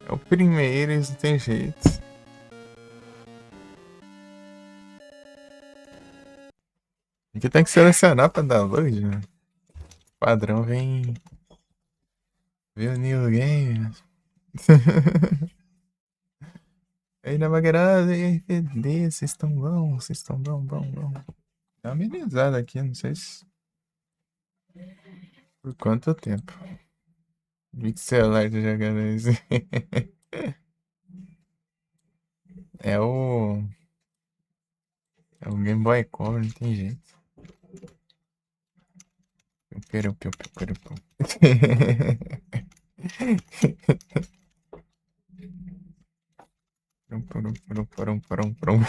É o primeiro, isso não tem jeito. Aqui tem que selecionar pra download, né? O padrão vem. Vem o New Game. Ei, Navagrada, e aí, PD, vocês estão bom? Vocês estão bom. Dá uma amenizada aqui, não sei se. Por quanto tempo? Vi que celular tá jogando isso. É o. É o Game Boy Color, não tem jeito. Peru, peru, peru, peru. Prum, prum, prum, prum, prum, prum.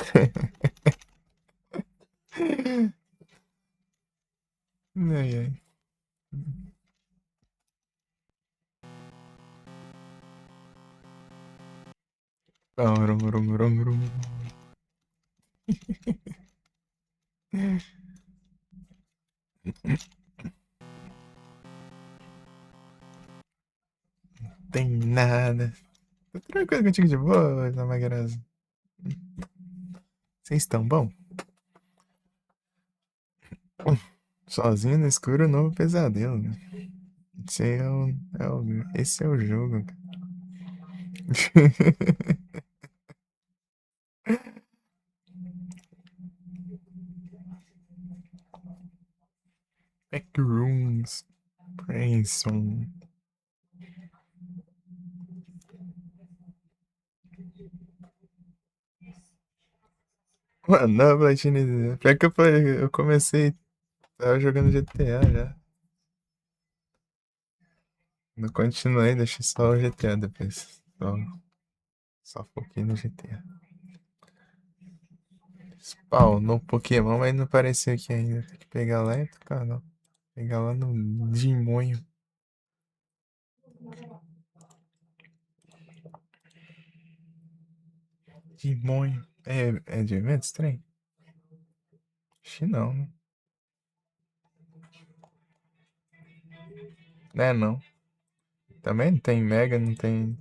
Ai, ai. Rum, rum, rum, rum. Tem nada. Tô tranquilo contigo de boa, Namagraça. Vocês estão bom? Sozinho no escuro, novo pesadelo, né? Esse é o jogo. Backrooms. Branson. Mano, não, Platine. Pior que eu comecei. Tava jogando GTA já. Não continuei, deixei só o GTA depois. Só foquei no GTA. Spawnou Pokémon, mas não apareceu aqui ainda. Tem que pegar lá e tocar, não. Pegar lá no Dimonho. Dimonho. É de eventos, trem? Acho que não, né? É, não. Também não tem Mega, não tem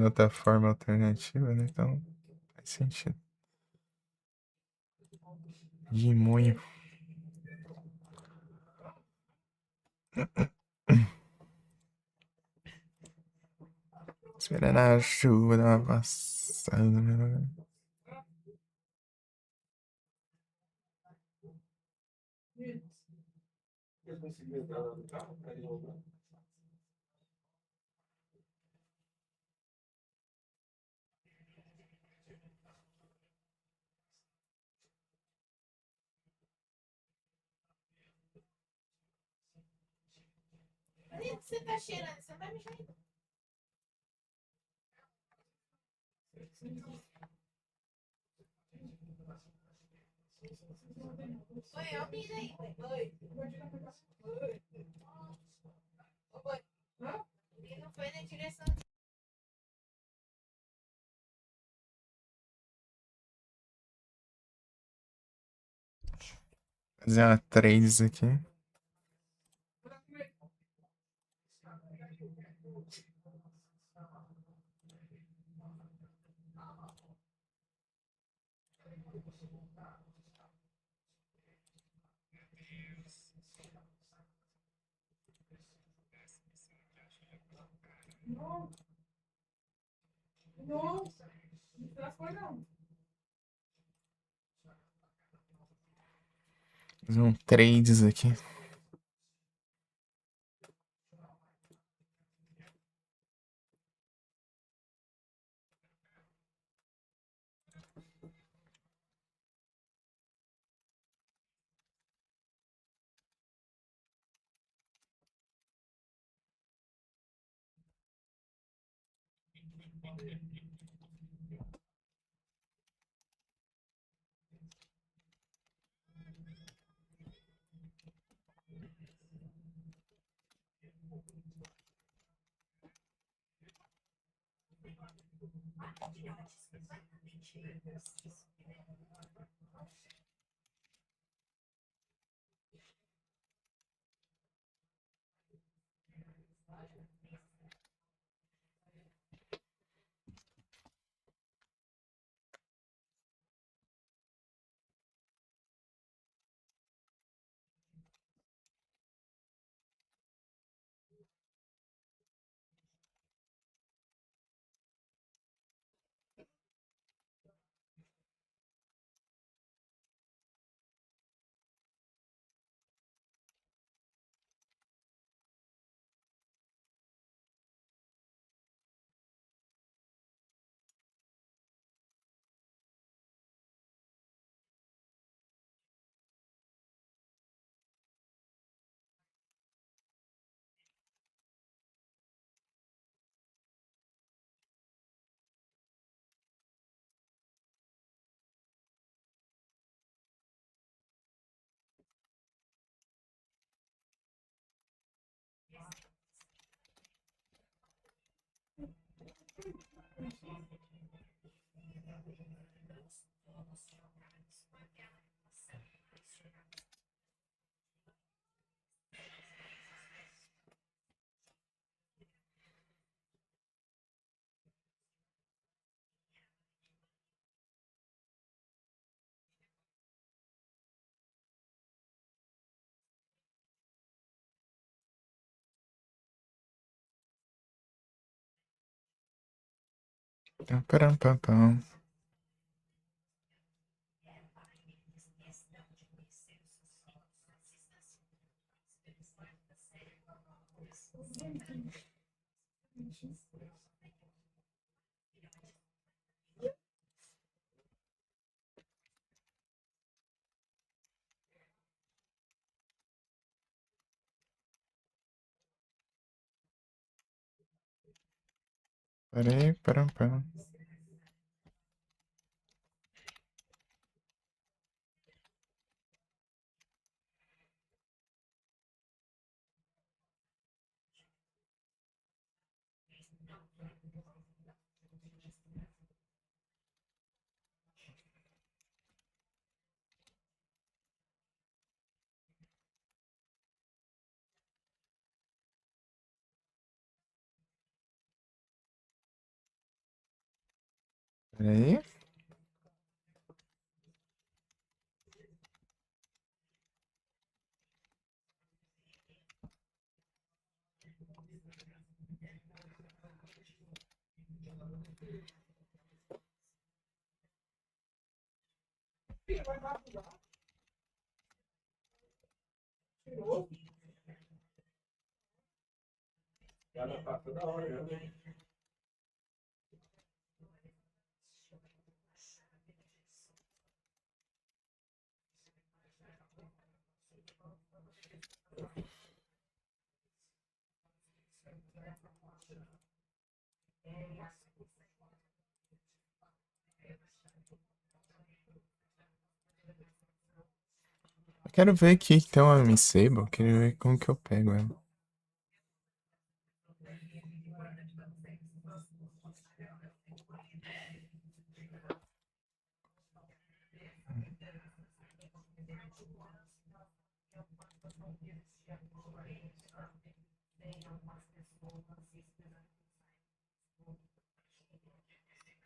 outra forma alternativa, né? Então faz sentido. Dimonho. Esperando a chuva dar uma passada, né? Você tá cheirando, você vai me cheirar. Oi, é o Bina aí. Oi. Oi. Oi. Ele não foi na direção. Fazer uma trades aqui. Nossa, não transpor não. Fazer um trades aqui. Param, pam, pam. Peraí, param, pam. Peraí. Eu quero ver aqui que tem uma Miss Sable. Quero ver como que eu pego ela.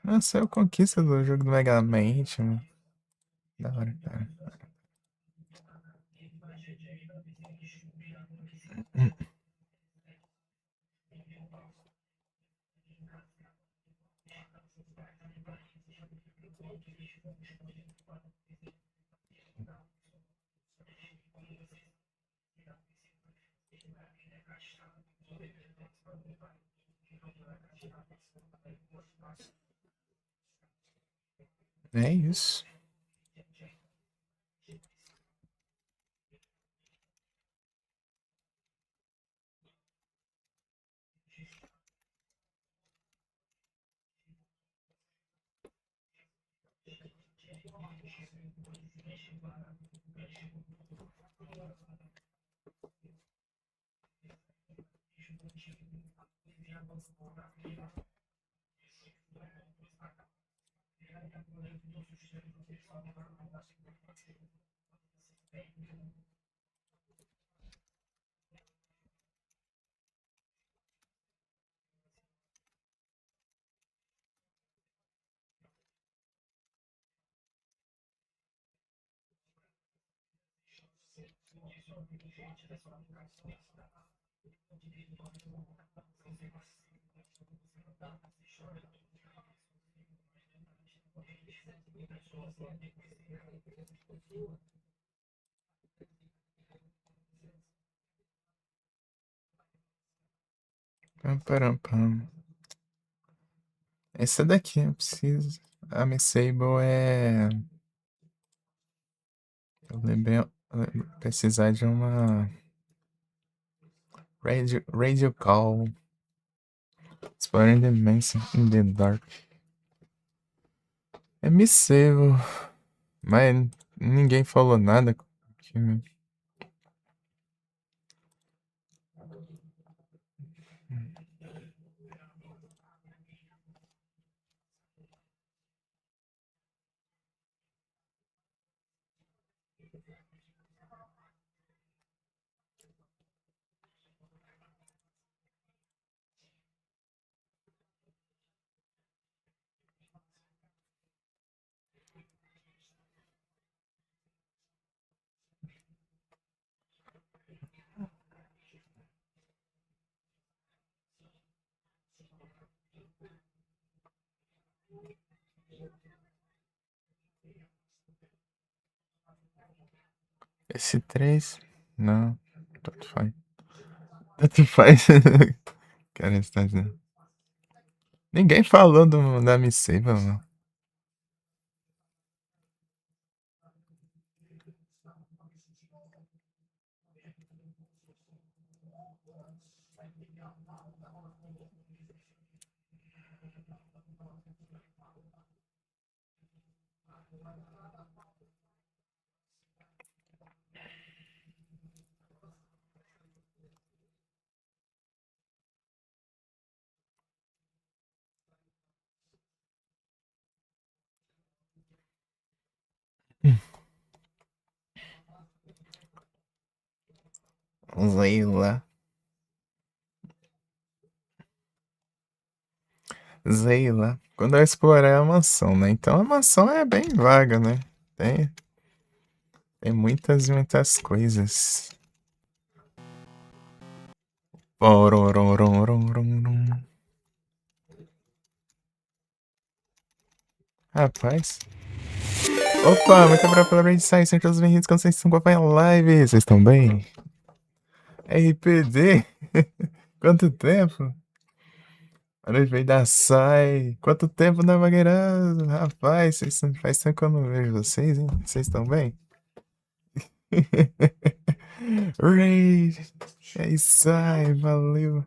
Ah, saiu conquista do jogo do Megamente, mano. Da hora, cara. É isso. Pam, param, pam. Essa daqui eu preciso. A Miss Sable é. Eu lembrei. Precisar de uma. Radio Call. Exploring the Mansion in the Dark. É Miss Sable. Mas ninguém falou nada. Esse 3? Não. Tanto faz. Tanto faz. Cara, está dizendo. Ninguém falou da Misseiva, mano. Zeila. Zeila. Quando eu explorar a mansão, né? Então a mansão é bem vaga, né? Tem muitas coisas. Pororororororom. Rapaz. Opa, muito obrigado pela mensagem. Sejam todos bem-vindos quando vocês estão com a live. Vocês estão bem? RPD? Quanto tempo? A noite veio da Sai. Quanto tempo não vagueirando? Rapaz, faz tempo que eu não vejo vocês, hein? Vocês estão bem? Ray! É isso aí, valeu.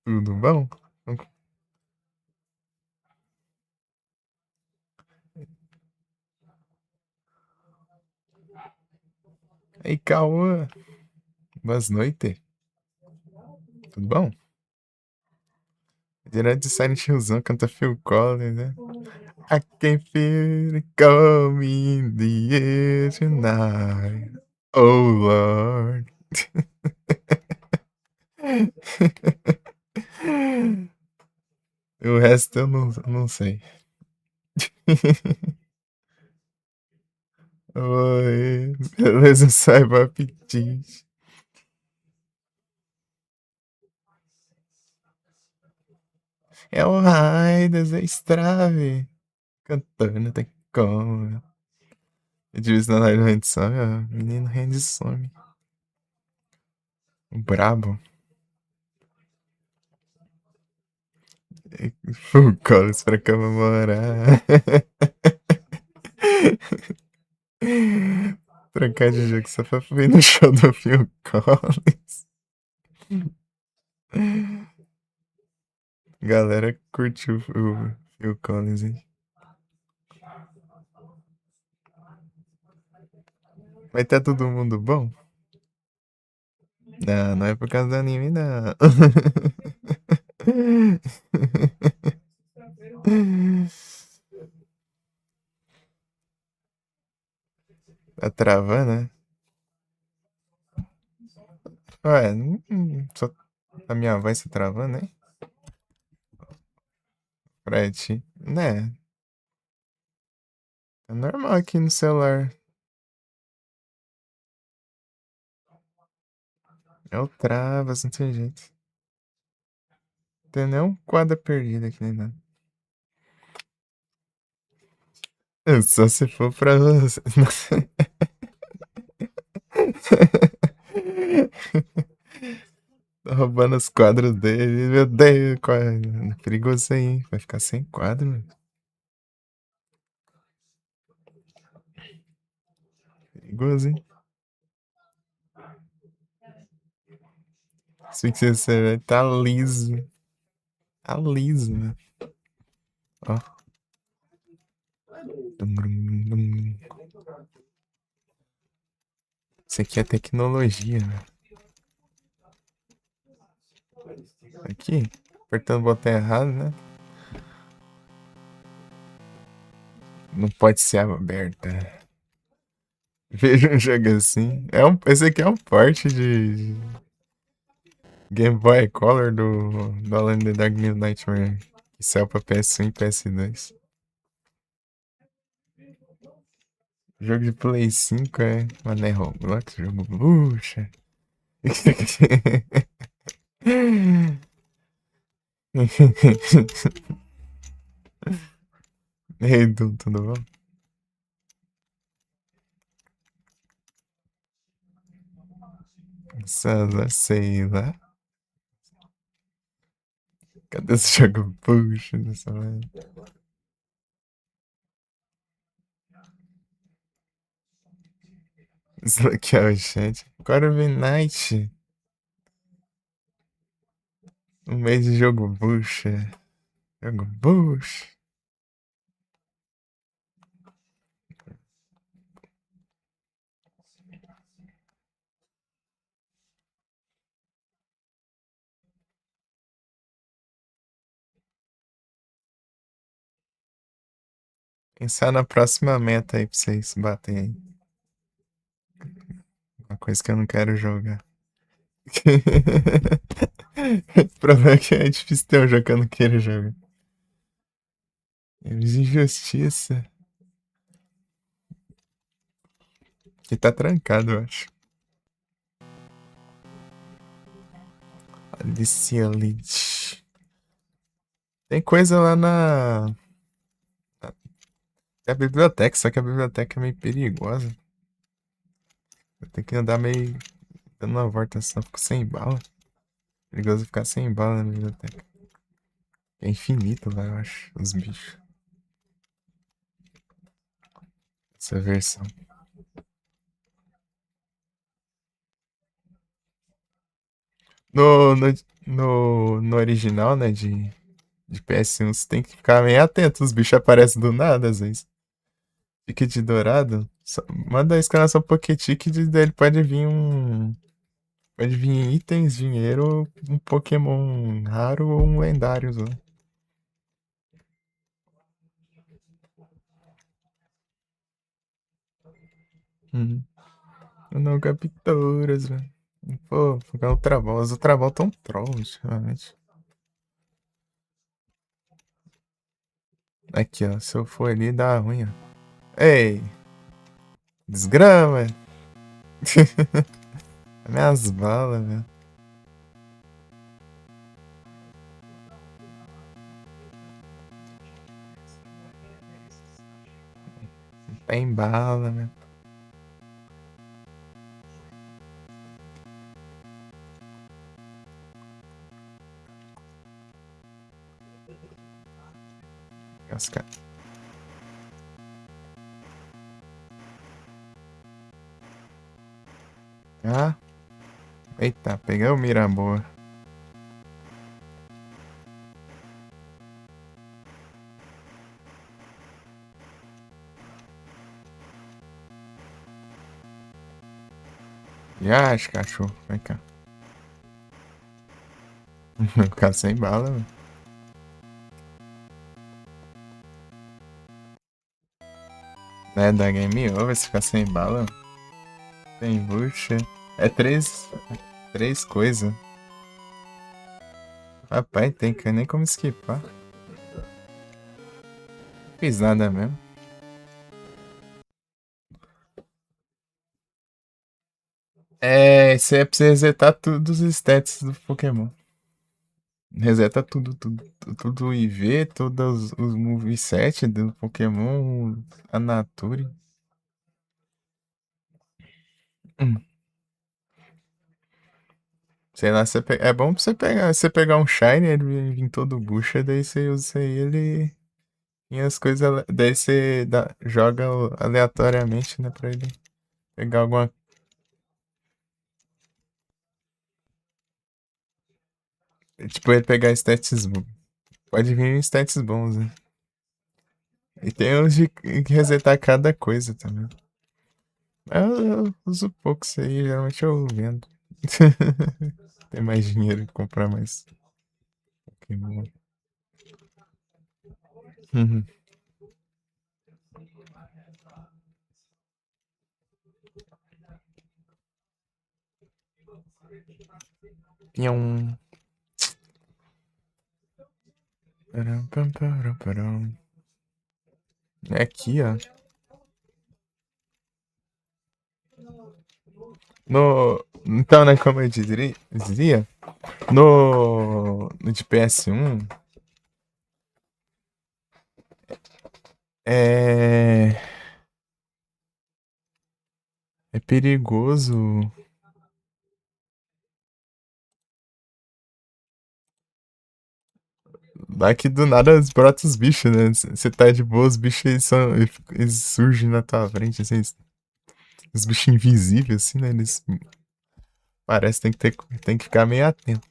Tudo bom? Ei, Cauã. Boas noites. Tudo bom? Direto de Silent Hillzão, canta Phil Collins, né? I can feel it coming in the air tonight. Oh, Lord. O resto eu não sei. Oi, beleza, saiba apetite. É o Raidas, é Strave. Cantando, tem como. De vez na live do Handsome, ó. Menino Handsome. Brabo. Full Collins pra comemorar. Trocar de jogo só pra ir no show do Phil Collins. Galera curtiu o Phil Collins, hein? Vai tá todo mundo bom? Não, não é por causa do anime, não. Tá travando, né? Ué, só a minha voz tá travando, hein? Pra ti. Né? É normal aqui no celular. Eu travo, não tem jeito. Tem nem um quadro perdido aqui, nem nada. Só se for pra você. Tá roubando os quadros dele. Meu Deus, perigoso isso aí, hein? Vai ficar sem quadro, mano. Perigoso, hein? Se você vai tá liso. Tá liso, mano. Ó. Isso aqui é tecnologia, né? Aqui, apertando o botão errado, né? Não pode ser aberta. Veja um jogo assim. Esse aqui é um port de Game Boy Color do Alone in the Dark New Nightmare. Que saiu pra PS1 e PS2. Jogo de Play 5 é. Mano, é Roblox, jogo. Puxa. Ei, tudo bom? Sei lá. Cadê esse jogo? Puxa, dessa vez. Isso aqui é o chat. Corby Knight. Um mês de jogo bucha. Jogo bucha. Pensar na próxima meta aí pra vocês baterem aí. Uma coisa que eu não quero jogar. O problema é que é difícil ter um jogo que eu não quero jogar. Injustiça. Que tá trancado, eu acho. Alicia Elite. Tem coisa lá na. É a biblioteca, só que a biblioteca é meio perigosa. Eu tenho que andar meio dando uma volta só, fico sem bala. Perigoso ficar sem bala na biblioteca. É infinito lá, eu acho, os bichos. Essa versão. No, no, no original, né, de PS1, você tem que ficar meio atento. Os bichos aparecem do nada, às vezes. Ticket dourado. Manda a exclamação Pocket Ticket, daí ele pode vir um. Pode vir itens, dinheiro, um Pokémon raro ou um lendário. Só. Uhum. Não capturas, velho. Pô, pegar o Travol. Os Travol tão troll, ultimamente. Aqui, ó. Se eu for ali, dá ruim, ó. Ei! Desgrama! Minhas balas, velho. Tem bala, velho. Os caras. Ah! Eita, peguei o Miramboa. Acho, cachorro. Vem cá. Ficar sem bala, velho. É, da game over se ficar sem bala. Tem bucha. É três coisas. Rapaz, tem que nem como esquipar. Não fiz nada mesmo. É, isso aí é pra você resetar tudo os stats do Pokémon. Reseta tudo o IV, todos os moveset do Pokémon, a Nature. Sei lá, é bom pra você pegar um Shine, ele vir todo bucha, daí você usa ele e as coisas. Daí você joga aleatoriamente, né, pra ele pegar alguma. Tipo, ele pegar stats bons. Pode vir stats bons, né? E tem uns de resetar cada coisa também. Eu uso pouco isso aí, geralmente eu vendo. Tem mais dinheiro de comprar mais Pokémon. Uhum. Pião. Param, pam, param, param. É aqui, ó. Então, né, como eu dizia, No de PS1 é é perigoso. Lá que do nada brota os bichos, né? Você tá de boa, os bichos eles surgem na tua frente, assim, os bichos invisíveis, assim, né? Eles parece que tem que ficar meio atento.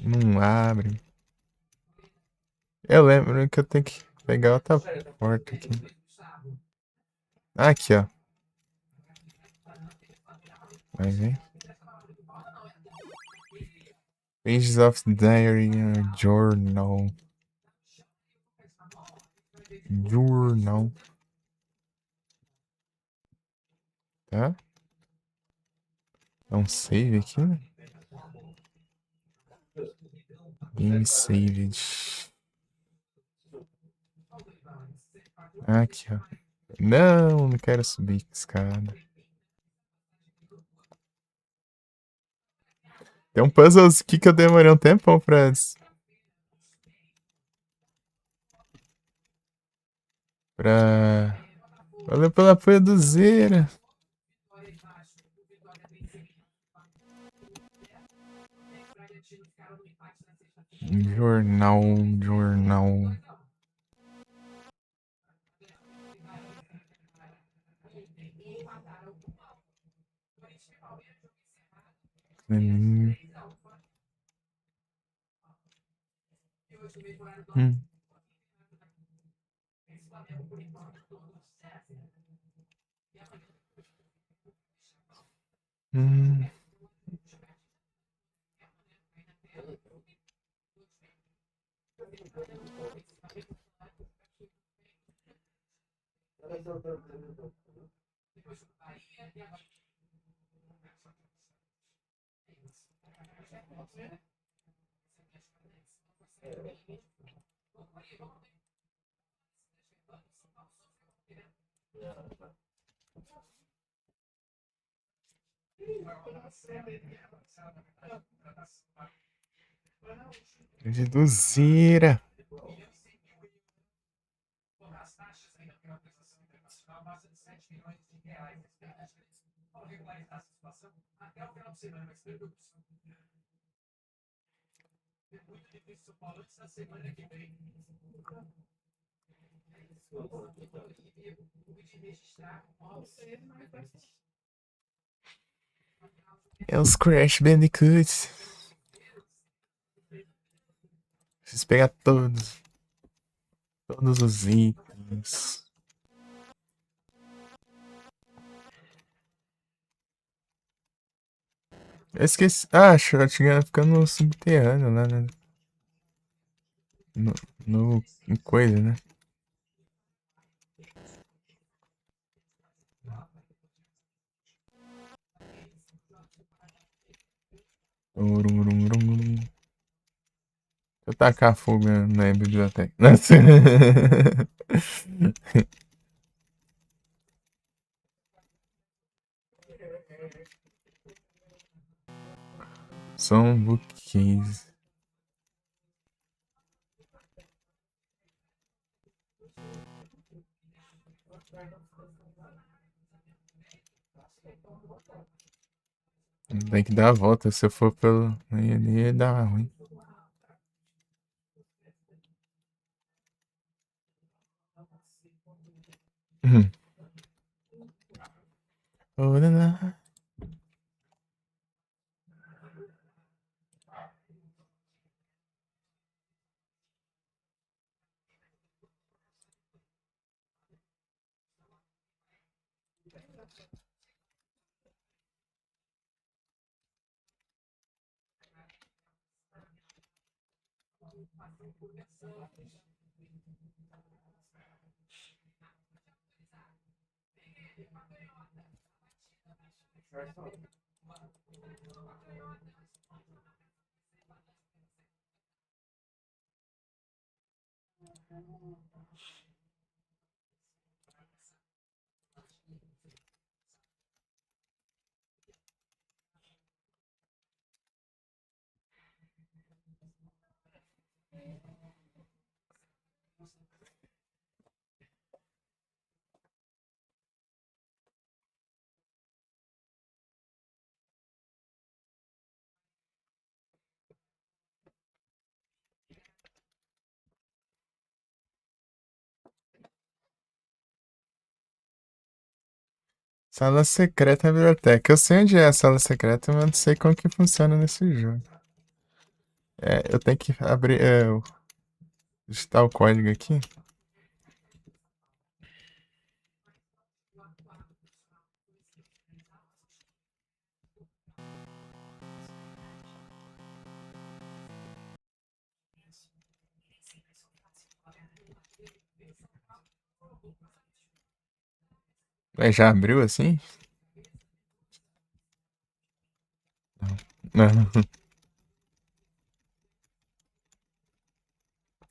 Não abre. Eu lembro que eu tenho que pegar outra porta aqui. Ah, aqui, ó. Vai ver. Pages of diary journal. Journal. Tá? Dá um save aqui, né? Game saved. Aqui, ó. Não, não quero subir escada. Tem um puzzle aqui que eu demorei um tempão pra... Valeu pelo apoio do Zera. Jornal. Hum. Hum. Hum. Reduzira. É os Crash Bandicoots. Preciso pegar todos. Todos os itens. Eu esqueci. Ah, Shotgun fica no subterrâneo lá, né? No, em coisa, né? Deixa eu tacar fogo na biblioteca. Nossa. São bookcase. Tem que dar a volta. Se eu for pelo. Aí ia dar ruim. Olha. Sala secreta biblioteca. Eu sei onde é a sala secreta, mas não sei como que funciona nesse jogo. É, eu tenho que abrir. Digitar o código aqui. Ué, já abriu assim? Não.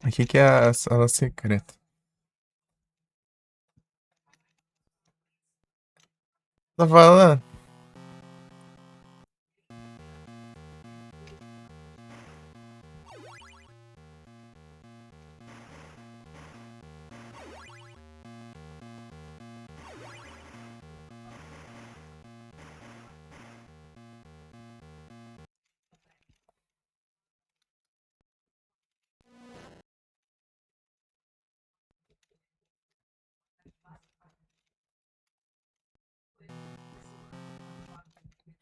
Aqui que é a sala secreta. Tá falando?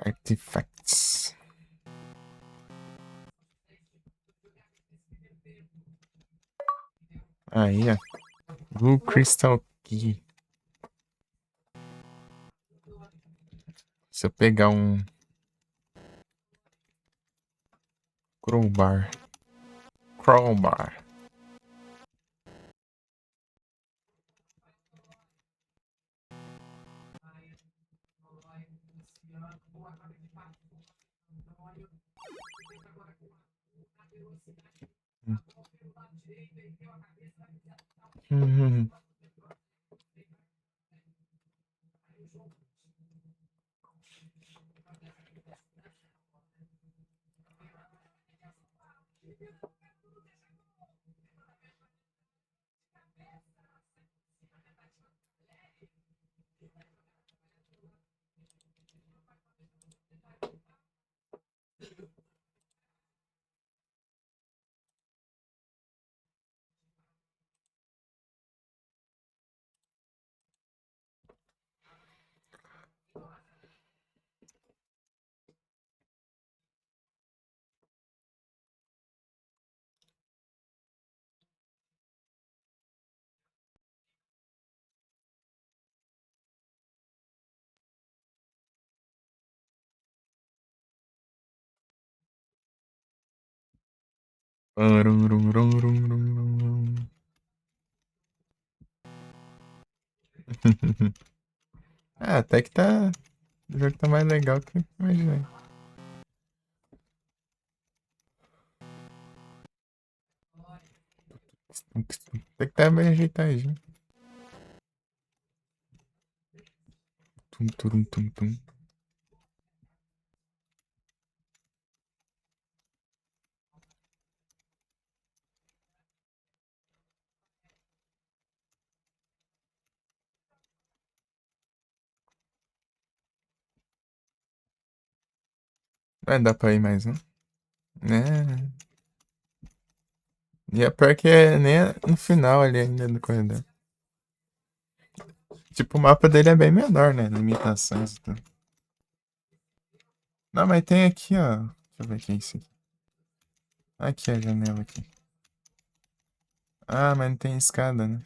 Artifacts. Aí, ó. Blue Crystal Key. Se eu pegar um crowbar. Crowbar. Hum. Ah, até que tá. O jogo tá mais legal que eu imaginei. Tem que estar bem ajeitadinho. Tum, turum, tum, tum. Vai dar pra ir mais um? Né? E é pior que é nem no final ali ainda do corredor. Tipo, o mapa dele é bem menor, né? Limitações e tudo. Não, mas tem aqui, ó. Deixa eu ver o que é isso aqui. Aqui a janela aqui. Ah, mas não tem escada, né?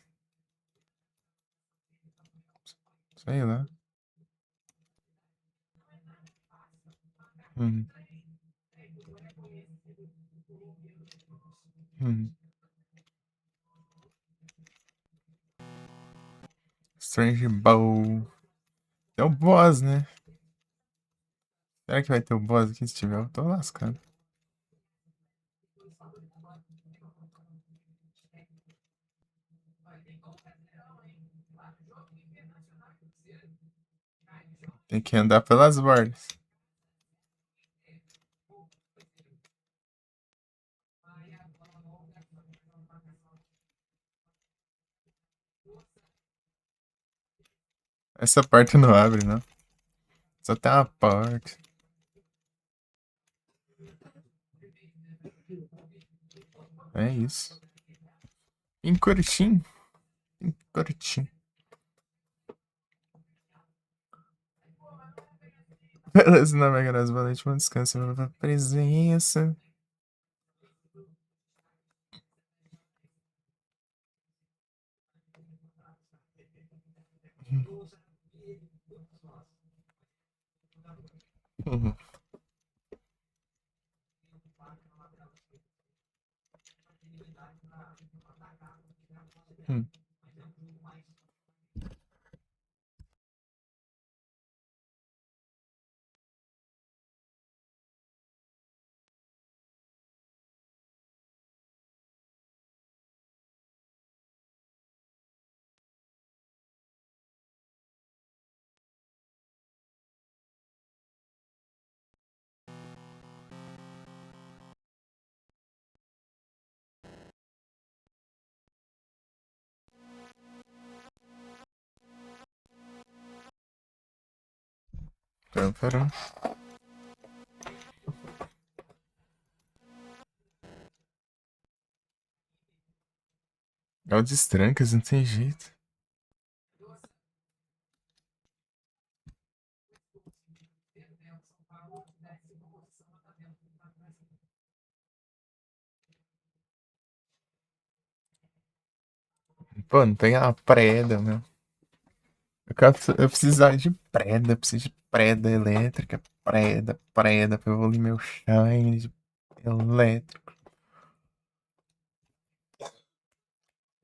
Sei lá. Hum. Hum. Strange Bow. É o boss, né? Será que vai ter o boss aqui? Se tiver, eu tô lascado. Tem que andar pelas bordas. Essa parte não abre, não. Só tem uma porta. É isso. Em Curitiba. Em Curitiba. Beleza, navega nas valentes, mano, descansa pela presença. Uhum. Hum. Pera. É o destrancas, não tem jeito. Pô, não tem a preda, meu. Eu precisar de preda, eu preciso de preda elétrica, preda pra evoluir meu shine de elétrico.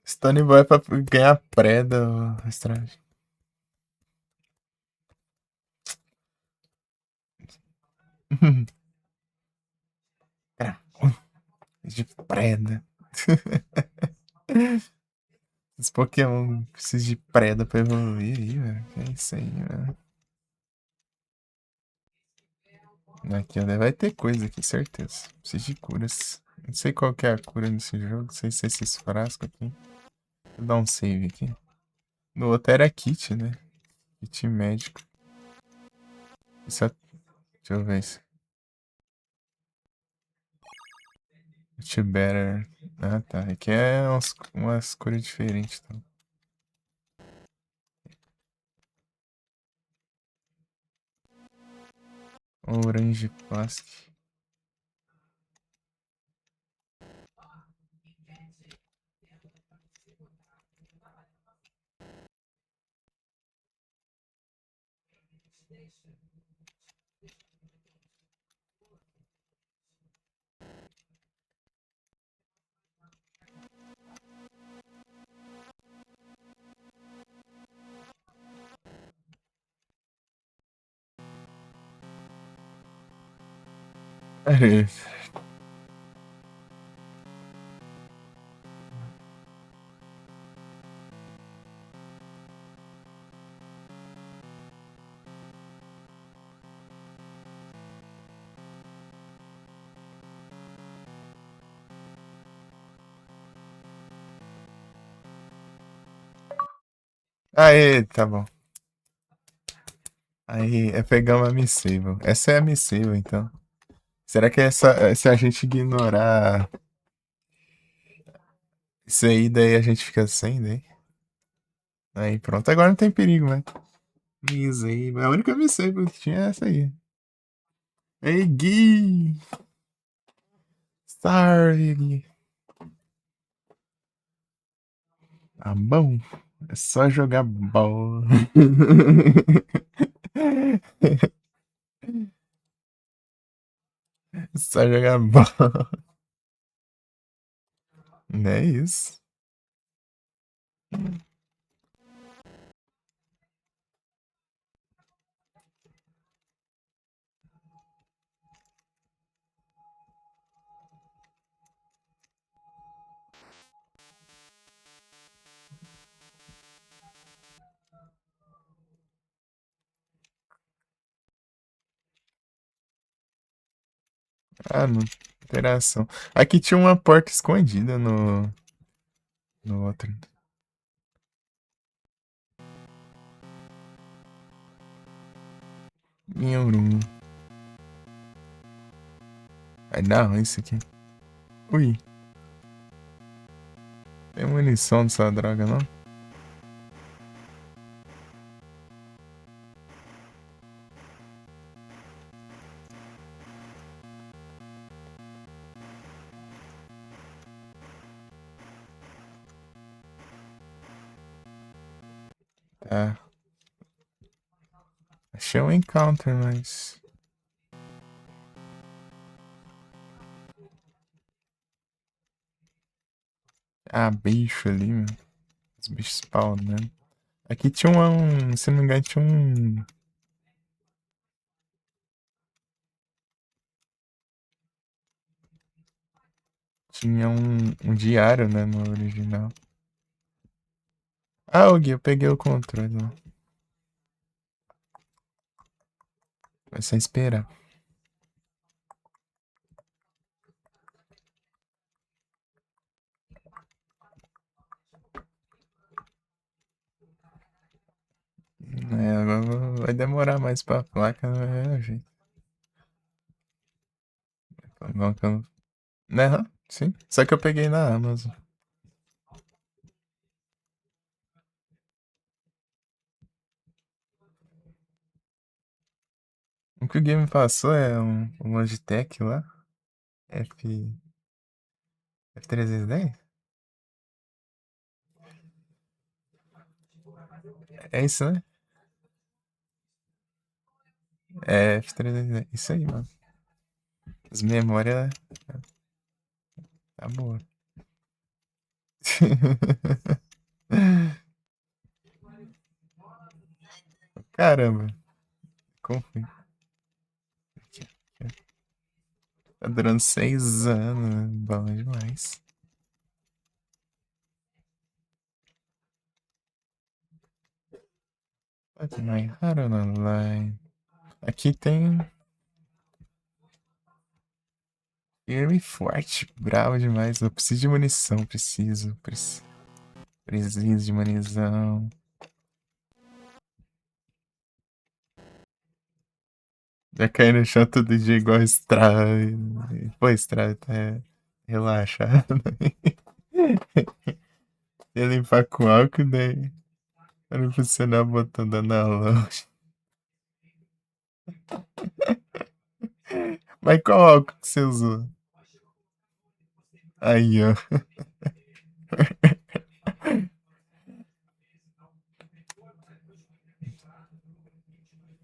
Stone Boy pra ganhar preda, ô, Strange. Cara, de preda. Os Pokémon precisam de preda pra evoluir aí, velho. Que é isso aí, velho. Aqui, ó, vai ter coisa aqui, certeza. Preciso de curas. Não sei qual que é a cura nesse jogo. Não sei se é esses frascos aqui. Vou dar um save aqui. No outro era kit, né? Kit médico. Isso é... Deixa eu ver isso. Kit better. Ah, tá. Aqui é umas cores diferentes, tá? Orange plastic. Pera. Aê, tá bom. Aí, é pegar uma Missable. Essa é a Missable, então. Será que se a gente ignorar isso aí, daí a gente fica sem, daí? Aí, pronto. Agora não tem perigo, né? Missable. A única Missable que tinha é essa aí. Ei, Gui! Sorry, Gui. Tá bom. É só jogar bola. É só jogar bola. Não é isso. Ah, não. Interação. Aqui tinha uma porta escondida no outro. Nhuru. Ai, não, isso aqui. Ui, tem munição dessa droga, não? Tá. Achei um encounter, mas. Ah, bicho ali, mano. Os bichos spawnando. Aqui tinha se não me engano, tinha um. Tinha um diário, né, no original. Ah, o Gui, eu peguei o controle lá. Vai só esperar. É, agora vai demorar mais pra placa, né, gente? Vamos que eu... Né, hã? Sim. Só que eu peguei na Amazon. O que o game passou é um Logitech lá. F... F310? É isso, né? É F310. Isso aí, mano. As memórias tá boa. Caramba. Como foi? Aqui, aqui. Tá durando 6 anos, né? Bom demais. Fortnite Hard Online. Aqui tem firme e forte, bravo demais. Eu preciso de munição, preciso de munição. Já caí no chão todo dia igual estrada. Pô, estrada tá relaxado. Ia limpar com álcool, daí pra não funcionar o botão da analógica. Mas qual álcool que você usou? Aí, ó.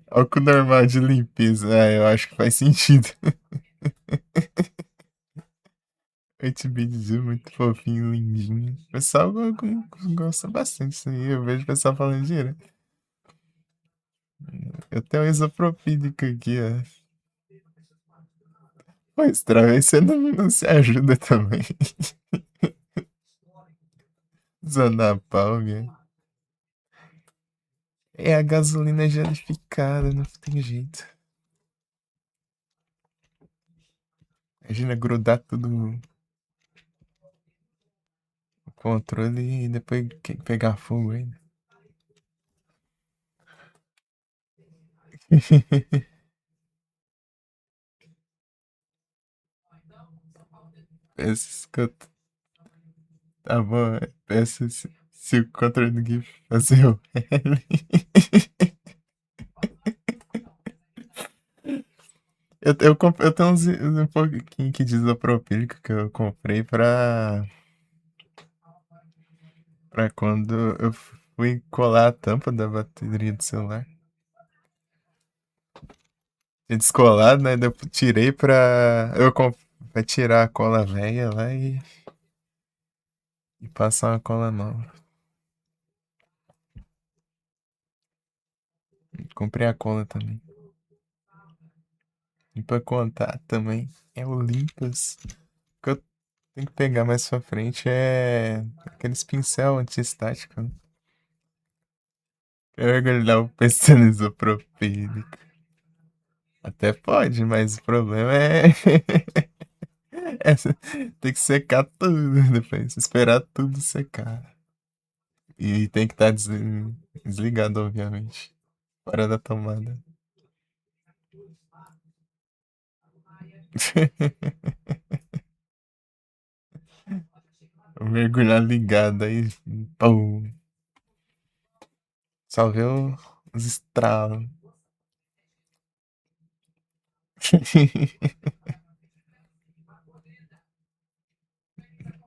Álcool normal de limpeza. Ah, eu acho que faz sentido. 8-bit muito fofinho, lindinho. O pessoal gosta bastante disso aí. Eu vejo o pessoal falando direto. Eu tenho um isopropílico aqui, ó. Pô, estranho, você não se ajuda também. Zona Palme. É a gasolina gelificada, não tem jeito. Imagina grudar tudo no controle e depois pegar fogo ainda. Pensa que tá bom, pensa se o controle do GIF fazer o L. Eu tenho um pouquinho que de isopropílico que eu comprei pra quando eu fui colar a tampa da bateria do celular. Tinha descolado, né? Daí eu tirei pra tirar a cola velha lá e passar uma cola nova. Comprei a cola também. E pra contar também é o Olympus. O que eu tenho que pegar mais pra frente é aqueles pincel anti-estático, né? Eu mergulhar o PC no isopropílico. Até pode, mas o problema é tem que secar tudo depois. Esperar tudo secar. E tem que estar desligado, obviamente. Fora da tomada. Mergulhar ligado aí. Pum. Só vê os estralos.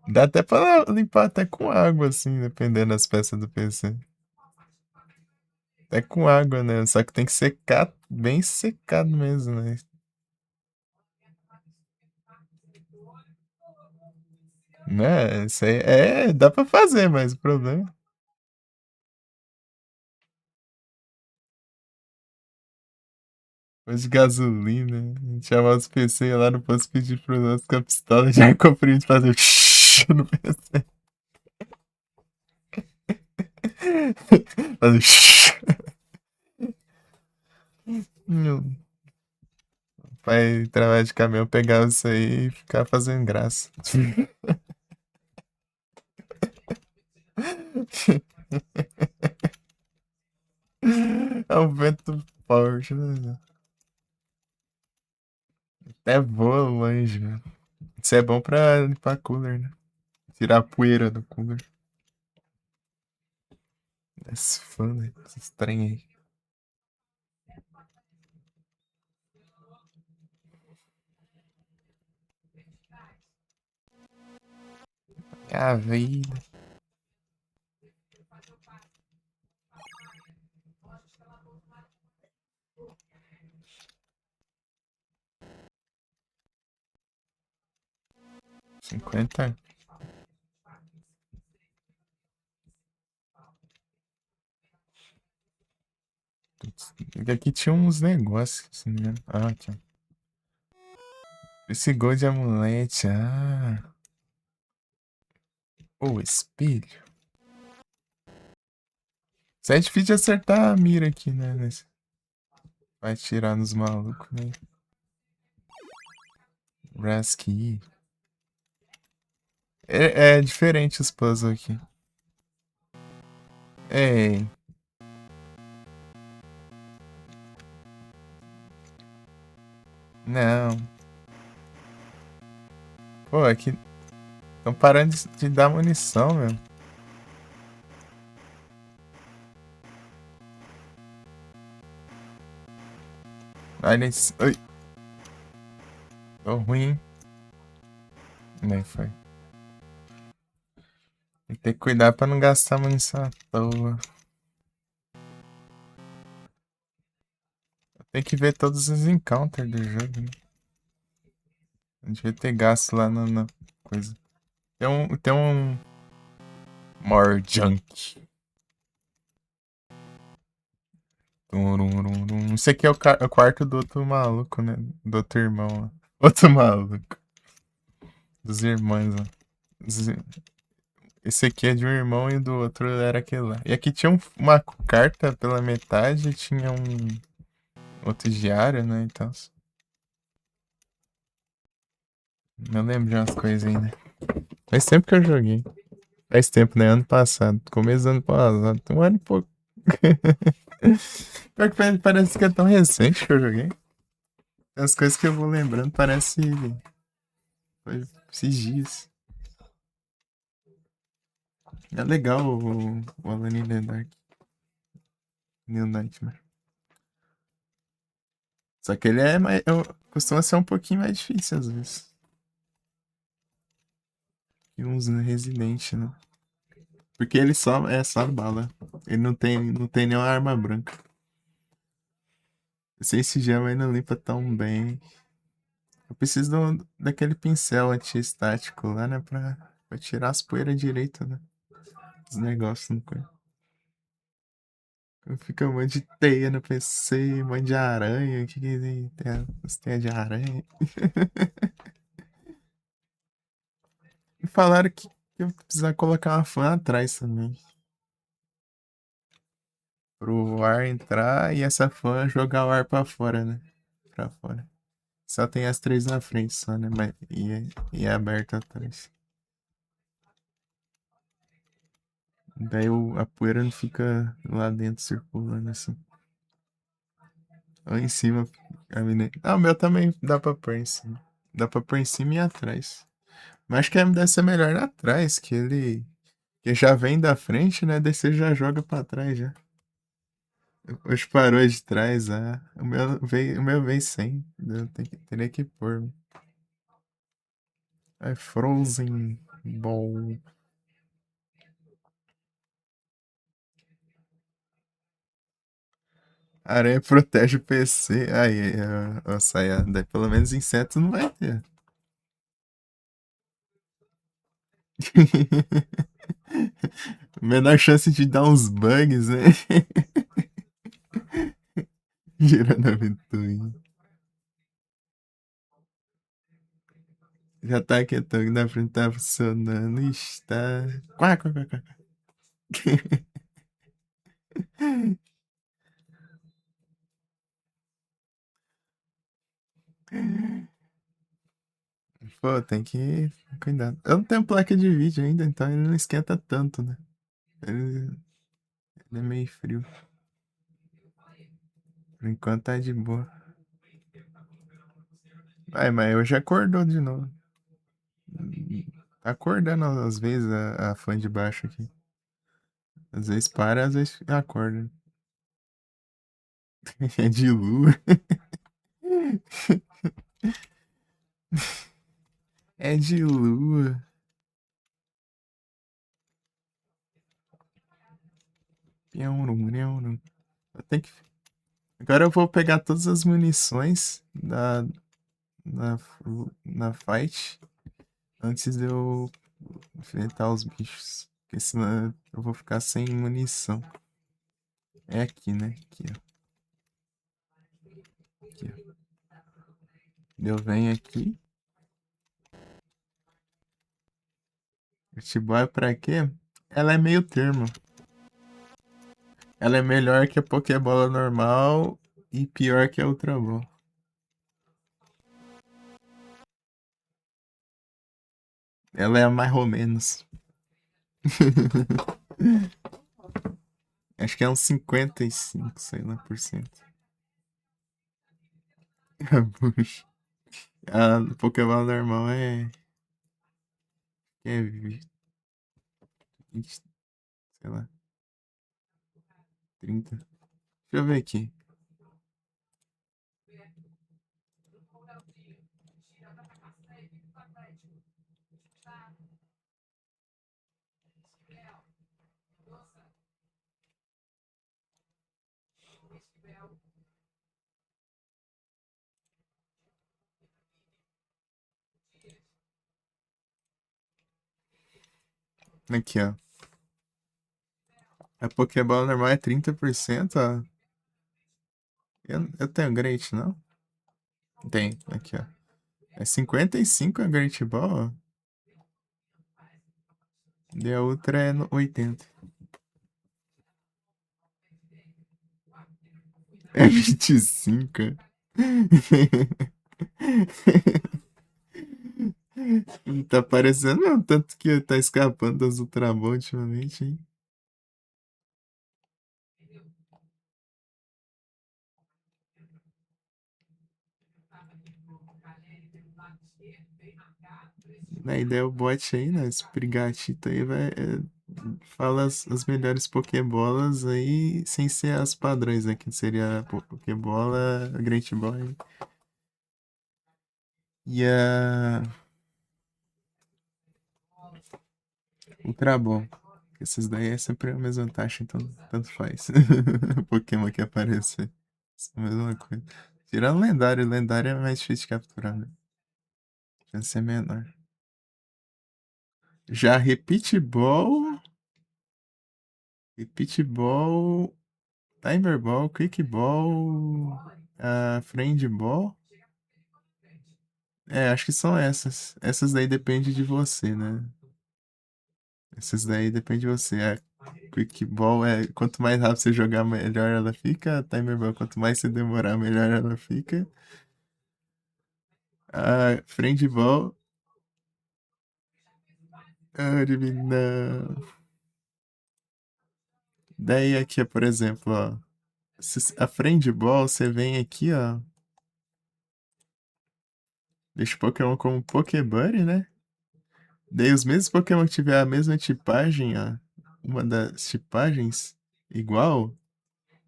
Dá até pra limpar até com água, assim, dependendo das peças do PC. É com água, né? Só que tem que secar bem secado mesmo, né? Né? Isso aí dá pra fazer, mas o problema. Pôs de gasolina. A gente chamava os PC ia lá no posto pedir pro nosso com a pistola já comprei de fazer no PC. Fazer Meu pai trabalhar de caminhão, pegava isso aí e ficava fazendo graça. É um vento forte, né? Até voa longe, mano. Isso é bom pra limpar cooler, né? Tirar a poeira do cooler. Esse fã, né? Esses trem aí. É a vida. Cinquenta. Aqui tinha uns negócios, assim, né? Ah, aqui, ó. Esse gol de amulete. Ah. O espelho. Isso é difícil de acertar a mira aqui, né? Vai tirar nos malucos, né? Rasky. É diferente os puzzles aqui. Ei. Não. Pô, aqui. Estão parando de dar munição, meu. Aí eles. Ai, tô ruim. Nem foi. Tem que ter cuidado pra não gastar munição à toa. Tem que ver todos os encounters do jogo, né? Não devia ter gasto lá na coisa. Tem um more junk. Turururum. Esse aqui é o quarto do outro maluco, né? Do outro irmão, ó. Outro maluco. Dos irmãos, ó. Esse aqui é de um irmão e do outro era aquele lá. E aqui tinha uma carta pela metade, tinha outro diário, né? Então. Não lembro de umas coisas ainda. Faz tempo que eu joguei. Faz tempo, né? Ano passado. Começo do ano passado. Um ano e pouco. Pior que parece que é tão recente que eu joguei. As coisas que eu vou lembrando parece. Foi esses dias. É legal o Alone in the Dark. New Nightmare. Só que ele é mais. Costuma ser um pouquinho mais difícil às vezes. Que uns Resident, né? Porque ele só bala. Ele não tem nenhuma arma branca. Não sei se gema ainda limpa tão bem. Eu preciso daquele pincel anti-estático lá, né? Pra tirar as poeiras direito, né? Os negócios no coisa. Fica um monte de teia no PC, um monte de aranha. O que tem as teias de aranha? E falaram que eu vou precisar colocar uma fã atrás também. Pro ar entrar e essa fã jogar o ar pra fora, né? Pra fora. Só tem as três na frente, só, né? E é aberto atrás. Daí a poeira não fica lá dentro circulando assim. Lá em cima. Ah, o meu também dá pra pôr em cima. Dá pra pôr em cima e atrás. Mas acho que deve ser melhor atrás, que ele. Que já vem da frente, né? Daí você já joga pra trás já. Os parou de trás, ah. O meu vem sem. Teria que pôr. É Frozen Ball. Aranha protege o PC. Aí, ó, saia. Daí pelo menos inseto não vai ter. Menor chance de dar uns bugs, né? Girando a ventoinha. Já tá quietão, na frente tá funcionando. Está. Quá, quá, quá, quá. Pô, tem que cuidar. Eu não tenho placa de vídeo ainda, então ele não esquenta tanto, né? Ele, ele é meio frio. Por enquanto tá de boa. Ai, mas hoje acordou de novo. Tá acordando às vezes a fã de baixo aqui. Às vezes para, às vezes acorda. É de lua. É de lua. Eu tenho que... Agora eu vou pegar todas as munições na, na fight antes de eu enfrentar os bichos. Porque senão eu vou ficar sem munição. É aqui, né? Aqui, ó. Aqui, ó. Eu venho aqui. Atibaia pra quê? Ela é meio termo. Ela é melhor que a Pokébola normal e pior que a Ultra Ball. Ela é a mais ou menos. Acho que é uns 55, sei lá, por cento. Puxa. A Pokébola normal é 20, sei lá, 30. Deixa eu ver aqui. Aqui, ó. A Pokébola normal é 30%, ó. Eu tenho Great, não? Tem, aqui, ó. É 55 a Great Ball, ó. E a outra é 80. É 25. Não tá parecendo, não. Tanto que tá escapando das Ultramon ultimamente, hein? A ideia o bot aí, né? Esse Prigatito aí vai. Fala as melhores Pokébolas aí, sem ser as padrões, né? Que seria a Pokébola, a Great Ball e a Ultra Ball. Esses daí é sempre a mesma taxa, então tanto faz. Pokémon que aparecer. É a mesma coisa. Tirando lendário, lendário é mais difícil de capturar, né? Chance é menor. Já Repeat Ball, Repeat Ball, Timer Ball, Quick Ball, Friend Ball. É, acho que são essas. Essas daí depende de você, né? Essas daí depende de você. A Quick Ball é quanto mais rápido você jogar, melhor ela fica. A Timer Ball, quanto mais você demorar, melhor ela fica. A Friend Ball. Não. Daí aqui, ó, por exemplo, ó. A Friend Ball, você vem aqui, ó. Deixa o Pokémon como Pokébuddy, né? Daí os mesmos Pokémon que tiver a mesma tipagem, ó. Uma das tipagens igual,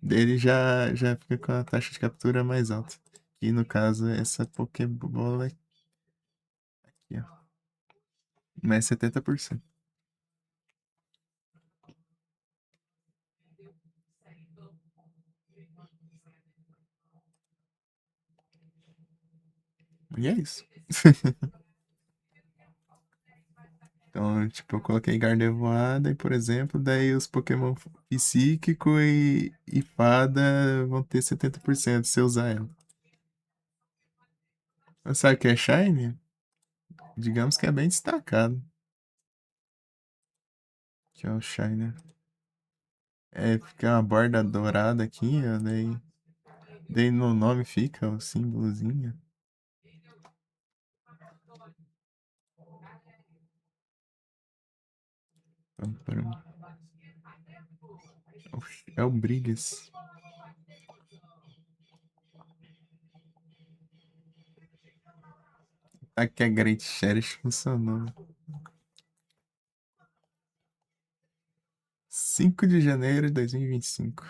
dele já fica com a taxa de captura mais alta. E no caso, essa Pokébola aqui, ó. Mais 70%. E é isso. Então, tipo, eu coloquei Gardevoada e, por exemplo, daí os Pokémon Psíquico e Fada vão ter 70% se eu usar ela. Mas sabe o que é Shine? Digamos que é bem destacado. Que é o Shine. É, fica uma borda dourada aqui, ó, daí no nome fica o símbolozinho. Pam, pam. É o Brigas. Aqui a Great Cherish funcionou. 5 de janeiro de 2025.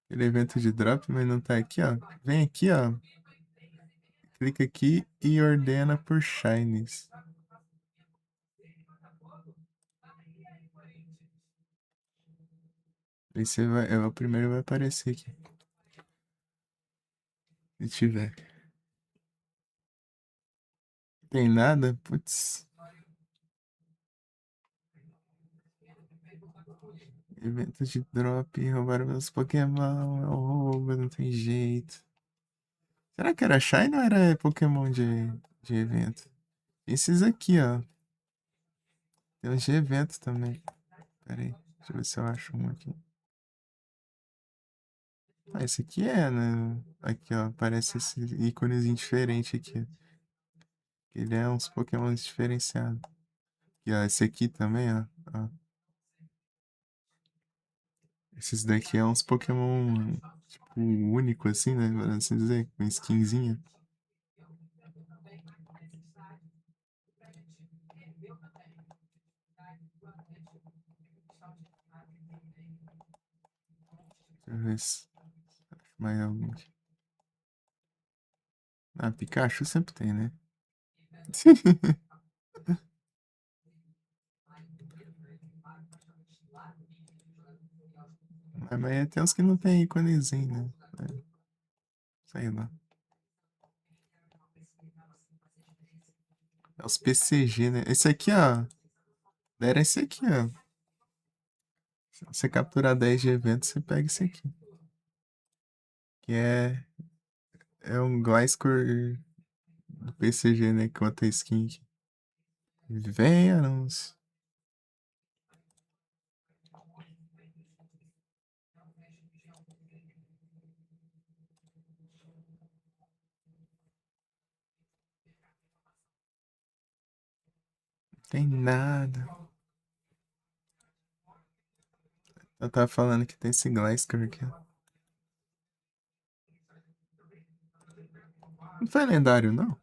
Aquele evento de drop, mas não tá aqui, ó. Vem aqui, ó. Clica aqui e ordena por Shines. Aí você vai, o primeiro vai aparecer aqui. Se tiver. Tem nada? Putz. Evento de drop, roubaram meus Pokémon. É um roubo, não tem jeito. Será que era Shine ou era Pokémon de evento? Esses aqui, ó. Tem uns de evento também. Pera aí, deixa eu ver se eu acho um aqui. Ah, esse aqui é, né? Aqui, ó. Parece esse íconezinho diferente aqui. Ele é uns Pokémon diferenciados. E ó, esse aqui também, ó. Ó. Esses daqui é uns Pokémon, tipo, único assim, né? Por assim dizer, com skinzinha. Deixa eu ver se acho mais algum aqui. Ah, Pikachu sempre tem, né? Mas tem uns que não tem íconezinho, né? É, sei lá. É os PCG, né? Esse aqui, ó. Era esse aqui, ó. Se você capturar 10 de evento, você pega esse aqui. Que é um Gliscor do PCG, né? Que outra skin aqui. Vem, anúncio. Tem nada. Eu tava falando que tem esse Gliscor aqui, ó. Não foi lendário, não?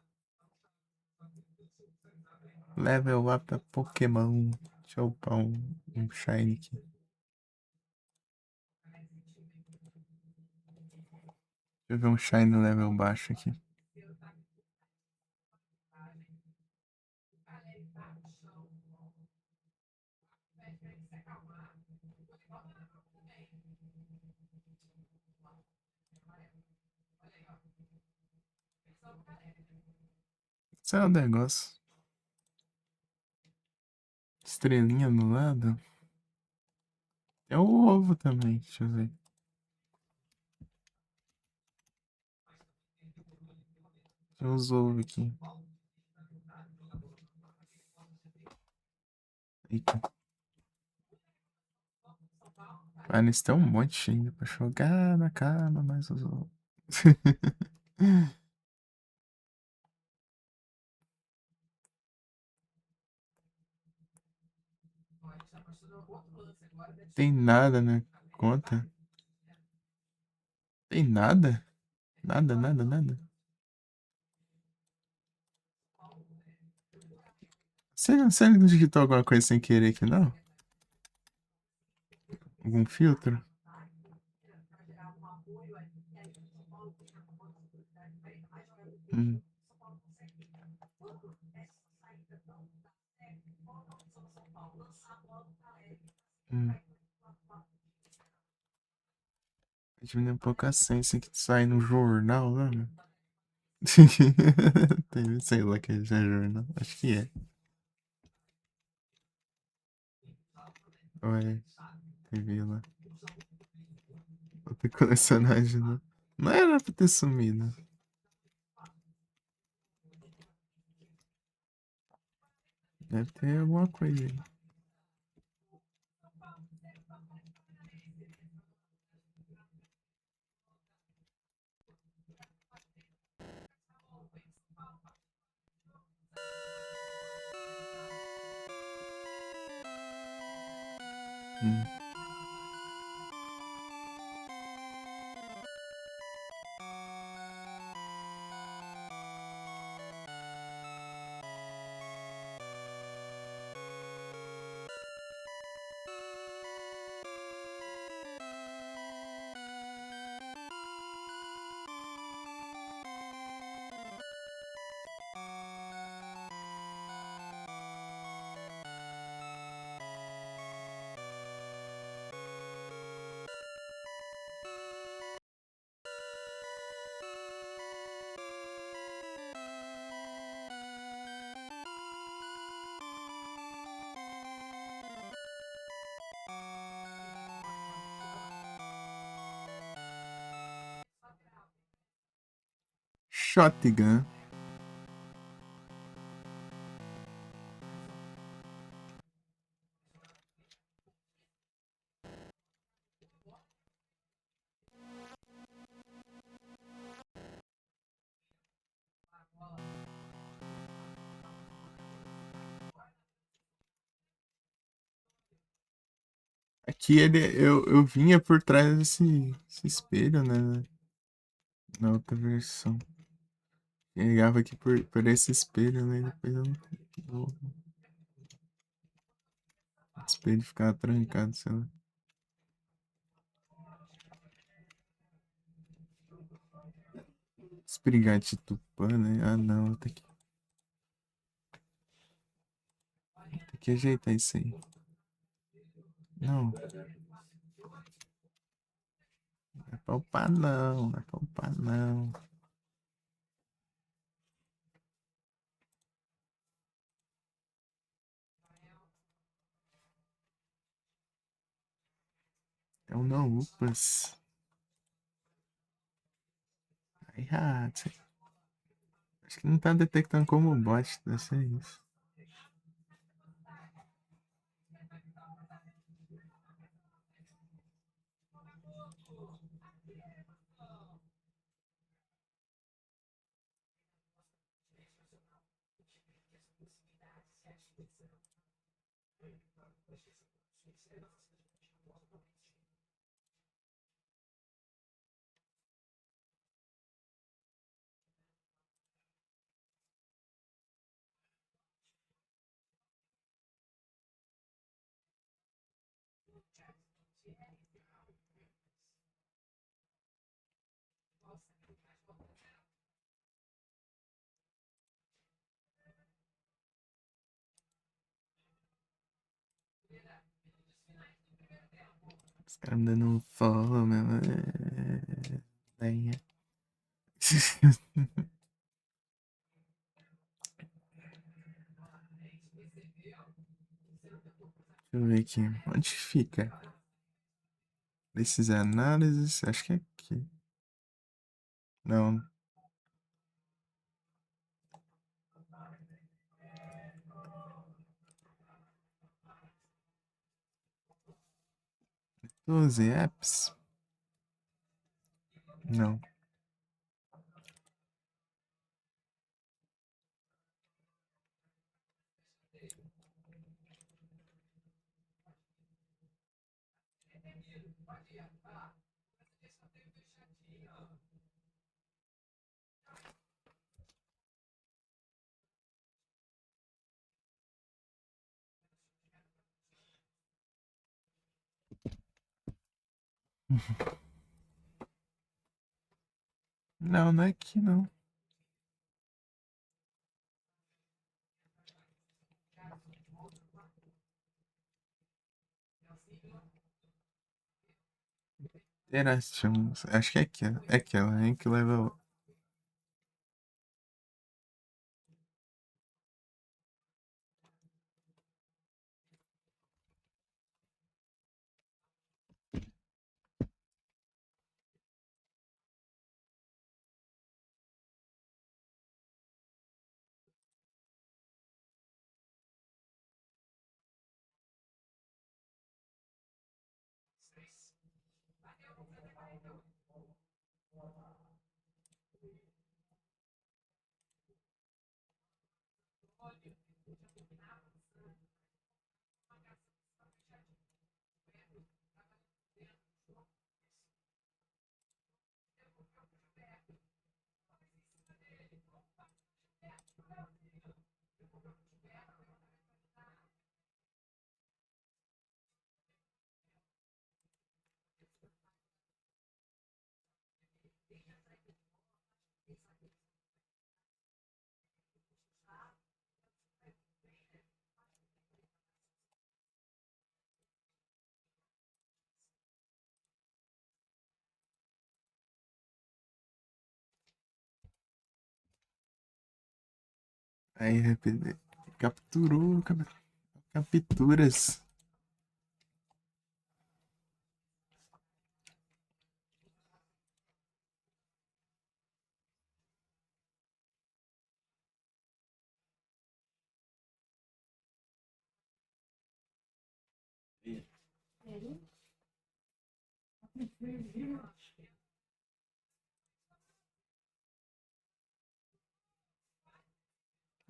Level up da Pokémon. Deixa eu upar um Shine aqui. Deixa eu ver um Shine level baixo aqui. Esse é o negócio. Estrelinha no lado. É o ovo também, deixa eu ver. Tem uns ovos aqui. Eita. Ah, nesse tem um monte ainda pra jogar na cama, mais os ovos. Tem nada, né? Conta. Tem nada? Nada, nada, nada. Você não digitou alguma coisa sem querer aqui, não? Algum filtro? Hum, hum. Diminuir um pouco a ciência que sai no jornal, né? Tem, sei lá que é jornal. Acho que é. Ou é TV lá. Vou ter que colecionar de novo. Não era pra ter sumido. Deve ter alguma coisa aí. Hum. Shotgun. Aqui eu vinha por trás desse espelho, né? Na outra versão. Eu ligava aqui por esse espelho, né? Depois eu não. O espelho ficava trancado, sei lá. Esprigate Tupã, né? Ah, não. Tem que ajeitar isso aí. Não. Não é pra upar, não. Não é pra upar, não. É um não upas. Aí, acho que não tá detectando como bot, deve ser isso. Os caras me dando um follow, meu. Lenha. Deixa eu ver aqui. Onde fica? Desses análises. Acho que é aqui. Não. Doze apps? Não. Não, não é aqui, não. Interações. Acho que é aquela. É aquela, hein? Que leva. Aí, capturou. Capturas.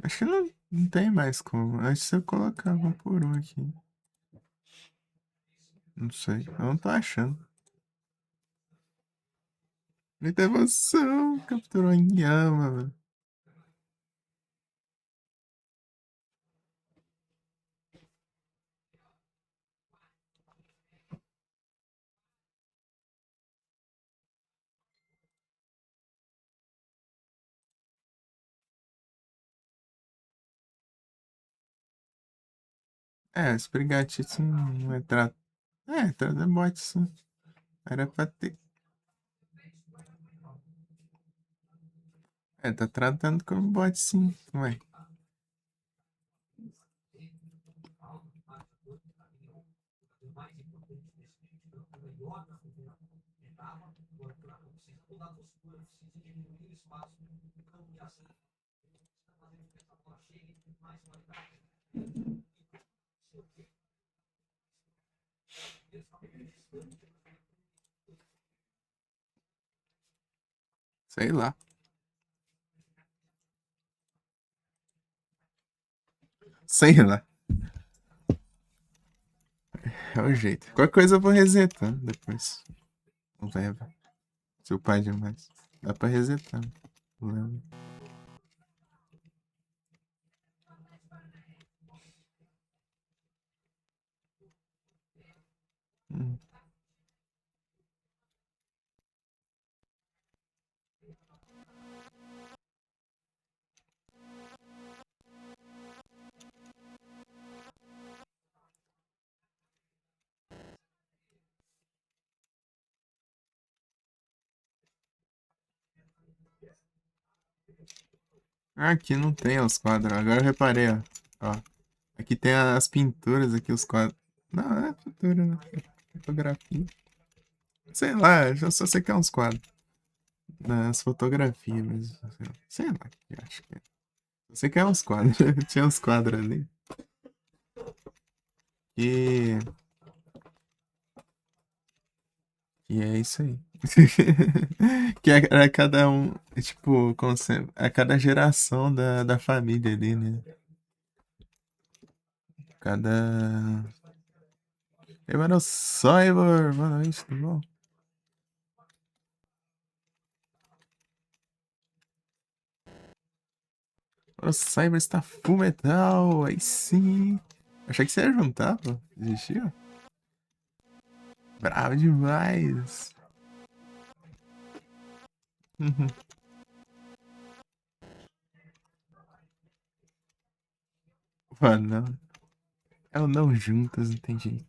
Acho que não tem mais como. Antes eu colocava um por um aqui. Não sei. Eu não tô achando. Muita emoção. Capturou em Yama, velho. É, os brigatistas não é tra... É, trata bot sim. Era pra ter. É, tá tratando como bot sim. Ué. Sei lá. Sei lá. É o jeito. Qualquer coisa eu vou resetando depois. Não leva. Seu pai demais. Dá pra resetar. Não leva. Hum. Aqui não tem os quadros. Agora eu reparei, ó. Ó. Aqui tem as pinturas, aqui os quadros. Não, não é pintura, não. É fotografia. Sei lá, eu só sei que é uns quadros. Nas fotografias, mas sei lá, eu acho que é. Eu sei que é uns quadros. Tinha uns quadros ali. E, e é isso aí. Que é cada um, é tipo, como sempre, é cada geração da família ali, né? Cada. Ei, mano, Cyber, boa noite, tudo bom? O Cyber está full metal, aí sim. Achei que você ia juntar, pô. Desistiu? Bravo demais. Uhum. Mano, não. É o não juntas, não tem jeito.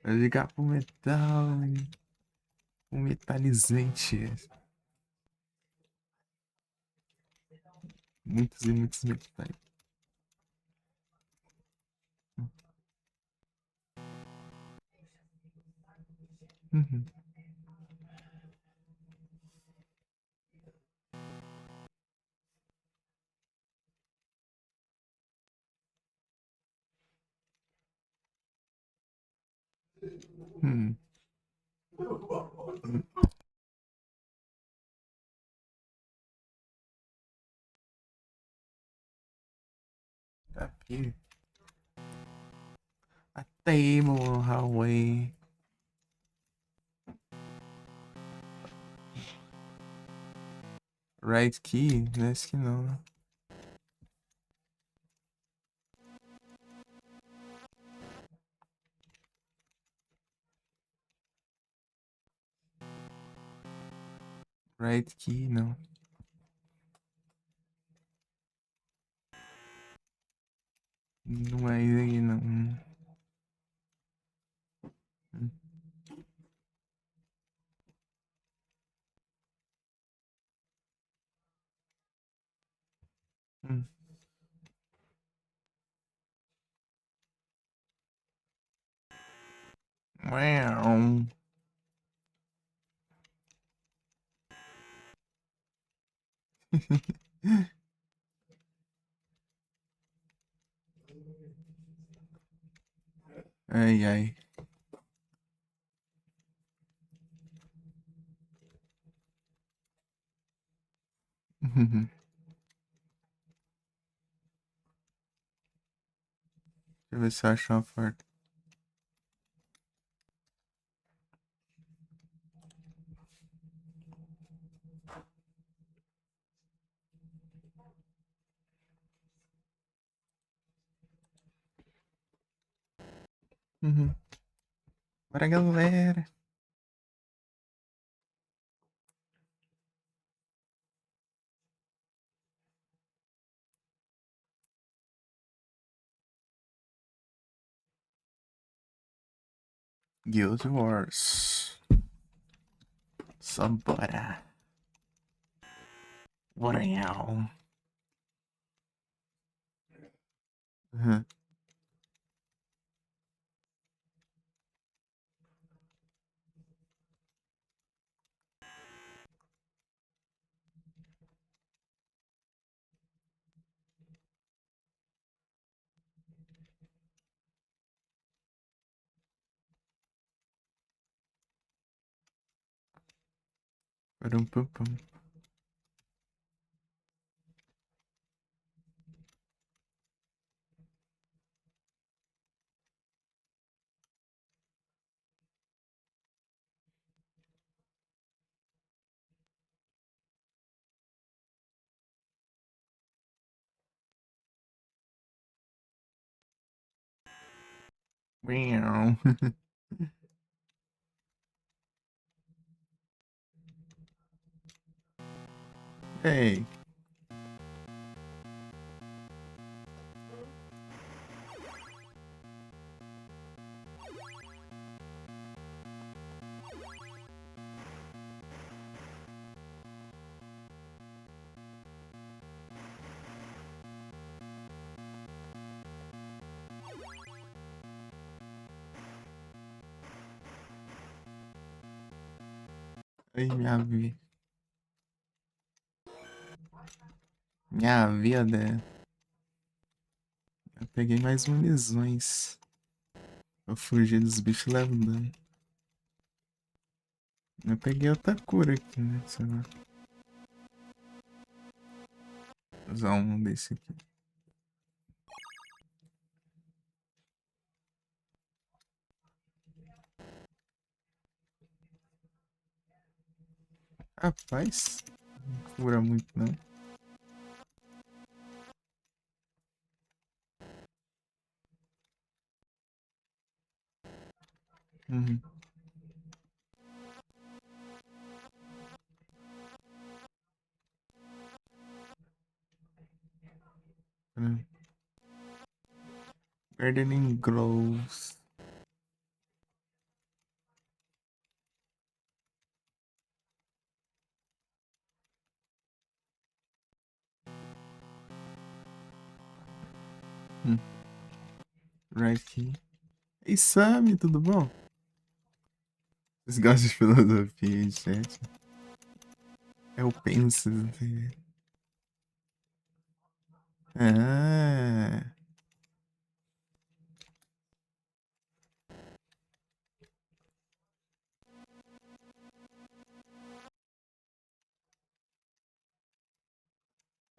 Vai ligar pro metal. Um metalizante. Muitos e muitos metais. Uhum. Hum. Aqui. A table highway. Right key? Nesse que não, né? Right key, não. Não é isso aqui, não. Hum. Hum. Uau. Ai, ai. Deixa eu ver se eu acho uma foto. Uhum. Bora, galera. Guild Wars. Só bora. Bora, nhau. Uhum. Parum, pum, pum. Miau. Ei. Ai, minha vida. Minha vida. Eu peguei mais munições. Eu fugi dos bichos levando. Eu peguei outra cura aqui, né? Sei lá. Vou usar um desse aqui. Rapaz, não cura muito não. Uhum. Hum. Gardening Groves. Hum, right key. Ei, Sammy, tudo bom? Vocês gostam de filosofia, gente? Eu penso. Ah,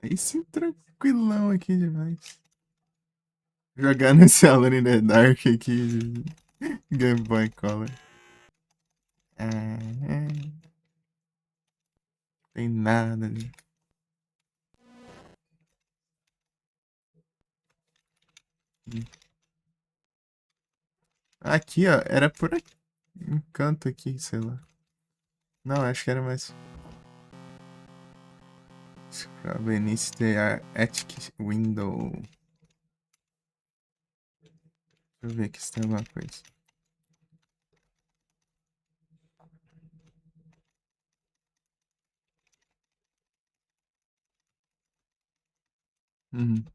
aí sim, tranquilão aqui demais. Jogando esse Alone in the Dark aqui de Game Boy Color. Ah, tem nada ali. Aqui, ó, era por aqui. Um canto aqui, sei lá. Não, acho que era mais. Beneath the Attic Window. Deixa eu ver aqui se tem alguma coisa. Uhum.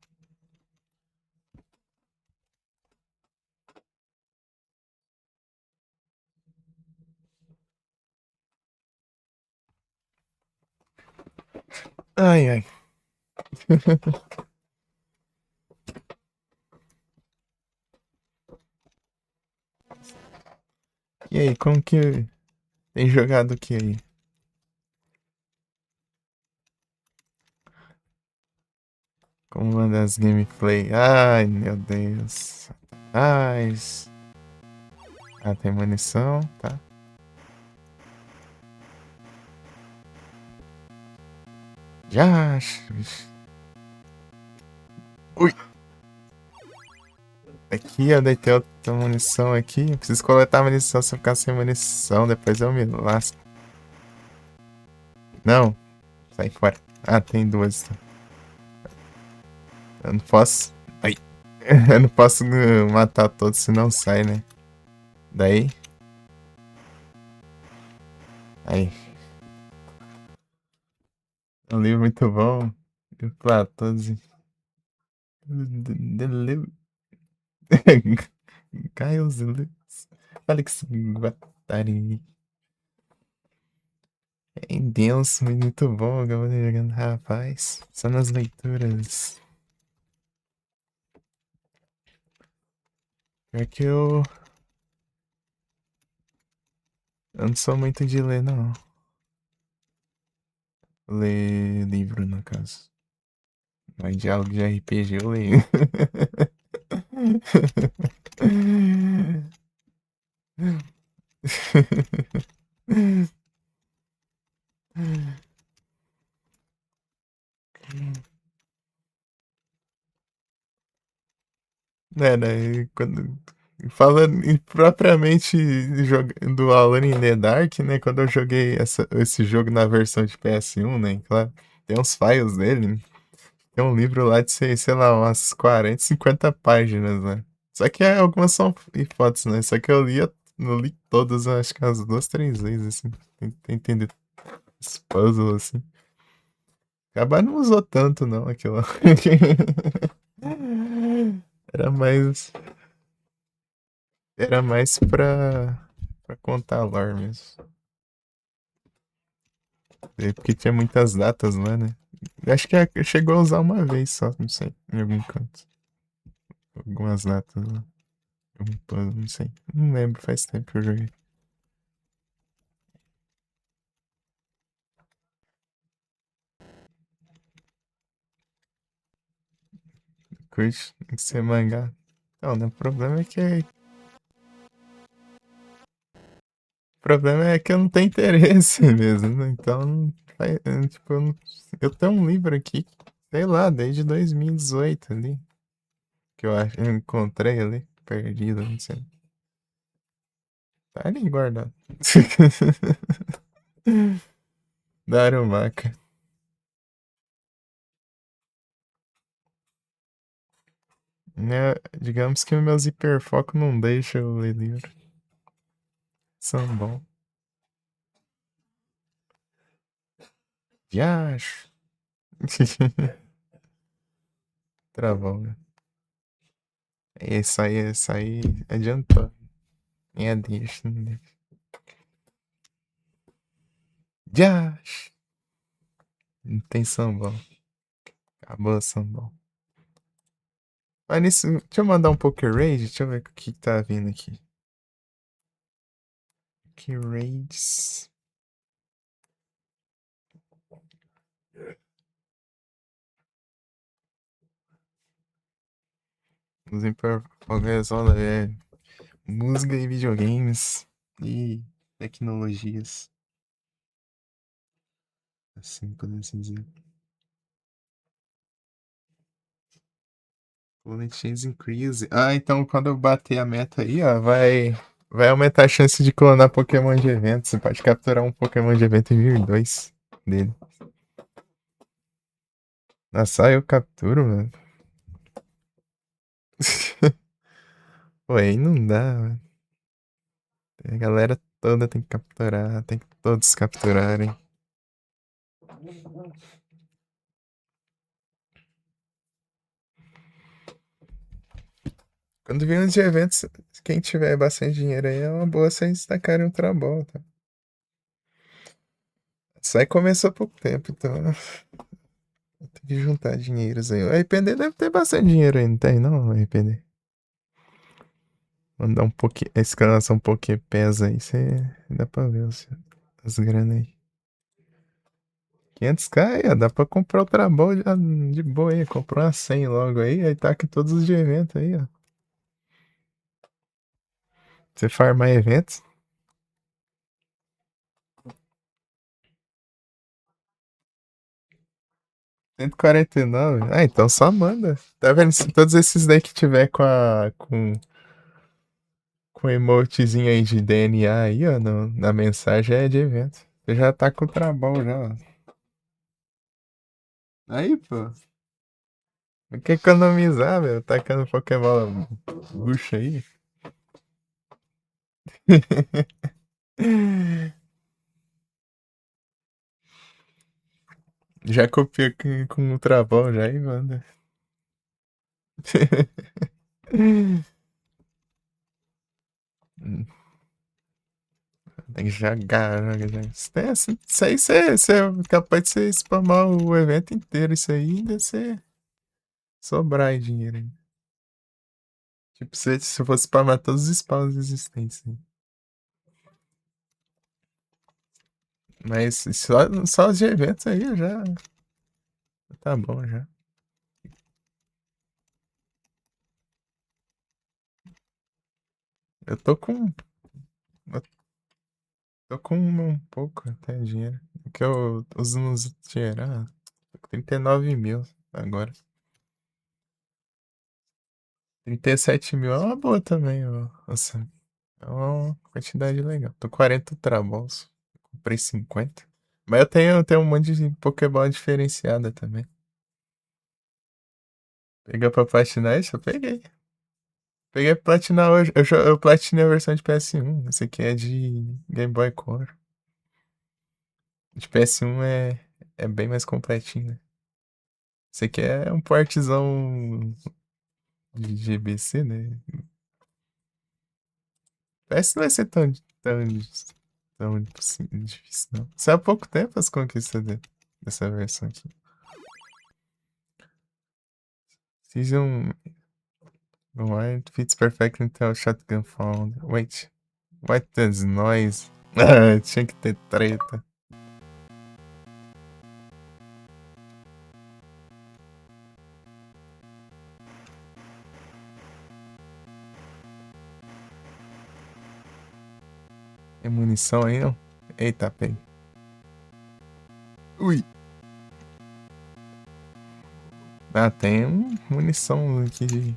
Ai, ai. E aí, como que tem jogado o que aí? Como uma das gameplay? Ai, meu Deus. Ai. Ah, tem munição, tá? Já. Vixe. Ui. Aqui, eu deitei outra munição aqui. Eu preciso coletar munição se eu ficar sem munição. Depois eu me lasco. Não, sai fora. Ah, tem duas. Tá? Eu não posso. Ai. Eu não posso matar todos se não sai, né? Daí. Aí. É um livro muito bom. E Platão. Giles Lewis. Alex Guattari. É denso, mas muito bom. Acabou jogando, rapaz. Só nas leituras. Pior que eu não sou muito de ler, não. Ler livro, no caso. Mas diálogo de RPG eu leio. Né, né? Quando, falando propriamente do Alone in the Dark, né? Quando eu joguei esse jogo na versão de PS1, né? Claro, tem uns files dele, né? Tem um livro lá de, sei lá, umas 40, 50 páginas, né? Só que algumas são fotos, né? Só que eu li todas, acho que umas duas, três vezes, assim. Tem entender os puzzles, assim. Acabar não usou tanto, não, aquilo lá. Era mais. Era mais pra contar a lore mesmo. Porque tinha muitas datas lá, né? Acho que chegou a usar uma vez só, não sei, em algum canto. Algumas datas lá. Algum puzzle, não sei. Não lembro, faz tempo que eu joguei. Curte ser mangá. Não, né? O problema é que eu não tenho interesse mesmo, né? Então, tipo, eu tenho um livro aqui, sei lá, desde 2018 ali, que eu encontrei ali, perdido, não sei. Tá ali guardado. Da Aromaca. Né, digamos que meus hiperfocos não deixam eu ler livro. São bom. Viajo. Travou, né? Esse aí adiantou. É, deixa. Já! Não tem sambão. Acabou o sambão. Mas nisso, deixa eu mandar um Poker Raid. Deixa eu ver o que tá vindo aqui. Poker Raids. Usem para organização música e videogames e tecnologias. Assim, podemos dizer. Planet Change Increase. Ah, então quando eu bater a meta aí, ó, vai aumentar a chance de clonar Pokémon de evento. Você pode capturar um Pokémon de evento e vir dois dele. Nossa, eu capturo, mano. Pô, aí não dá, mano. A galera toda tem que capturar, tem que todos capturarem. Quando vem uns de eventos, quem tiver bastante dinheiro aí é uma boa vocês destacarem um Trabol, tá? Isso aí começou há pouco tempo, então tem que juntar dinheiros aí. O RPD deve ter bastante dinheiro aí, não tem não, o RPD? Mandar um pouquinho, escalação um pouquinho pesa aí, você dá pra ver as grana aí. 500k aí, ó, dá pra comprar o Trabol de boa aí, comprou uma 100 logo aí tá aqui todos os de evento aí, ó. Você farmar eventos, 149. Ah, então só manda. Tá vendo? Se todos esses daí que tiver com emotezinho aí de DNA aí, ó, na mensagem é de evento. Você já tá com o Trabol já, ó. Aí, pô. Quer economizar, meu? Tacando Pokébola bucha aí. Já copia com o Trabol já e manda. Tem que jogar, joga. Isso aí você é capaz de você spamar o evento inteiro. Isso aí ainda você sobrar aí dinheiro. Hein? Tipo, se eu fosse spamar todos os spawns existentes. Hein? Mas só os de eventos aí já tá bom já. Eu tô com. Eu tô com um pouco até dinheiro. O que eu uso nos dinheiro. Ah, tô com 39 mil agora. 37 mil é uma boa também, ó. Nossa, é uma quantidade legal. Tô 40 Trabalhos. Comprei 50. Mas eu tenho um monte de Pokébola diferenciada também. Peguei pra platinar isso? Eu peguei. Peguei pra platinar hoje. Eu platinei a versão de PS1. Esse aqui é de Game Boy Color. De PS1 é bem mais completinho, né? Esse aqui é um portzão de GBC, né? PS não vai ser tão difícil, não. Isso é há pouco tempo as conquistas dessa versão aqui. Season 1 fits perfectly into shotgun found. Wait, what does noise? Ah, tinha que ter treta. Tem munição aí, não? Eita, peguei. Ui. Ah, tem munição aqui de.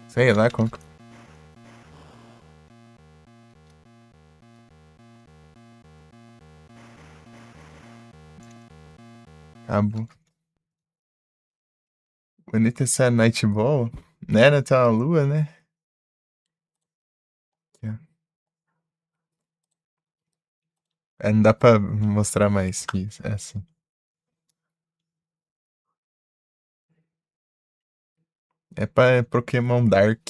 Sei lá como. Acabou. Bonita essa Night Ball. Né? Não tem uma lua, né? Aqui, ó. É, não dá pra mostrar mais que isso. É assim. É pra Pokémon Dark.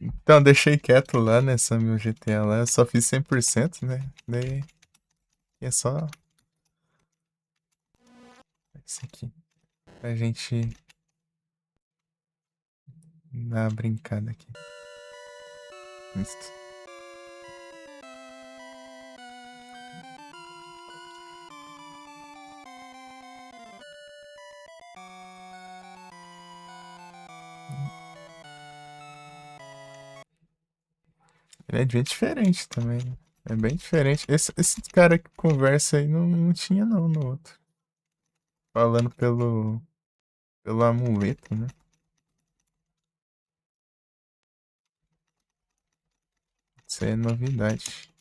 Então, deixei quieto lá nessa meu GTA lá. Eu só fiz 100%, né? Daí é só isso aqui. Pra gente dar uma brincada aqui. Isso. Ele é bem diferente também, né? É bem diferente. Esse cara que conversa aí não tinha não no outro. Falando pelo amuleto, né? Isso aí é novidade.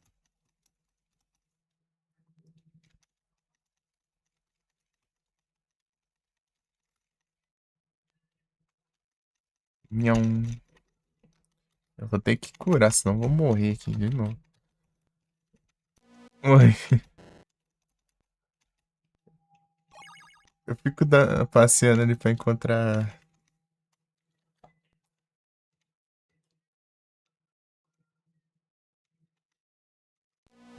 Nham. Eu vou ter que curar, senão eu vou morrer aqui de novo. Oi. Eu fico passeando ali pra encontrar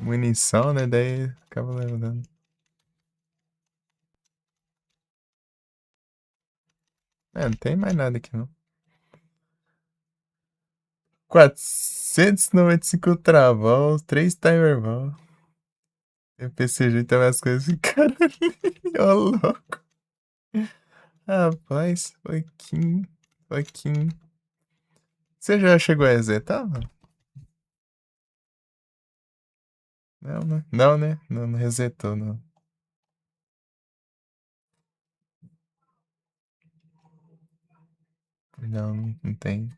munição, né? Daí acaba levando. É, não tem mais nada aqui não. 495 travão, 3 timer ball. PCG também as coisas ficaram ali. Ô, louco. Rapaz, pouquinho, pouquinho. Você já chegou a resetar, mano? Não, né? Não, né? Não resetou, não. Não tem.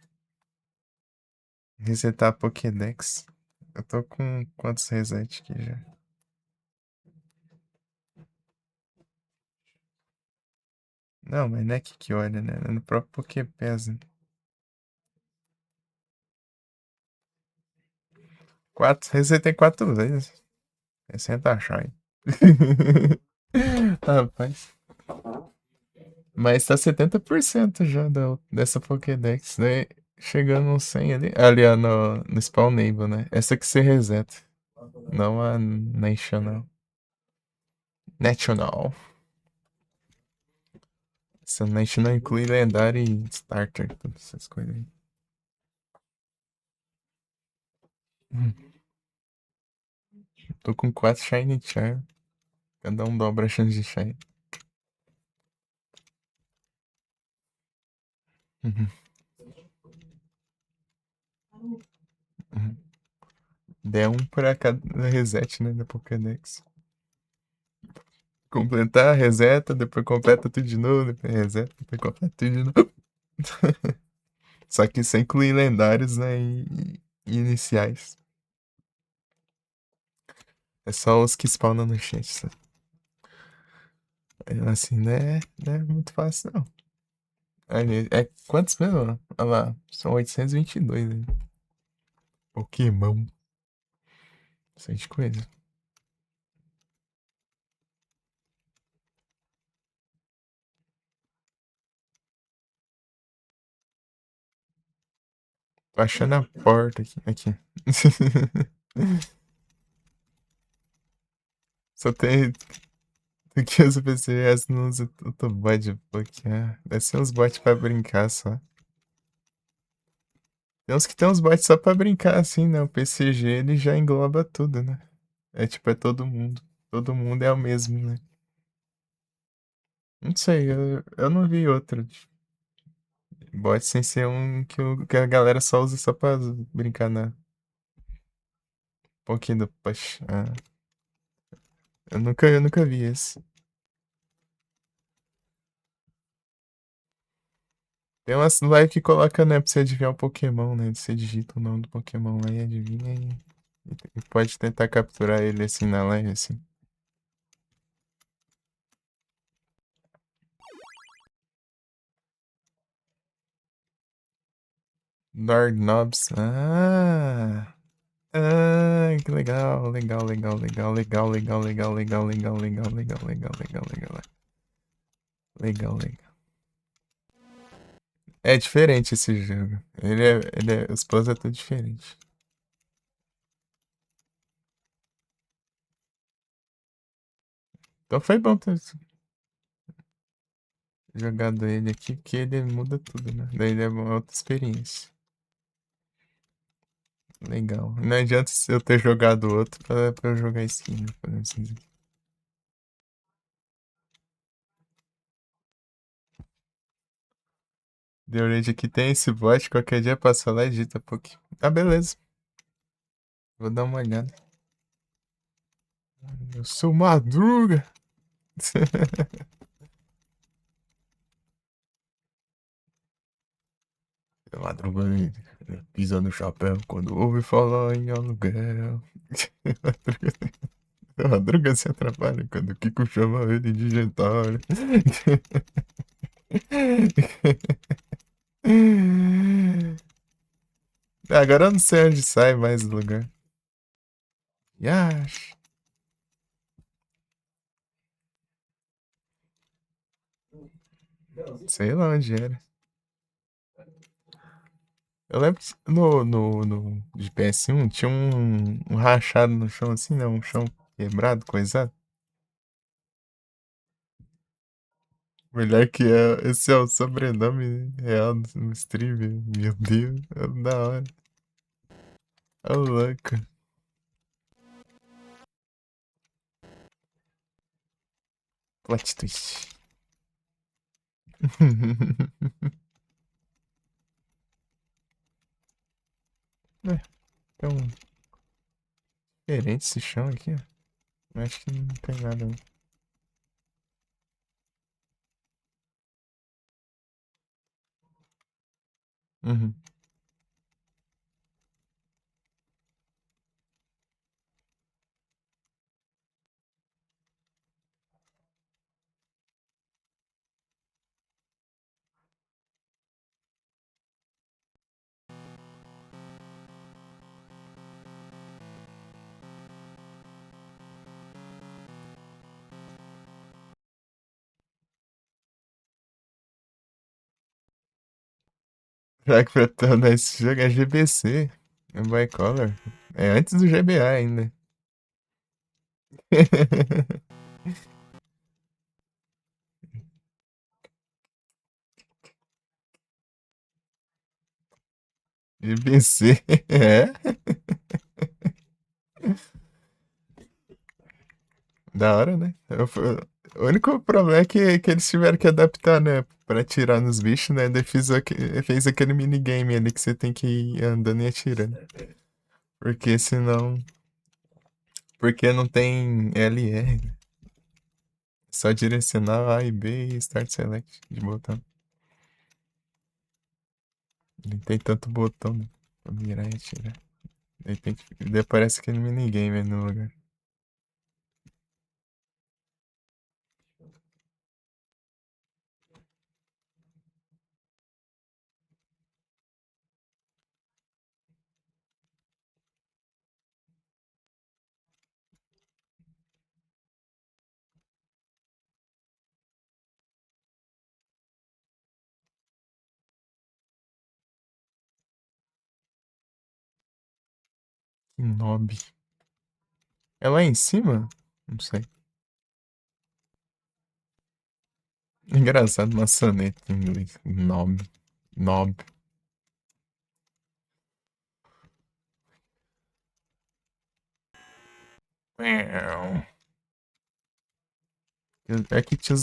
Resetar a Pokédex. Eu tô com quantos reset aqui já? Não, mas não é que olha, né? É no próprio Poképass, né? Resetei 4 vezes. É sem taxar, hein? Rapaz. Mas tá 70% já dessa Pokédex, né? Chegando uns 100 ali. Ali, ó, no Spawn Neighbor, né? Essa que você reseta. Não a National. National. Essa National inclui lendário e starter, todas essas coisas aí. Tô com 4 Shiny Charm. Cada um dobra a chance de Shiny. Uhum. Uhum. Der um pra cada reset, né? Da Pokédex. Completar, reseta, depois completa tudo de novo, depois reseta, depois completa tudo de novo. Só que sem incluir lendários, né? E iniciais. É só os que spawnam no chat, sabe? Assim, não é muito fácil, não. Ali, é quantos mesmo? Olha lá, são 822, né? Pokémon. Bastante coisa. Tô achando a porta aqui. Aqui. Só tem que os PCS não usa o bot porque deve ser uns bots pra brincar só. Tem uns que tem uns bots só pra brincar assim, né? O PCG ele já engloba tudo, né? É tipo, é todo mundo. Todo mundo é o mesmo, né? Não sei, eu não vi outro bot sem ser um que a galera só usa só pra brincar na pouquinho do push. Eu nunca vi esse. Tem umas live que coloca, né, pra você adivinhar o Pokémon, né? Você digita o nome do Pokémon lá e adivinha e pode tentar capturar ele assim na live, assim. Lord Knobs. Que legal, legal, legal, legal, legal, legal, legal, legal, legal, legal, legal, legal, legal, legal, legal. Legal, legal. É diferente esse jogo. Os puzzles é tudo diferente. Então foi bom ter jogado ele aqui, porque ele muda tudo, né? Daí ele é uma outra experiência. Legal. Não adianta eu ter jogado outro pra eu jogar esse, né? Por assim dizer. The Raid aqui tem esse bot, qualquer dia passa lá e edita um pouquinho. Ah, beleza. Vou dar uma olhada. Eu sou Madruga. Madruga pisa no chapéu quando ouve falar em aluguel. Madruga se atrapalha quando o Kiko chama ele de gentalha. Agora eu não sei onde sai mais do lugar. Yash. Sei lá onde era. Eu lembro que no de PS1 tinha um rachado no chão assim, né? Um chão quebrado, coisado. Melhor que é. Esse é o sobrenome real no stream. Meu Deus, é da hora. Ô, louco. Plot twist. É, então, diferente esse chão aqui, ó. Acho que não tem nada. Não. Uhum. Já que pra tornar esse jogo é GBC. É Bicolor. É antes do GBA ainda. GBC, é. Da hora, né? O único problema é que eles tiveram que adaptar, né? Pra atirar nos bichos, né? Daí fez aquele minigame ali que você tem que ir andando e atirando. Porque senão. Porque não tem LR, né? Só direcional A e B e Start Select de botão. Não tem tanto botão, né? Pra mirar e atirar. Daí aparece aquele minigame aí no lugar. 9. É lá em cima? Não sei. Engraçado, maçaneta em inglês. Knob. Knob. É que tinha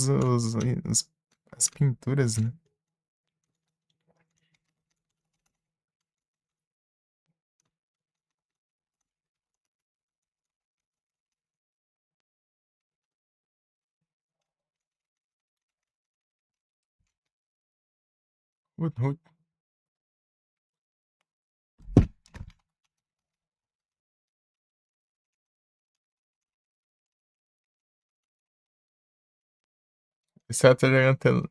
as pinturas, né? Hut, hut. Esse tá jogando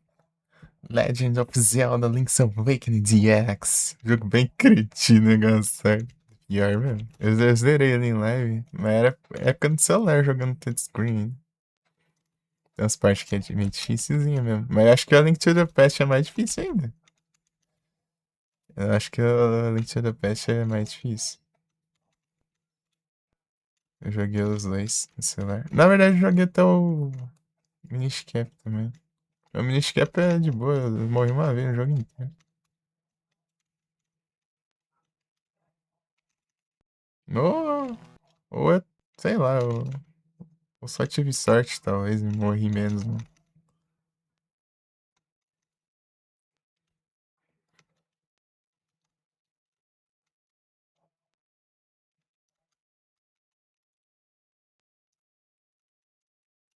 Legend of Zelda Link's Awakening DX. Jogo bem cretino, engraçado. Pior mesmo. Eu zerei ele em live, mas era época no celular jogando touchscreen. Tem umas partes que é meio difícilzinha mesmo. Mas eu acho que a Link to the Past é mais difícil ainda. Eu acho que a Link to the Past é mais difícil. Eu joguei os dois no celular. Na verdade, eu joguei até o Minish Cap também. O Minish Cap é de boa, eu morri uma vez no jogo inteiro. Ou, ou é, sei lá, eu só tive sorte, talvez, e morri menos, né?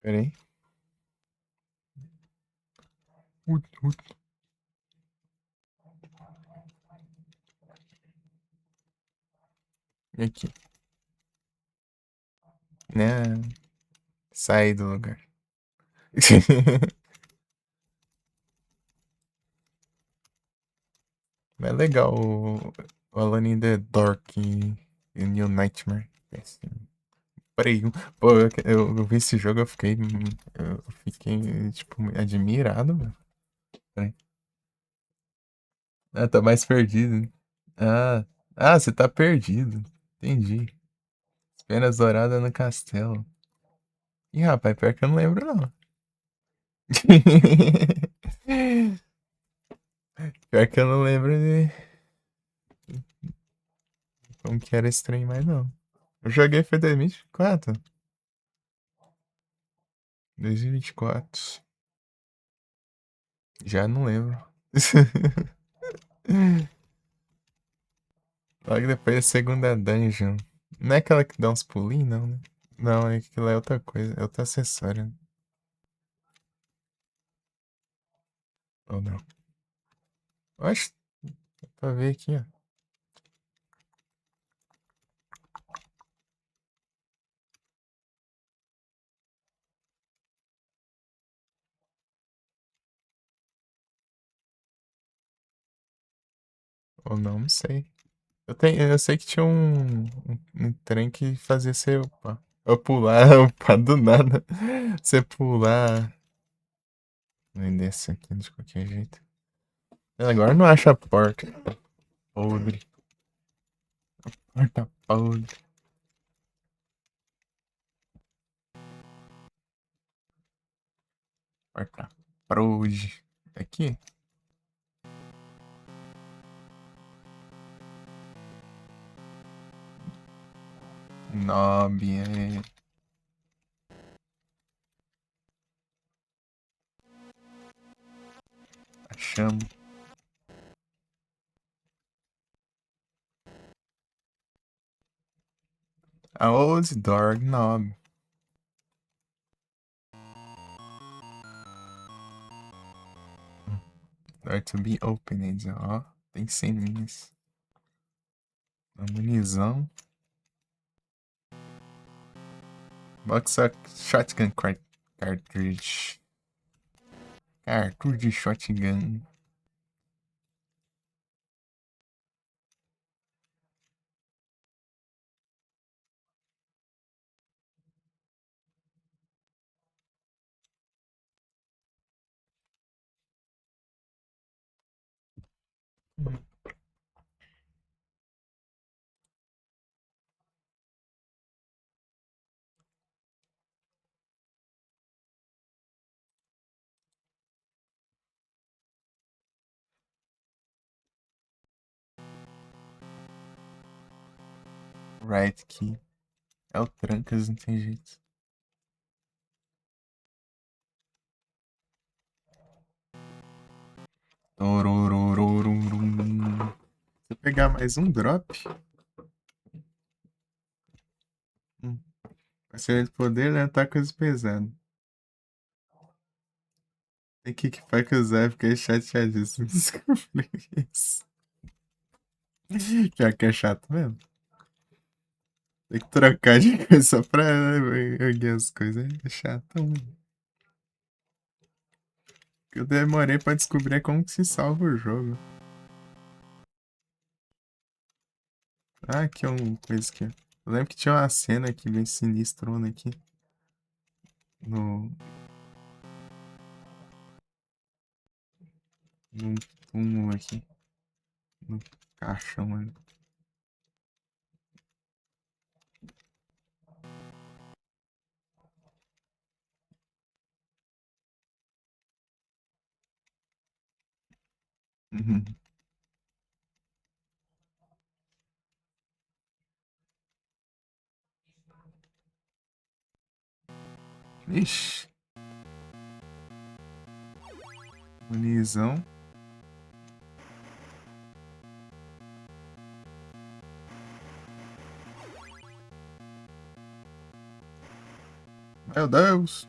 Pera aí. Ut, ut. E aqui. Né? Saí do lugar. Mas é legal o Alone in the Dark e New Nightmare. Peraí, pô, eu vi esse jogo, eu fiquei, tipo, admirado, mano. Peraí. Ah, tá mais perdido. Ah, você tá perdido. Entendi. Penas douradas no castelo. Ih, rapaz, pior que eu não lembro, não. Pior que eu não lembro de como que era esse trem mais, não. Eu joguei foi 2024. 2024. Já não lembro. Logo depois da segunda dungeon. Não é aquela que dá uns pulinhos, não, né? Não, é aquilo é outra coisa. É outro acessório. Ou não? Oxe, dá pra ver aqui, ó. Ou não, não sei. Eu sei que tinha um trem que fazia você upar. Eu pular, upar do nada. Você pular. Nem desce aqui de qualquer jeito. Agora não acha a porta. Podre. Porta podre. Porta podre. Aqui? Nob, é. Achamos. A old dog knob. Door to be opened, ó. Tem ceninhas. Uma munição. Box of shotgun cartridge. Cartucho de shotgun. Right key. É o trancas, não tem jeito. Tororororum. Se eu pegar mais um drop. Excelente poder, né? Tá coisa pesada. Tem que equipar que usar, fiquei chateadíssimo. Descobri isso. Já que é chato mesmo. Tem que trocar de coisa só pra erguer as coisas. É chato, mano. O que eu demorei pra descobrir é como que se salva o jogo. Ah, aqui é uma coisa aqui. Eu lembro que tinha uma cena aqui bem sinistrona aqui. No... Num túmulo aqui. No caixão ali. Uhum. Ixi. Munizão. Meu Deus.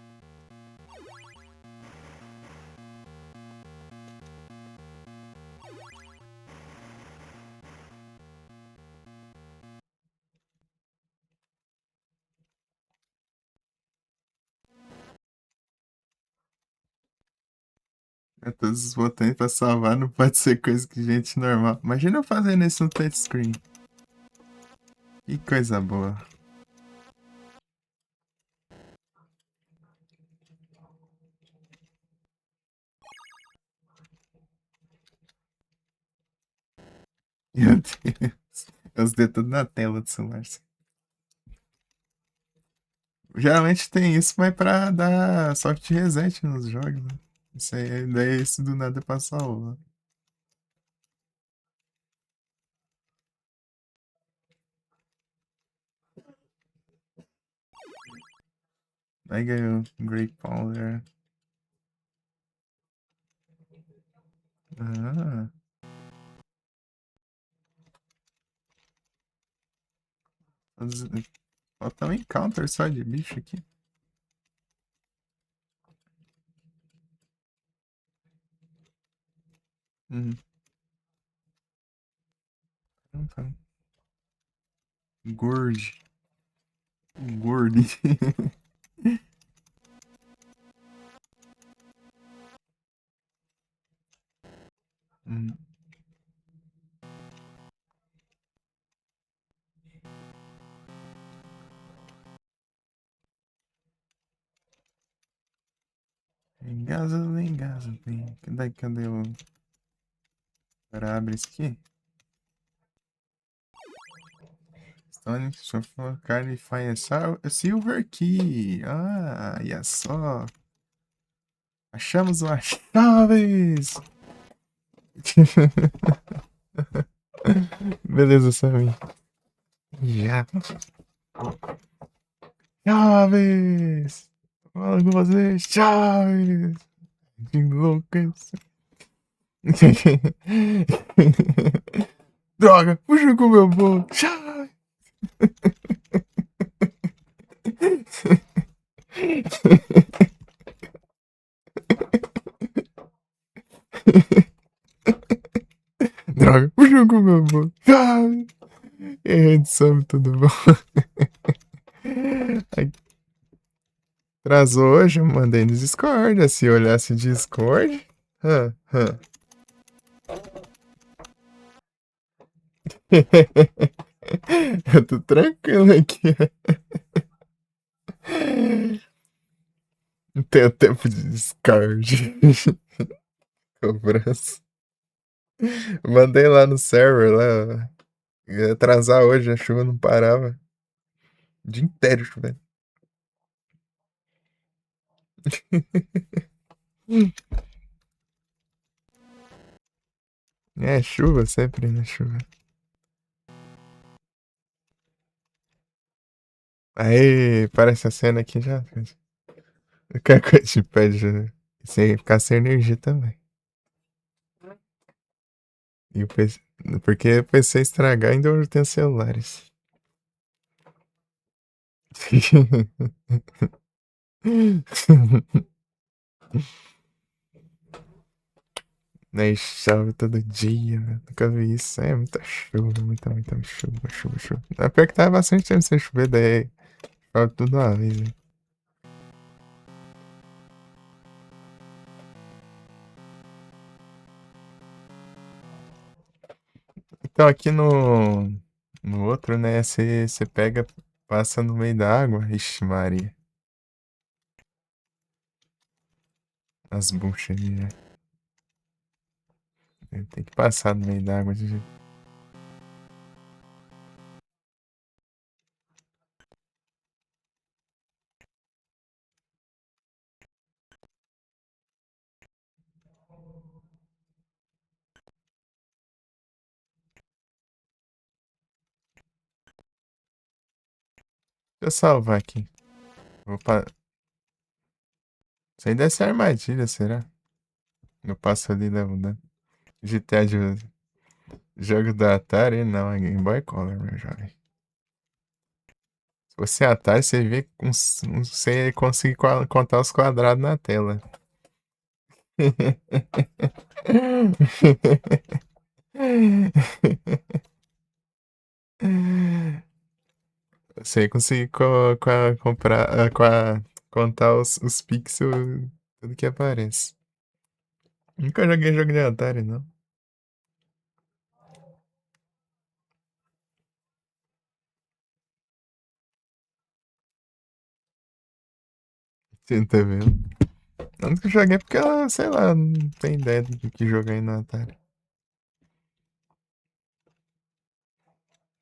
É todos os botões pra salvar não pode ser coisa que gente normal. Imagina eu fazendo isso no touchscreen. Que coisa boa. Meu Deus. Os dedos tudo na tela do celular. Geralmente tem isso, mas pra dar soft reset nos jogos, né? Isso aí, daí isso do nada é pra salvar. Aí ganhou Great Power. Ah, falta um encounter só de bicho aqui. Hum, não tá. Gorge. Gordy. Hum. Gasoline. Cadê o. Agora abre isso aqui. Stone, Sulfur, Carne, Fire, Silver Key. Ah, olha só. Achamos uma chaves! Beleza, Sammy. Já. Chaves! Fala com você, Chaves! Que loucas. Droga, puxa com o meu bolo. Chaves! Droga, puxa com o meu bolo. Chaves! E aí, Sammy, tudo bom? Atrasou hoje, eu mandei no Discord. Se olhasse o Discord. Hã, hã. Eu tô tranquilo aqui. Não tenho tempo de Discord. Cobrança. Mandei lá no server, lá. Ia atrasar hoje, a chuva não parava. O dia inteiro chovendo. É, chuva sempre, né? Chuva. Aí, parece a cena aqui já. Qualquer coisa te pede, né? Sem ficar sem energia também. E o PC, porque o PC estragar ainda eu tenho celulares. Né, chove todo dia, velho. Nunca vi isso. É muita chuva, muita chuva. É pior que tava bastante tempo sem chover, daí chove tudo uma vez, né? Então aqui no outro, né, você pega, passa no meio da água. Ixi, Maria. As buchas ali, né? Tem que passar no meio da água de jeito. Deixa eu salvar aqui. Vou pa... Isso aí deve ser armadilha, será? Eu passo ali e levo dano. GTA de jogo da Atari? Não, é Game Boy Color, meu jovem. Se você é Atari, você vê você conseguir contar os quadrados na tela. Você conseguir comprar, contar os pixels, tudo que aparece. Nunca joguei jogo de Atari, não. Você tá vendo? Antes que eu joguei porque ela, sei lá, não tem ideia do que jogar aí no Atari.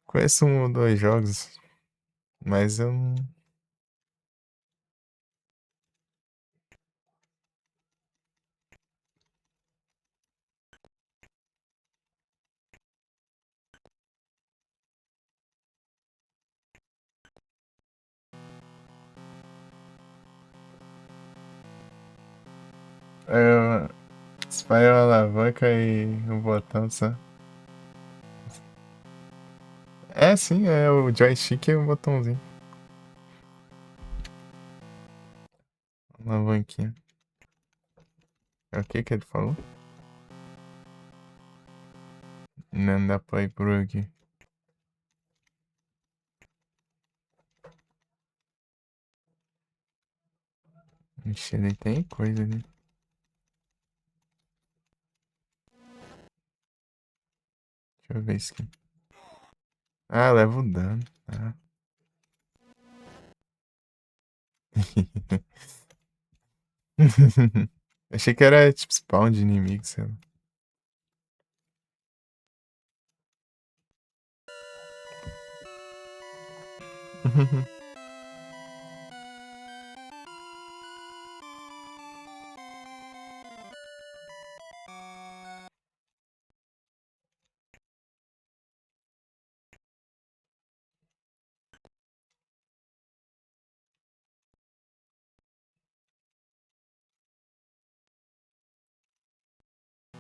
Conheço um ou dois jogos, mas eu não. Eu, Spy é uma alavanca e um botão só. É, sim, é o joystick e o botãozinho. Alavanquinha. É o que que ele falou? Não dá pra ir por aqui. Ixi, ele tem coisa ali. Deixa eu ver isso aqui. Ah, leva o dano. Ah. Achei que era tipo spawn de inimigo, sei lá.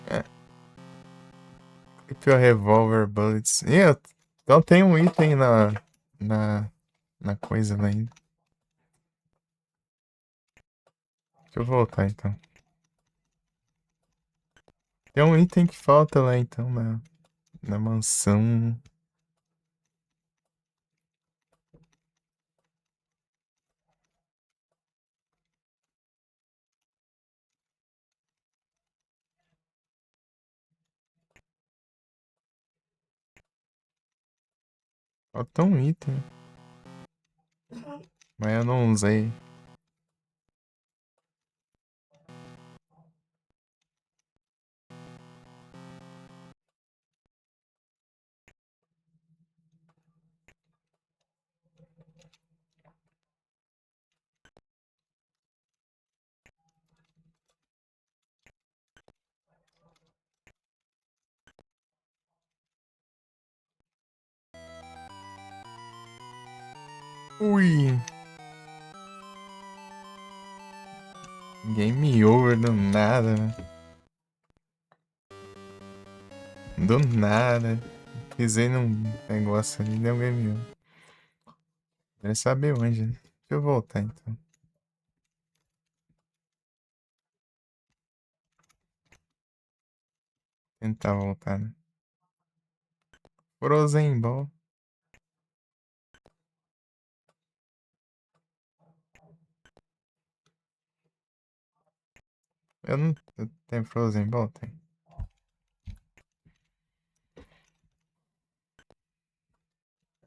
É, Keep your revolver bullets. Então tem um item na, na coisa lá ainda. Deixa eu voltar então. Tem um item que falta lá então na mansão. Falta um item. Mas eu não usei. Ui! Game over do nada, né? Do nada. Pisei num negócio ali, deu game over. Queria saber onde, né? Deixa eu voltar então. Tentar voltar, né? Frozen Ball. Eu não. Tem Frozen Ball? Tem.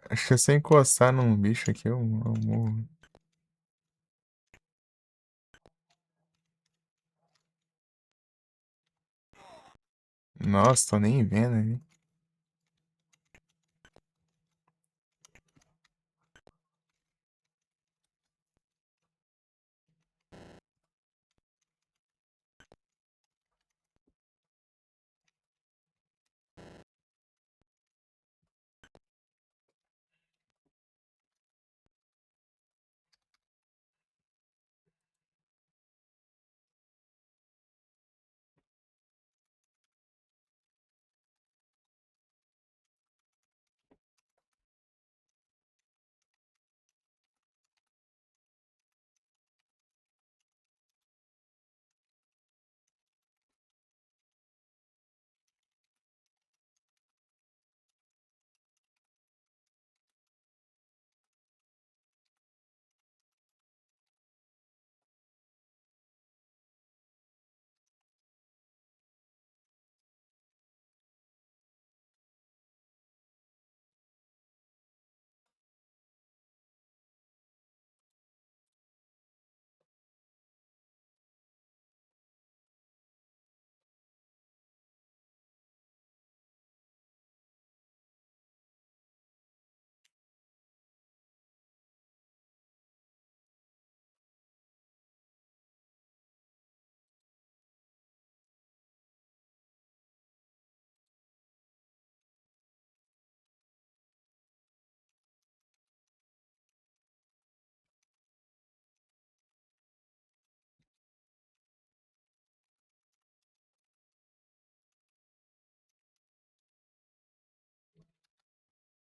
Acho que se eu encostar num bicho aqui, eu morro. Nossa, tô nem vendo ali.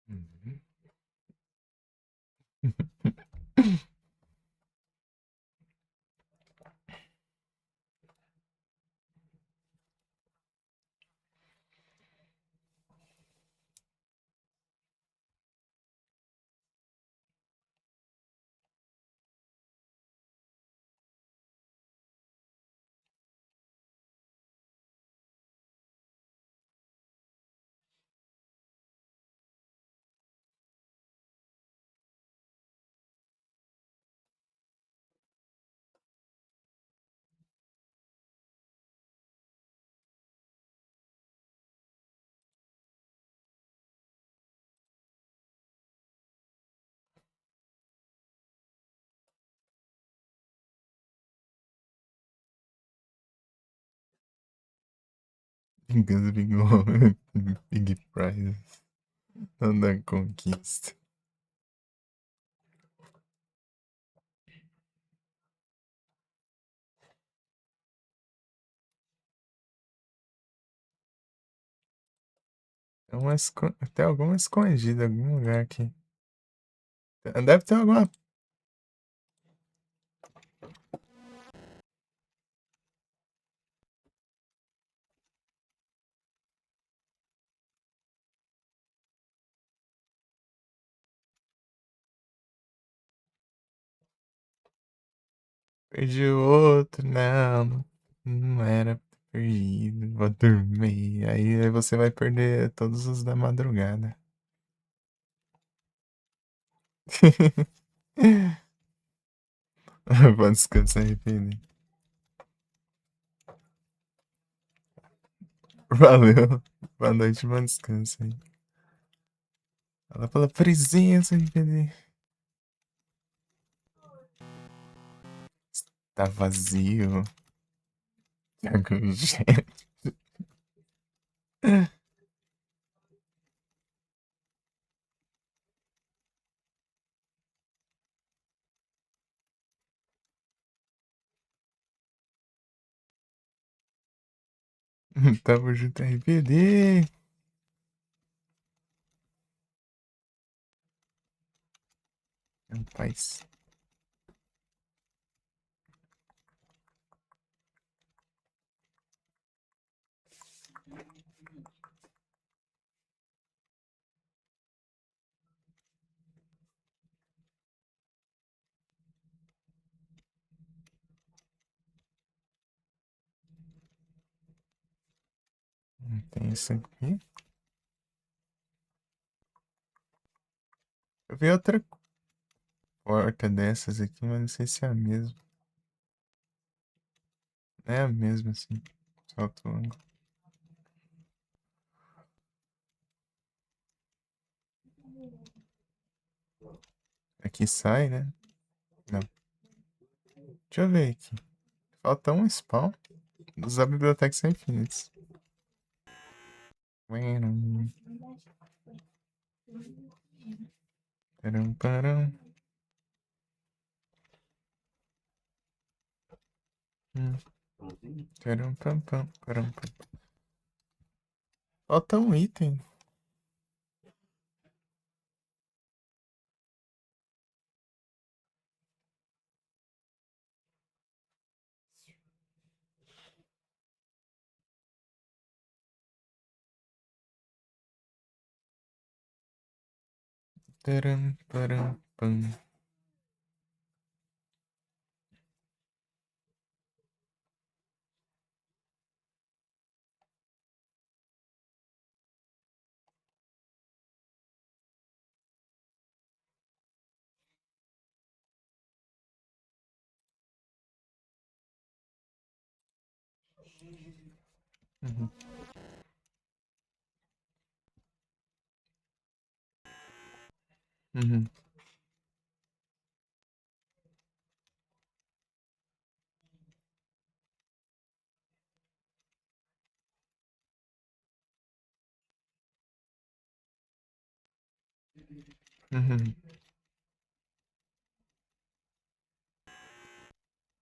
Uhum. Vingança vingou. Big Prize. Da conquista. Tem alguma escondida em algum lugar aqui. Deve ter alguma. Perdi o outro, não. Não era perdido. Vou dormir. Aí você vai perder todos os da madrugada. Pode descansar aí, Felipe. Valeu. Boa noite, bom descanso aí. Fala pela presença, Felipe. Tá vazio. Tamo junto, RPD. Rapaz. Tem isso aqui. Eu vi outra porta dessas aqui, mas não sei se é a mesma. É a mesma, assim. Só outro ângulo. Aqui sai, né? Não. Deixa eu ver aqui. Falta um spawn. Usar bibliotecas são infinitas. Param, param. Param, pam, pam, param, pam. Falta um item. Param, param, pam. Uhum. Uhum. Uhum.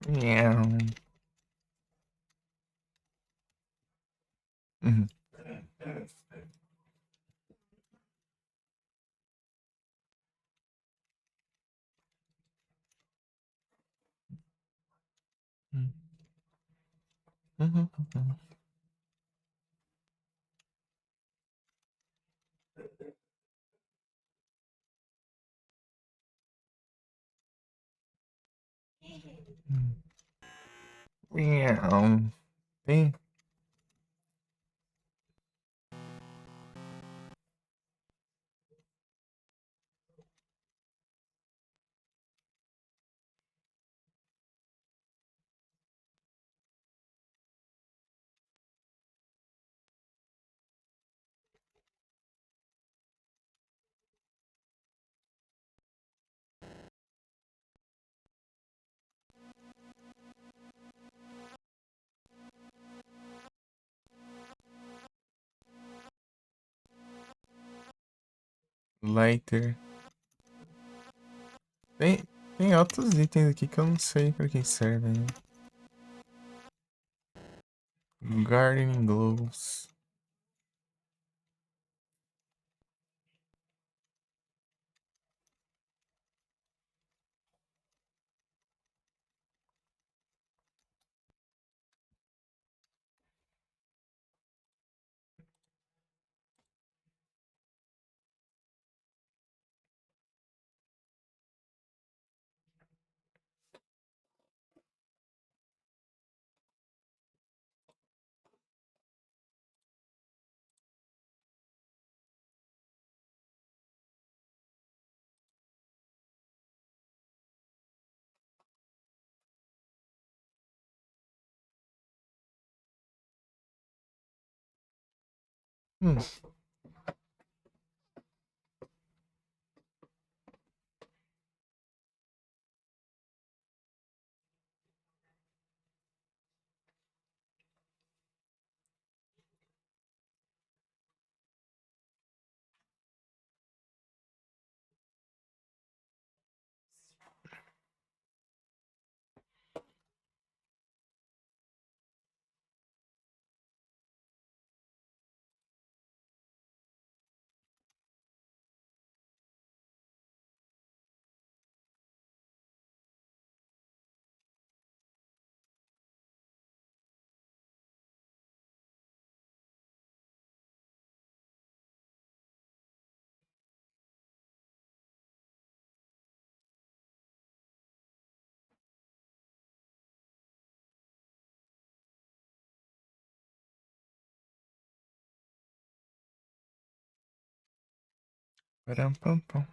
Miau. Uhum. Uhum. Uhum. Uhum. Miau. Tem. Lighter. Tem, tem outros itens aqui que eu não sei pra que servem. Né? Gardening gloves. Hum. Param, pam, pam.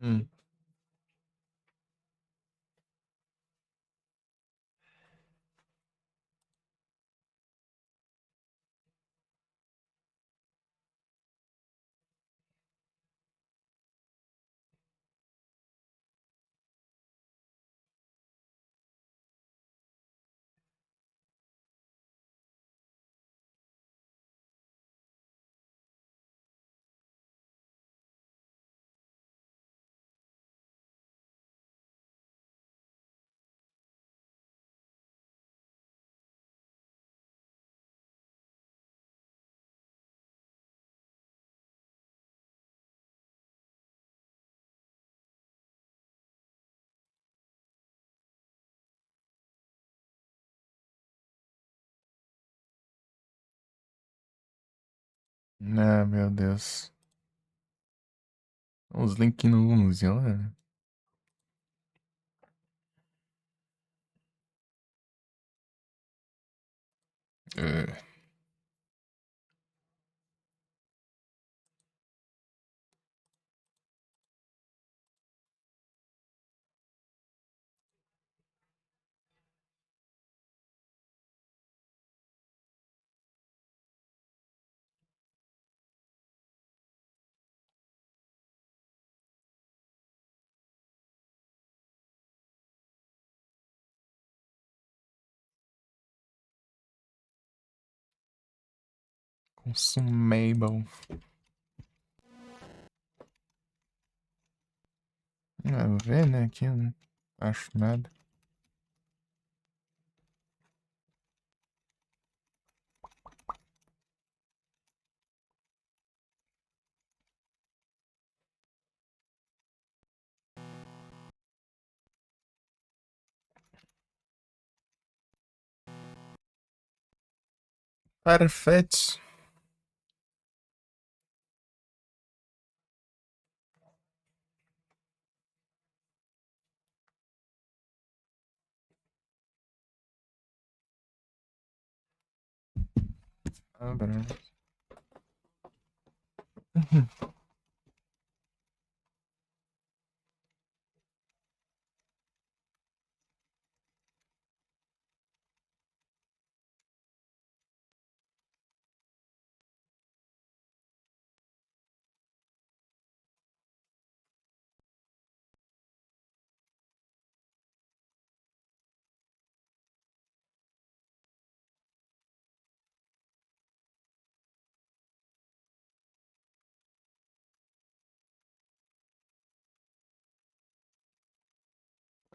Hum. Ah, meu Deus. Os links não funcionam. É. Consumable. Ah, vou ver, né? Aqui eu não acho nada. Perfeito. Abra.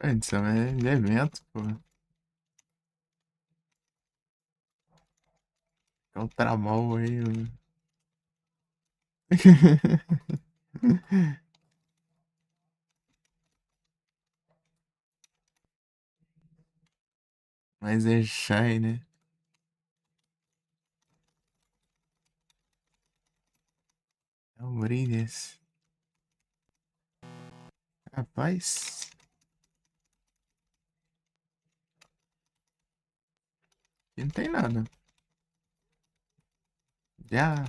Edição é de evento, pô. É um tramol aí. Mas é shy, né? É um brilhas. Rapaz, aqui não tem nada. Já.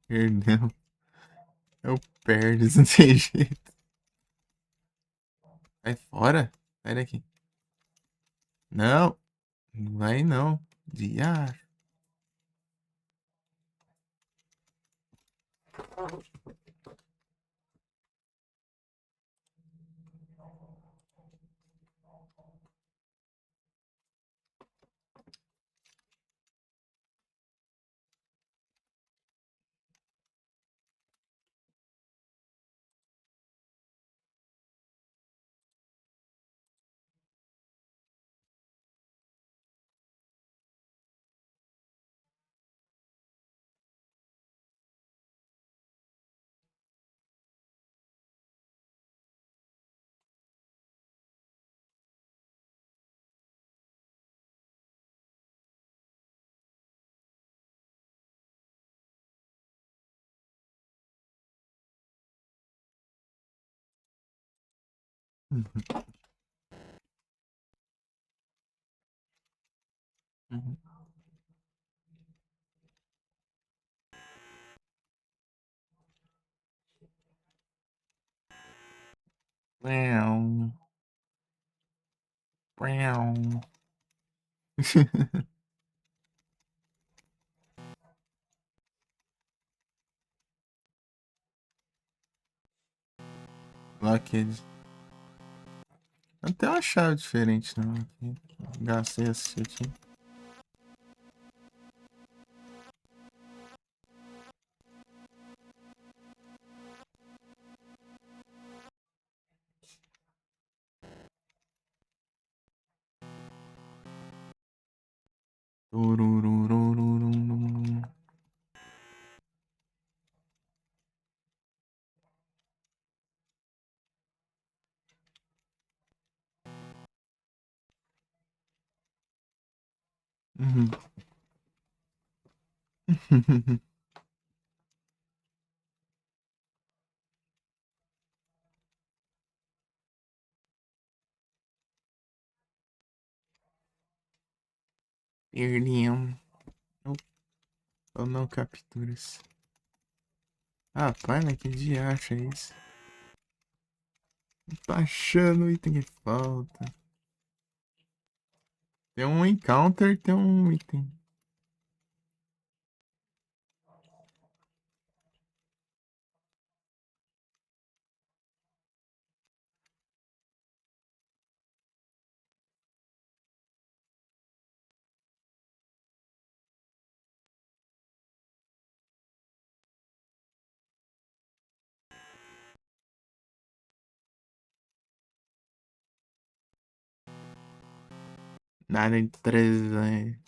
Perdão. Eu perdo, isso não tem jeito. Vai fora. Sai daqui. Não, não vai não. Já. Uhum. Uhum. Miau. Miau. Lockheed. Não tem uma chave diferente, não. Aqui. Gastei esse aqui. Turururururum. Uhum. Perdiam. Ou não capturas. Ah, pai, mas que dia acha isso? Tá achando o item que falta. Tem um encounter, tem um item. Nada interessante.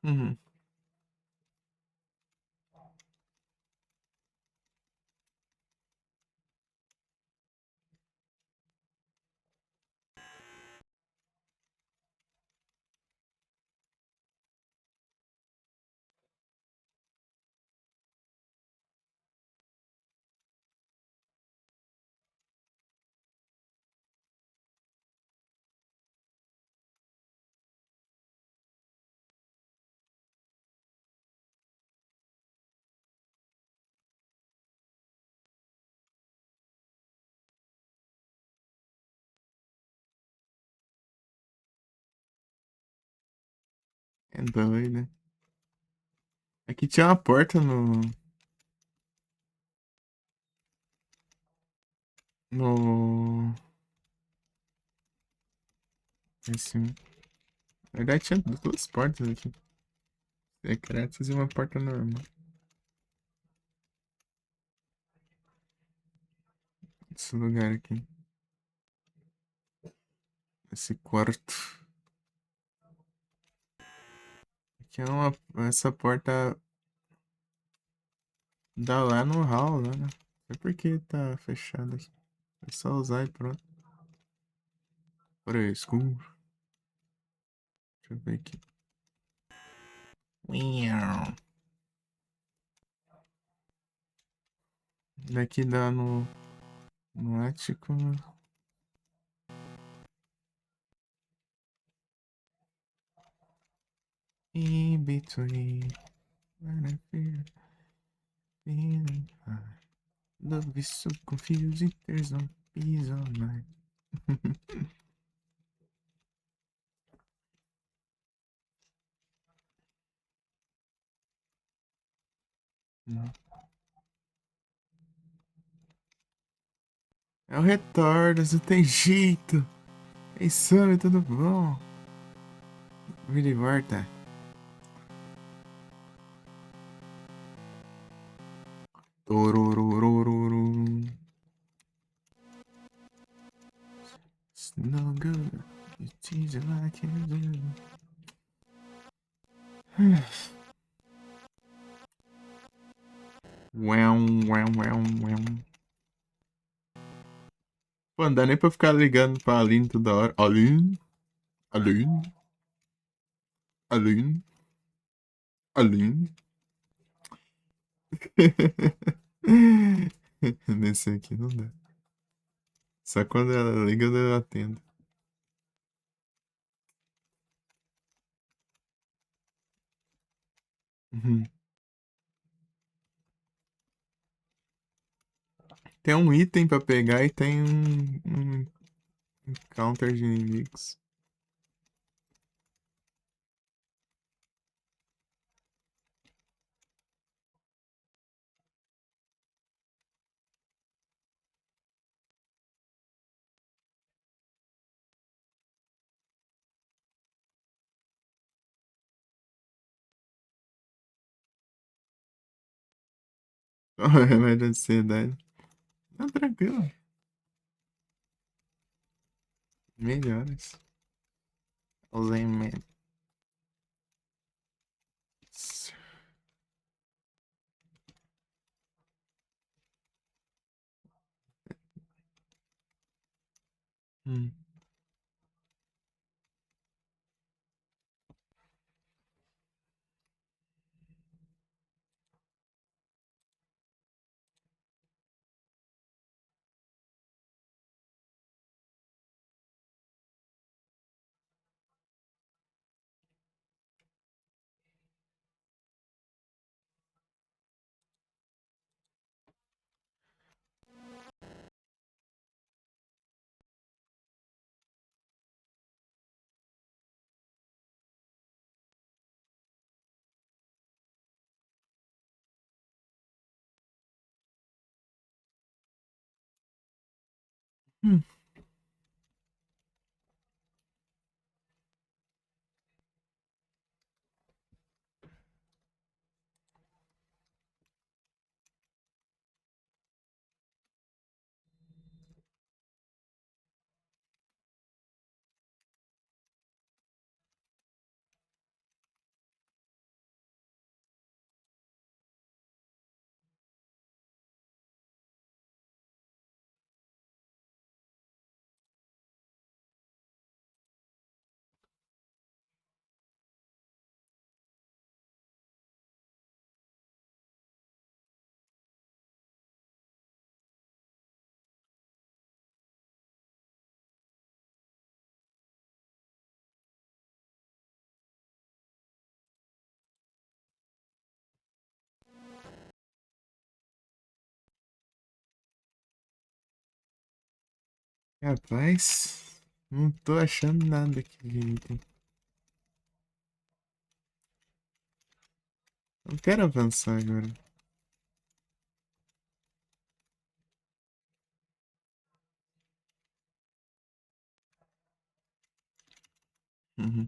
Uhum. É doido. Aqui tinha uma porta no. No. Esse... Na verdade, tinha duas portas aqui. Secretas e uma porta normal. Esse lugar aqui. Esse quarto. Aqui é uma. Essa porta dá lá no hall, lá, né? Não sei por que tá fechado aqui. É só usar e pronto. Escuro. Deixa eu ver aqui. Uiau. Daqui dá no ático. In between. When I feel feeling high. Love is so confusing. There's no peace of mind. É o Retornos, não tem jeito. Ei, Sammy, tudo bom? Vira e volta. Torororororo. It's no good. You tease it like you do. Uau, uau, uau, uau. Pô, não dá nem pra ficar ligando pra Aline toda hora. Aline? Aline? Aline? Aline? Nesse aqui não dá. Só quando ela liga eu atendo. Uhum. Tem um item pra pegar e tem um counter de inimigos. Oh, remédio de ansiedade. Tá tranquilo. Melhoras. Alzheimer. Hum. Hum. Rapaz, não tô achando nada aqui de item. Não quero avançar agora. Uhum.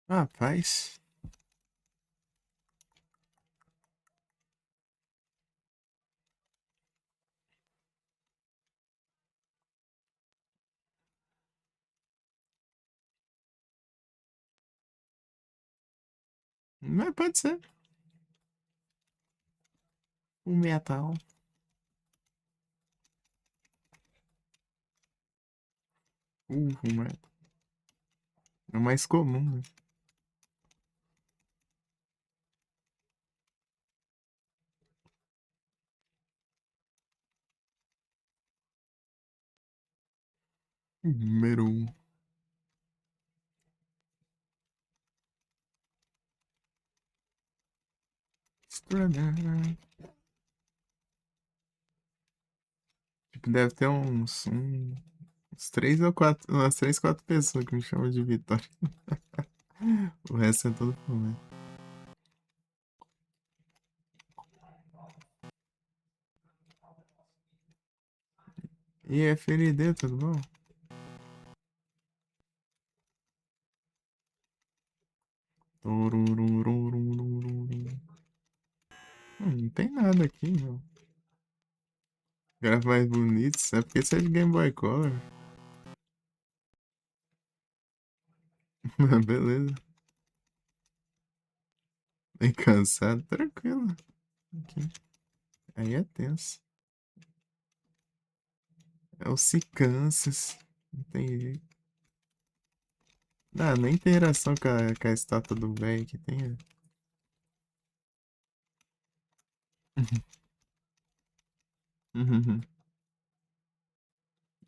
Rapaz, mas pode ser. O metal. O metal. É o mais comum, né? Número 1. Tipo, deve ter uns 3 ou 4, umas 3, 4 pessoas que me chamam de Vitória. O resto é todo problema. E FND, tudo bom? Não tem nada aqui, não. Gráficos mais bonitos, é porque isso é de Game Boy Color. Beleza. Bem cansado, tranquilo. Aqui. Aí é tenso. É o se cansas. Não tem jeito. Ah, nem interação com a estátua do velho que tem.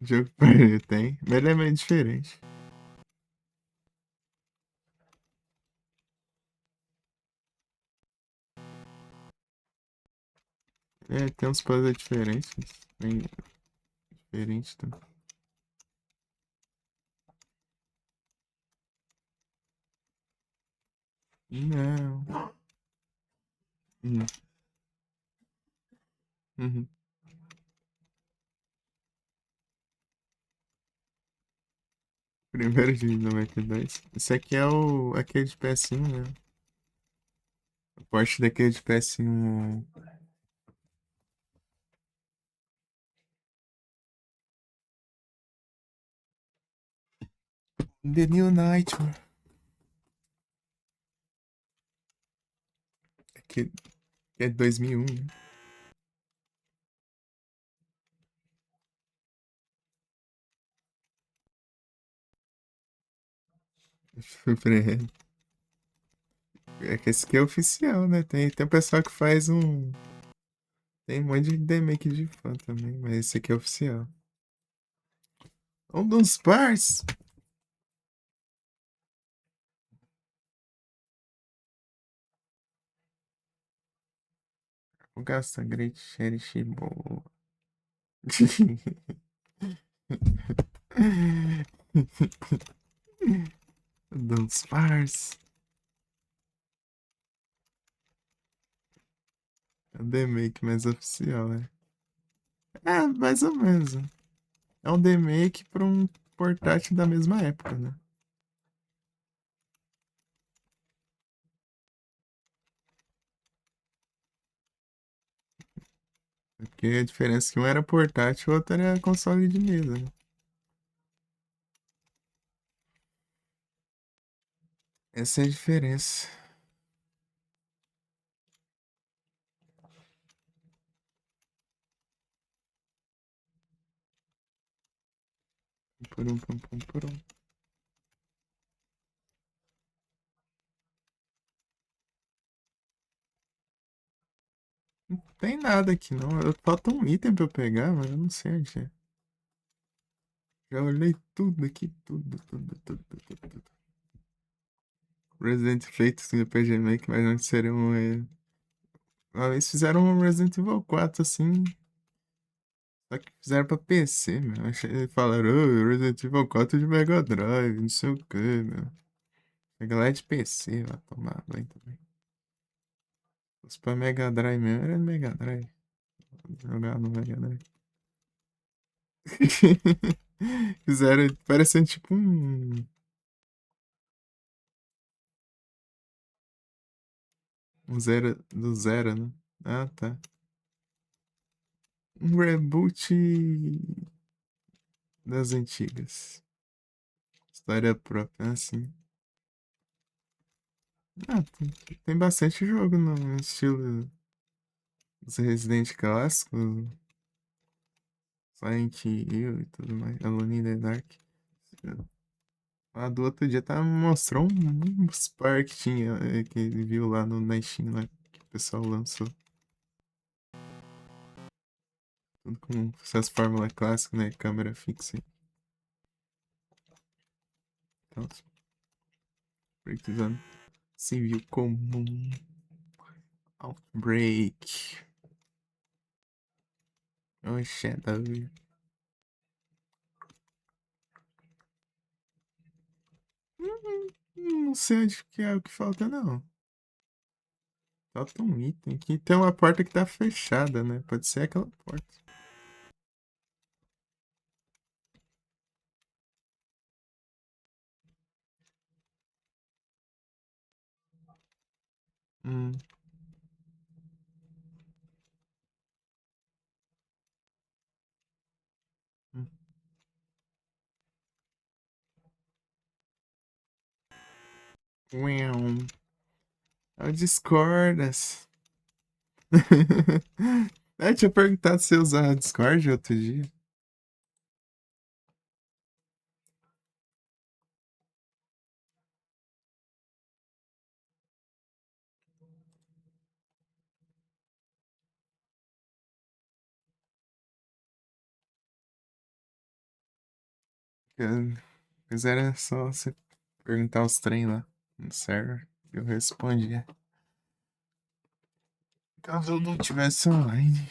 Jogo pra ele tem. Mas ele é meio diferente. É, tem uns puzzles diferentes. Bem diferentes também. Não. Uhum. Uhum. Primeiro de 92. Esse aqui é o aquele de PS1, né? O porte daquele de PS1. The New Nightmare. Que é 2001, né? Super. É que esse aqui é oficial, né? Tem um pessoal que faz um. Tem um monte de remake de fã também, mas esse aqui é oficial. Um dos pars. O Gasta Great Cherish Boa. Dos pars. É o remake mais oficial, né? É, mais ou menos. É um remake pra um portátil da mesma época, né? Porque a diferença é que um era portátil e o outro era console de mesa, né? Essa é a diferença. Por um. Não tem nada aqui, não. Falta um item pra eu pegar, mas eu não sei onde é. Já olhei tudo aqui, tudo. Resident feito assim, RPG Maker, mas não seriam. Uma vez fizeram um Resident Evil 4 assim, só que fizeram pra PC, meu. Falaram, "Ô, Resident Evil 4 de Mega Drive, não sei o que, meu. Chega lá é de PC, vai tomar banho também. Se fosse pra Mega Drive mesmo, era Mega Drive. Jogar no Mega Drive. Fizeram, parecendo tipo um zero do zero, né? Ah, tá. Um reboot das antigas. História própria, assim. Ah, tem bastante jogo no estilo dos Resident clássico, Silent Hill e tudo mais, Alone in the Dark. A do outro dia mostrou uns par que tinha, que ele viu lá na Steam, lá, que o pessoal lançou. Tudo com essas fórmulas clássicas, né? Câmera fixa. Então, precisando. Civil comum. Outbreak. Oh, Shadow. Não sei onde que é o que falta, não. Falta um item aqui. Tem uma porta que tá fechada, né? Pode ser aquela porta. Hum, hum. Uau. Eu discordas. Eu tinha perguntado se você usava Discord outro dia. Mas era só você perguntar os trem lá no server. Eu respondia. Caso eu não tivesse online.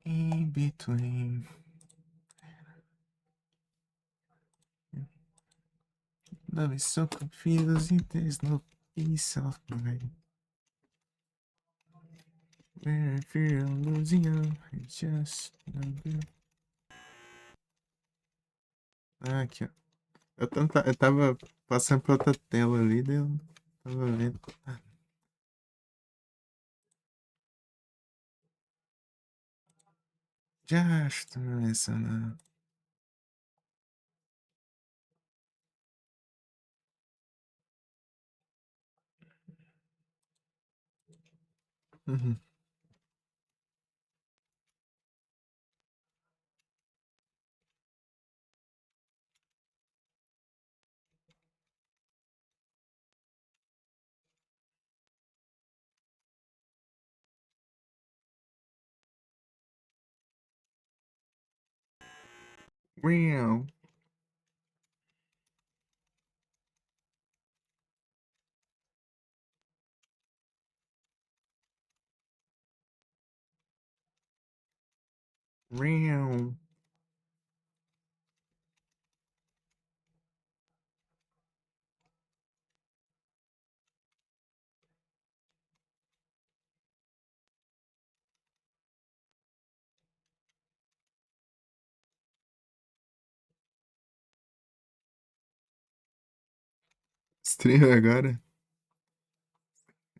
In between. Love is so confusing. There's no peace of mind. When I feel I'm losing you, I just don't do. Ah, aqui, ó. Eu tava passando pra outra tela ali, daí eu tava vendo. Já estou começando. Uhum. Real. Real. Stream agora.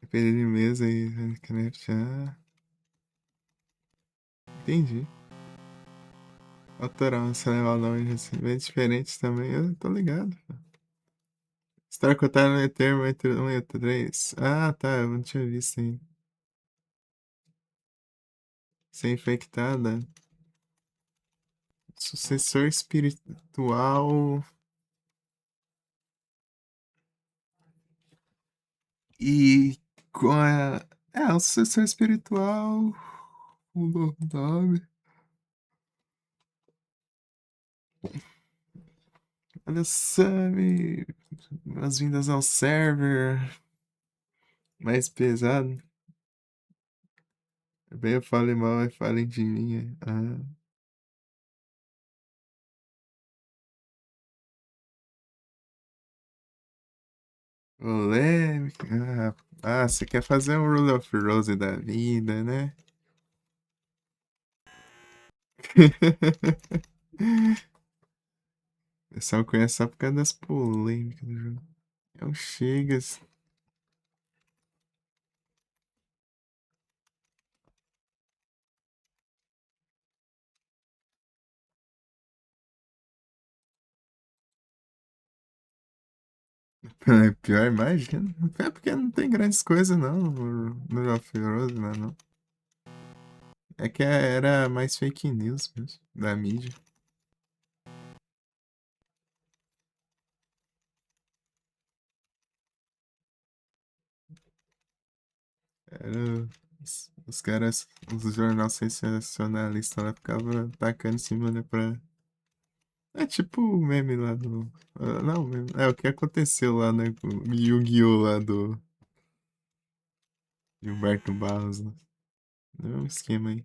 Perder de mesa e Minecraft. Ah, entendi. Autoral, você levar nomes assim, bem diferentes também. Eu tô ligado. Estar cotado no termo entre um e 3. Ah, tá. Eu não tinha visto ainda. Ser infectada. Sucessor espiritual. E com a. É, o sucessor espiritual. O nome. Olha, Sammy. Boas-vindas ao server. Mais pesado. Bem, eu falo mal, mas falem de mim. Ah, polêmica. Você quer fazer um Rule of Rose da vida, né? O pessoal conhece só por causa das polêmicas do jogo. É o Chegas. É pior, imagina. É porque não tem grandes coisas, não, no Rule of Rose, não. É que era mais fake news mesmo, da mídia. Era os caras, os jornais sensacionalistas lá ficavam tacando em cima, né, pra... É tipo o meme lá do... Não, meme. É o que aconteceu lá, né, com o Yu-Gi-Oh! Lá do Gilberto Barros, né? É um esquema aí.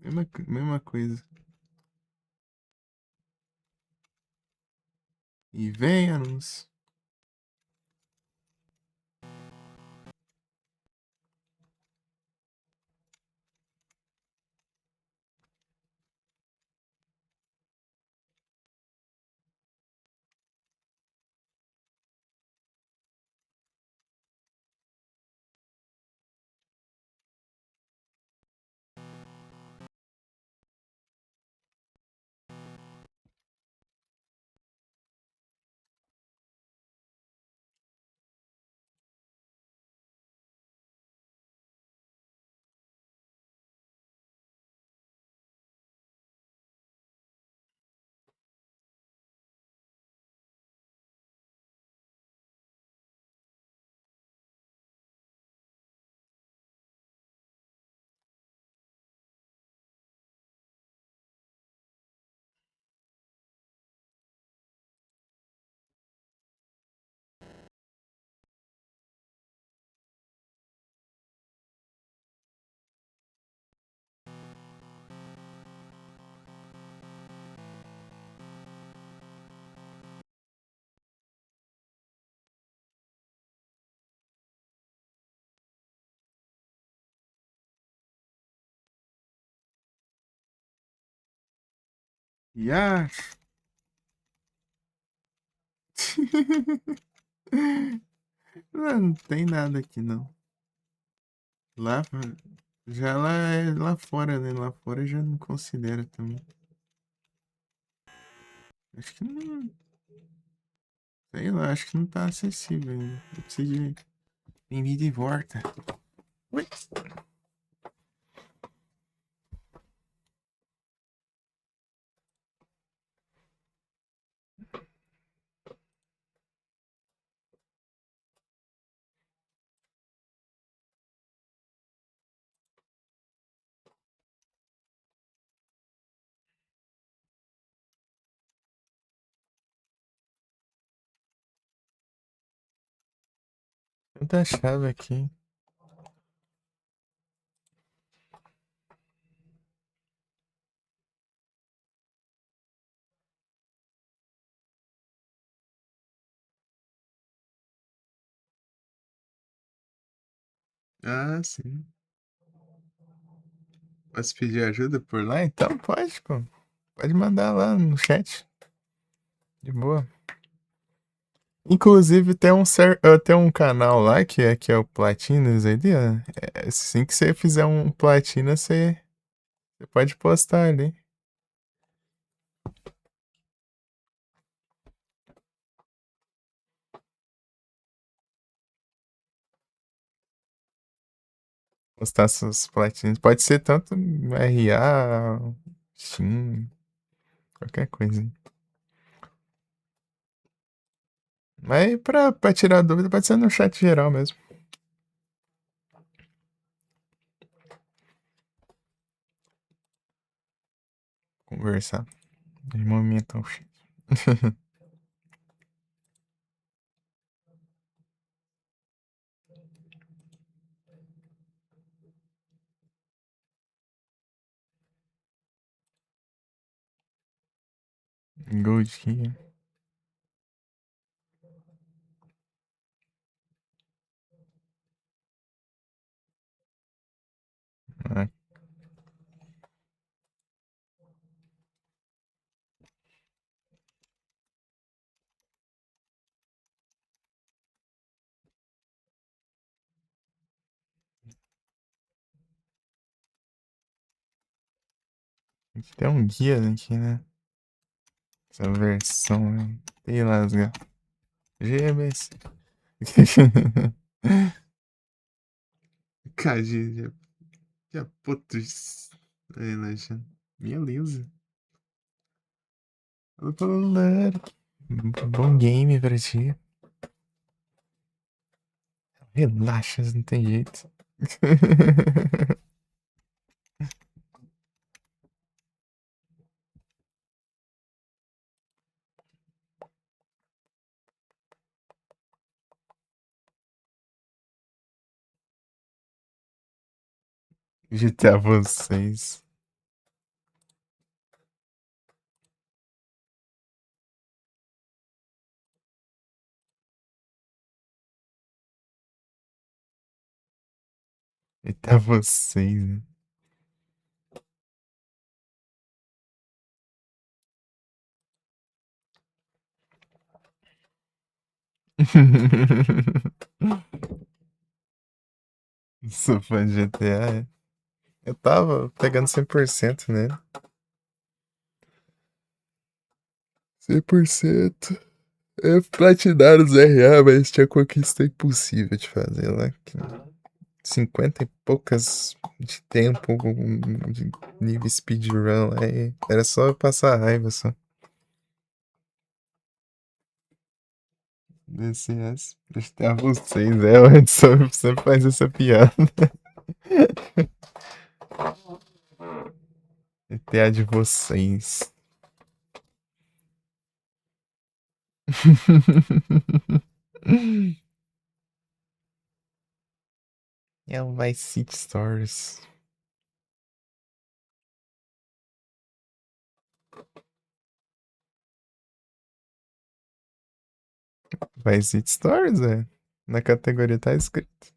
Mesma coisa. E vem anúncio. Ya. Não tem nada aqui não. Lá, já lá é lá fora, né? Lá fora já não considera também. Acho que não. Sei lá, acho que não tá acessível ainda. Eu preciso de envio de volta. Ui. Tanta chave aqui. Ah, sim. Posso pedir ajuda por lá? Então pode, pô. Pode mandar lá no chat. De boa. Inclusive tem um canal lá que é o Platinas ali, ó. Assim que você fizer um platina, você pode postar ali. Postar suas platinas. Pode ser tanto RA, Steam, qualquer coisa. Mas pra tirar dúvida, pode ser no chat geral mesmo. Conversar. De momento ao chat. Gold aqui. Ah, aqui tem um guia aqui, né? Essa versão, né? Sei lá, GBC. Cadê? Já putz. Aí, Lecha. Beleza. Olá. Bom game pra ti. Relaxa, não tem jeito. GTA vocês. Eita vocês, né? Sou fã de GTA, é. Eu tava pegando 100%, né? 100%. É platinar os RA, mas tinha conquista impossível de fazer lá. 50 e poucas de tempo, de nível speedrun lá. Era só eu passar raiva só. DCS. Deixa eu vocês, o Edson sempre faz essa piada. GTA de vocês. É o Vice City Stories. Vice City Stories, é. Na categoria tá escrito.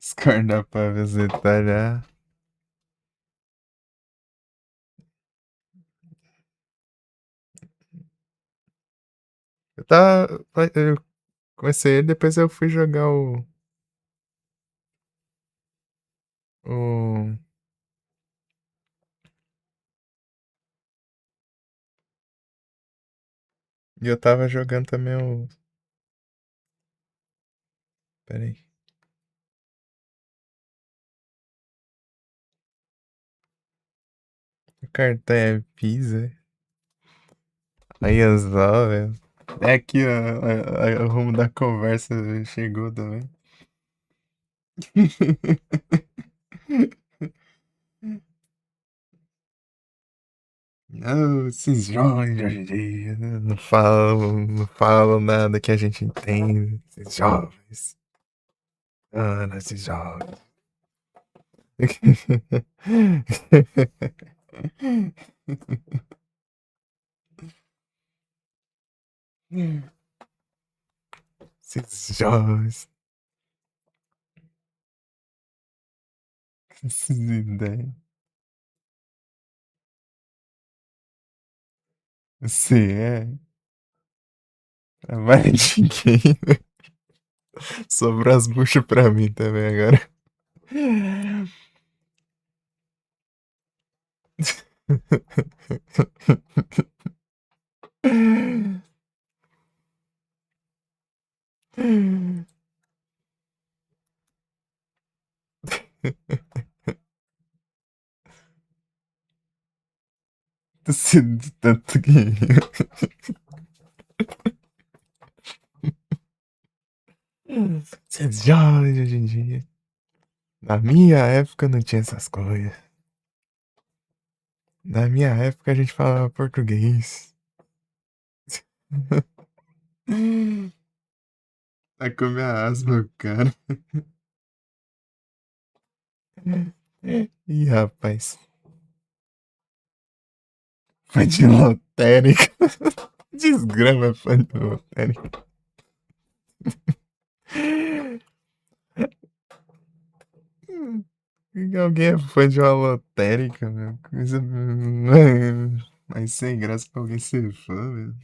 Score dá pra visitar já. Eu tava. Eu comecei ele, depois eu fui jogar o. E eu tava jogando também o. Pera aí. O cartão é Pisa. Aí as velho. É aqui, ó. O rumo da conversa chegou também. Não, esses jovens de hoje em dia não falam nada que a gente entende. Esses jovens. Ah, esses jovens. Esses jovens. Essas ideias. Você é. Trabalho de ninguém. Sobrou as buchas pra mim também agora. Tô sendo tanto que. Vocês jovens hoje em dia. Na minha época não tinha essas coisas. Na minha época a gente falava português. Tá com minha asma, cara. Ih, rapaz. Foi de lotérica. Desgrama, foi de lotérica. Alguém é fã de uma lotérica, meu. Coisa mais sem graça pra alguém ser fã, velho.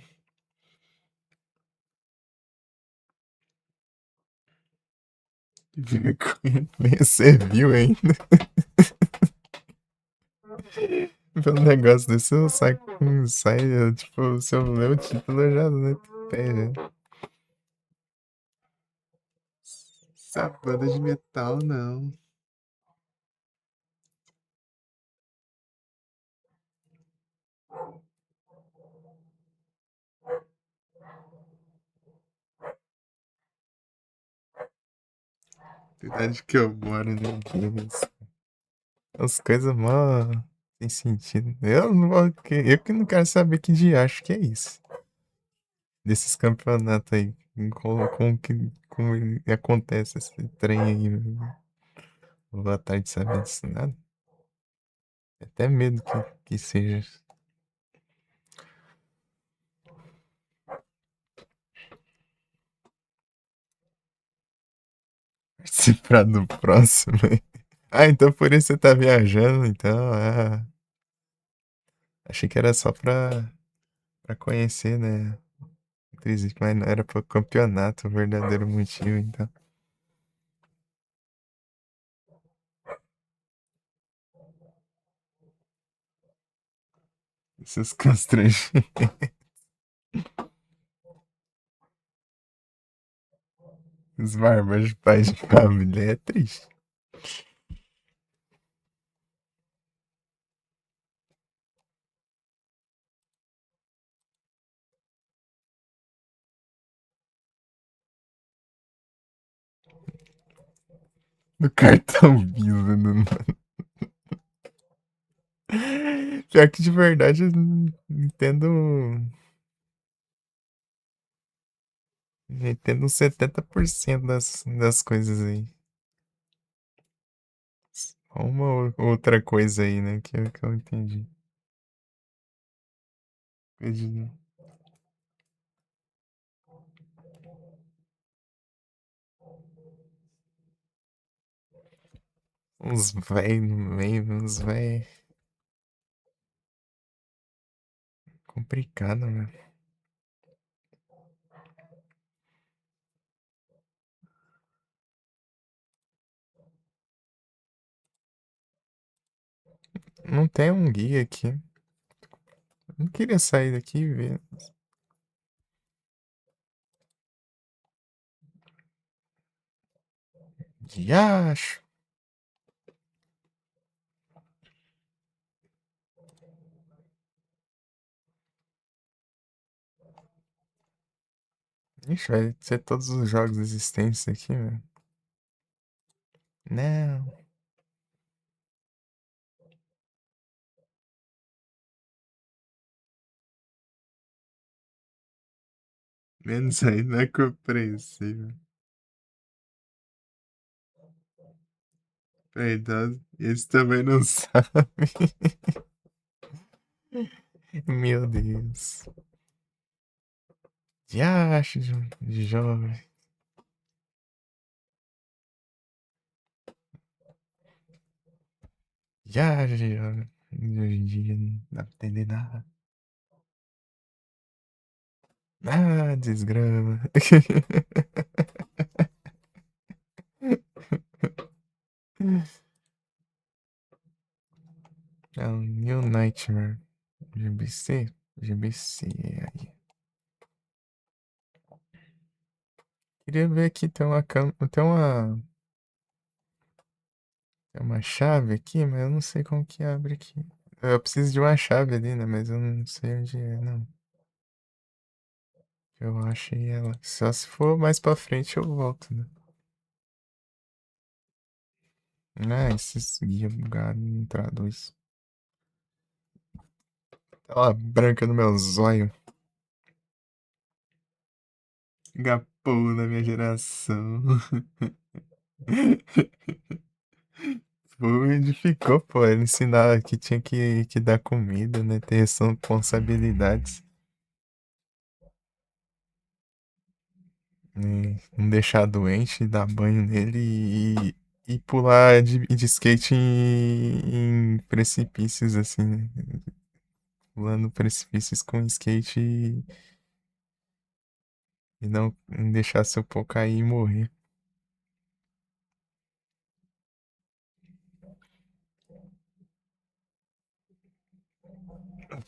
Que vergonha. Nem você viu ainda. Pelo negócio desse, eu saio com. Tipo, se eu ler o título, eu já né, pé, já. Essa banda de metal, não. Cidade que eu moro, né? As coisas mó sem sentido. Eu não vou, eu que não quero saber que dia acho que é isso. Desses campeonatos aí. Como acontece esse trem aí. Não vou atrás de saber disso nada. Até medo que seja. Participar do próximo. Ah, então por isso você tá viajando, então. Ah, achei que era só pra conhecer, né? Mas não era pro campeonato, o verdadeiro motivo, então. Esses constrangimentos. Os barbas de pais de família é triste. Do cartão Visa. Pior que de verdade eu não entendo uns 70% das coisas aí. Só uma outra coisa aí, né? Que eu entendi. Entendi. Uns véi no meio, uns véi complicado, né? Não tem um guia aqui. Não queria sair daqui e ver. Diacho. Ixi, vai ser todos os jogos existentes aqui, velho. Não. Menos aí não é compreensível. Então, esse também não sabe. Meu Deus. Diacho de jovem. Diacho de jovem. Hoje em dia não dá pra entender nada. Ah, desgrama. É um New Nightmare. GBC? GBC aí. Queria ver aqui, tem uma chave aqui, mas eu não sei como que abre aqui. Eu preciso de uma chave ali, né? Mas eu não sei onde é, não. Eu achei ela. Só se for mais pra frente eu volto, né? Ah, esses guia bugado não traduz. Tela branca no meu zóio. Gapou da minha geração. Pô, me edificou, pô. Ele ensinava que tinha que dar comida, né? Ter responsabilidades. Não deixar doente, dar banho nele e pular de skate em precipícios, assim, né? Pulando precipícios com skate e não deixar seu pau cair e morrer.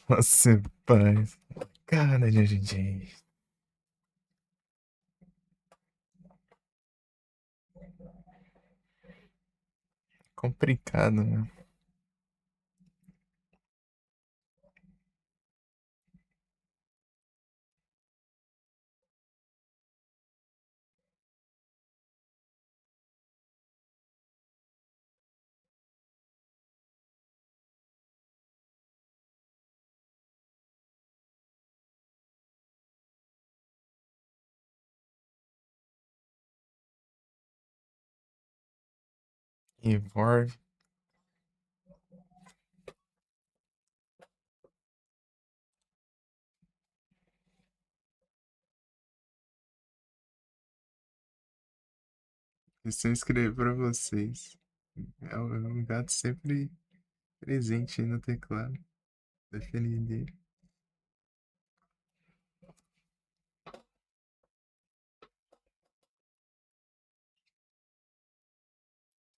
Nossa, pai. Cara de hoje em dia. Complicado, né? Evolve. Preciso escrever pra vocês. É um gato sempre presente aí no teclado. Definir dele.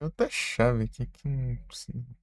Outra chave aqui que não consigo.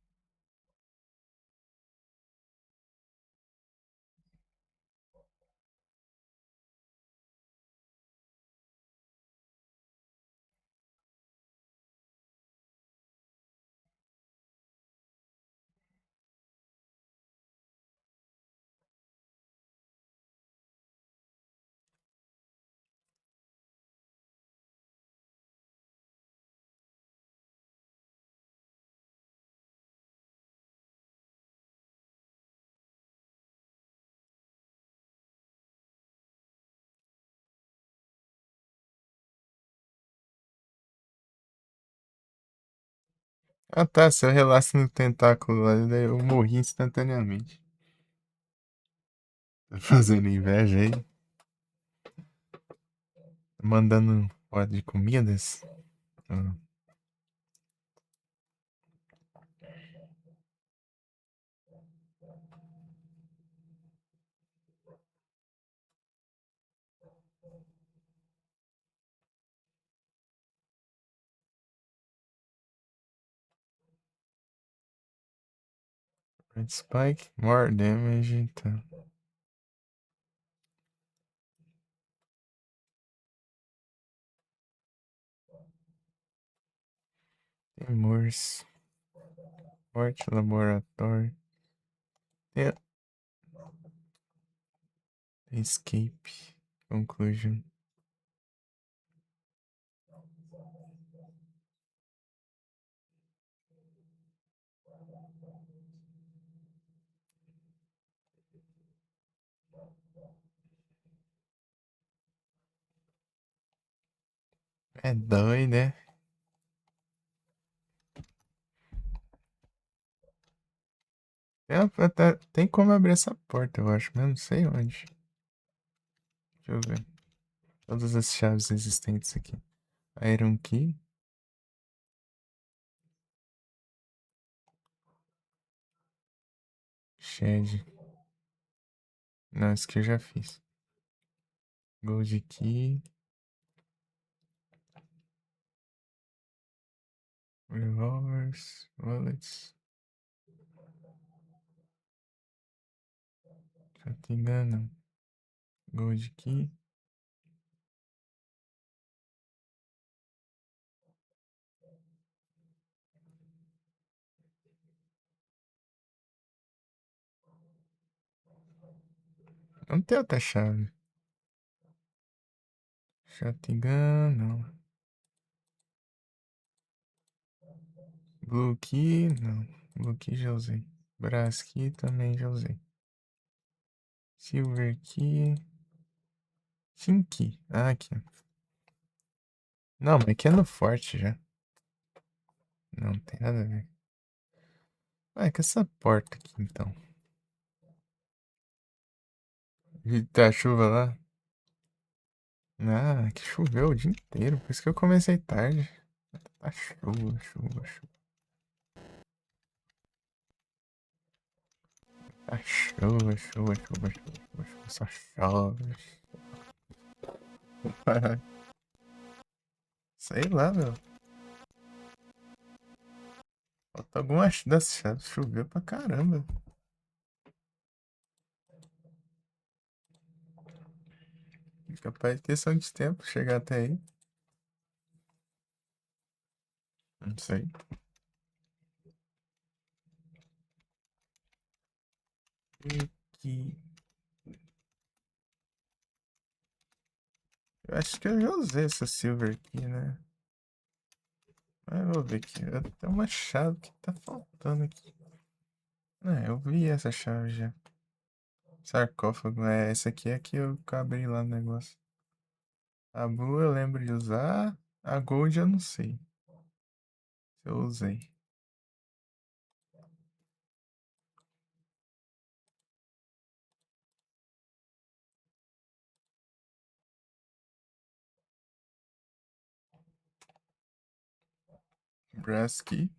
Ah tá, se eu relaxo no tentáculo lá, daí eu morri instantaneamente. Tá fazendo inveja aí? Mandando foto de comidas? Ah, Red Spike, more damage, tá. Temores. Forte laboratório. Tem escape. Conclusion. É doido, né? Tem como abrir essa porta, eu acho, mas não sei onde. Deixa eu ver. Todas as chaves existentes aqui. Iron Key. Shed. Não, isso aqui eu já fiz. Gold Key. Revolvers. Bullets. Shotgun, não. Gold Key. Não tem outra chave. Shotgun, não. Blue Key, não. Blue Key já usei. Brass Key também já usei. Silver Key. King Key. Ah, aqui. Não, mas aqui é no forte já. Não tem nada a ver. Vai, que essa porta aqui então. E tá a chuva lá? Ah, que choveu o dia inteiro. Por isso que eu comecei tarde. Tá chuva, chuva, chuva. Tá chuva, chuva, chuva, chuva, chuva, chuva. Só chove. Sei lá, meu. Falta algumas das chaves. Choveu pra caramba. Capaz de questão de tempo chegar até aí. Não sei. Aqui. Eu acho que eu já usei essa silver aqui, né? Mas eu vou ver aqui. Tem uma chave que tá faltando aqui. É, eu vi essa chave já. Sarcófago. É, essa aqui é que eu abri lá no negócio. A Blue eu lembro de usar. A Gold eu não sei. Eu usei. Brass key.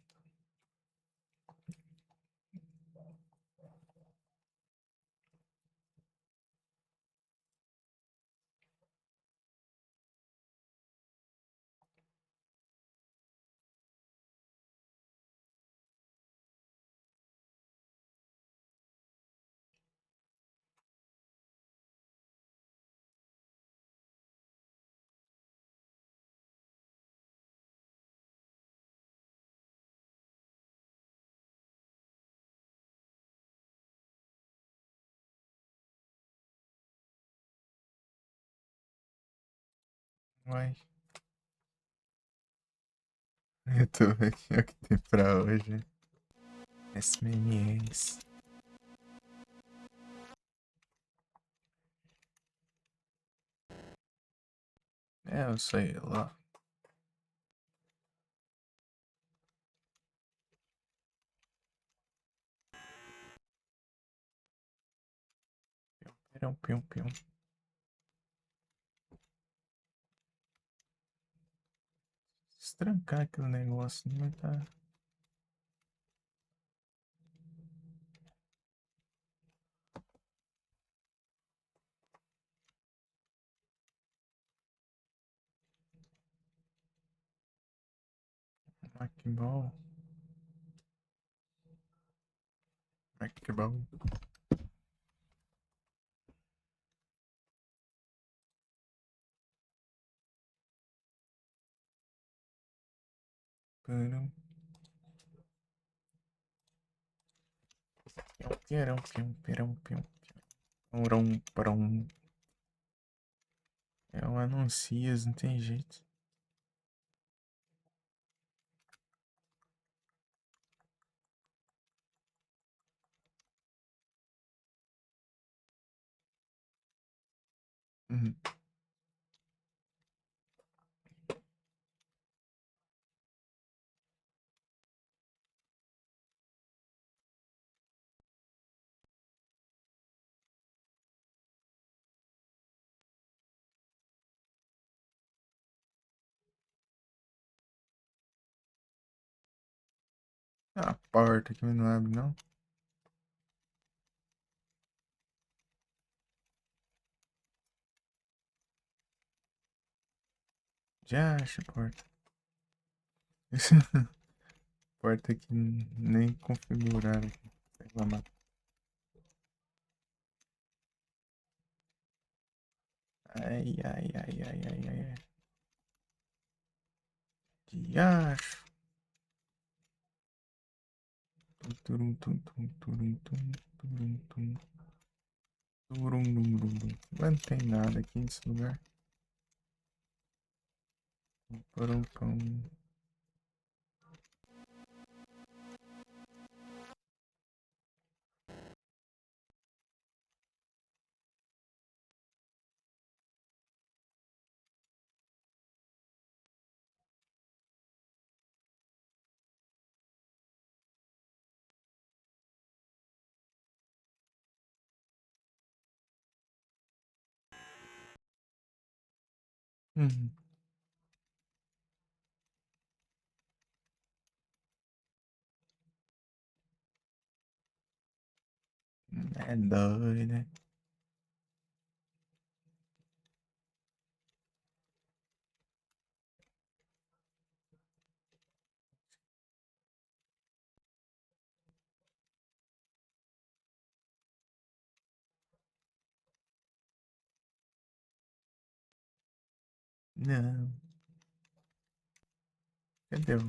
Uai. Eu tô vendo aqui o que tem pra hoje. SMNs. É, eu sei lá. Pium, pium, pium. Estrancar aquele negócio, não vai tá. Macball. Macball. Pium, pium, pium, pium, pium. Prum, prum. É o Anuncias, não tem jeito. Uhum. A porta que não abre, não. Já acha a porta. Porta que nem configuraram aqui. Reclamar. Ai, ai, ai, ai, ai, ai, ai. Que acho. Turum, tum, tum, turum, tum, turum, tum. Turum, dum, dum, dum. Não tem nada aqui nesse lugar. Parum, pum. Uhum. É doido, né? Não. Cadê o...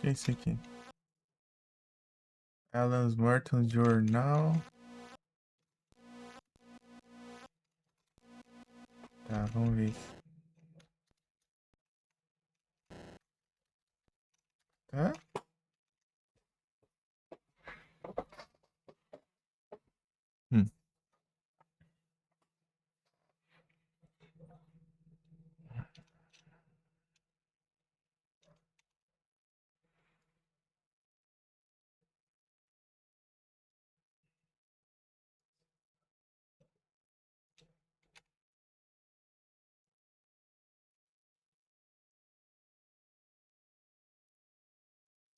que é isso aqui? Alan's Morton Jornal. Tá, vamos ver. Tá? Hum.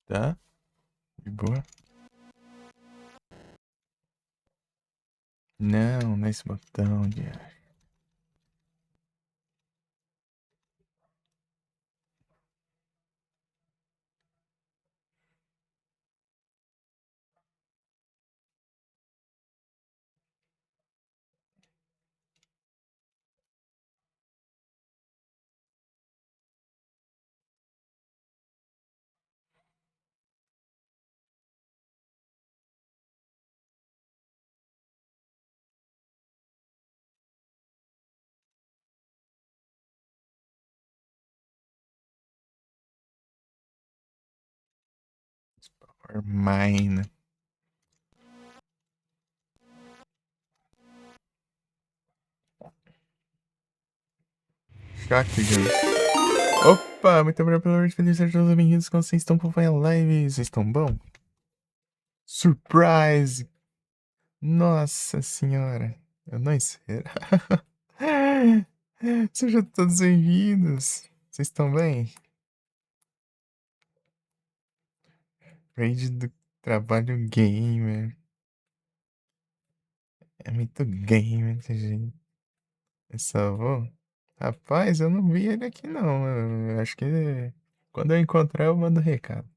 Tá? De boa. Não, nesse botão de. Or mine. Shotgun. Opa, muito obrigado pelo ordem. Feliz ser todos bem-vindos. Como vocês estão acompanhando a live? Vocês estão bom? Surprise! Nossa senhora, eu não espero. Sejam todos bem-vindos. Vocês estão bem? Raid do trabalho gamer. É muito gamer esse jeito. Eu só vou. Rapaz, eu não vi ele aqui não. Eu acho que quando eu encontrar eu mando recado.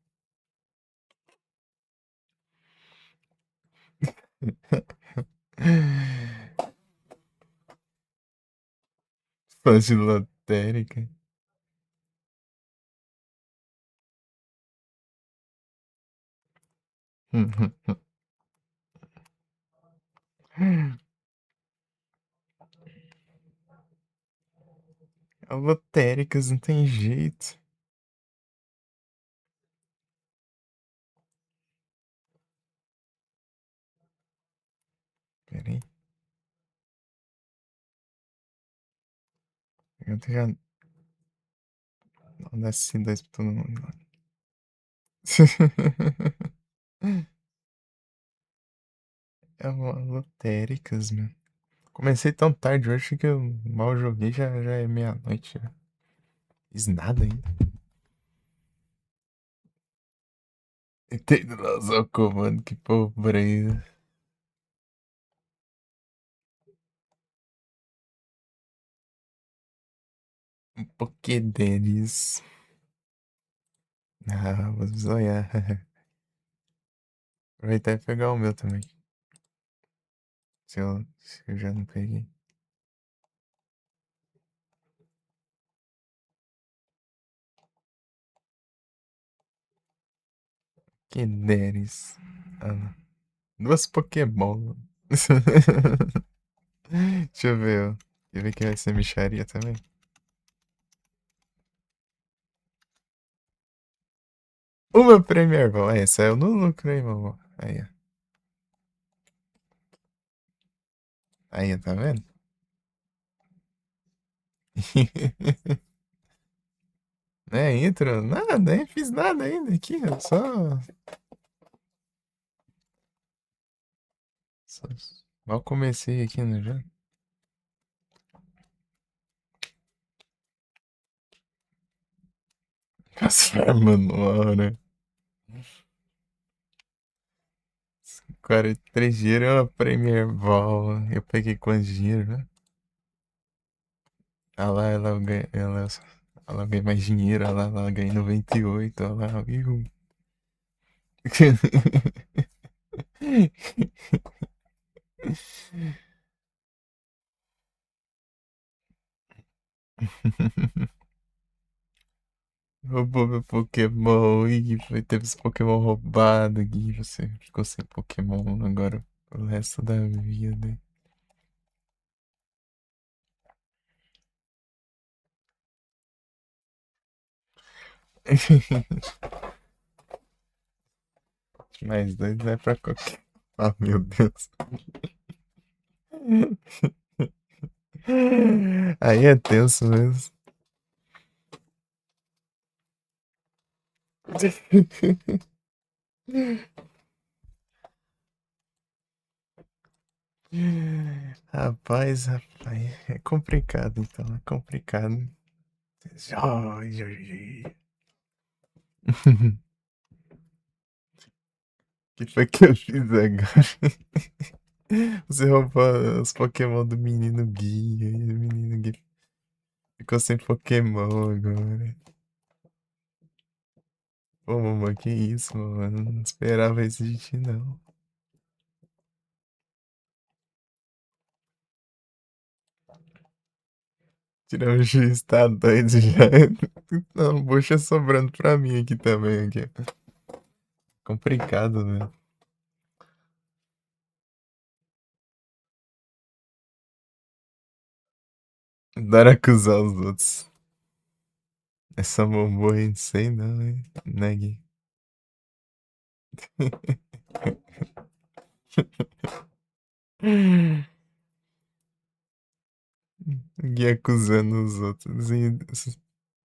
Fase lotérica. Lotéricas, não tem jeito. Pera aí. Eu já não dá C2 pra todo mundo. É uma lotéricas, meu. Comecei tão tarde hoje que eu mal joguei, já é meia-noite. Já. Fiz nada ainda. Entendo lá usar o comando, que pobreza. Um Pokédelis. Ah, vou zoiar. Aproveitar e pegar o meu também. Se eu já não peguei. Pokédelis. Ah, duas Pokémon. Deixa eu ver, ó. Deixa eu ver quem vai ser micharia também. Uma Premier Ball. É, saiu no lucro aí, mamão. Aí, ó. Aí, tá vendo? Né, intro? Nada, nem fiz nada ainda aqui, ó. Só mal comecei aqui no jogo. As farmas né? 43 dinheiro é uma Premier Ball. Eu peguei quanto dinheiro, né? Ah lá, ela ganha mais dinheiro. Ah lá, ela ganha 98. Ah lá, viu? Roubou meu Pokémon. Ih, teve esse Pokémon roubado. Gui, você ficou sem Pokémon agora pelo resto da vida. Mais dois vai pra qualquer. Ah, meu Deus. Aí é tenso mesmo. Rapaz, é complicado então, é complicado. Ai, ai, ai. Que foi que eu fiz agora? Você roubou os Pokémon do menino Gui. E o menino Gui ficou sem Pokémon agora. Pô, mamãe, que isso, mano? Não esperava isso de ti, não. Tirar o X, tá doido já. Não, bucha sobrando pra mim aqui também. Aqui. Complicado, né? Adoro acusar os outros. Essa Momô aí, não sei não, hein? Né, Gui acusando os outros.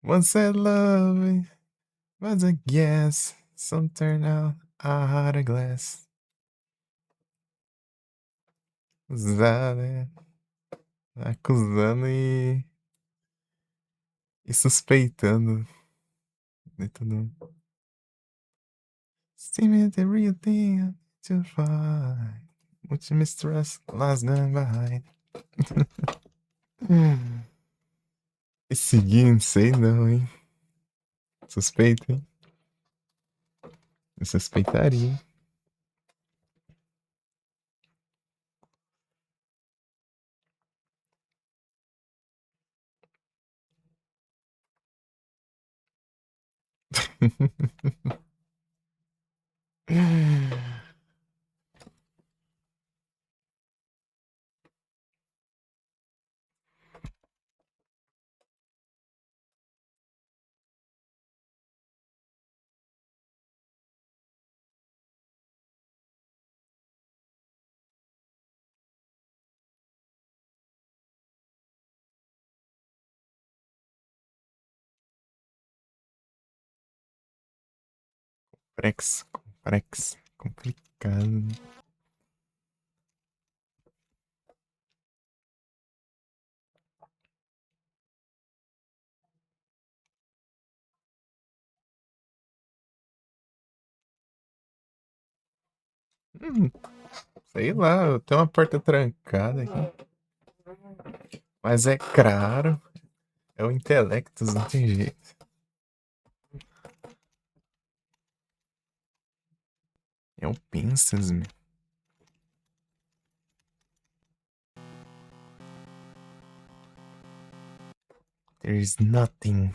Once I love, but I guess some turn out a heart of glass. Usar, né? Acusando e suspeitando de todo mundo. Seeming the real thing to find. Much mistrust lies done behind. Esse Gui, não sei não, hein? Suspeito, hein? Eu suspeitaria, hein? Complexo, complicado. Hum, sei lá, eu tenho uma porta trancada aqui. Mas é claro, é o Intelectus, não tem jeito. É o Pinstas, meu. There's nothing.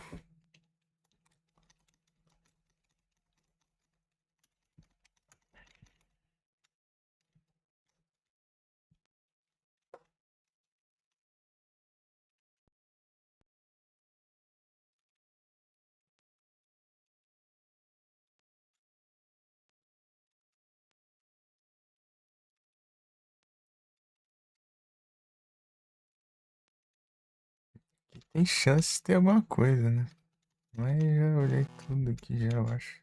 Tem chance de ter alguma coisa, né? Mas já olhei tudo aqui já, eu acho.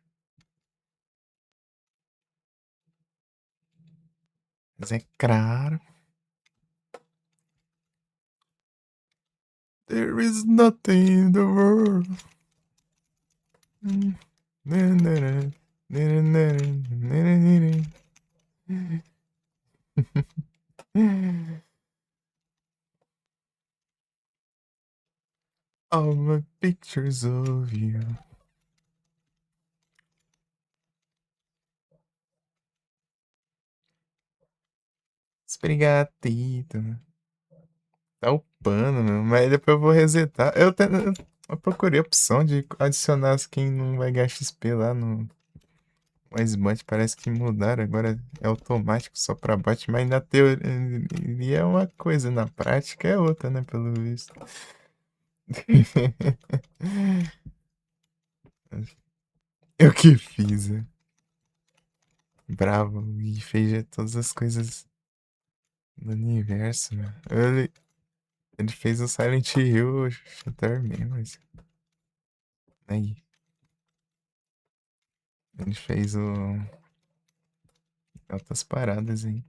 Mas é claro. There is nothing in the world. All my pictures of you. Esfregatito. Tá upando, meu. Mas depois eu vou resetar. Eu procurei a opção de adicionar quem não vai ganhar XP lá no Wisebot. Parece que mudaram. Agora é automático só pra bot. Mas na teoria é uma coisa, na prática é outra, né? Pelo visto. Eu que fiz, né? Bravo. E fez todas as coisas do universo, meu. Ele fez o Silent Hill Shutter Memories. Aí. Ele fez outras paradas aí.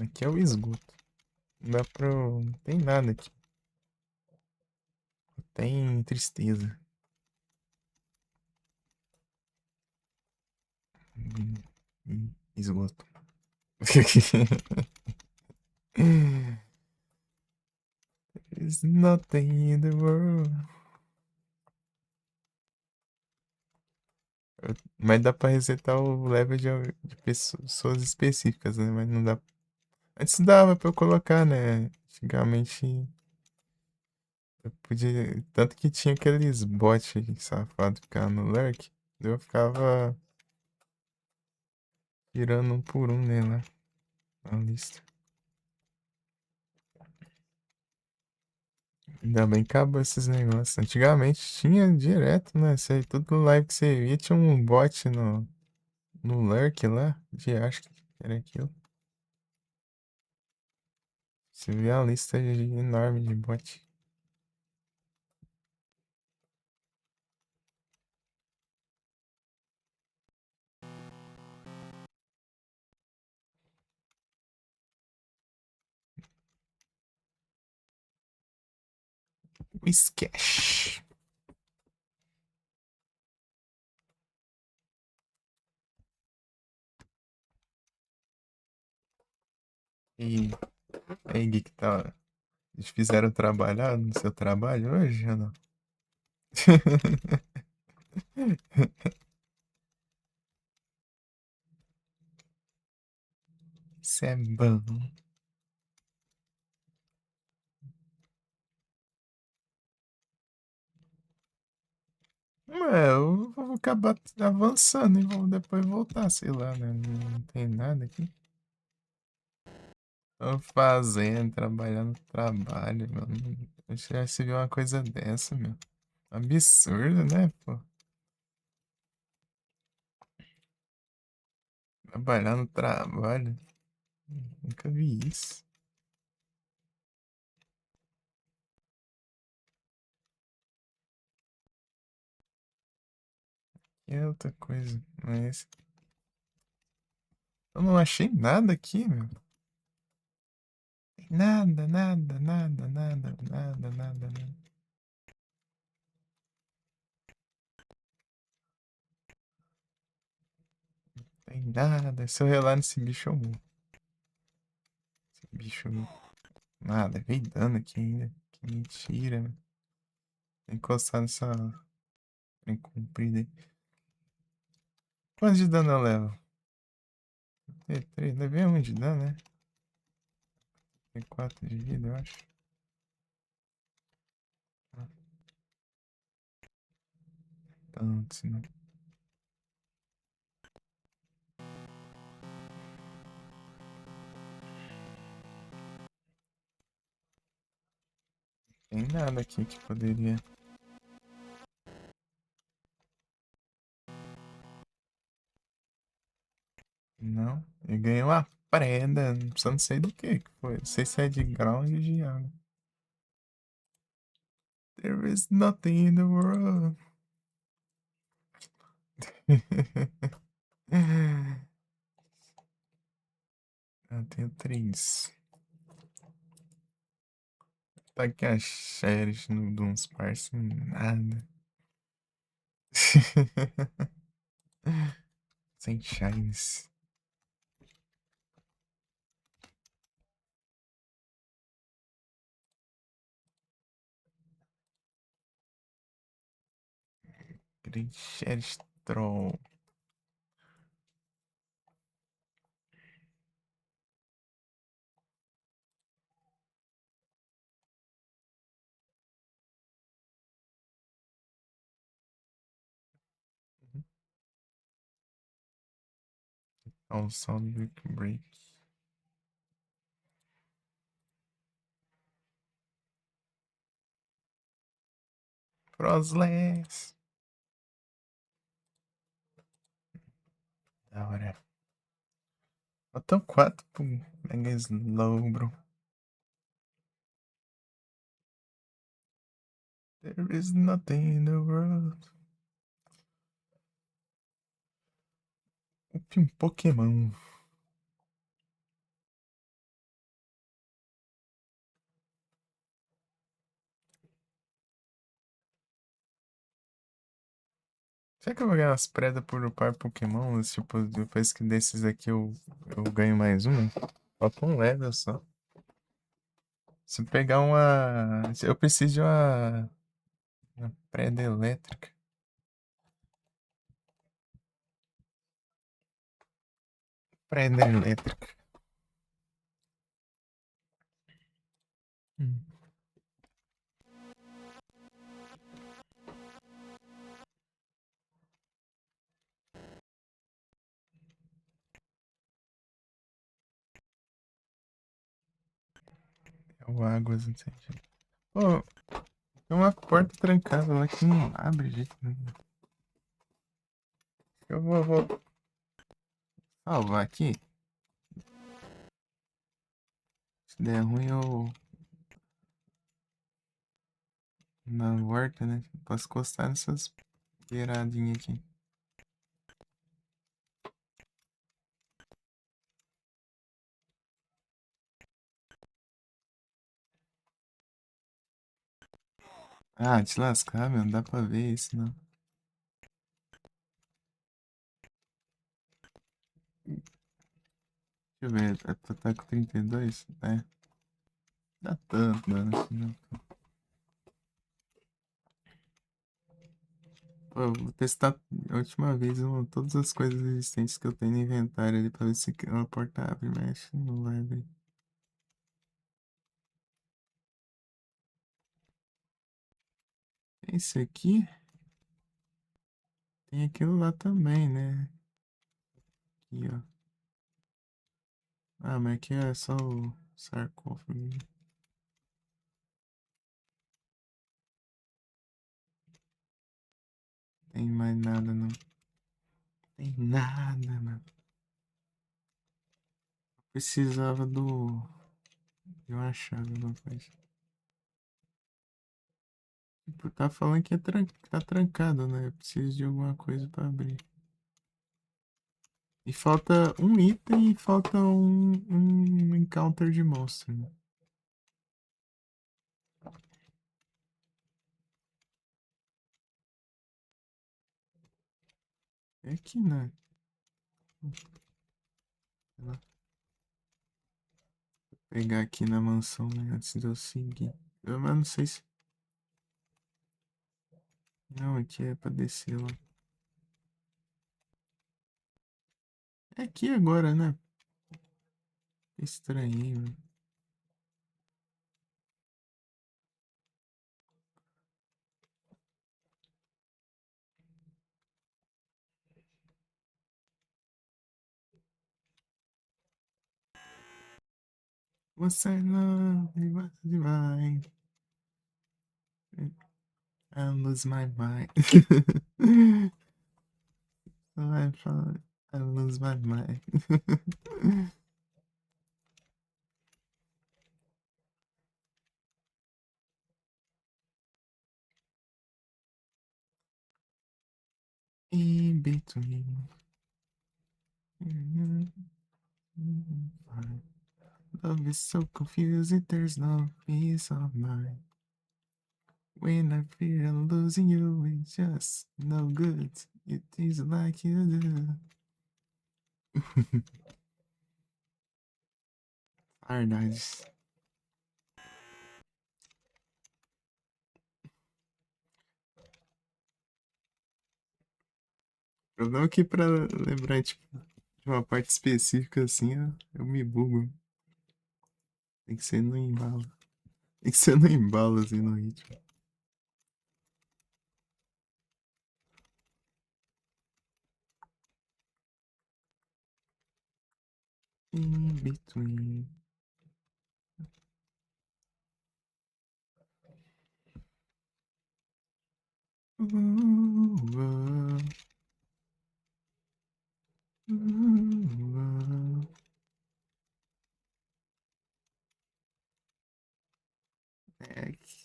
Aqui é o esgoto. Não dá pra. Não tem nada aqui. Tem tristeza. Esgoto. There's nothing in the world. Mas dá pra resetar o level de pessoas específicas, né? Mas não dá. Antes dava pra eu colocar, né? Antigamente eu podia. Tanto que tinha aqueles bots safados ficando no lurk. Eu ficava tirando um por um nela na lista. Ainda bem que acabou esses negócios. Antigamente tinha direto, né? Isso aí, tudo live que você via tinha um bot no lurk lá. Acho que era aquilo. Você via a lista enorme de bot. Whiscash. E aí, Gui, que tá? Eles fizeram trabalhar no seu trabalho hoje ou não? Isso é bom. Eu vou acabar avançando e vou depois voltar, sei lá, né? Não tem nada aqui. Tô fazendo, trabalhando no trabalho, meu. Eu já recebi uma coisa dessa, meu. Absurdo, né, pô? Trabalhar no trabalho. Nunca vi isso. Que é outra coisa, mas eu não achei nada aqui, meu. Nada, nada, nada, nada, nada, nada, nada. Tem nada. Se eu relar nesse bicho, eu morro. Esse bicho. Nada. Veio dano aqui ainda. Que mentira, meu. Encostar nessa. Trem comprida aí. Quanto de dano eu levo? Tem 3. Levei 1 de dano, né? Tem 4 de vida, eu acho. Tanto, se não. Tem nada aqui que poderia. Não. Eu ganhei uma preda. Só não sei do que foi. Não sei se é de ground ou de água. There is nothing in the world. Eu tenho 3. Tá aqui a Cherish no Dunsparce, nada. Sem shines. Great Cherish Troll. Also Brick Break. Frostless. Da hora. Faltam 4 pro Mega Slowbro. There is nothing in the world. Um Pokémon. Será que eu vou ganhar umas predas por upar Pokémon? Tipo, depois que desses aqui eu ganho mais um? Falta um level só. Se eu pegar uma. Eu preciso de uma preda elétrica. Preda elétrica. Hum. É o Águas, não sei. Pô, tem uma porta trancada lá que não abre, gente. Eu vou salvar aqui. Se der ruim, eu. Na volta, né? Posso encostar nessas beiradinhas aqui. Ah, te lascar, meu. Não dá pra ver isso, não. Deixa eu ver. Tá com 32? É. Dá tanto dano assim, não. Pô, eu vou testar a última vez todas as coisas existentes que eu tenho no inventário ali pra ver se uma porta abre, mas acho que não vai abrir. Esse aqui tem aquilo lá também, né? Aqui, ó. Ah, mas aqui é só o sarcófago. Tem mais nada, não. Tem nada, mano. Precisava de uma chave, alguma coisa. Tipo, tá falando que tá trancado, né? Eu preciso de alguma coisa pra abrir. E falta um item e falta um encounter de monstro, né? É aqui, né? Sei lá. Vou pegar aqui na mansão, né? Antes de eu seguir. Mas não sei se. Não, aqui é pra descer lá. É aqui agora, né? Estranhei, mano. Você não me vai demais. I lose my mind. I lose my mind. In between. Love is so confusing, there's no peace of mind. When I fear I'm losing you, it's just no good. It is like you do. Paradise. O problema é que pra lembrar, tipo, de uma parte específica assim, eu me bugo. Tem que ser no embalo. Tem que ser no embalo, assim, no ritmo. In between. Uh,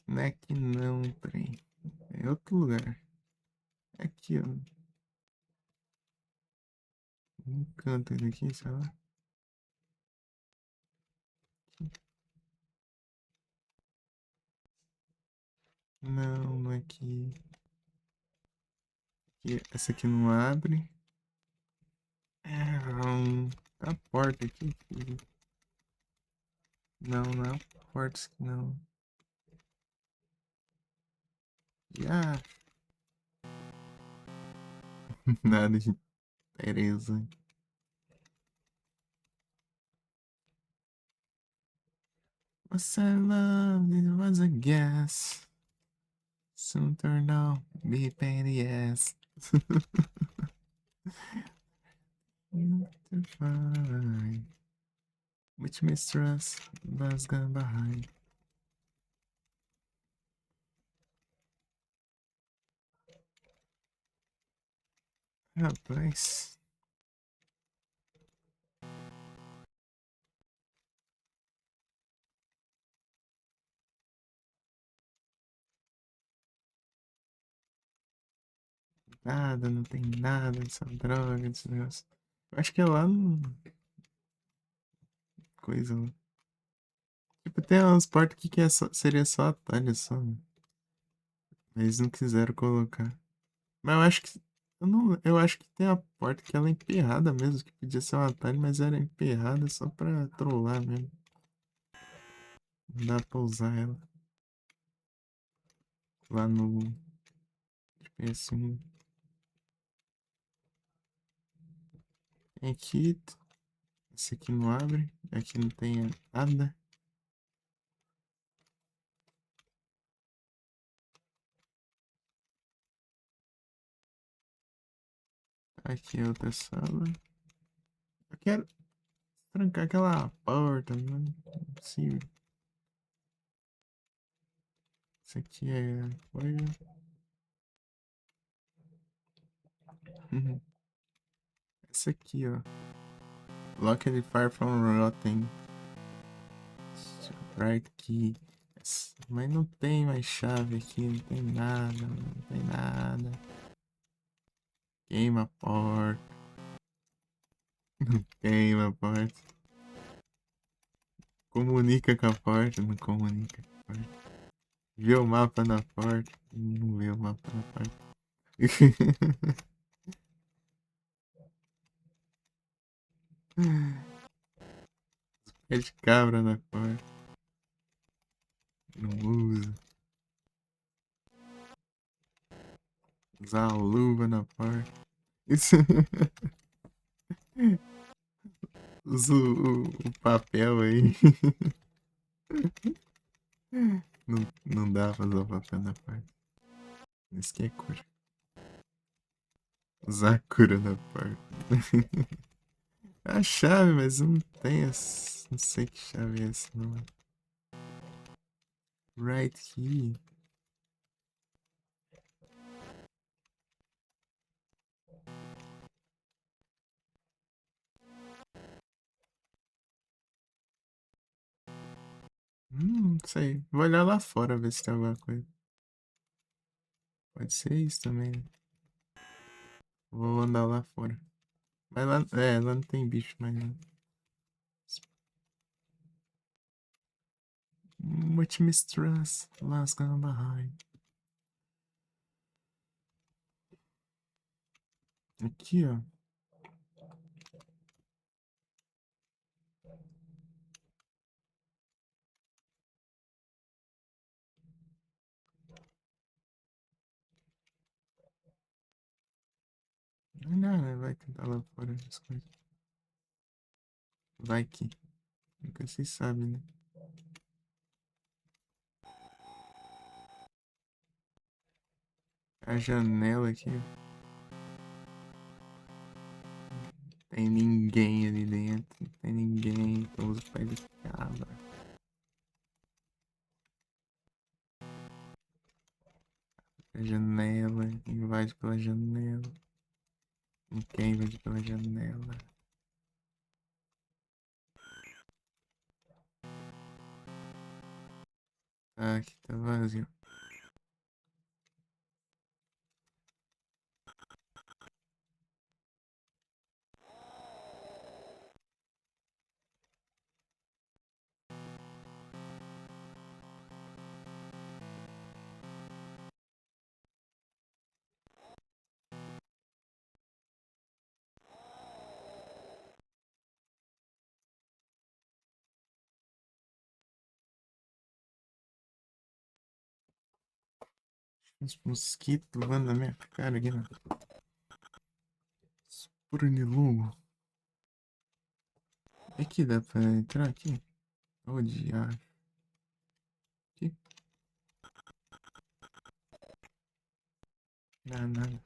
não é que não, trem. É outro lugar. É aqui, ó. Um canto daqui, sei lá. Não, não é aqui. Essa aqui não abre. A porta aqui, filho. Não, não é a porta, isso aqui não. Já. Nada de Tereza. What's I love, it was a guess. Soon turned out, be pain in the ass. To find which mistress was gone behind. Rapaz. Nada, não tem nada dessa droga, desse negócio. Eu acho que é lá no. Coisa lá. Tipo, tem umas portas aqui que seria só atalho só, né? Mas eles não quiseram colocar. Mas eu acho que. Eu acho que tem a porta que ela é emperrada mesmo, que podia ser um atalho, mas era emperrada só pra trollar mesmo. Não dá pra usar ela. Lá no. Tipo assim. Aqui. Esse aqui não abre. Aqui não tem nada. Aqui é outra sala. Eu quero trancar aquela porta, mano. Não é possível. Isso aqui é coisa. Essa aqui, ó. Locked far from rotten. Right key. Mas não tem mais chave aqui, não tem nada, não tem nada. Queima a porta. Queima a porta. Comunica com a porta, não comunica com a porta. Vê o mapa na porta, não vê o mapa na porta. É de cabra na porta. Não usa. Usar a luva na porta. Isso. Usa o papel aí. Não dá pra usar o papel na porta. Isso que é cura. Usar a cura na porta. A chave, mas não tem essa. Não sei que chave é essa, não. Right key. Não sei. Vou olhar lá fora ver se tem alguma coisa. Pode ser isso também, né? Vou andar lá fora. Mas lá, lá não tem bicho mais não. Much mistrust, last gone behind. Aqui, ó. Não, vai tentar lá fora as coisas. Vai que. Nunca se sabe, né? A janela aqui, ó. Tem ninguém ali dentro. Não tem ninguém. Todos os pés de cabra. A janela. Invade pela janela. Não quer invadir pela janela. Ah, aqui tá vazio. Os mosquitos voando na minha cara aqui, né? Pernilongo. Aqui dá pra entrar aqui? Ô, diacho. Aqui? Dá nada.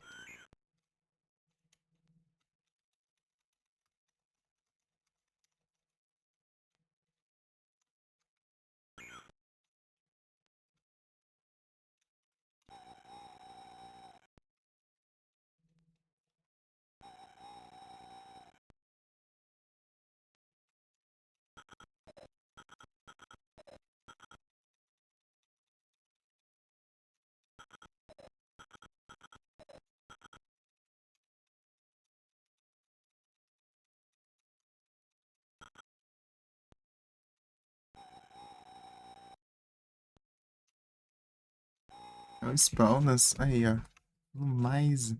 É o spawnas. Aí, ó. Mais.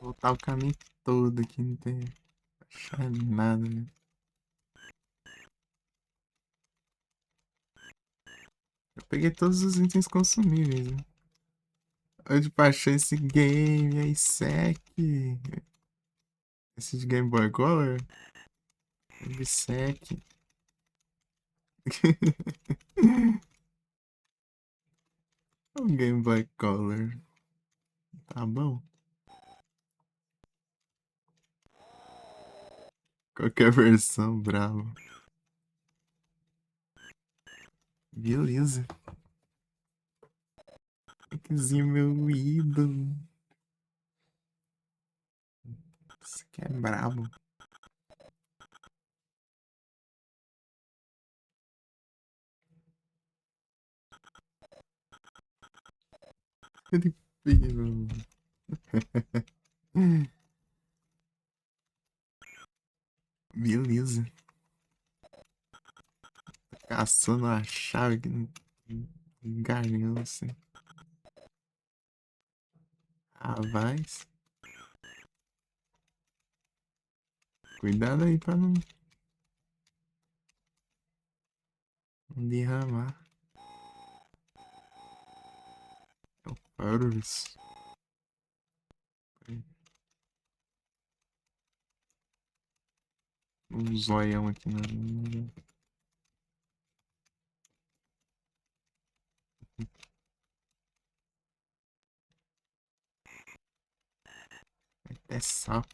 Voltar o caminho todo aqui, não tem achar nada, né? Eu peguei todos os itens consumíveis, né? Onde baixou esse game aí, sec. Esse de Game Boy Color? Sec. O Game Boy Color. Tá bom? Qualquer versão, bravo. Beleza. Rockzinho, meu ídolo. Isso aqui é brabo. Ele pegou. Beleza. Caçando a chave aqui no lugar nenhum, assim. Rapaz. Cuidado aí pra não derramar. Barulhos. Um zoião aqui na. É sapo.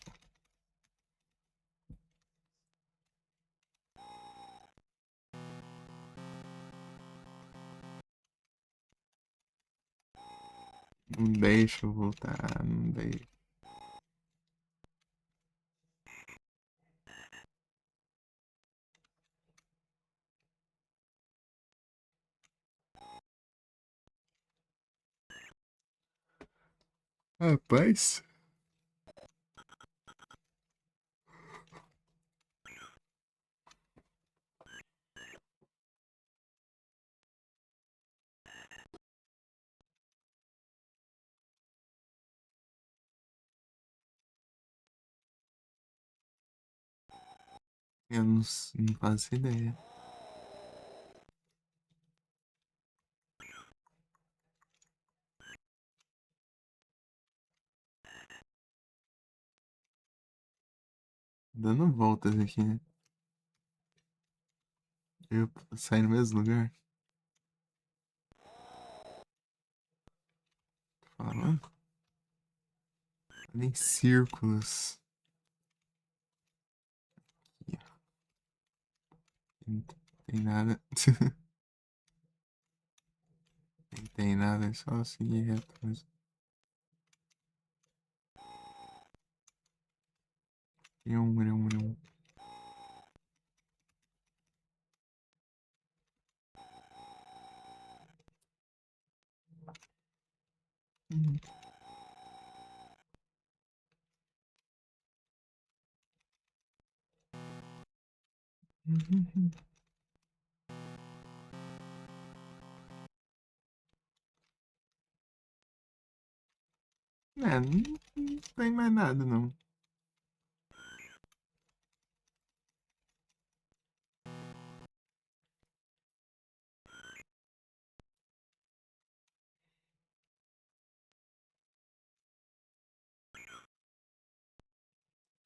Não deixa eu voltar, não deixa. Rapaz. Eu não faço ideia. Dando voltas aqui, né? Eu saí no mesmo lugar. Falando. Em círculos. Não tem nada. Não tem nada, é só seguir reto mesmo. Nhum, nhum, nhum. Uhum. Uhum. É, não tem mais nada, não. Não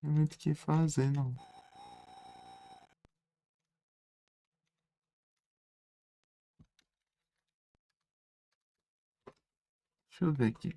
tem muito o que fazer, não. Deixa eu ver aqui.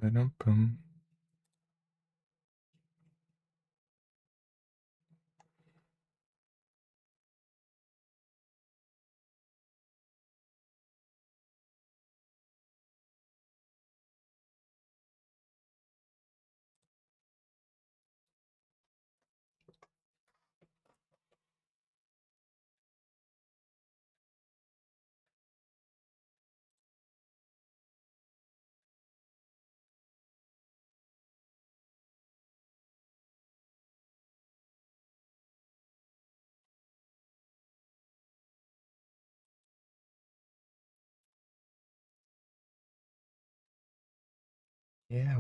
Parampam. Yeah.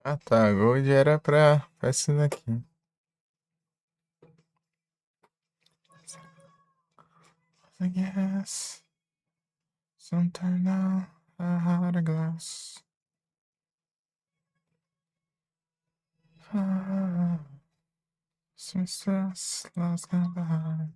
Ah, tá. Gold era pra esse daqui. I guess. Some turn down a heart of glass. Ah, some stress lost gone behind.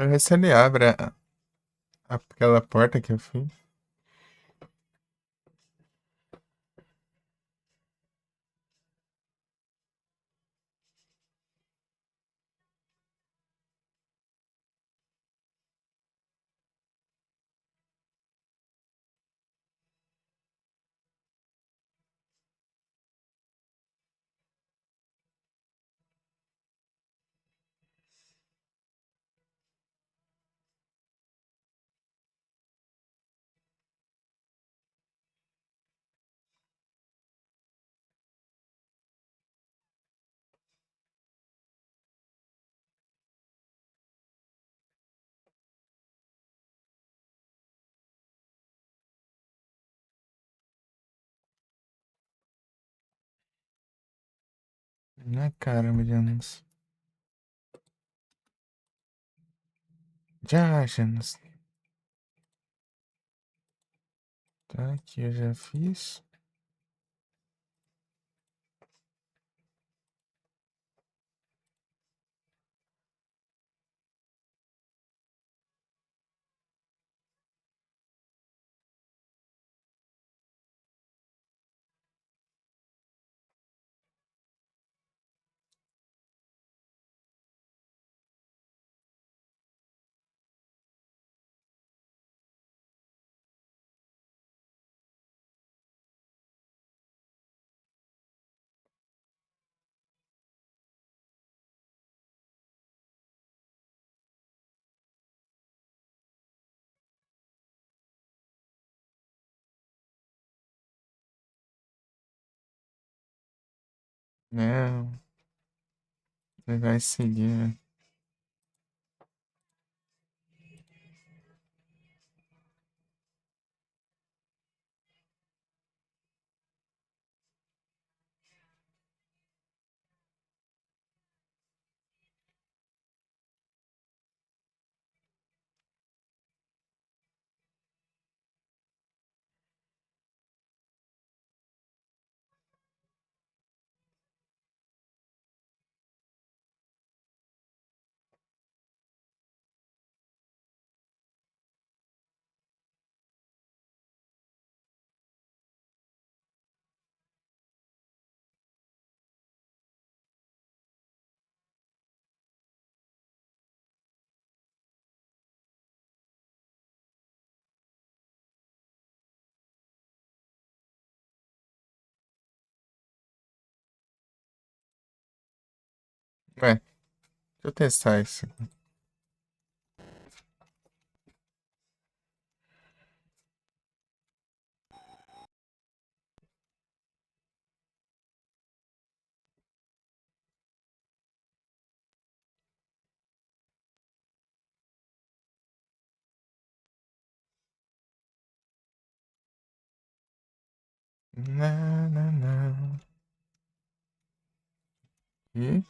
Pra ver se ele abre aquela porta que eu fiz. Na cara, medianos. Já, Janos. Tá, aqui eu já fiz. Não, ele vai seguir. Ué, deixa eu testar isso. Não, não, não. E?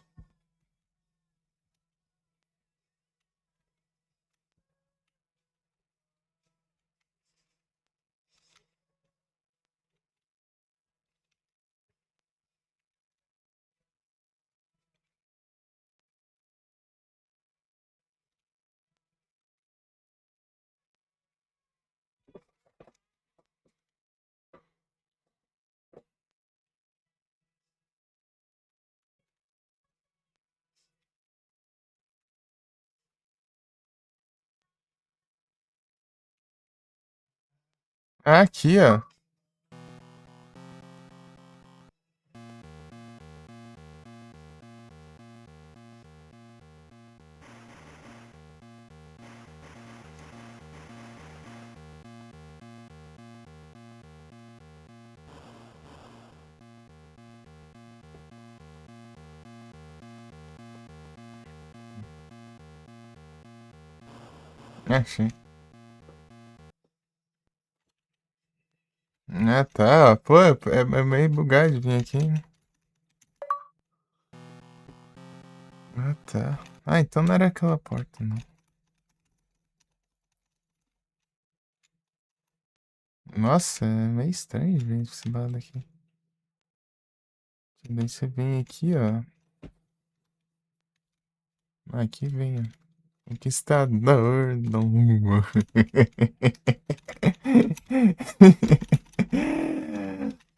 Ah, aqui, ó. Achei. Ah, tá. Pô, é meio bugado de vir aqui, né? Ah, tá. Ah, então não era aquela porta, não. Nossa, é meio estranho de ver esse lado aqui. Daí você vem aqui, ó. Ah, aqui vem, ó. Conquistador, Dom Juan.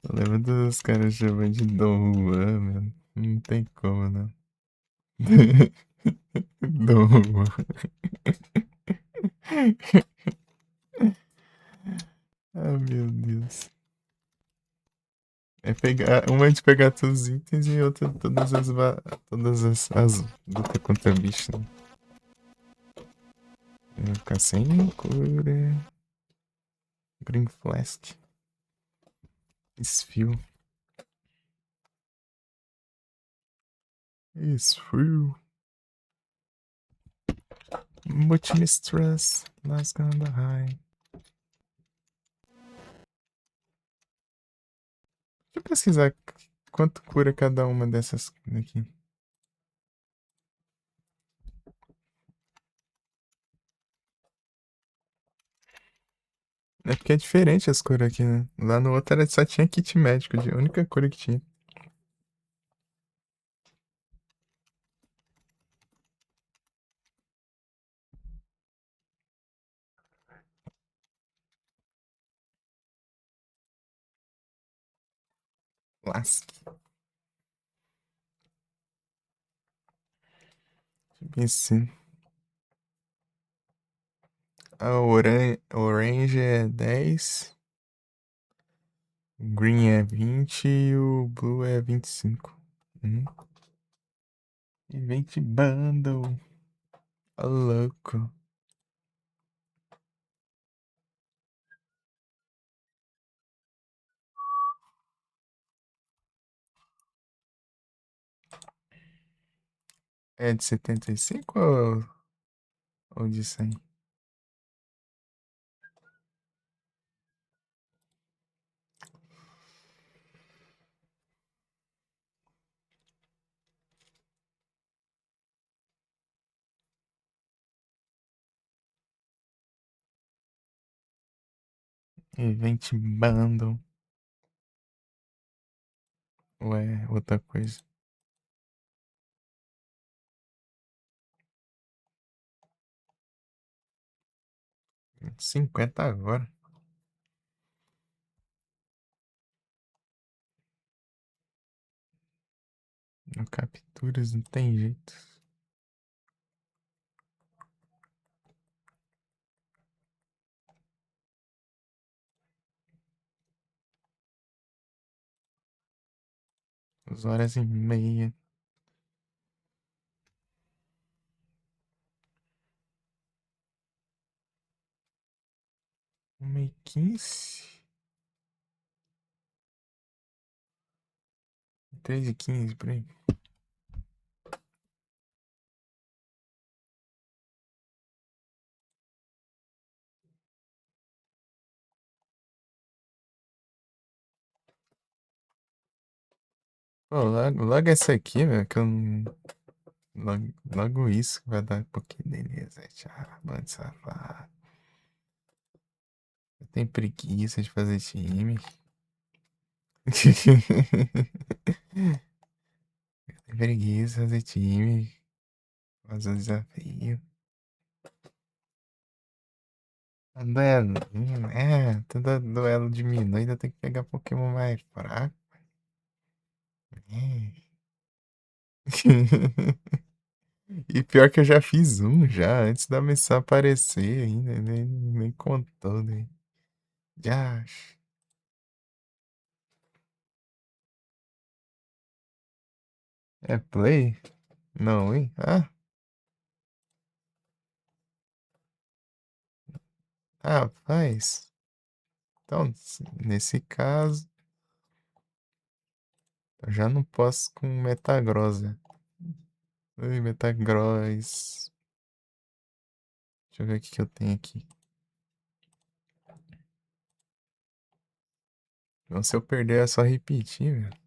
Eu lembro dos caras chamando de Dom Juan, mano. Não tem como, não. Dom Juan. Ah, meu Deus. É pegar, uma é de pegar todos os itens e outra todas as lutas contra bicho, né? Eu vou ficar sem cura. Green Flask. Esfio. Esfio. Multi-mistress. Lascando high. Deixa eu pesquisar quanto cura cada uma dessas aqui. É porque é diferente as cores aqui, né? Lá no outro só tinha kit médico, a única cura que tinha. Lasque. Deixa eu pensar. A orange é 10. O green é 20 e o blue é 25. Event bundle. Ô, louco. É de 75 ou de 100? Event bundle. Ou é outra coisa? 50 agora. No capturas, não tem jeito. Horas e meia. 1h15. 3h15 por aí. Pô, logo essa aqui, velho, que eu não. Logo isso que vai dar um pouquinho de reset. Ah, mano, safado. Eu tenho preguiça de fazer time. Tenho preguiça de fazer time. Fazer o desafio. Duelinho, né? Todo duelo diminui, ainda tem que pegar Pokémon mais fraco. É. E pior que eu já fiz um já, antes da missão aparecer ainda, nem contou, né? Já. É play? Não, hein? Ah, faz. Então, nesse caso, eu já não posso com Metagross, né? Ui, Metagross. Deixa eu ver o que que eu tenho aqui. Então, se eu perder é só repetir, velho.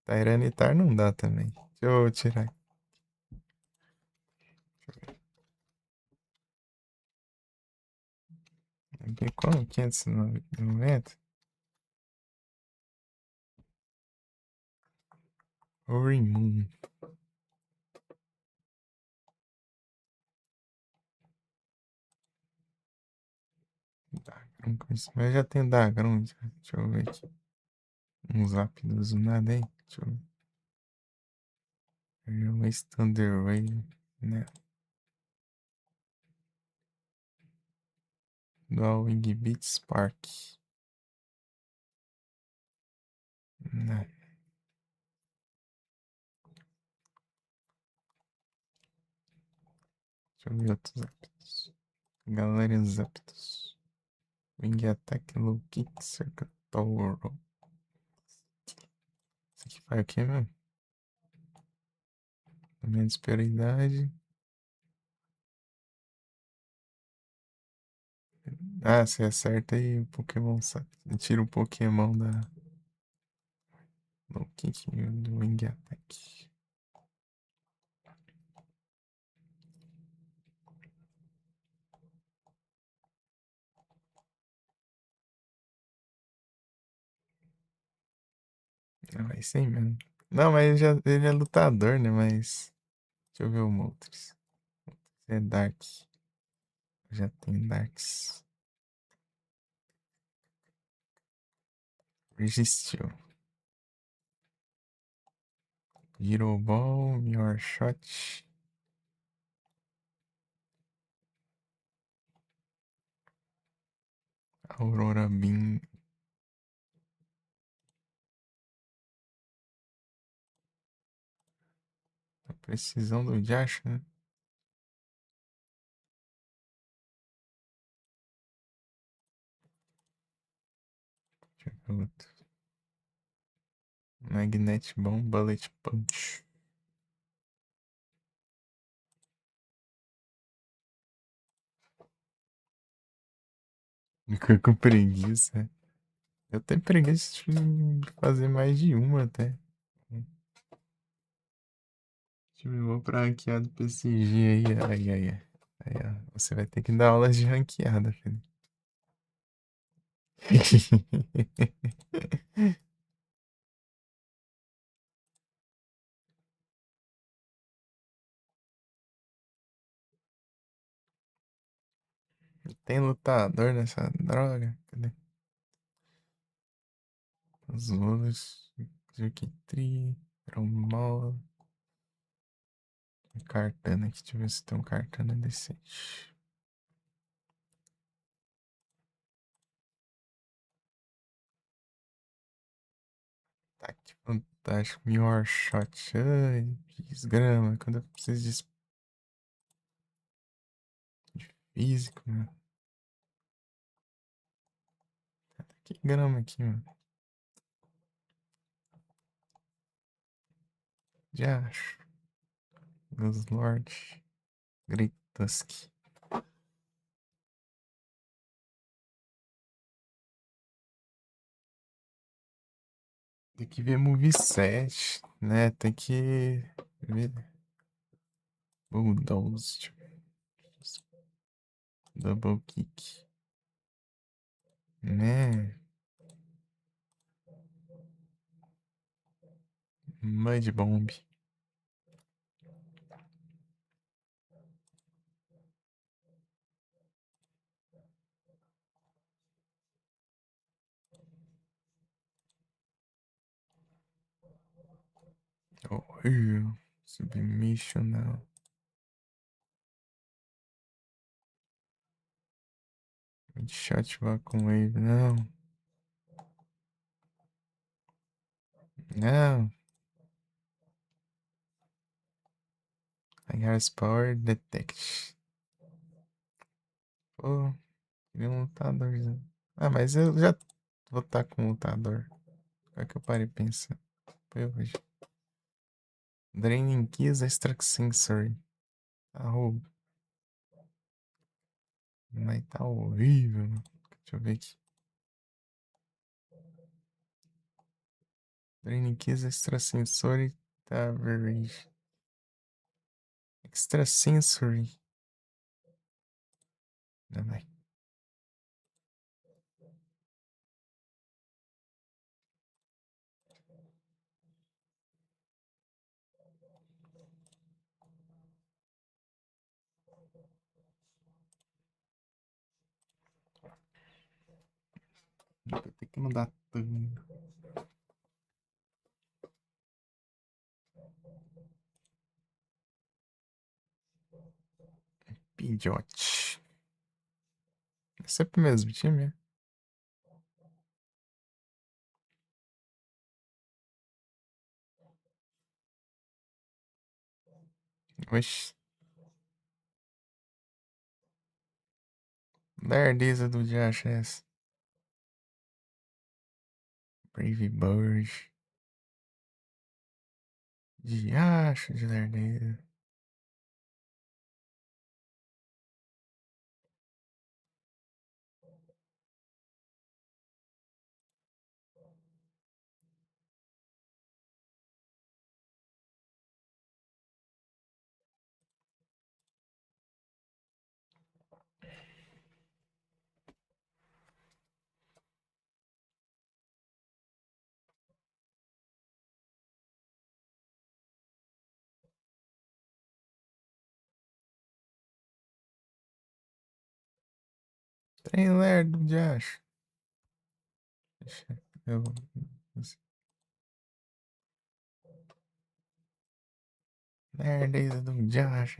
Tyranitar não dá também. Deixa eu tirar. Aqui, como? 590? Ou remove. Mas eu já tenho Dagron. Deixa eu ver aqui. Um zap do Zunada aí. Deixa eu ver. Waste Thunder Wave. Né? Dual Wing Beat Spark. Né? Deixa eu ver outros aptos. Galerians aptos. Wing Attack Low Kick Circuit Tower. Isso aqui faz o que mesmo? Menos prioridade. Ah, você acerta e o Pokémon sai. Tira o Pokémon da. Low Kick do Wing Attack. Não, é isso aí mesmo. Não, mas ele é lutador, né? Mas. Deixa eu ver o Moltres. É Dark. Já tem Darks. Resistiu. Hero Ball, Mirror Shot. Aurora Beam. A precisão do Yasha, né? Deixa eu ver outro. Magnet Bomb, Bullet Punch. Fica com preguiça. Eu tenho preguiça de fazer mais de uma até. Time bom pra ranqueado PCG aí. Ai, ai, ai. Aí, ó. Você vai ter que dar aulas de ranqueada, filho. Tem lutador nessa droga? Cadê? Os Lulas, Juquitri, Trombol, Cartana aqui. Deixa eu ver se tem um Cartana decente. Tá que fantástico. Mirror Shot. Ai, desgrama. Quando eu preciso de físico, mano. Que grama aqui, mano. Já acho. Lord. Great Tusk. Tem que ver moveset, né? Tem que ver. Bulldoze. Deixa eu ver. Double kick. Né? Mud bomb. Oh, submission não. Shot com wave, não. Não. Harris Power Detect. Pô, queria um lutador. Ah, mas eu já vou estar com um lutador. Qual é que eu parei pensando? Foi hoje. Draining Keys Extract Sensory. Arroba. Mas tá horrível. Deixa eu ver aqui. Draining Keys Extrasensory Average. Extrasensory. Não, vai. Até que não dá tanto. Pidgeot. É sempre o mesmo time, é? Oxi. Lerdeza do Josh é essa. Brave Bird. Diacho de lerdeza. Trem lerdo do Josh. Eu... Lerdeza do Josh.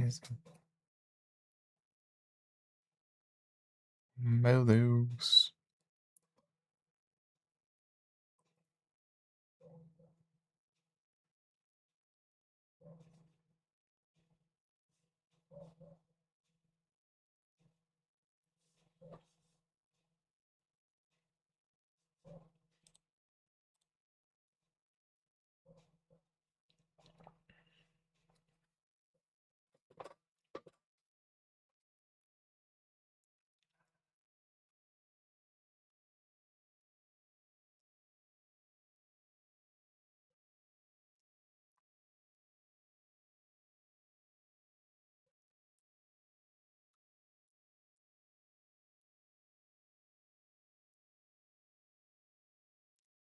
Meu Deus.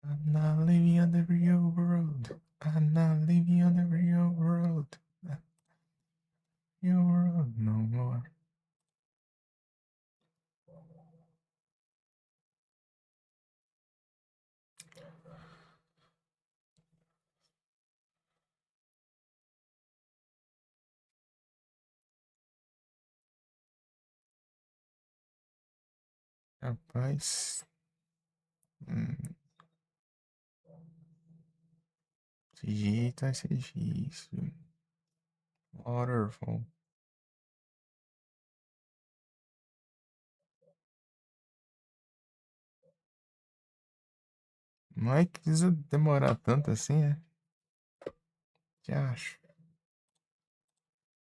I'm not living on the real world. I'm not living on the real world. Real world no more. Rapaz. Hum, esse jeito vai ser difícil. Waterfall. Não é que precisa demorar tanto assim, é? Já acho.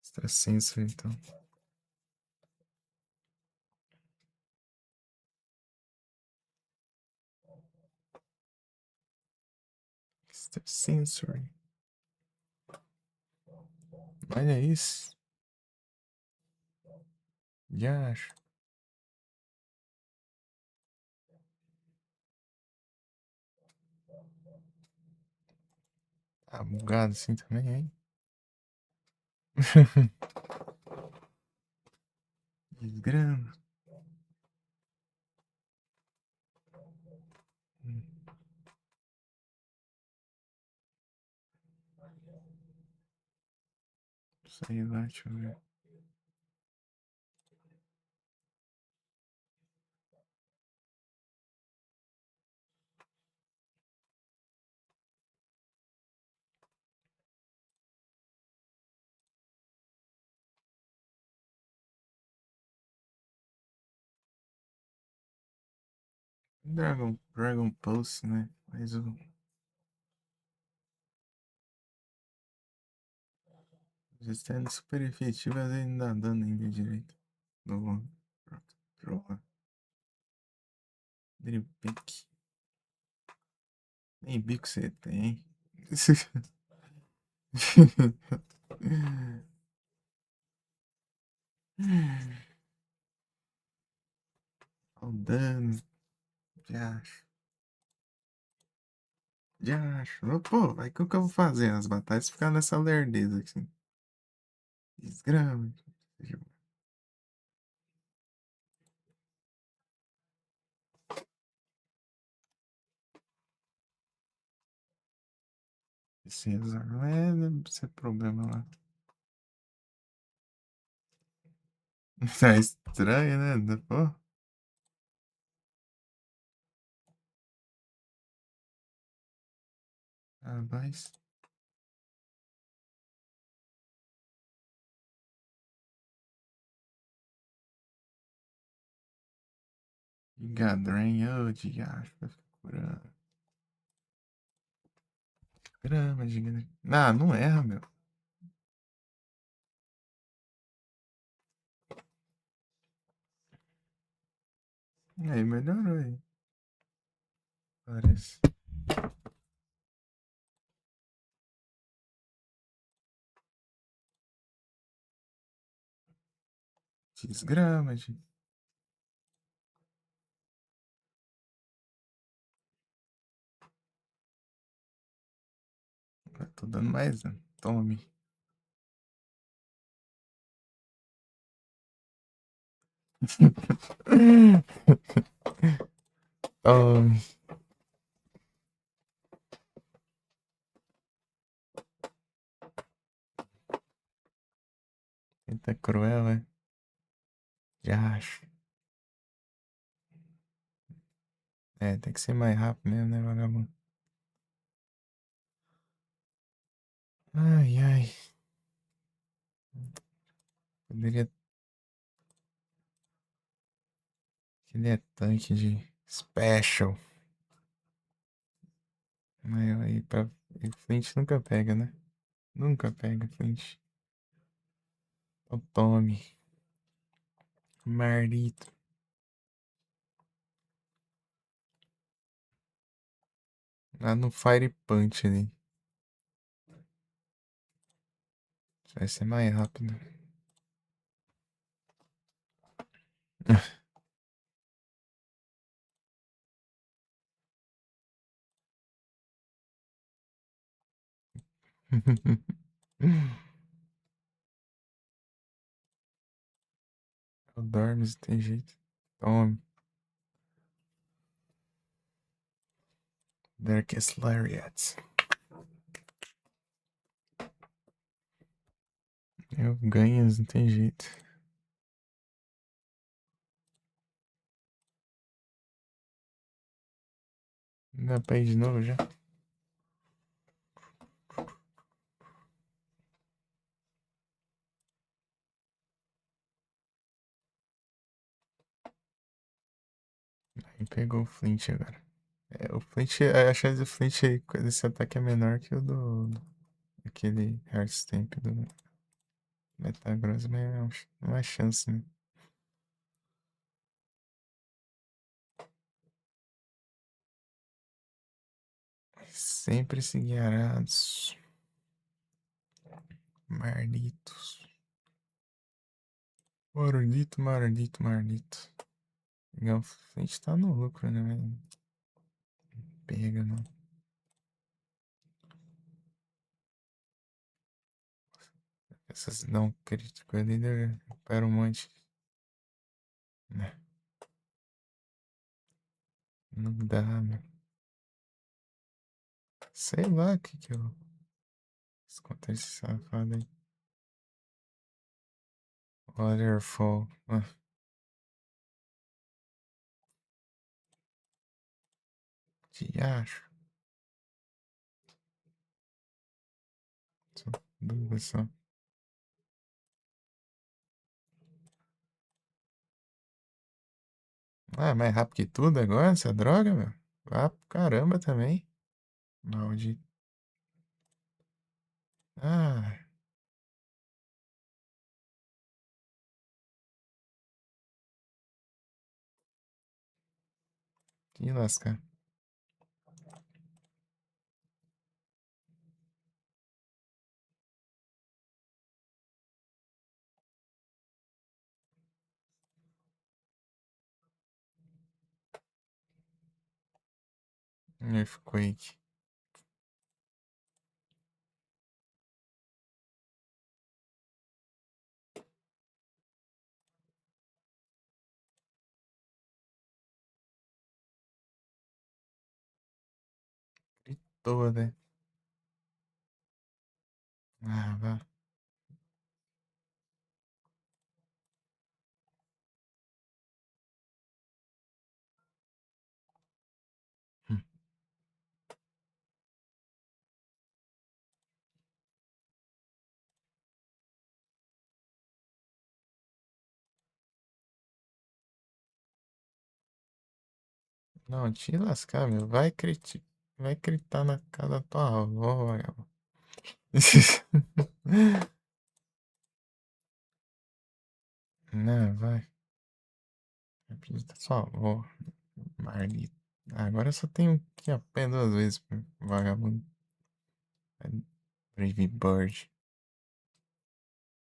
Extrasenso, então. Extrasensory. Olha isso. Já acho. Tá bugado assim também, hein? Desgrama. Sei lá, deixa eu ver. Dragon Pulse, né? Mas o. Os stands super efetivos ainda dá dano ainda direito. No. Draw. Dream Pick. Nem bico você tem. Olha o dano. Já acho. Já acho. Pô, aí o que eu vou fazer nas batalhas? Ficar nessa lerdeza assim. Desgrama. César, não é, deve ser problema lá. Tá estranho, né? Pô, rapaz. Gigadren, ô, diacho, vai ficar curando. Grama, Gigadren. Ah, não erra, meu. Aí, melhorou aí. Parece. Desgrama, gente. Tô dando mais, né? Tome. Tome. Eita cruel, é? Já acho. É, tem que ser mais rápido mesmo, né, vagabundo? Ai, ai. Poderia. Ele é tanque de special. Mas aí pra. E Flint nunca pega, né? Nunca pega, Flint. Então tome. Marito. Lá no Fire Punch ali. Vai ser mais rápido. Eu dorme, se tem jeito. Tome. Darkest Lariat. Eu ganho, não tem jeito. Dá pra ir de novo já? Aí pegou o Flint agora. É, o Flint, a chance do Flint desse ataque é menor que o aquele Heartstamp do Metagross, mas é uma chance, né? Sempre seguir arados. Marlitos. Marlito, Marlito, Marlito. Legal, a gente tá no lucro, né, velho? Pega, não. Essas não crítico ali, recupera um monte. Né? Não dá, né? Sei lá o que eu. Contra esse safado aí. Waterfall. Ah, te acho. Só dúvida só. Ah, é mais rápido que tudo agora, essa droga, meu. Ah, caramba também. Maldito. Ah, que lascar. Earthquake. Gritou, né? Ah, vá. Hum. Não, te lascar, meu. Vai gritar na casa da tua avó, vagabundo. Não, vai. Eu preciso da sua avó, Marli. Agora eu só tenho que ir a pé 2 vezes, vagabundo. Brave Bird.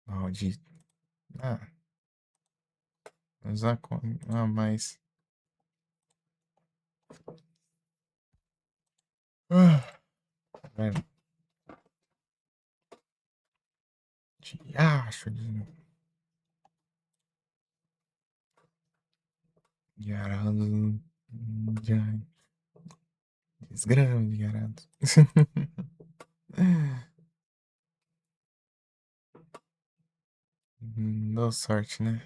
Maldito. Ah, usar com. Ah, mas. Ah, velho. Te acho de arado. De desgrama de arado. Deu sorte, né?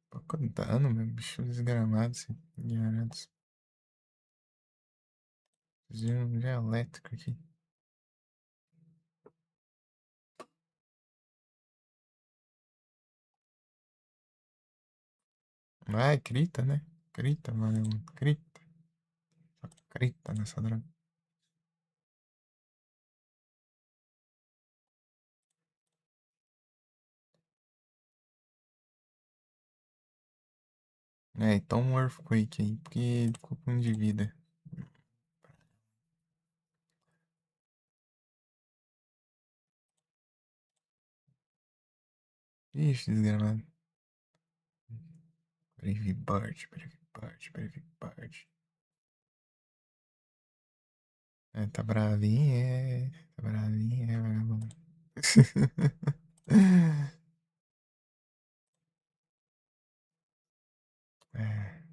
Pouco dano, meu bicho desgramado, assim, de arados. Já elétrico aqui. Vai, crita, né? Crita, vagabundo. Crita. Só crita nessa droga. É, então um Earthquake aí, porque ele ficou com 1 de vida. Ixi, desgramado. Brave Bird, Brave Bird, Brave Bird. É, tá bravinho, é. Tá bravinho, é, vagabundo. É,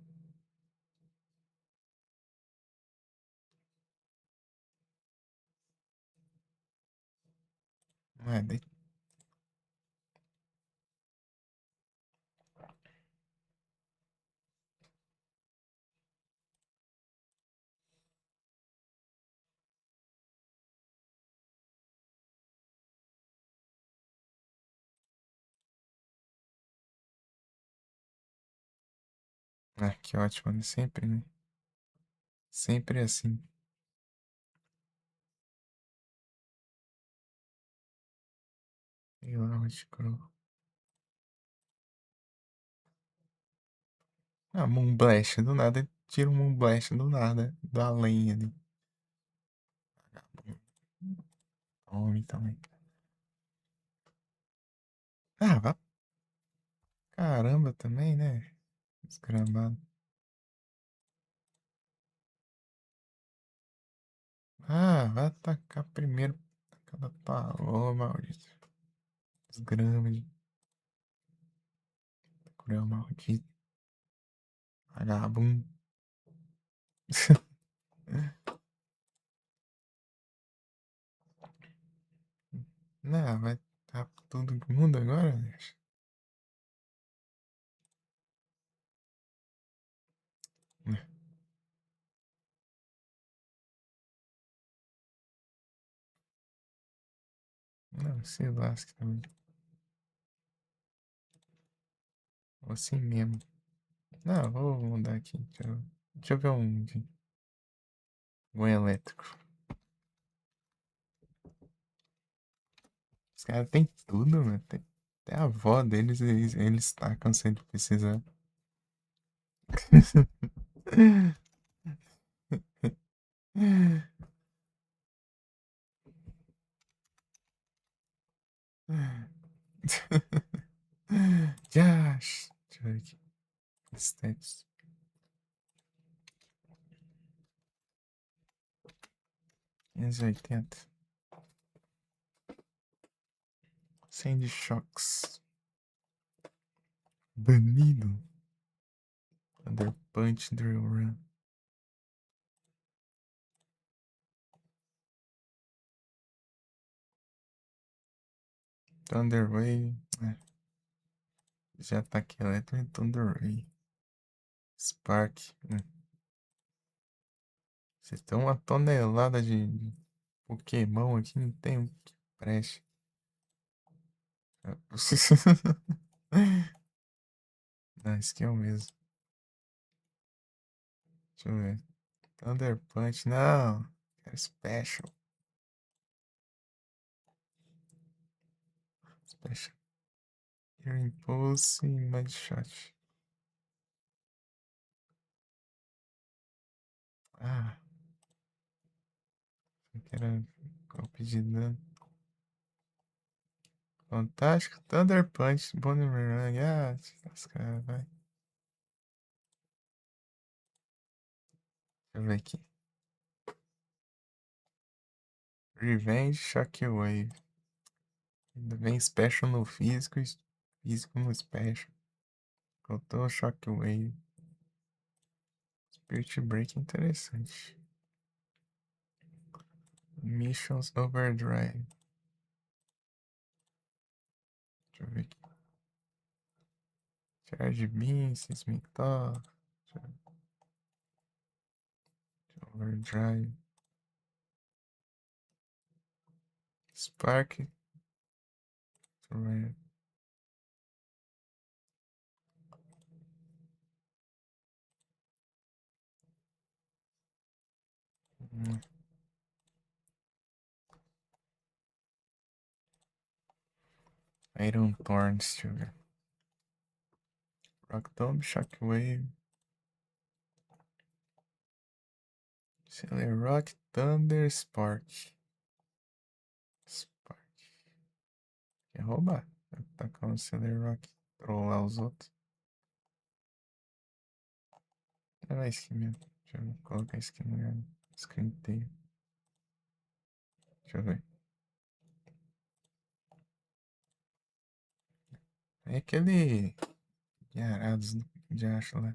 não é, ah, que ótimo, né? Sempre, né? Sempre assim. Sei lá, Hotcrow. Ah, Moonblast, do nada. Tira um Moonblast do nada. Do além ali. Tome também. Ah, vá. Caramba também, né? Desgramado. Ah, vai atacar primeiro. Cada pavô, maldito. Desgrama de cruel, maldito. Vagabundo. Não, vai tá todo mundo agora, bicho. Não, se lasque também. Assim mesmo. Não, vou mudar aqui. Deixa eu ver um elétrico. Os caras têm tudo, mano. Até a avó deles, eles tacam sempre precisar. Josh. Deixa eu ver aqui. Stats. 580. Sandy Shocks. Banido. Under Punch Drill Run. Thunder Wave. Já ataque elétrico e Thunder Wave. Spark. Vocês têm uma tonelada de Pokémon aqui, não tem um que preste. Não, esse aqui é o mesmo. Deixa eu ver. Thunder Punch, não. Quero Special. Special. Air Impulse e Mud Shot. Ah, eu quero golpe de dano. Fantástico. Thunder Punch. Boomerang. Ah, lascar, vai. Deixa eu ver aqui. Revenge Shockwave. Ainda bem Special no físico e físico no Special. Faltou Shockwave. Spirit Break interessante. Missions Overdrive. Deixa eu ver aqui. Charge Beam, Seismic Toss. Overdrive. Spark. Torrent. Hum, Iron Thorns, deixa eu ver. Rock Tomb, Shockwave. Sailor Rock, Thunder, Spark. Spark. Quer roubar? Vai tacar um Sailor Rock. Trollar os outros. Era isso aqui mesmo. Deixa eu colocar isso aqui no lugar. Escanteio. Deixa eu ver. É aquele. De arados de acho lá.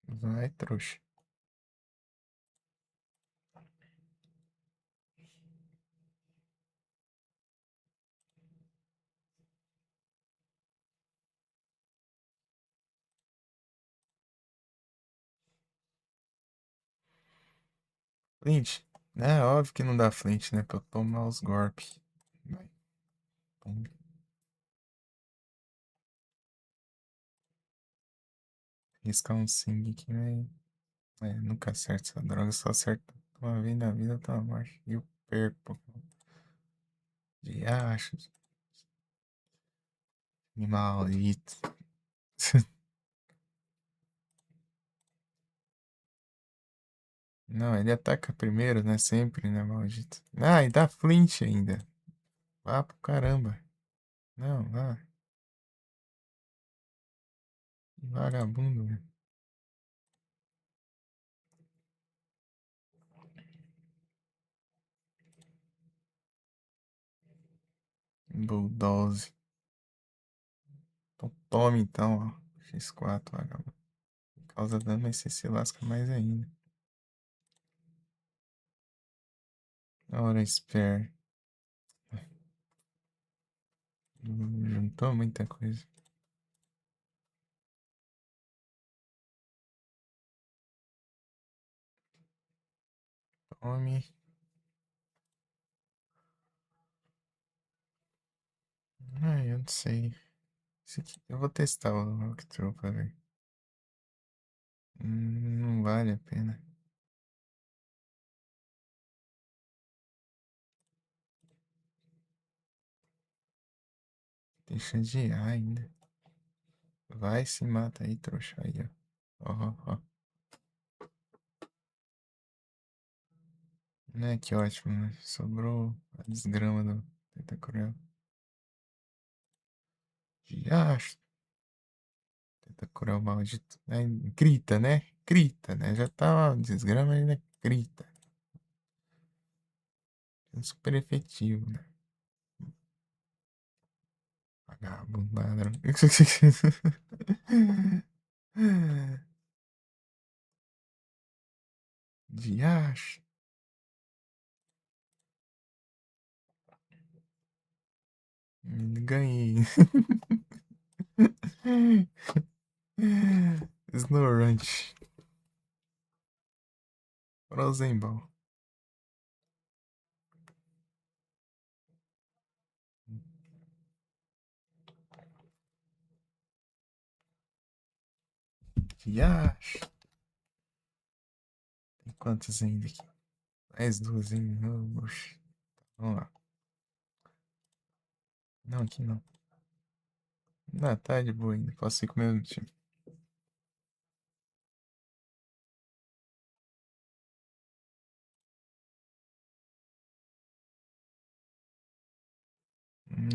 Vai, trouxa. Flint. É óbvio que não dá flint, né? Pra eu tomar os golpes. Vai. Pum. Riscar um sing aqui, velho. Nunca acerto essa droga. Só acerto uma vez na vida, tá morte. E eu perco. De acho. Maldito. Não, ele ataca primeiro, né? Sempre, né, maldito? Ah, e dá flint ainda. Vá pro caramba. Não, vá. Que vagabundo, velho. Bulldoze. Então tome então, ó. X4, vagabundo. Causa dano, mas você se lasca mais ainda. Ora, spare. Juntou muita coisa. Tome. Eu não sei. Esse aqui, eu vou testar o Rockthrow pra ver. Não vale a pena. Deixa de ar ainda. Vai se mata aí, trouxa. Aí, ó. Ó, ó, ó. Né, que ótimo, né? Sobrou a desgrama do Tentacruel. Diacho. Tentacruel maldito. Grita, né? Grita, né? Já tá uma desgrama ainda grita. Super efetivo, né? Vagabundo, ladrão. Diacho. Ganhei. Snorrunch. Rosenbaum. Diacho. Tem quantos ainda aqui? Mais duas ainda. Oh, oxe. Vamos lá. Não, aqui não. Não, tá de boa ainda. Posso ir com o meu time.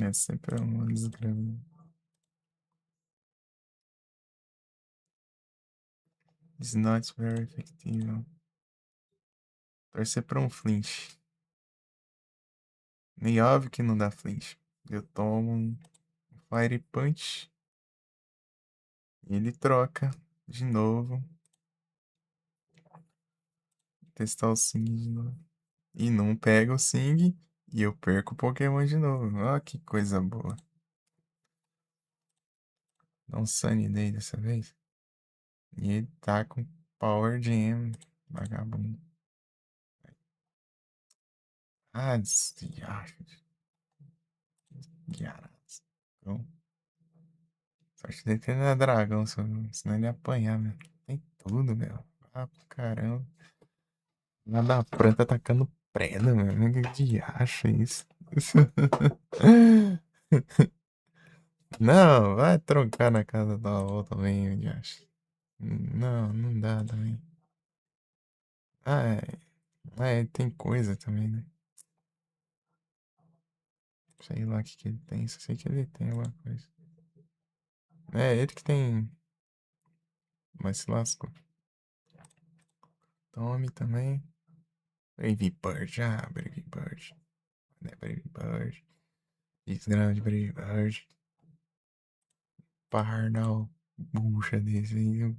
É sempre uma desgrama. It's not very effective. Torcer pra um flinch. Nem óbvio que não dá flinch. Eu tomo um Fire Punch. E ele troca de novo. Testar o Sing de novo. E não pega o Sing. E eu perco o Pokémon de novo. Ó, que coisa boa. Dá um Sunny Day dessa vez. E ele tá com Power Jam. Vagabundo. Ah, desgraça. Então, sorte dele ter na dragão, senão ele ia apanhar, meu. Tem tudo, meu. Ah, caramba. Lá da planta atacando preda, meu. Que diacho é isso? Não, vai troncar na casa da avó também, eu acho. Não, não dá também. Ah, tem coisa também, né? Sei lá o que que ele tem, só sei que ele tem alguma coisa. É, ele que tem. Mas se lascou. Tome também. Brave Bird, Brave Bird. Né, Brave Bird. Desgrama de Brave Bird. Parnal. Bucha desse aí.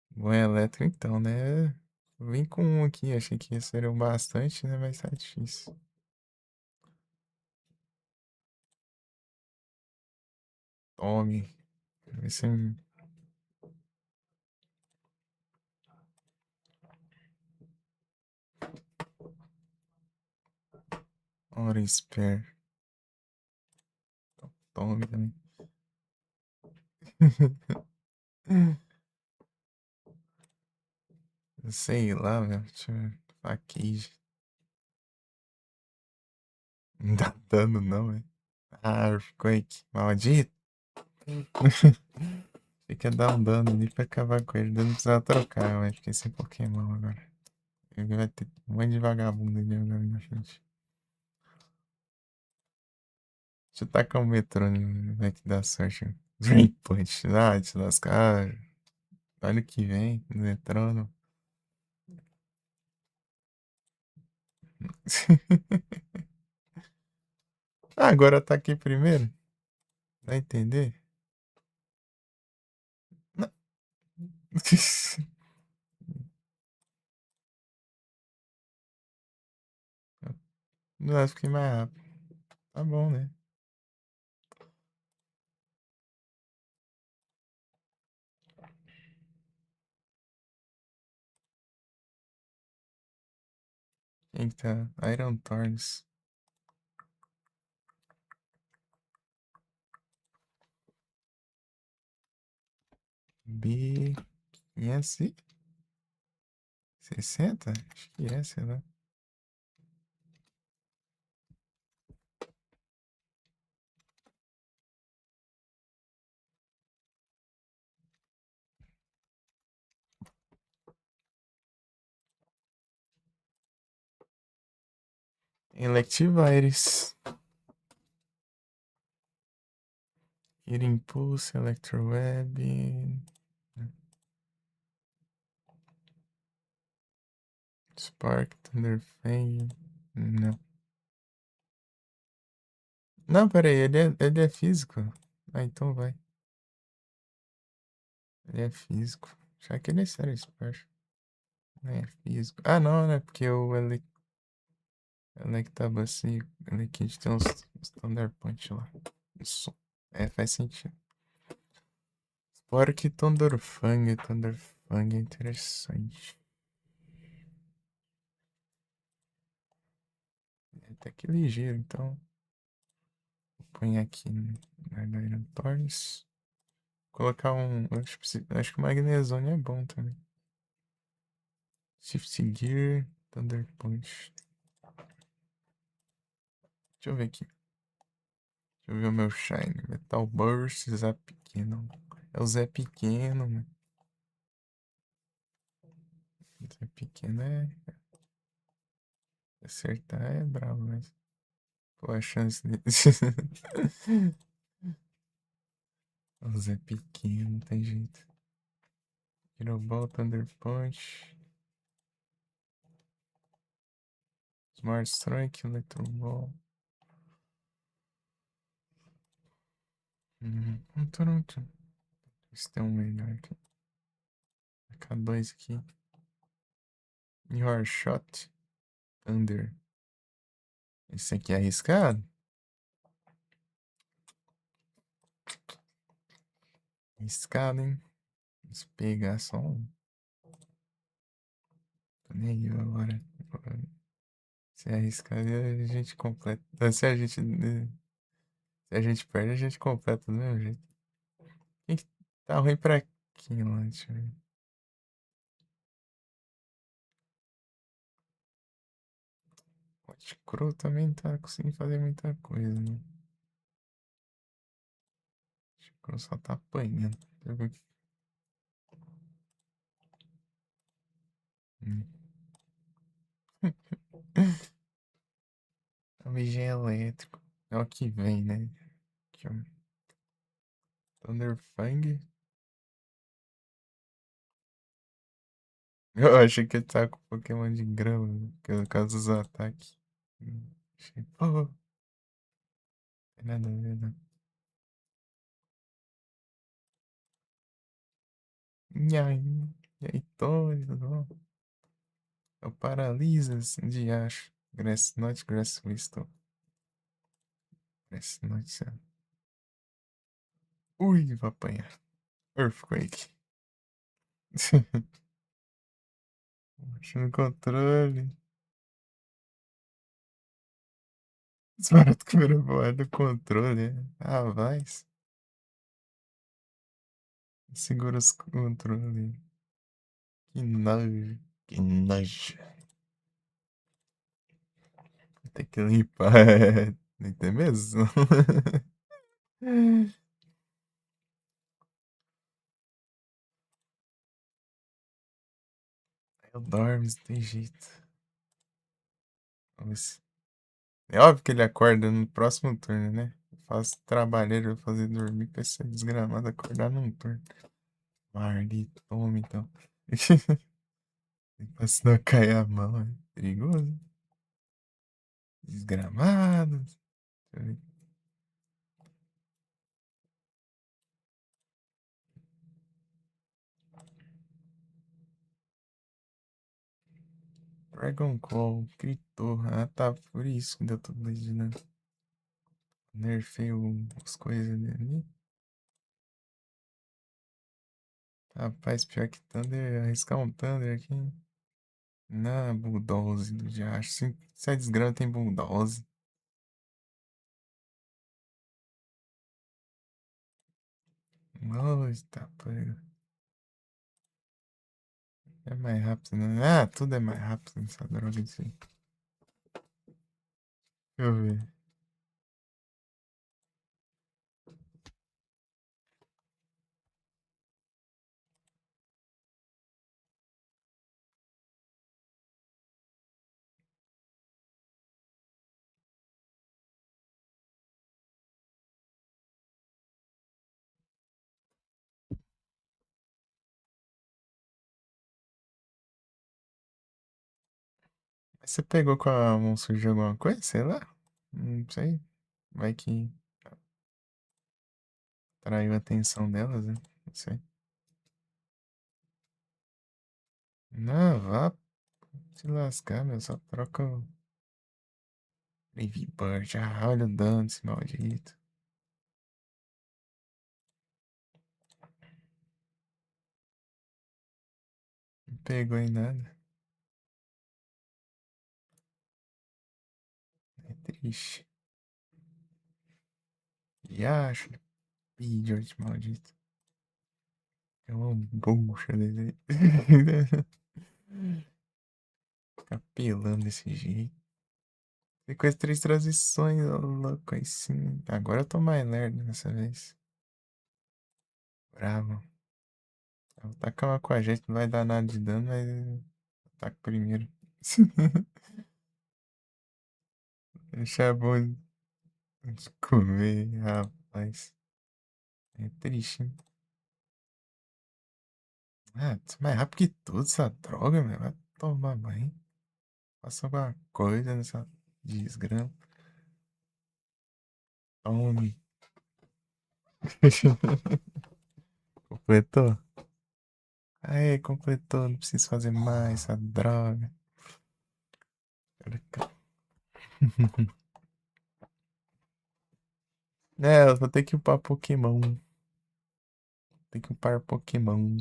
Bom elétrico então, né? Vim com um aqui, achei que seriam bastante, né? Mas tá difícil. Tome. Vai ser um hora spare. Tome também. Sei lá, velho. Deixa eu ver. Faqueja. Não dá dano não, velho. Ah, Earthquake. Maldito. Fica dar um dano ali pra acabar com ele. Não precisa trocar, mas fiquei sem Pokémon agora. Ele vai ter um monte de vagabundo ali agora na frente. Deixa eu tacar o metrônimo, vai que dá sorte. Drain Punch. Ah, te lascar. Olha o que vem, metrônomo. Ah, agora tá aqui primeiro. Vai entender? Não. Não, fiquei mais rápido. Tá bom, né? Quem que tá? Iron Thorns. B. 560? Acho que é, sei lá. Electivires. Hit Impulse, Electroweb. Spark, Thunderfang. Não. Não, pera aí, ele é físico. Ah, então vai. Ele é físico. Já que ele é sério, Spark. É físico. Ah, não, né? Porque o Electabuzz e o Elekid tem os Thunder Punch lá. Isso. É, faz sentido. Fora que Thunderfang é interessante. É até que ligeiro, então. Vou pôr aqui na Iron Thorns. Colocar um. Acho que o Magnezone é bom também. Shift Gear, Thunder Punch. Deixa eu ver aqui. Deixa eu ver o meu Shine. Metal Burst, Zé Pequeno. É o Zé Pequeno, mano. Zé Pequeno é. Acertar é bravo, mas. Pô, a chance de. O Zé Pequeno, não tem jeito. Hero Ball, Thunder Punch. Smart Strike, Electro Ball. Toronto. Esse tem um melhor aqui. K2 aqui. Your Shot. Thunder. Esse aqui é arriscado? Arriscado, hein? Se pegar só um. Tô nem eu agora. Se arriscar, a gente completa. Se a gente perde, a gente completa do mesmo jeito. Quem que tá ruim pra quem lá? Deixa eu ver. Hot Crow também não tá conseguindo fazer muita coisa, né? Hot Crow só tá apanhando. Deixa eu ver aqui. Hum. É um bichinho elétrico. É o que vem, né? Aqui, ó. Thunderfang. Eu achei que ele tava com Pokémon de grama, né? Por causa dos ataques. Achei, pô, não tem nada a ver, não. Nhai, e aí, Tony, tudo bom? É o Paralisas de Acho. Grass Not Grass Whistle. Grass Not. Ui, vou apanhar. Earthquake. Achando o controle. Disparado com a primeira voada do controle. Ah, vai. Segura os controles. Que nojo. Que nojo. Tem que limpar. Nem tem mesmo. Eu dormo, não tem jeito. Vamos ver se- É óbvio que ele acorda no próximo turno, né? Eu faço trabalheiro, eu vou fazer dormir pra esse desgramado acordar num turno. Maldito, toma então. Pra senão cair a mão, é perigoso. Desgramado. Deixa eu ver. Dragon Claw, gritou. Ah, tá, por isso que deu tudo isso, né? Nerfei as coisas dele. Rapaz, pior que Thunder, arriscar um Thunder aqui. Na Bulldoze do Diacho. Se é desgrama, tem Bulldoze. Eita, pega. É mais rápido, né? Ah, tudo é mais rápido nessa droga disso aí. Deixa eu ver. Mas você pegou com a mão suja alguma coisa? Sei lá. Não sei. Vai que traiu a atenção delas, né? Não sei. Não, vá se lascar, meu. Só troca o Navy Bird. Ah, olha o dano desse maldito. Não pegou em nada. É triste. E acho. Idiot maldito. É uma bucha dele. Ficar pelando desse jeito. Tem coisa três transições, ô louco, aí sim. Agora eu tô mais lerdo dessa vez. Bravo. Ela taca uma com a gente, não vai dar nada de dano, mas ataca primeiro. Deixa bom de comer, rapaz. É triste, hein? Ah, tu é mais rápido que tudo essa droga, meu. Vai tomar banho. Faça alguma coisa nessa desgrama. Tome. Completou? Aê, completou. Não preciso fazer mais essa droga. É, eu vou ter que upar Pokémon. Tem que upar Pokémon.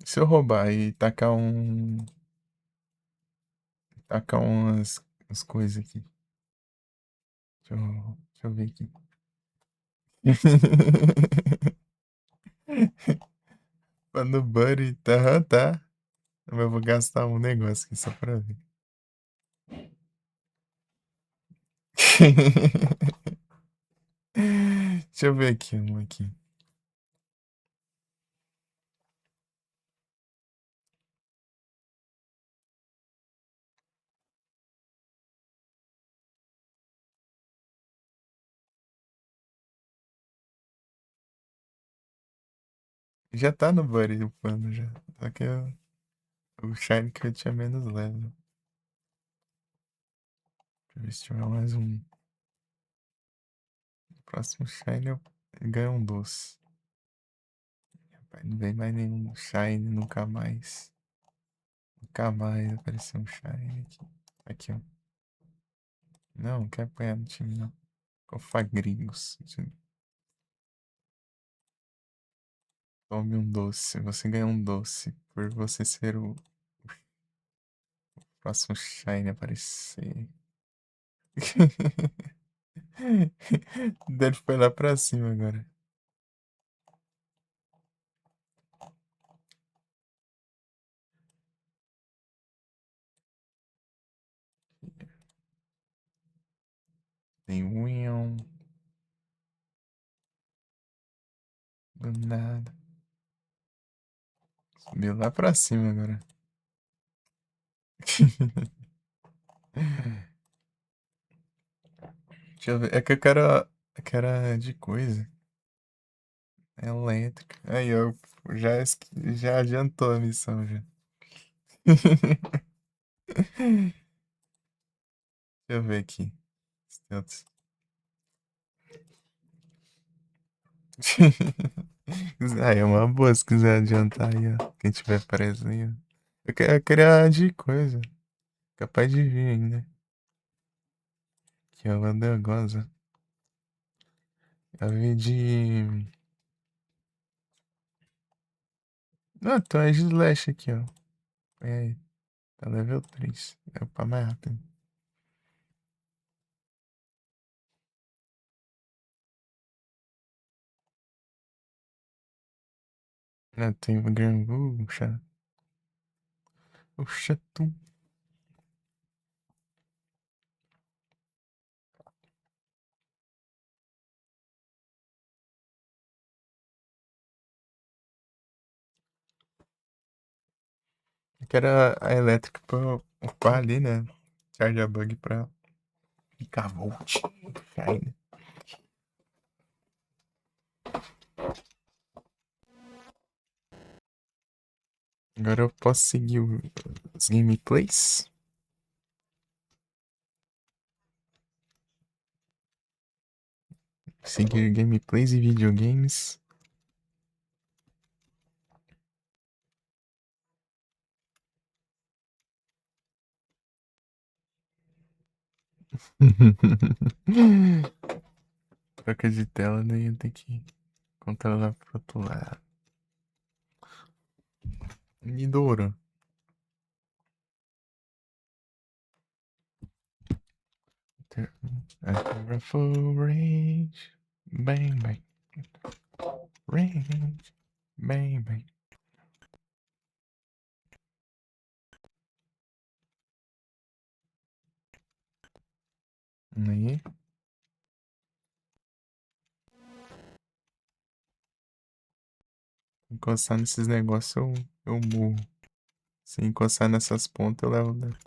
Se eu roubar e tacar um. Tacar umas coisas aqui. Deixa eu ver aqui. Quando o Buddy tá. Eu vou gastar um negócio aqui só pra ver. Deixa eu ver aqui um aqui. Já tá no Buddy o pano já. Só que o Shine que eu tinha menos level. Deixa eu ver se tiver mais um. Próximo Shine eu ganho um doce. Rapaz, não vem mais nenhum Shine nunca mais. Nunca mais apareceu um Shine aqui. Aqui, ó. Não quer apanhar no time, não. Cofagringos. Tome um doce. Você ganha um doce por você ser o próximo Shine a aparecer. Deve foi lá pra cima agora. Tem Wion. Do nada. Subiu lá pra cima agora. Deixa eu ver. É que eu quero. Eu quero de coisa. É elétrica. Aí, eu já adiantou a missão já. Deixa eu ver aqui. Stealth. Ah, é uma boa se quiser adiantar aí, ó. Quem tiver preso aí, ó. Eu queria de coisa. Capaz de vir ainda. Que é o Goza. Eu vi de. Não, tem uma Slash aqui, ó. Põe aí. Tá level 3. É pra mais rápido. Não, tem o Granbu, o chato. Eu quero a elétrica pra upar ali, né? Charge a bug pra ficar volt. Shine. Agora eu posso seguir os gameplays. Seguir gameplays e videogames. Troca de tela, daí eu tenho que controlar pro outro lado. Midoro. A full range. Bang, bang. Range. Bang, bang. Aí. Encostar nesses negócios eu morro. Se encostar nessas pontas, eu levo dano.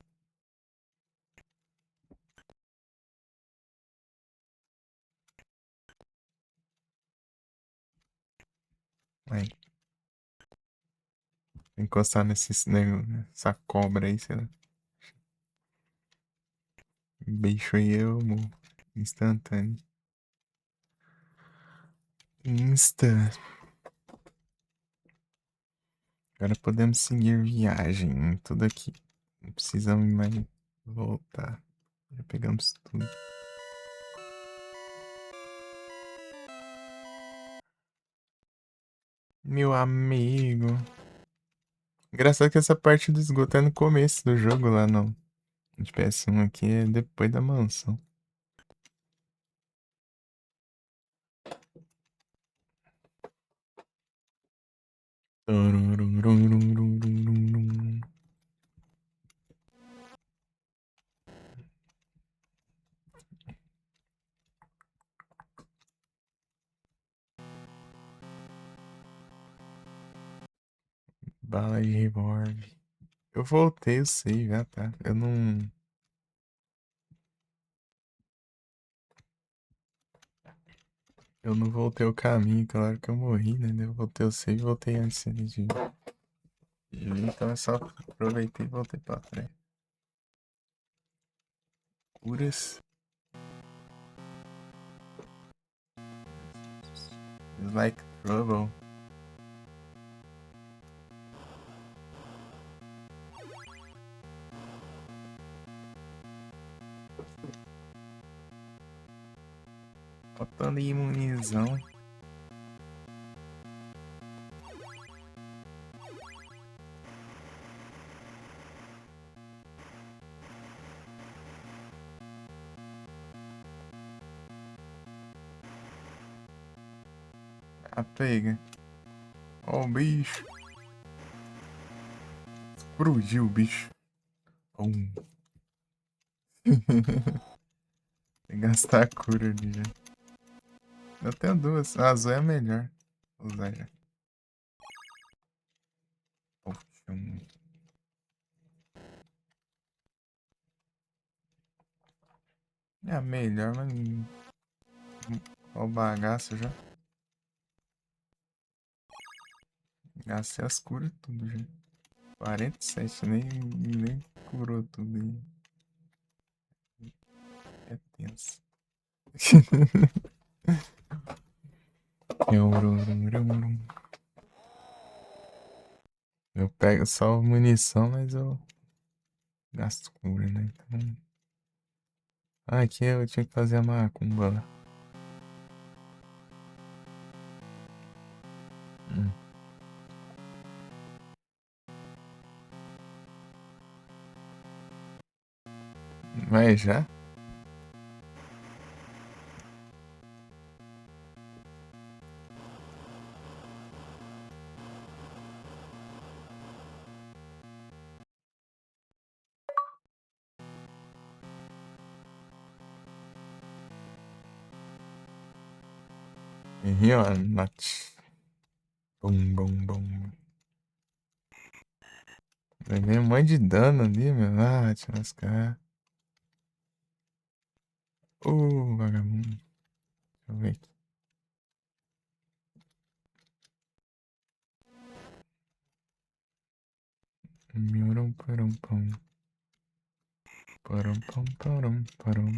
Aí. Encostar nessa cobra aí, sei lá. Bicho aí eu morro. Instantâneo. Insta. Agora podemos seguir viagem. Tudo aqui. Não precisamos mais voltar. Já pegamos tudo. Meu amigo. Engraçado que essa parte do esgoto é no começo do jogo lá, não. De PS1 aqui é depois da mansão. Bala de revólver. Eu voltei, eu sei, já tá. Eu não. Eu não voltei o caminho, claro que eu morri, né? Eu voltei o save e voltei antes ali de vir, então eu só aproveitei e voltei pra trás. Curas. Like trouble. Faltando munição. A pega. Ó o bicho. Explodiu o bicho. Tem que gastar a cura ali já. Eu tenho duas. A azul é a melhor. Vou usar já. Potion. É a melhor, mas. Ó o bagaço já. Gastei as curas tudo já. 47, nem curou tudo aí. É tenso. Eu pego só munição, mas eu gasto cura, né? Então. Ah, aqui eu tinha que fazer a macumba lá. Hum. Mas já? Here or not? Bum, bum, bum. Levei um monte de dano ali, meu. Ah, te lascar. Vagabundo. Deixa eu ver aqui. Miurum, parum, pum. Parum, pum, parum, parum.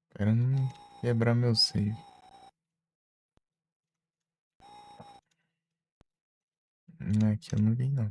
Espera não quebrar meu save. Aqui eu não vi, não.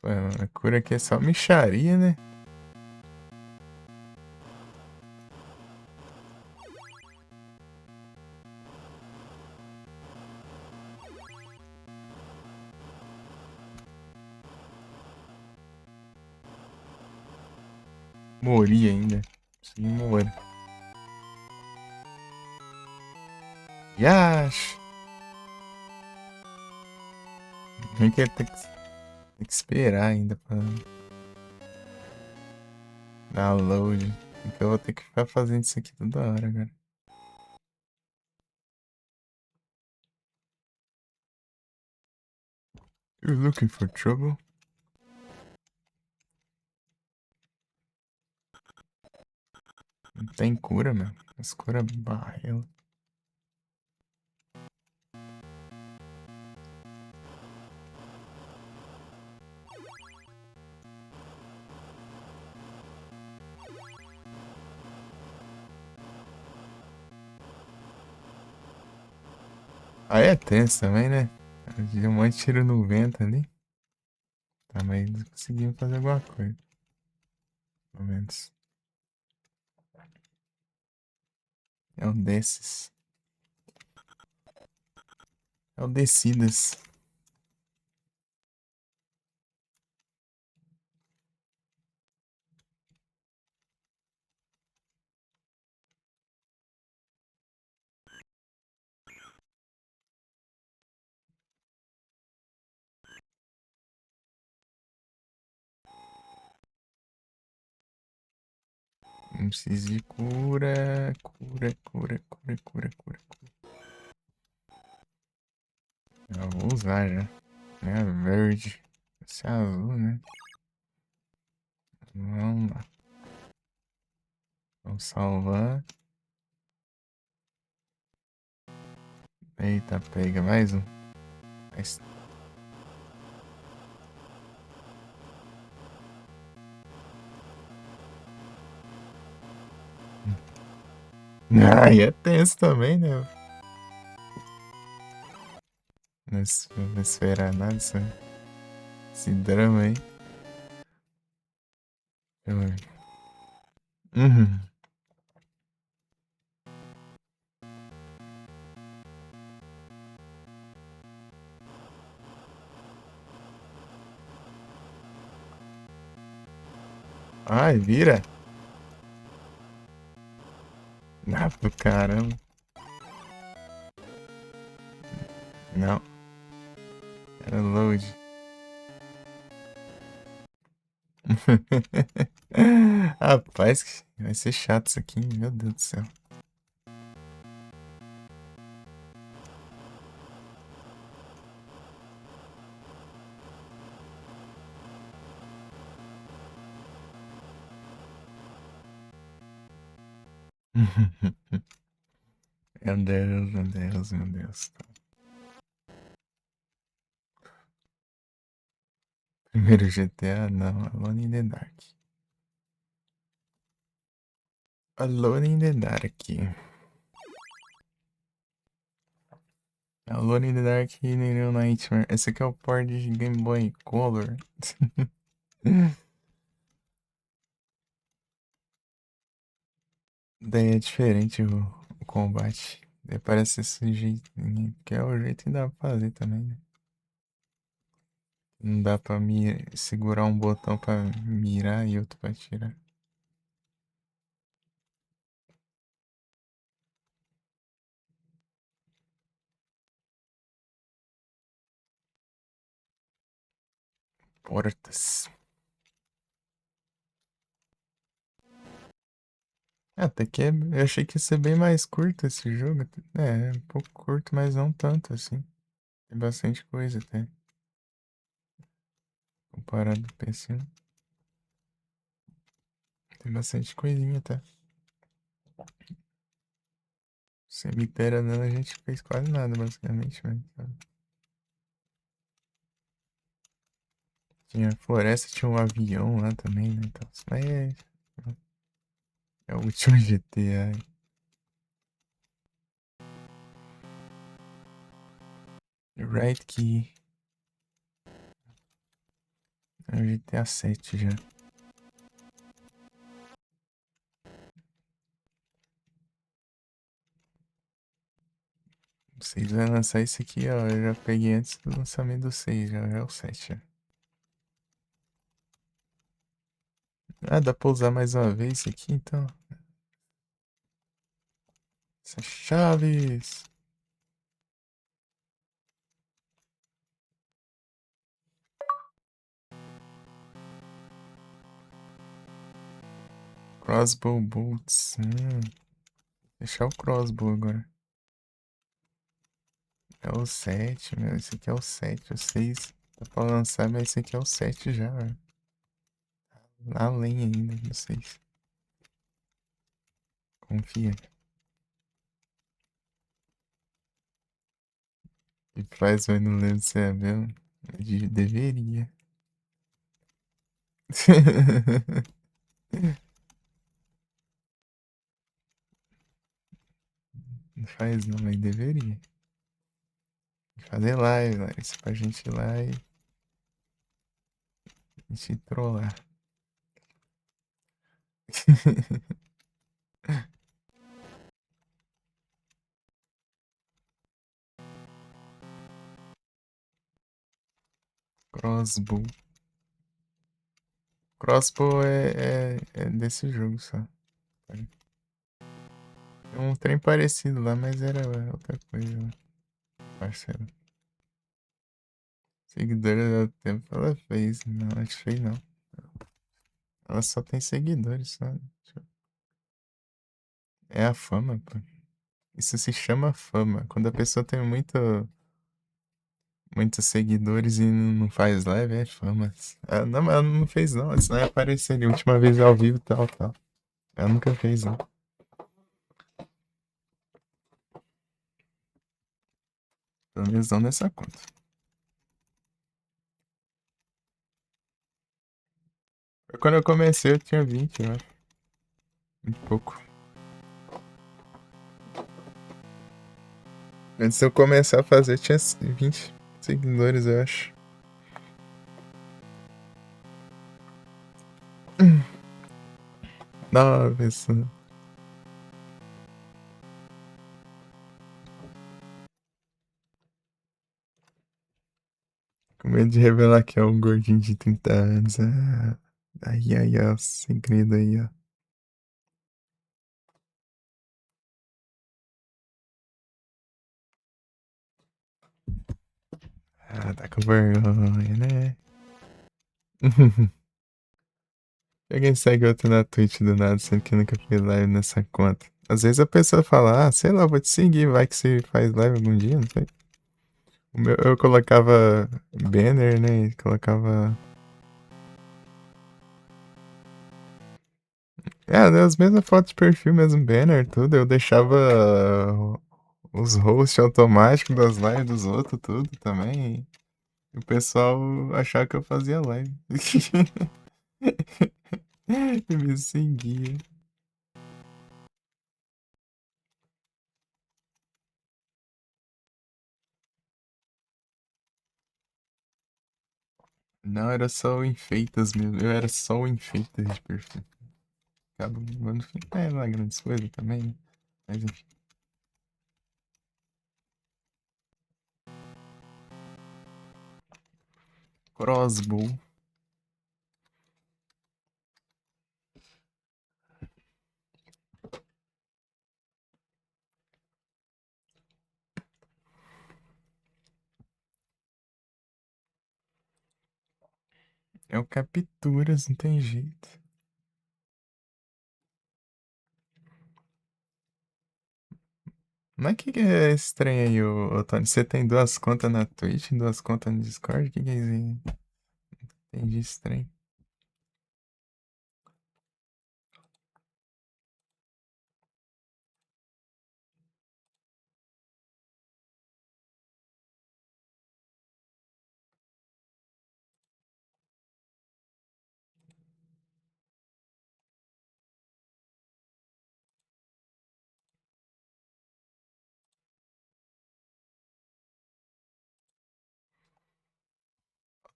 Pô, a cura aqui é só mixaria, né? Mori ainda. Sim, mori. Yash! Nem que tem que esperar ainda pra dar load. Então eu vou ter que ficar fazendo isso aqui toda hora, cara. You looking for trouble? Não tem cura, meu. As curas barril. Aí é tenso também, né? Deu um monte de tiro no vento ali. Tá, mas conseguimos fazer alguma coisa. Pelo menos. É um desses. É o Descidas. Não precisa de cura. Cura, cura, cura, cura, cura, cura. Eu vou usar já. É a verde. Esse é azul, né? Vamos lá. Vamos salvar. Eita, pega mais um. Mas- Aí é tenso também, né? Não espera nada esse drama aí. Eu- Uhum. Ai, vira. Ah, do caramba. Não, era load. Rapaz, vai ser chato isso aqui, meu Deus do céu. Meu Deus, meu Deus, meu Deus. Primeiro GTA, não. Alone in the Dark. Alone in the Dark. Alone in the Dark e Little Nightmare. Esse aqui é o port de Game Boy Color. Daí é diferente o combate. Daí parece esse jeito, que é o jeito que dá pra fazer também, né? Não dá pra segurar um botão pra mirar e outro pra atirar. Portas. Até que eu achei que ia ser bem mais curto esse jogo. É um pouco curto, mas não tanto assim. Tem bastante coisa até. Comparado com o PC. Tem bastante coisinha até. Cemitério nela a gente fez quase nada, basicamente, mas. Sabe? Tinha floresta, tinha um avião lá também, né? Então, mas é o último GTA. Right Key. É o GTA 7 já. O 6 vai lançar esse aqui, ó. Eu já peguei antes do lançamento do 6, já é o 7. Já. Ah, dá pra usar mais uma vez isso aqui, então. Essas chaves. Crossbow bolts. Deixar o crossbow agora. É o 7, meu. Esse aqui é o 7. O 6 tá pra lançar, mas esse aqui é o 7 já, velho. Além ainda do 6. Confia. E faz, mas não lembro se é mesmo. Deveria. Não faz não, mas deveria. Fazer live, Larissa, pra gente ir lá e te trollar. Crossbow. Crossbow é desse jogo só. Tem um trem parecido lá, mas era outra coisa, né, parceiro. Seguidores do tempo ela fez. Não, acho que fez não. Ela só tem seguidores, só. É a fama, pô. Isso se chama fama. Quando a pessoa tem muitos seguidores e não faz live, é fama. Não, mas ela não fez não. Senão ia aparecer ali, última vez ao vivo, tal, tal. Ela nunca fez, não. Pelo menos não nessa conta. Quando eu comecei, eu tinha 20, eu acho. Muito pouco. Antes de eu começar a fazer, tinha 20 seguidores, eu acho. Nossa. Com medo de revelar que é um gordinho de 30 anos. Aí, ó, segredo aí, ó. Ah, tá com vergonha, né? Alguém segue outro na Twitch do nada, sendo que nunca fez live nessa conta. Às vezes a pessoa fala, ah, sei lá, vou te seguir, vai que você faz live algum dia, não sei. Eu colocava banner, né? E colocava. É, né, as mesmas fotos de perfil, mesmo banner, tudo. Eu deixava os hosts automáticos das lives dos outros, tudo também. E o pessoal achava que eu fazia live. E me seguia. Não, era só o enfeitas mesmo. Eu era só o enfeitas de perfil. Acaba, no fim, é uma grande coisa também, né? Mas enfim. Crossbow. É o capturas, não tem jeito. Mas que é esse trem aí, ô Tony? Você tem duas contas na Twitch e duas contas no Discord? Que é isso aí? Entendi esse trem.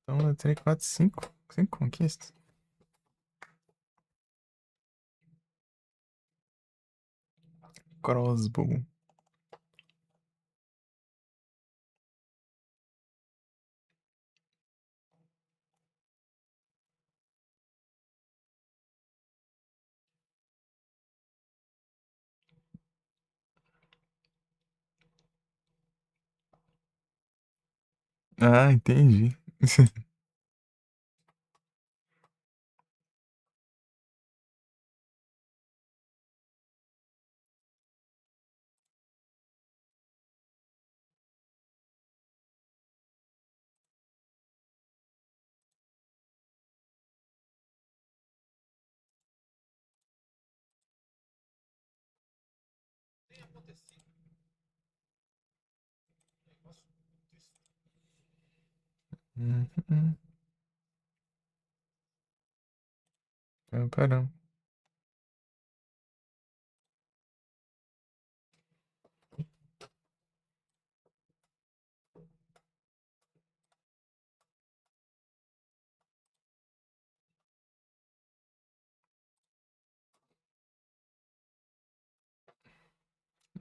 Então, eu terei 4, 5. 5 conquistas. Crossbow. Ah, entendi. Uhum. Parão.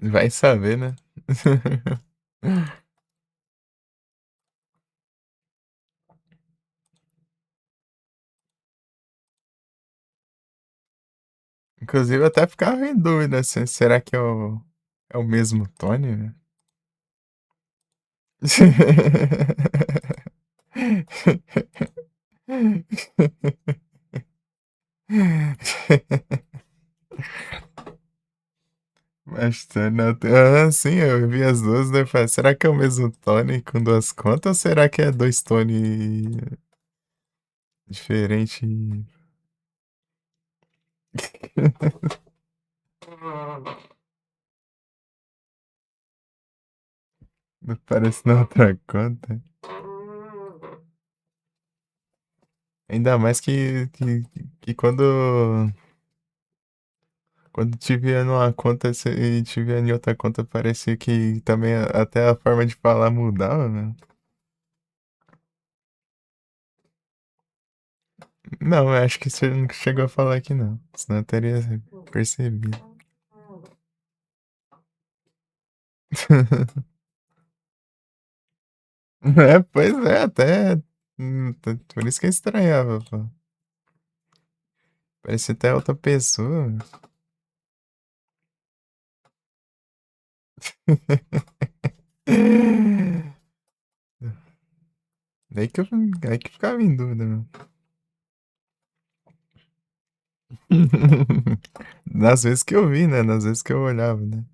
Vai saber, né? Inclusive, eu até ficava em dúvida assim, será que é o mesmo Tony, né? Bastante. Ah, sim, eu vi as duas, né? Falei, será que é o mesmo Tony com duas contas ou será que é dois Tony diferentes? Não parece na outra conta. Ainda mais que quando te via numa conta e te via em outra conta, parecia que também até a forma de falar mudava, né? Não, eu acho que você não chegou a falar aqui não. Senão eu teria percebido. É, pois é, até. Por isso que eu estranhava, pô. Parece até outra pessoa. Daí que ficava em dúvida, meu. Nas vezes que eu vi, né? Nas vezes que eu olhava, né?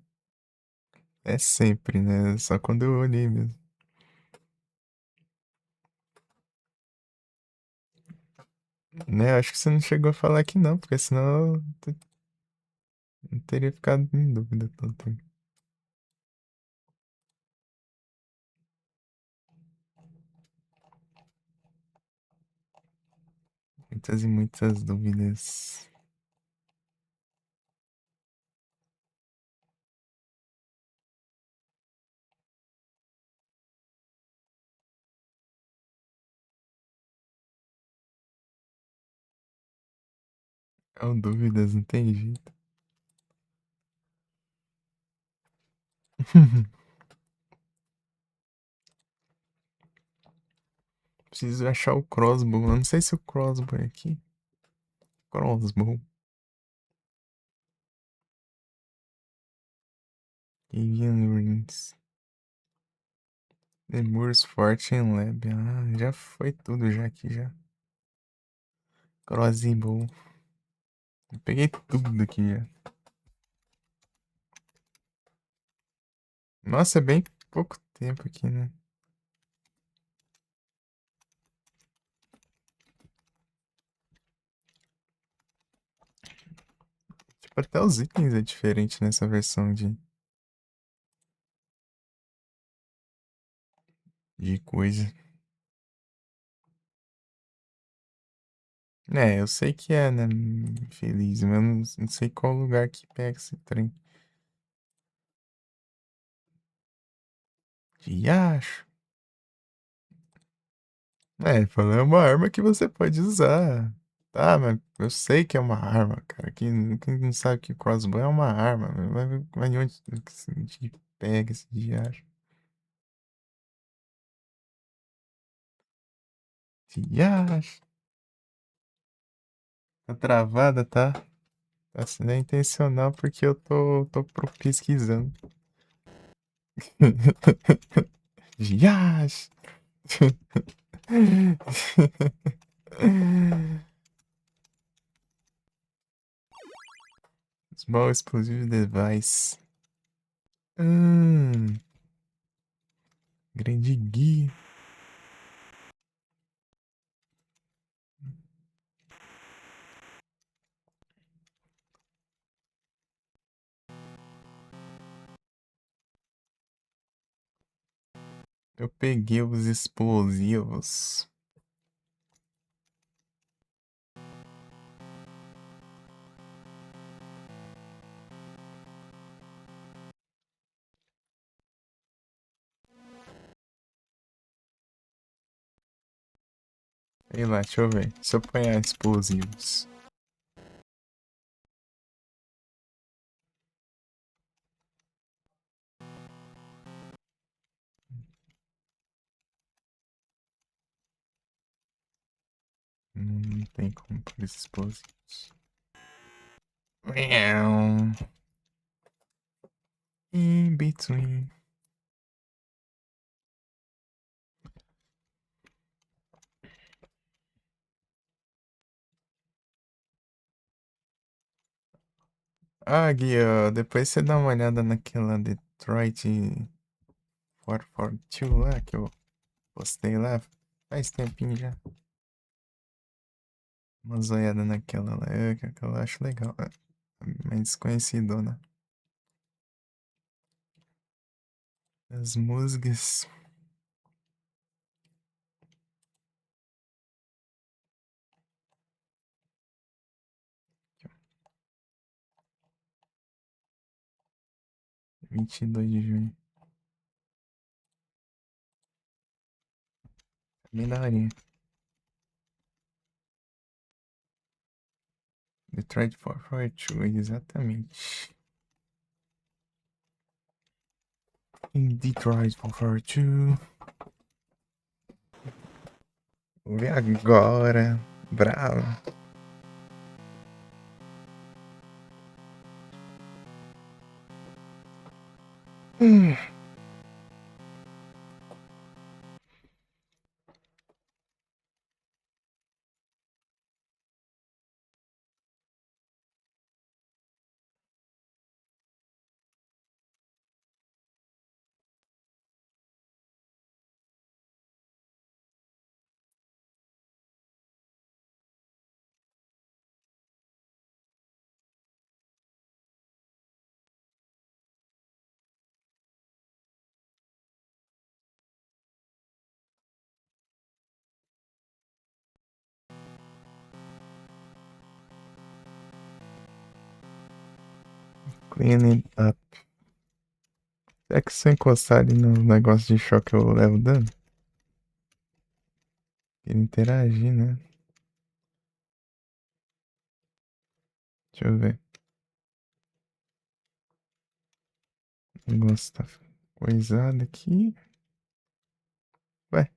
É sempre, né? Só quando eu olhei mesmo. Né? Acho que você não chegou a falar aqui não, porque senão eu teria ficado em dúvida todo tempo. Muitas e muitas dúvidas. São dúvidas, não tem jeito. Preciso achar o crossbow. Eu não sei se o crossbow é aqui. Crossbow. Avian Ruins. Lemurs Fortune Lab. Ah, já foi tudo já aqui já. Crossbow. Eu peguei tudo aqui já. Nossa, é bem pouco tempo aqui, né? Tipo, até os itens é diferente nessa versão de coisa. É, eu sei que é, né? Feliz, mas eu não sei qual lugar que pega esse trem. Riacho. É, falou, é uma arma que você pode usar. Tá, mas eu sei que é uma arma, cara. Quem não sabe que crossbow é uma arma. Mas de onde que pega esse riacho? Riacho. Tá travada, tá? Tá sendo intencional porque eu tô pesquisando. Riacho. Small explosive device. Hum, grande guia. Eu peguei os explosivos. Sei lá, deixa eu ver. Se eu apanhar explosivos. Não tem como por esses explosivos. Miau. In between. Ah, Guia, depois você dá uma olhada naquela Detroit 442 lá que eu postei lá. Faz tempinho já. Uma zoiada naquela lá. Que aquela eu acho legal. É mais desconhecidona. As músicas. 22 de junho. Bem daorinha. Detroit 442, exatamente. Em Detroit 442. Vamos ver agora. Bravo. Clean it up. É que se eu encostar ali no negócio de choque eu levo dano? Queria interagir, né? Deixa eu ver. O negócio tá coisado aqui. Ué.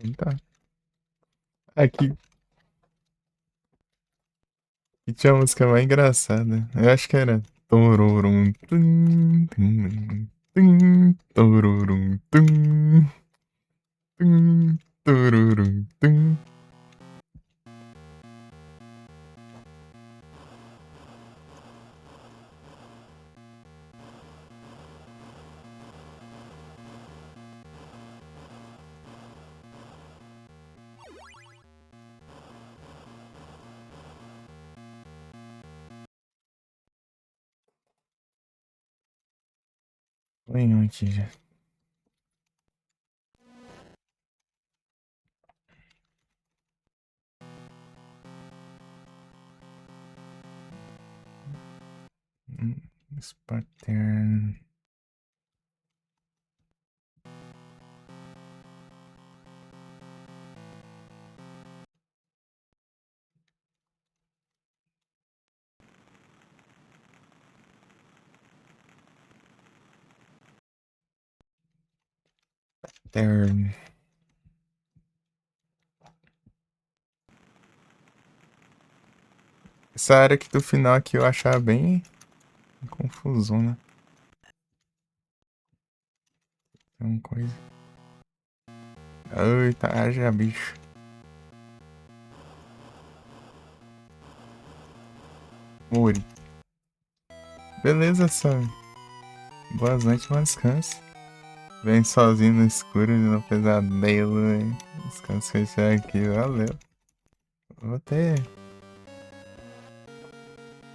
Então tá. Aqui que tinha a música mais engraçada. Eu acho que era. Tororum, tum, tum, tum, tororum, tum, tum, tororum, tum. Põe um aqui já. This pattern. Pattern. Essa área aqui do final aqui eu achava bem confusão, né? Tem uma coisa. Eita, haja bicho. Mori. Beleza, Sam. Boas noites, bom descanso. Vem sozinho no escuro no pesadelo, hein? Descanso fechar aqui, valeu. Vou até.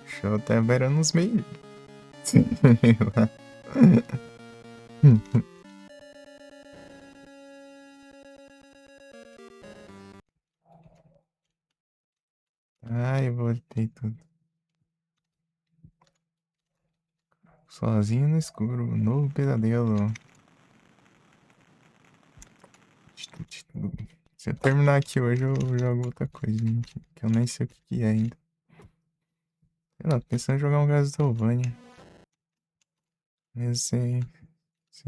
Show até beirando uns meio. Sei lá. Ai, voltei tudo. Sozinho no escuro, novo pesadelo. Se eu terminar aqui hoje, eu jogo outra coisa, gente. Que eu nem sei o que que é ainda. Sei lá, tô pensando em jogar um Castlevania. Mesmo sem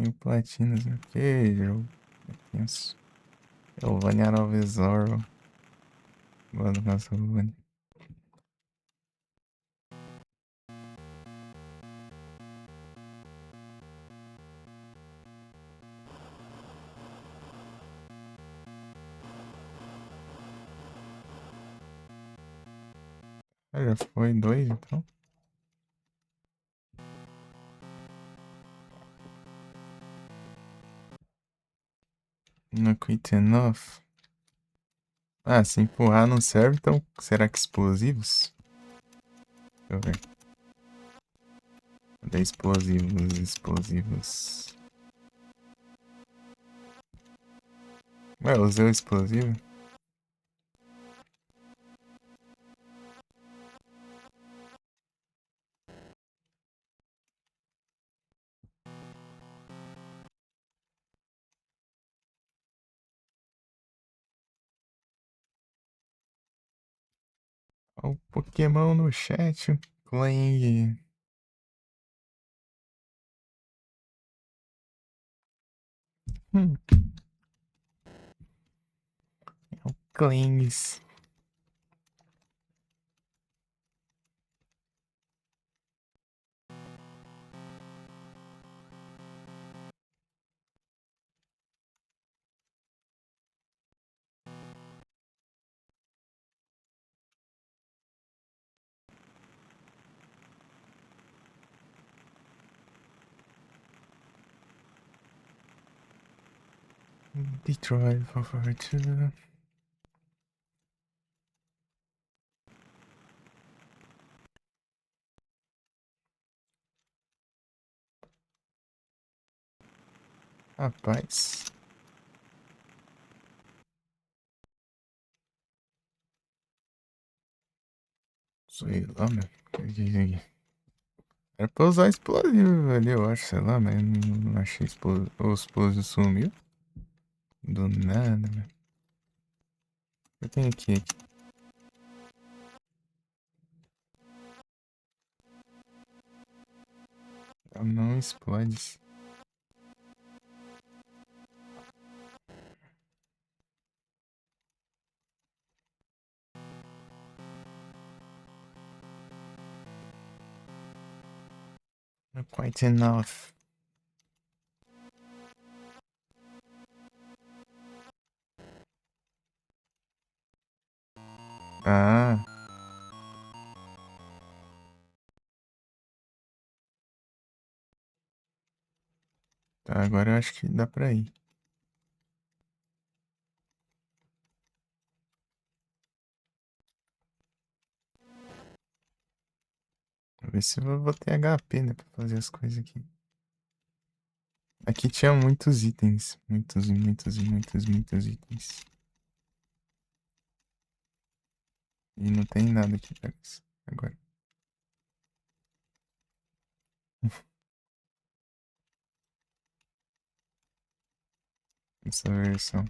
o Platinas, né? Que jogo. É tenso. Castlevania Nova Zorro. Gosto do Castlevania. Ah, já foi dois, então? Não quit enough. Ah, se empurrar não serve, então será que explosivos? Deixa eu ver. Cadê explosivos, explosivos? Ué, eu usei o explosivo? Ó, o Pokémon no chat. Clang. Hum, é o Clangs. Detroit for 2. Rapaz. Sei lá, meu. Era pra usar explosivo ali, eu acho, sei lá, mas não achei explosivo. O explosivo sumiu. Do nada, meu. Eu tenho aqui. Não explode. Not quite enough. Ah, tá. Agora eu acho que dá pra ir. Vou ver se eu vou ter HP, né, pra fazer as coisas aqui. Aqui tinha muitos itens. Muitos itens. E não tem nada aqui pra isso. Agora. Essa versão.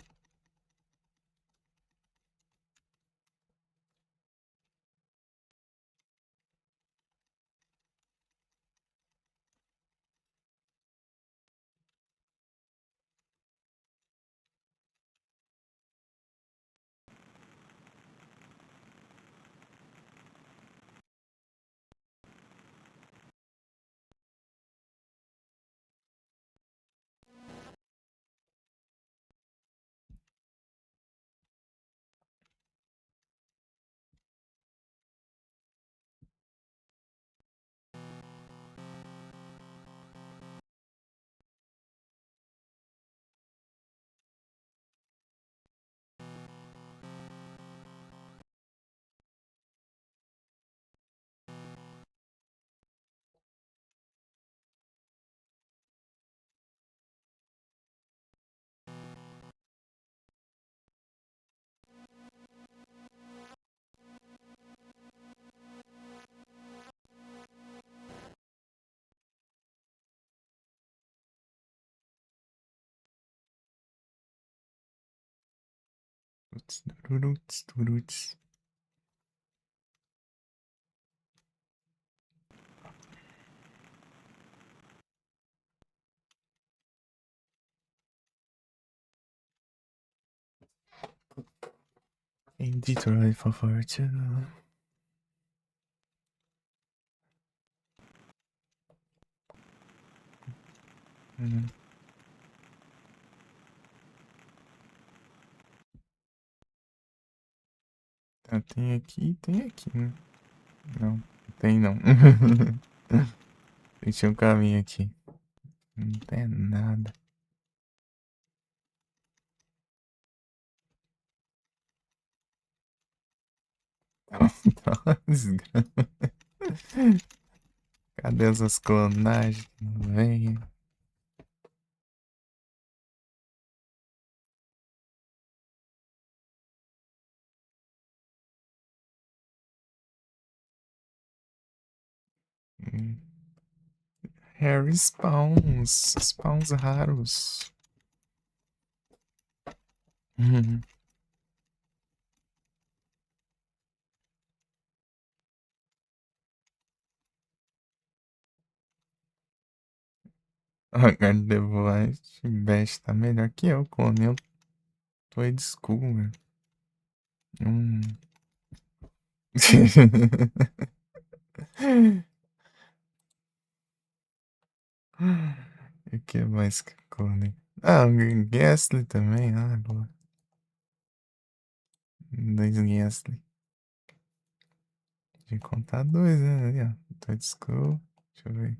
Turuts, turuts, turuts. In Detroit for fortune. Hum. Tá, tem aqui, né? Não, tem não. Tinha um caminho aqui. Não tem nada. Tá, desgraça. Cadê essas clonagens? Não vem. Hum. Harry Spawns. Spawns raros. Uhum. A Gardevoir Best tá melhor que eu, clone. Eu tô old school, velho. Hum. O que mais que clone? Ah, o Ghastly também. Ah, boa. Dois Ghastly. De contar dois, né? Ali, ó. Toad School. Deixa eu ver.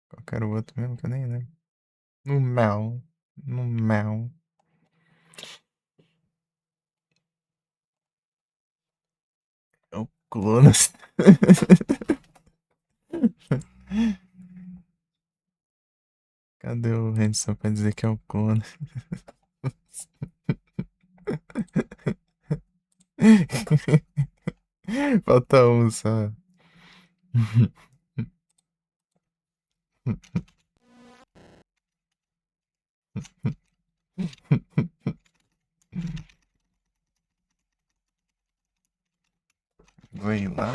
Qual que era o outro mesmo que eu nem lembro. No Mel. No Mel. É o Clonas. Cadê o Henderson pra dizer que é o clone? Falta um só. Vou ir lá.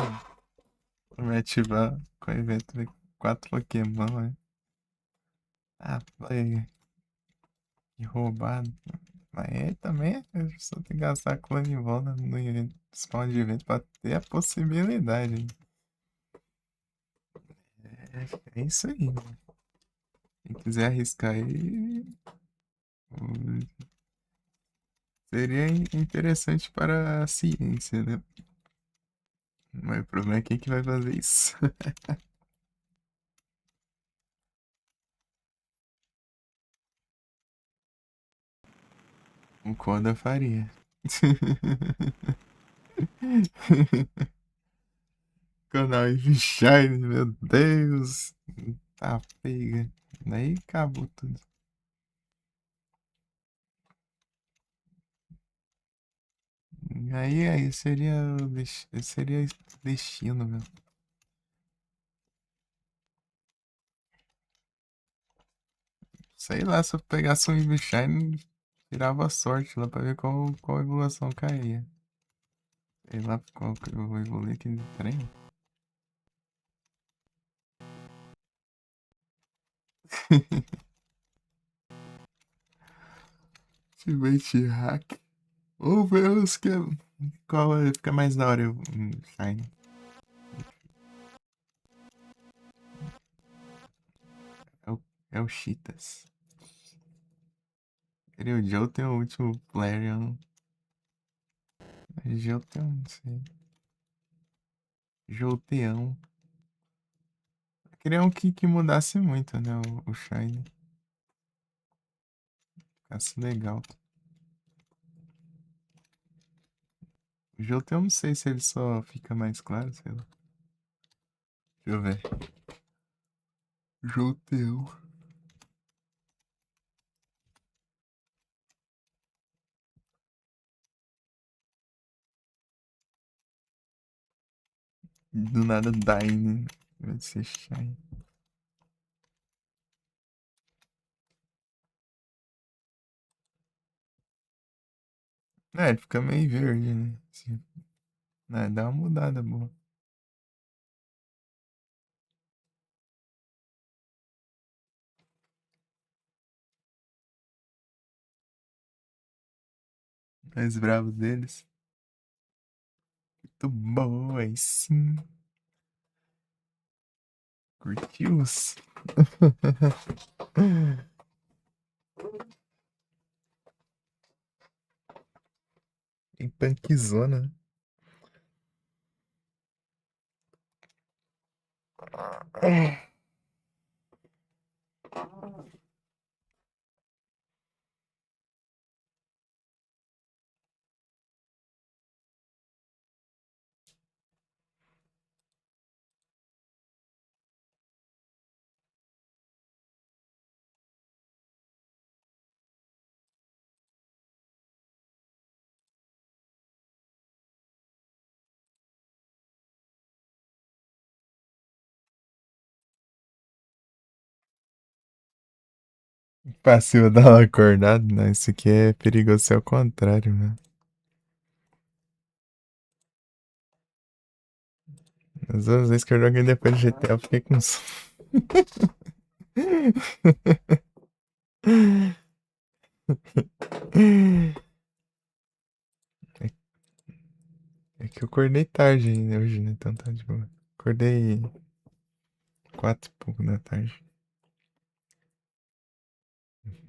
Vou ativar com o evento de 4 Pokémon, né? Ah, foi roubado. Mas é também, a pessoa tem que gastar clone bola no evento, spawn de evento pra ter a possibilidade. É isso aí, né? Quem quiser arriscar aí, seria interessante para a ciência, né? Mas o problema é quem que vai fazer isso. O Koda faria. Canal Shine, meu Deus. Tá pega. Daí acabou tudo. Aí seria, seria destino, meu. Sei lá, se eu pegasse um Shine, tirava sorte lá pra ver qual evolução caía. Sei lá qual que eu vou evoluir aqui no trem. Ultimate hack. Vamos ver qual fica mais da hora Shine. É o, é o Cheetahs. Ele e o Joe tem o último player. Joe tem um, não sei. Jolteão. Eu queria um que mudasse muito, né? O Shine. Ficasse legal. O Jolteão, não sei se ele só fica mais claro, sei lá. Deixa eu ver. Jolteão. Do nada Dine. Vai ser Shine. É, ele fica meio verde, né? Assim, né, dá uma mudada boa. Mais bravo deles. Muito bom, aí sim. Curtiu-os? Em punkzona, né? Passivo dar uma acordada, não. Isso aqui é perigoso ser ao contrário, né? As duas vezes que eu joguei depois de GTA, eu fiquei com sono. É que eu acordei tarde ainda hoje, né? Então tá de boa. Acordei 4 e pouco da tarde.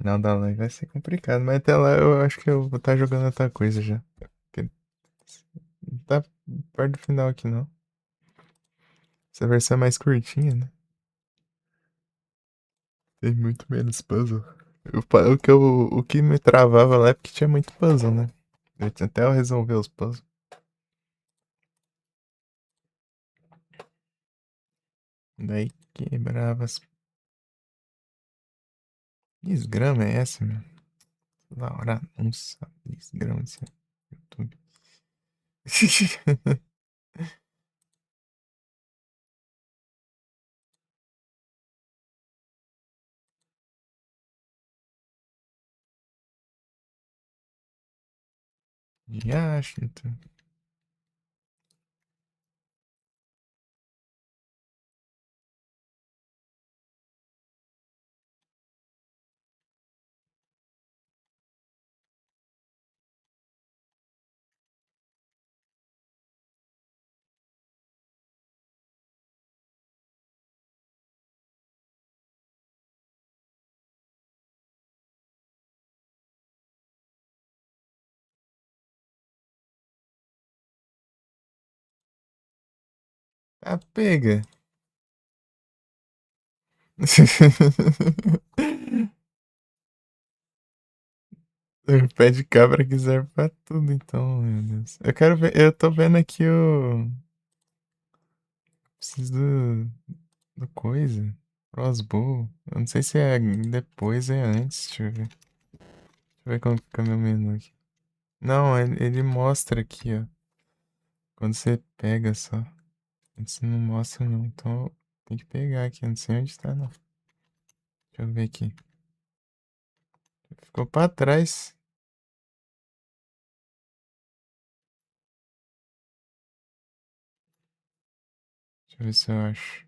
Não, da live vai ser complicado, mas até lá eu acho que eu vou estar jogando outra coisa já. Porque não tá perto do final aqui não. Essa versão é mais curtinha, né? Tem muito menos puzzle. O que me travava lá é porque tinha muito puzzle, né? Até eu resolver os puzzles. Daí quebrava as Desgrama é essa, meu? Toda hora anúncio. Desgrama esse YouTube. Já acho, então. Ah, pega. O pé de cabra que serve pra tudo, então, meu Deus. Eu quero ver. Eu tô vendo aqui o. Preciso do coisa. Crossbow. Eu não sei se é depois ou é antes. Deixa eu ver. Deixa eu ver como fica meu menu aqui. Não, ele mostra aqui, ó. Quando você pega só. Antes não mostra, não. Então tem que pegar aqui. Eu não sei onde tá, não. Deixa eu ver aqui. Ficou pra trás. Deixa eu ver se eu acho.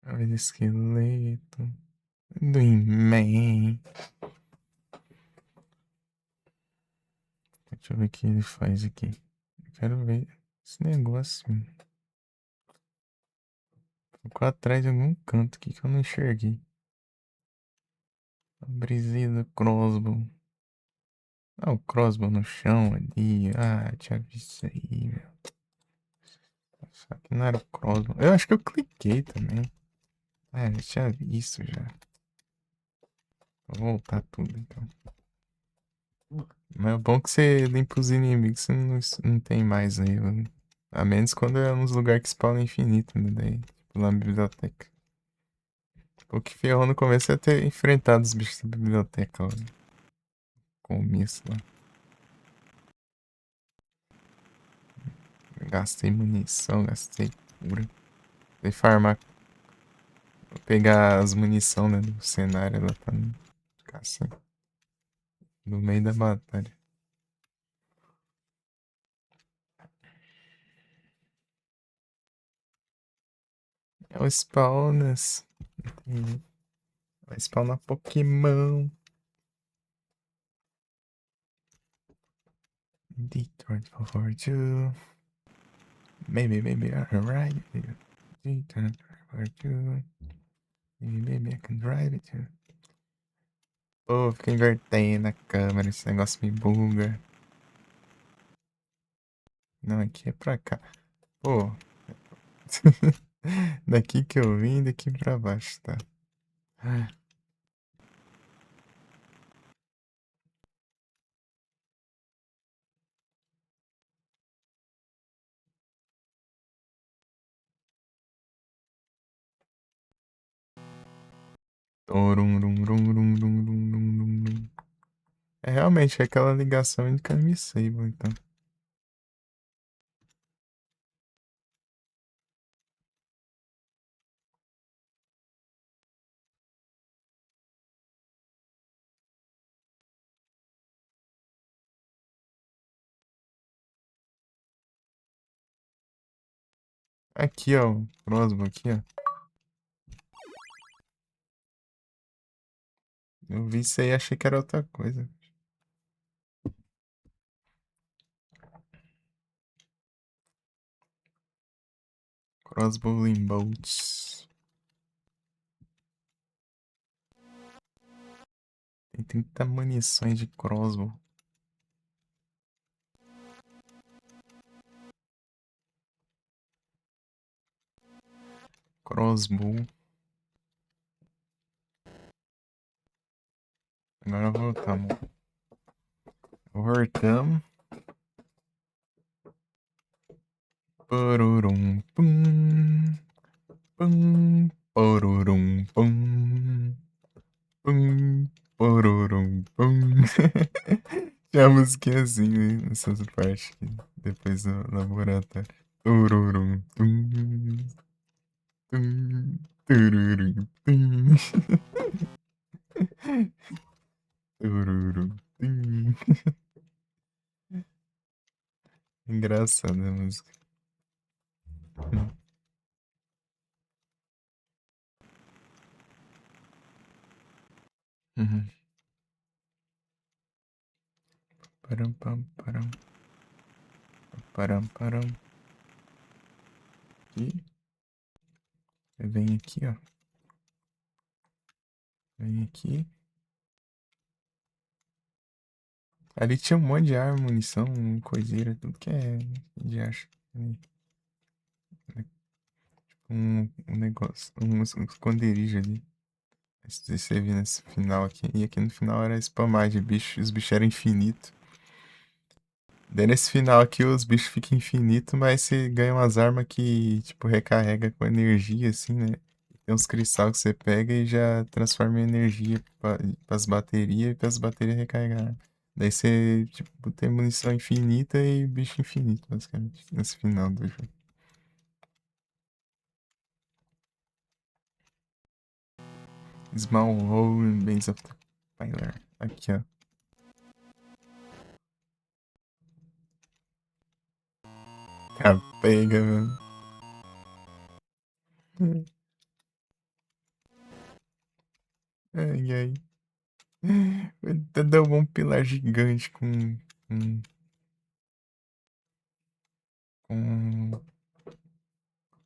Olha o esqueleto. Do He-Man. Deixa eu ver o que ele faz aqui. Eu quero ver esse negócio. Ficou atrás de algum canto aqui que eu não enxerguei. A brisinha do crossbow. Ah, o crossbow no chão ali. Ah, tinha visto isso aí, meu. Só que não era o crossbow. Eu acho que eu cliquei também. Ah, eu tinha visto já. Vou voltar tudo então. Mas é bom que você limpa os inimigos, você não tem mais aí. A menos quando é uns lugares que spawnam infinito, né? Daí, tipo, lá na biblioteca. O que ferrou no começo é ter enfrentado os bichos da biblioteca lá. No começo lá. Gastei munição, gastei cura. Fui farmar, pegar as munição, né, do cenário lá pra não ficar assim, no meio da batalha. É o spawnas. Vai spawnar Pokémon. Detroit for you. Maybe alright. Detroit for you. Maybe I can drive it too. Pô, fica invertendo a câmera, esse negócio me buga. Não, aqui é pra cá. Pô. Daqui que eu vim, daqui pra baixo, tá? Torum. É realmente aquela ligação de Camisable, então. Aqui, ó, o crossbow aqui, ó. Eu vi isso aí e achei que era outra coisa. Crossbow bolts. Tem 30 munições de crossbow. Crossbow. Agora voltamos. Voltamos. Pururum, pum. Pum. Pururum, pum. Pum. Pururum, pum. Tinha a musiquinha assim, né? Nessa parte aqui. Depois do laboratório. Tururum, tum. Tum. Tururum, tum. Tururum, tum. Engraçada a música. Uhum. Param, pam, param. Param, param. E vem aqui, ó. Vem aqui. Ali tinha um monte de arma, munição, coiseira, tudo que é de acha. Um negócio, um esconderijo ali. Se você viu nesse final aqui. E aqui no final era spamar de bicho. Os bichos eram infinitos. Daí nesse final aqui os bichos ficam infinitos, mas você ganha umas armas que, tipo, recarrega com energia, assim, né? Tem uns cristais que você pega e já transforma em energia pras baterias e pras baterias recarregar. Daí você, tipo, tem munição infinita e bicho infinito, basicamente, nesse final do jogo. Small hole in base of the pillar. Aqui, ó. Tá pega, mano. Ai, ai. Deu um pilar gigante com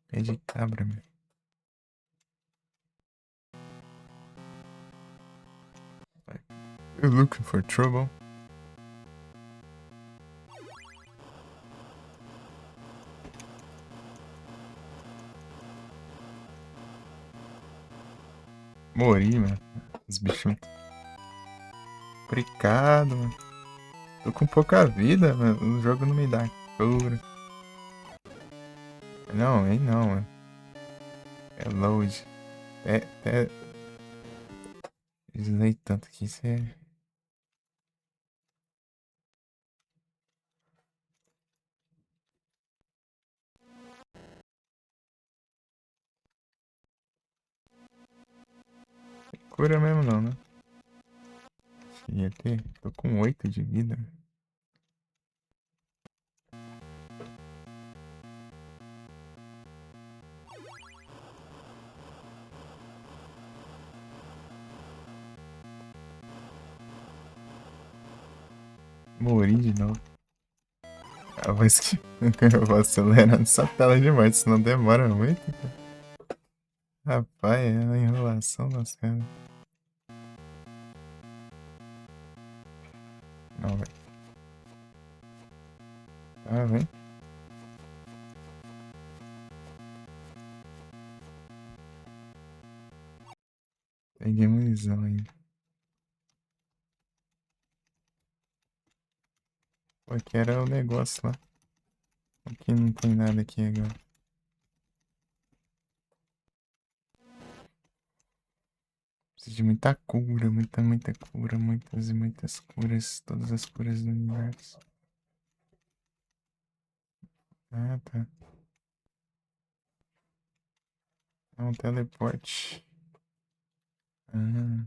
pé de cabra, meu. You looking for trouble? Morri, mano. Os bichos complicados, mano. Tô com pouca vida, mano. O jogo não me dá cura. Não, aí não, mano. É load. É. Deslay tanto que isso é. Cura mesmo não, né? Cheguei ter. Tô com 8 de vida. Morri de novo. A voz que eu vou acelerando essa tela demais, senão demora muito. Rapaz, é uma enrolação das caras. Não, velho. Ah, vem. Peguei munição ainda. Pô, aqui era o negócio lá. Aqui não tem nada aqui agora. Preciso de muita cura, muita cura, muitas e muitas curas. Todas as curas do universo. Ah, tá. É um teleporte. Ah,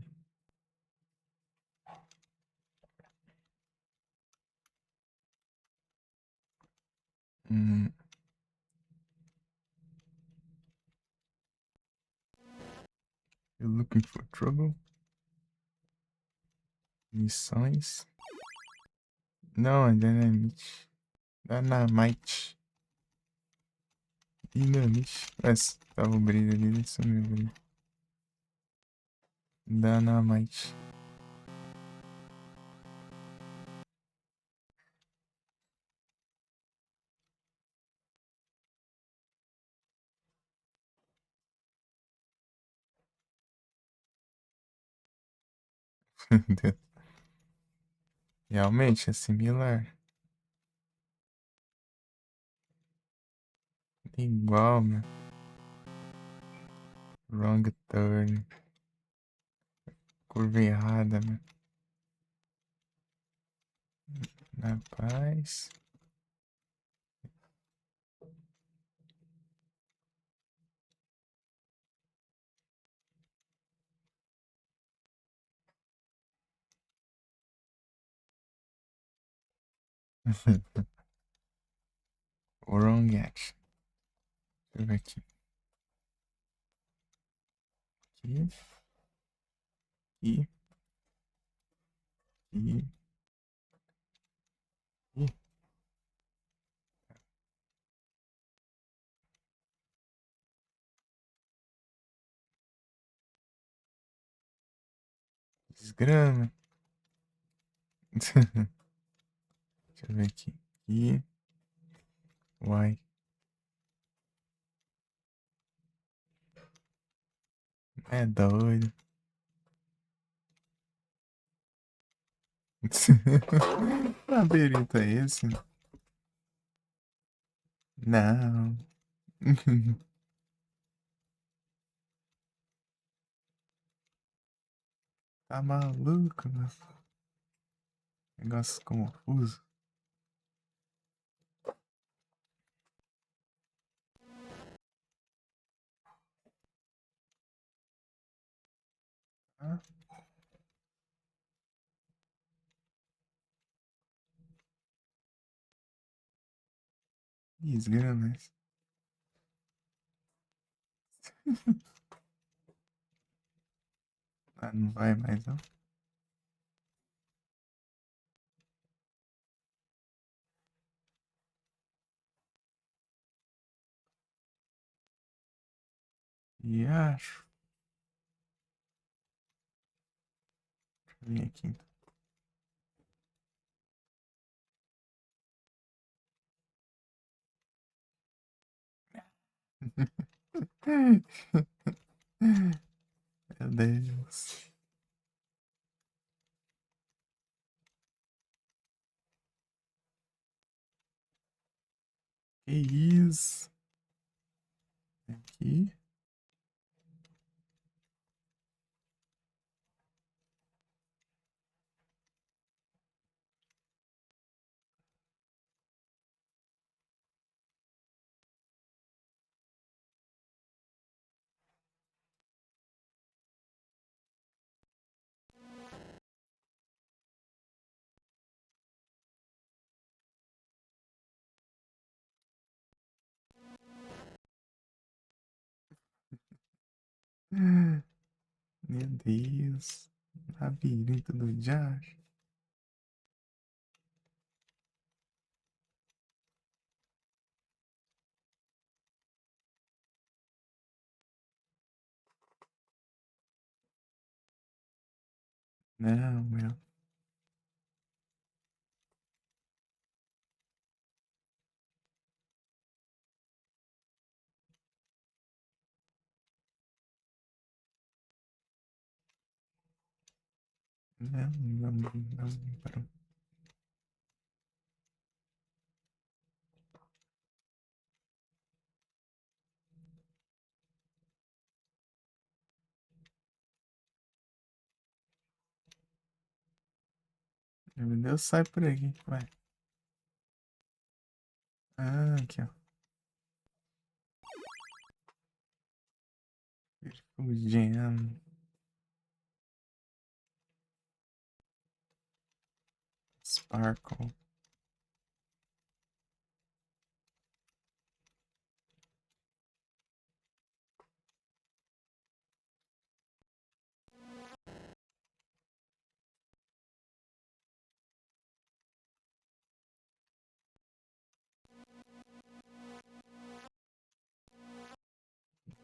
hum. You looking for trouble? Missões? Não, é Dynamite. Dynamite. Dinamite. Mas tava o brilho ali, sumiu o brilho. Dynamite. Realmente é similar. Igual, meu. Wrong turn. Curva errada, meu. Rapaz. Wrong action. Deixa eu ver aqui. Aqui. Aqui. Aqui. Aqui. Desgrama. Deixa eu ver aqui. Aqui. Uai. É doido. Que labirinto é esse? Não. Tá maluco, mano? Negócio confuso. Ah, desgrama. Ah, não vai mais, não. E acho. Deixa eu vir aqui, então. Meu Deus. Que isso? Aqui. Meu Deus. Labirinto do Josh. Não, meu. Não, não, não, não. Meu Deus, sai por aqui. Vai. Ah, aqui, ó. Beautiful Jam. Sparkle.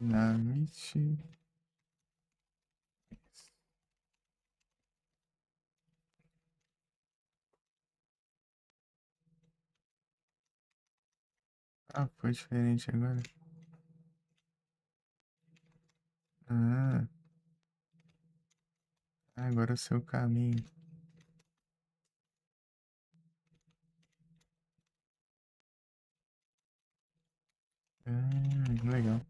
Dinamite. Ah, foi diferente agora. Ah, agora é o seu caminho. Legal.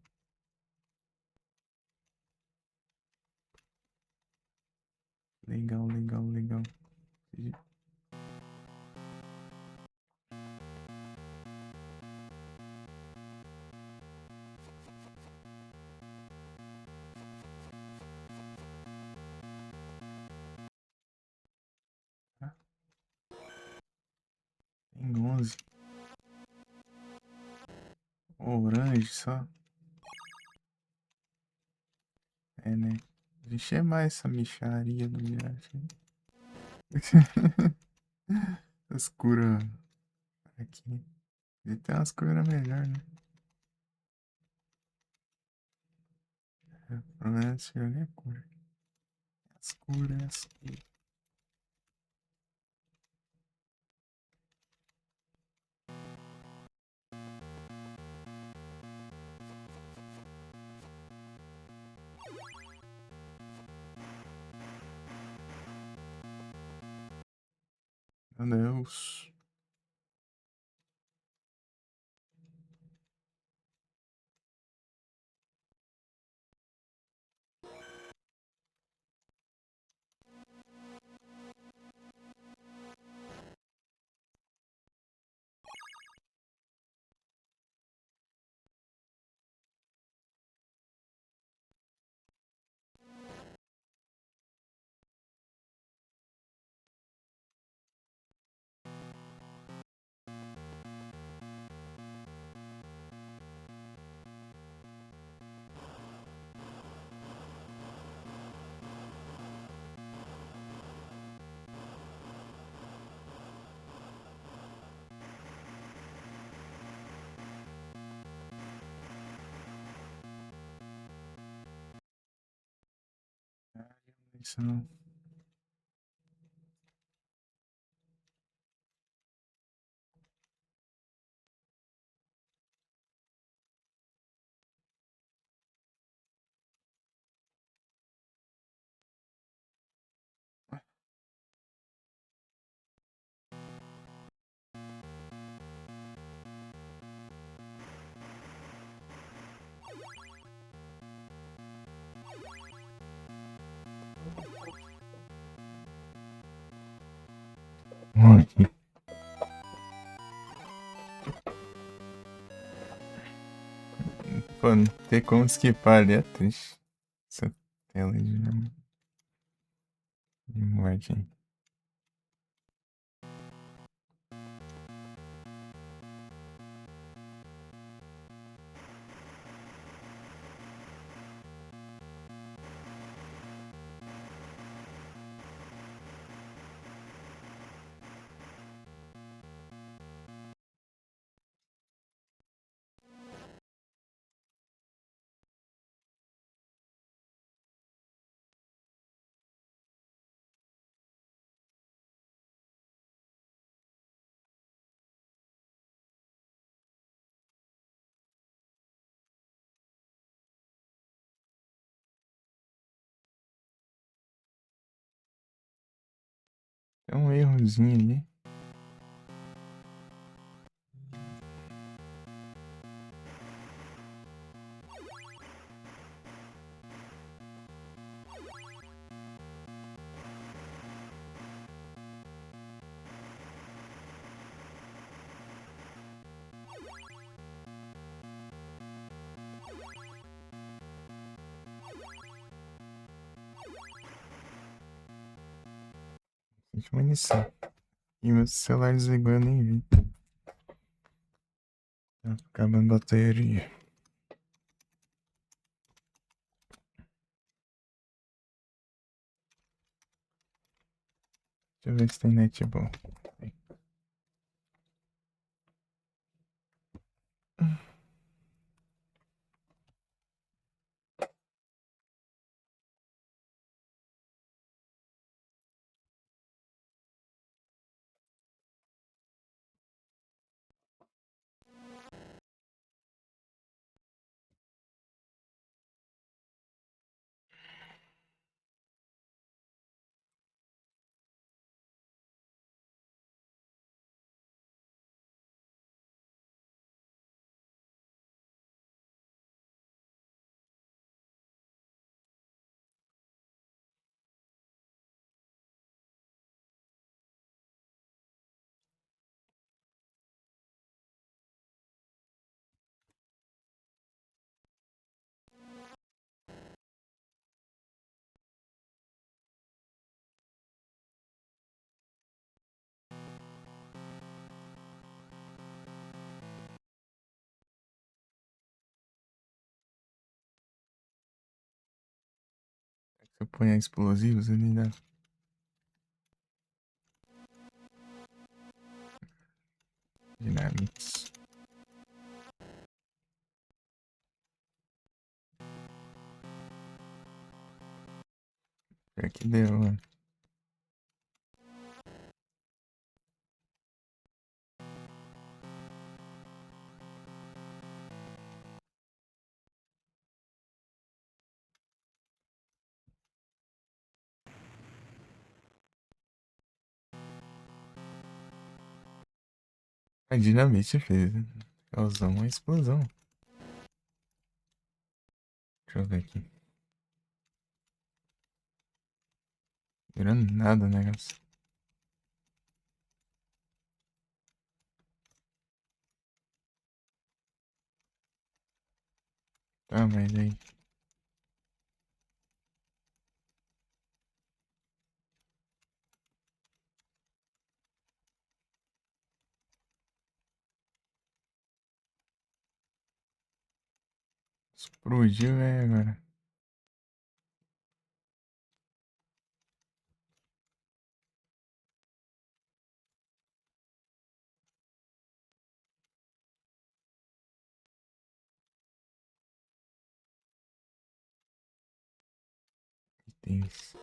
Legal, legal, legal. Ah, tem 11. Orange só. É, né? Deixa é mais essa micharia do viagem. As curas aqui. E tem umas curas melhor, né? O problema desse jogo é a cura. As curas, as curas. Meu Deus. Isso não. Aqui. Pô, não ter como esquipar ali é triste. Essa tela de morte aí. Tem um errozinho ali. Tem munição. E meu celular desligou, eu nem vi. Tá acabando a bateria. Deixa eu ver se tem net bom. Se eu ponho explosivos ali, dá. Dinamites. Pior que deu, mano. A dinamite fez, né? Causou uma explosão. Deixa eu ver aqui. Virando nada o negócio. Tá, mas aí. Explodiu, é agora. Itens.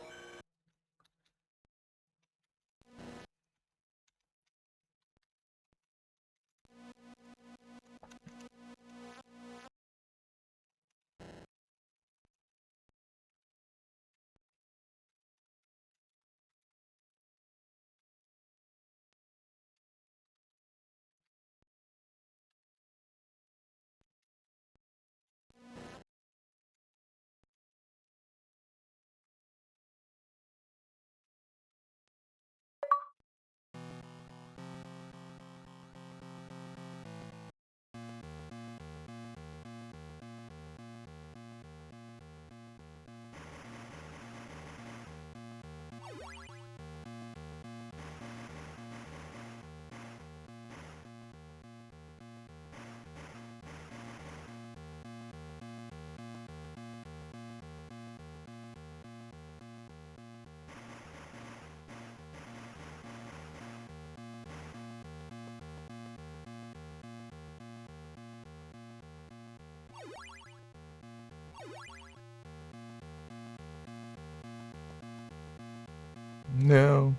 Não.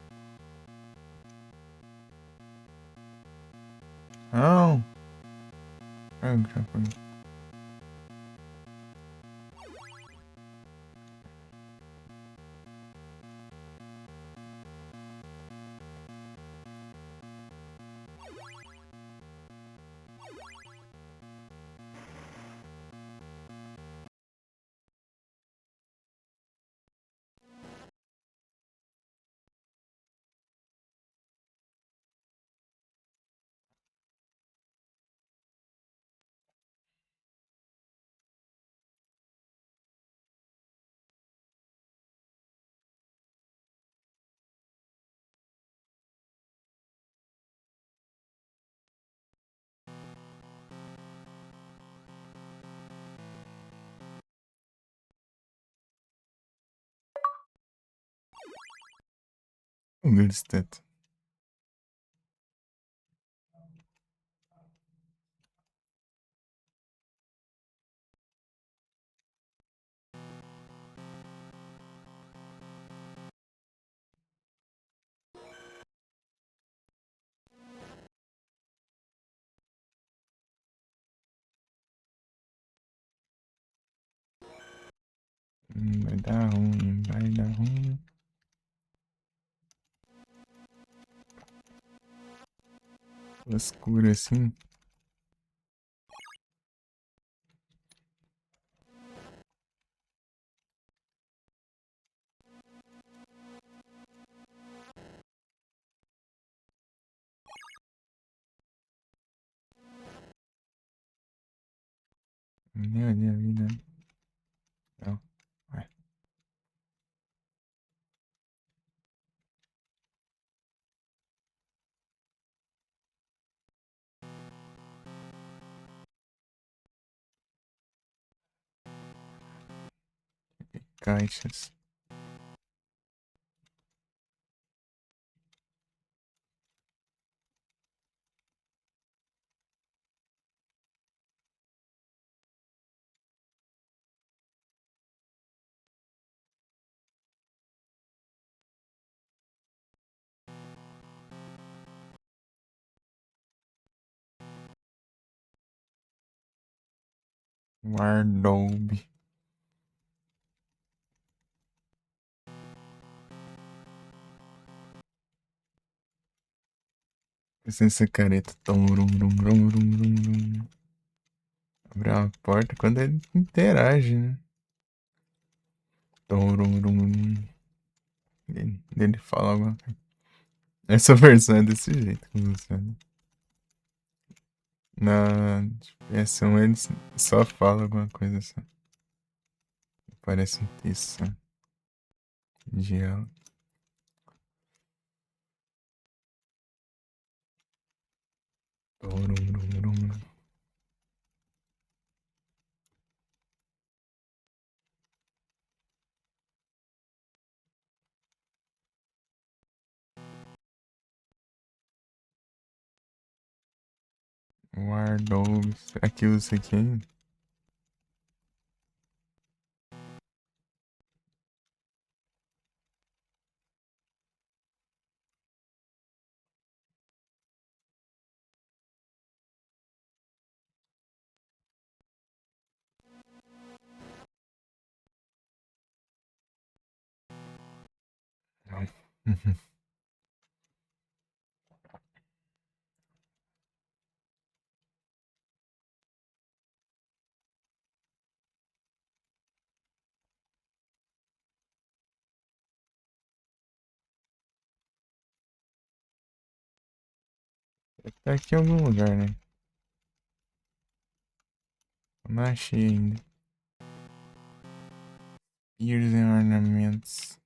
Não. Ah, já foi. Um grande teto. Vai dar ruim, vai dar ruim. Escuro assim. Nem olhei a vida. Não. Vai. Caixas. Wardobe. Essa careta. Abre uma porta quando ele interage, né? Ele fala alguma coisa. Essa versão é desse jeito que funciona. Na versão ele só fala alguma coisa assim. Parece um texto só. Diálogo. Wardobe. Será que usa isso aqui ainda? Não. Tá aqui em algum lugar, né? Não achei ainda. Ears and ornaments.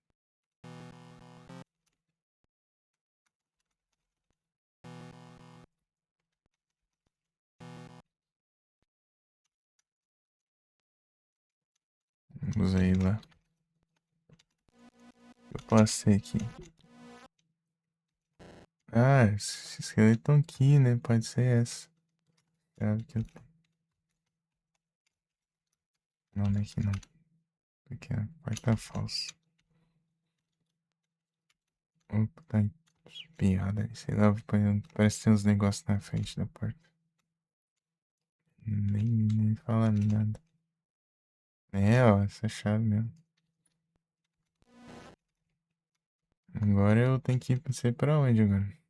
Usei lá. Eu passei aqui. Ah, esse esqueleto aqui, né? Pode ser essa. Chave que eu tenho. Não, não é aqui não. Aqui é a porta falsa. Opa, tá espirrada ali. Sei lá, parece que tem uns negócios na frente da porta. Nem fala nada. É, ó, essa chave mesmo. Agora eu tenho que ir, não sei pra onde agora.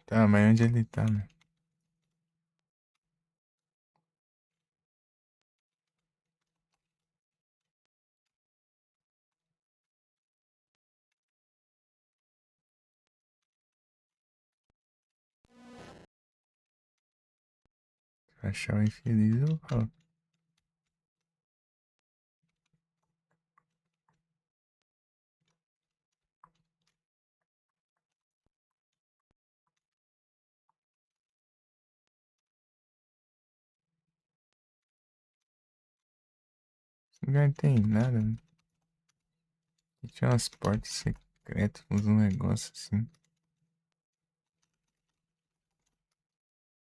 Tá, mas onde ele tá, né? Se achar o infeliz, eu falo. Esse lugar não tem nada, né? Aqui tinha umas portas secretas, uns negócios assim.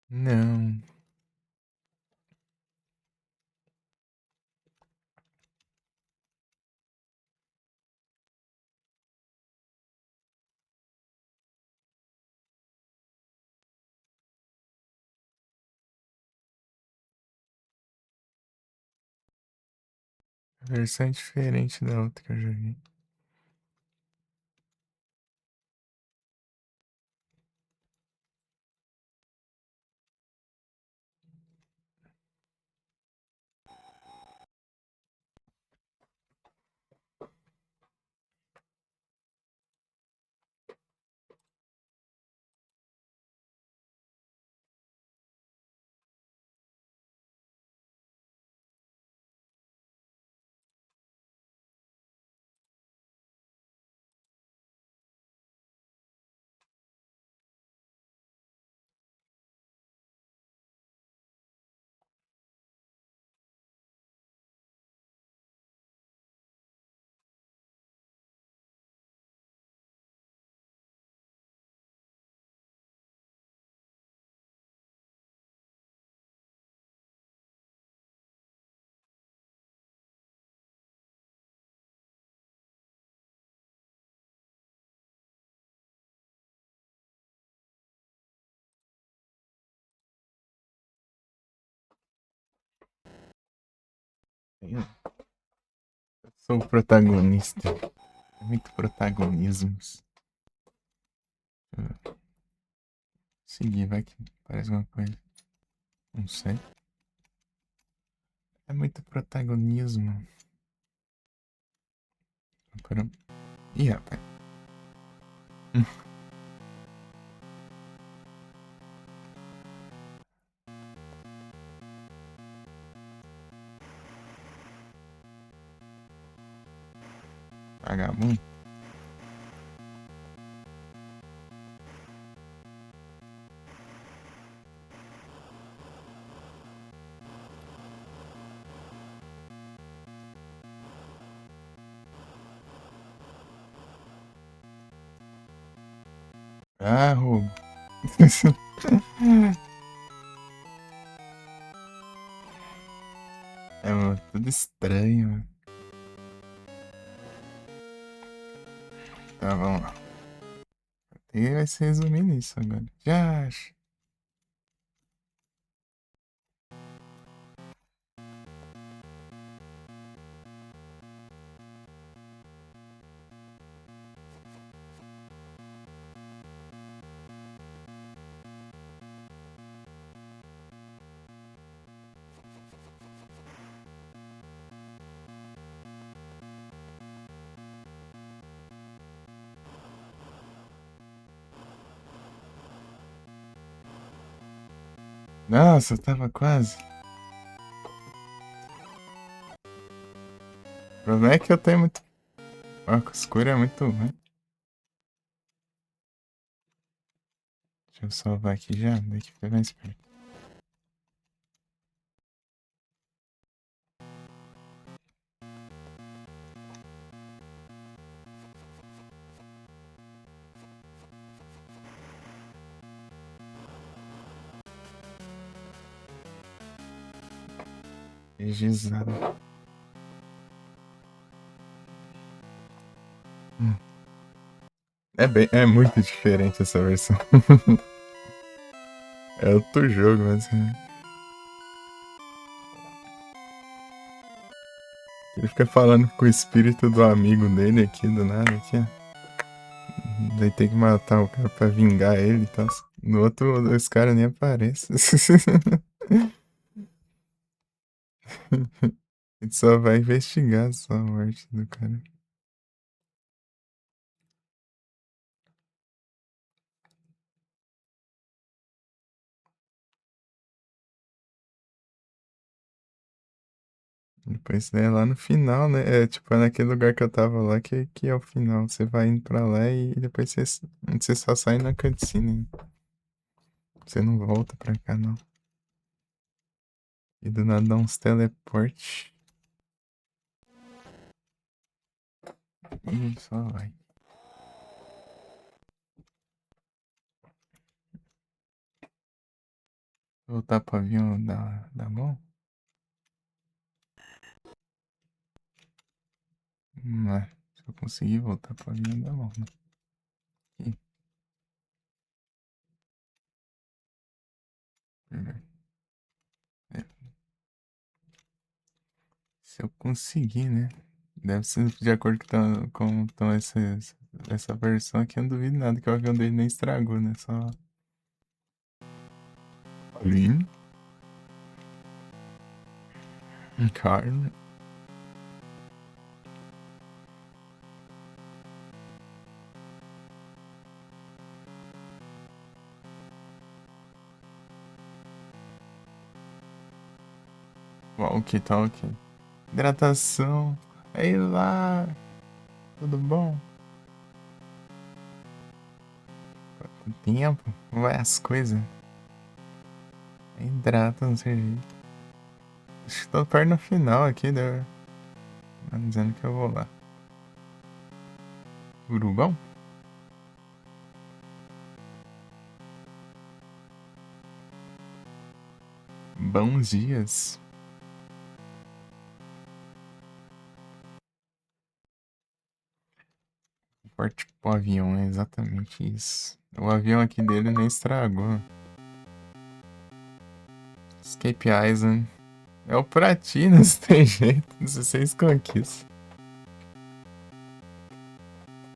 Não. A versão é diferente da outra que eu já vi. Eu sou o protagonista. Muito protagonismos. Seguir, vai que parece alguma coisa. Não sei. É muito protagonismo. Caramba. Ih, rapaz. Vagabundo. Ah, roubo. É, mano, tudo estranho, mano. Tá, vamos lá. E vai se resumir nisso agora. Já acho. Nossa, tava quase. O problema é que eu tenho muito. Óculos escuro é muito ruim. Deixa eu salvar aqui já, daí que fica mais perto. Energizado. É muito diferente essa versão. É outro jogo, mas. Ele fica falando com o espírito do amigo dele aqui, do nada, aqui, ó. Daí tem que matar o cara pra vingar ele e tal. No outro, esse cara nem aparece. A gente só vai investigar só a morte do cara. Depois, né, lá no final, né? É tipo, é naquele lugar que eu tava lá que é o final. Você vai indo pra lá e depois você só sai na cutscene. Você não volta pra cá, não. E do nada dá uns teleporte. E só vai. Voltar pro avião da mão? Não é. Se eu conseguir voltar pro avião da mão, né? Aqui. É, se eu conseguir, né? Deve ser de acordo com tão essa versão aqui. Eu não duvido nada que o avião dele nem estragou, né? Só. Ali. Carne. Walkie talkie. Hidratação. Ei lá. Tudo bom? Quanto tempo? Vai as coisas. Hidrata, não sei jeito. Acho que tô perto no final aqui, né? Tá dizendo que eu vou lá. Urubão? Bons dias. Porte pro avião, é exatamente isso. O avião aqui dele nem estragou. Escape Island. É o Pratinas, tem jeito. 16 conquistas.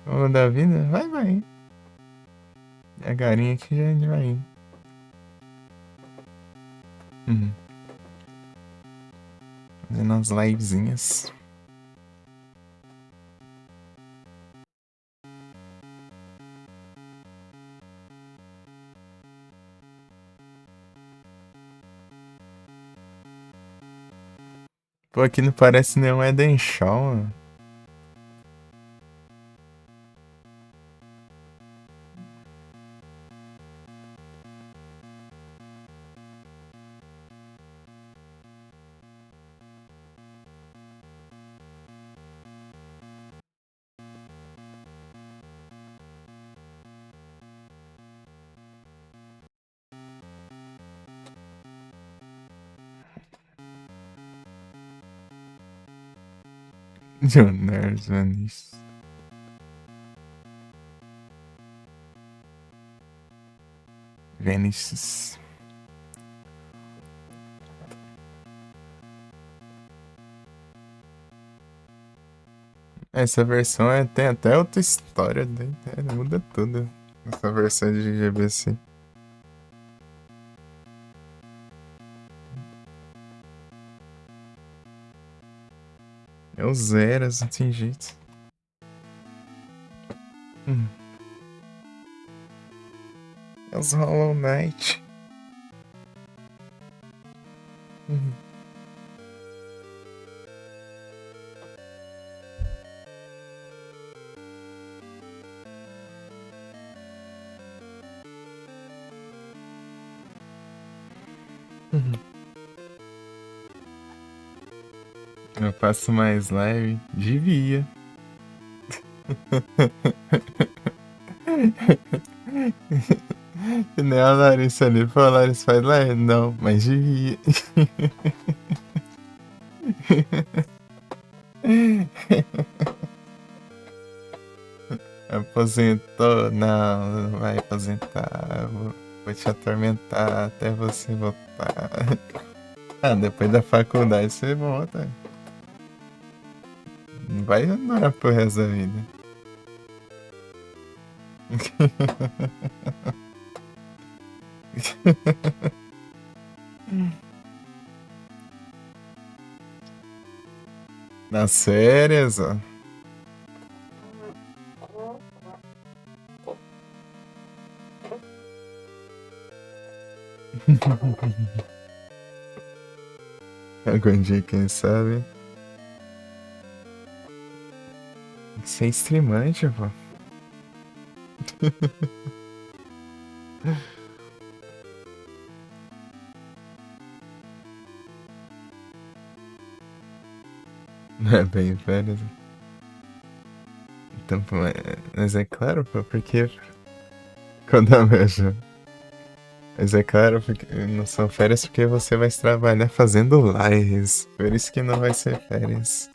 Vamos dar vida? Vai, vai. A garinha aqui já vai indo. Fazendo umas livezinhas. Pô, aqui não parece nenhum Eden Shaw, mano. Jonas Vanis. Venice. Essa versão tem até outra história, né? Muda tudo. Essa versão de GBC. É os Zeras, não tem jeito. É os Hollow Knight. Eu faço mais live? Devia. Que nem a Larissa ali. Pô, a Larissa faz live? Não, mas devia. Aposentou? Não, não vai aposentar. Vou te atormentar até você voltar. Ah, depois da faculdade você volta. Não vai andar pro resto da vida. Nas férias, ó. Algum dia, quem sabe? Sem streamante, pô. Não é bem férias. Então, pô, mas é claro, pô, porque. Quando eu vejo. Mas é claro, porque não são férias porque você vai trabalhar fazendo lives. Por isso que não vai ser férias.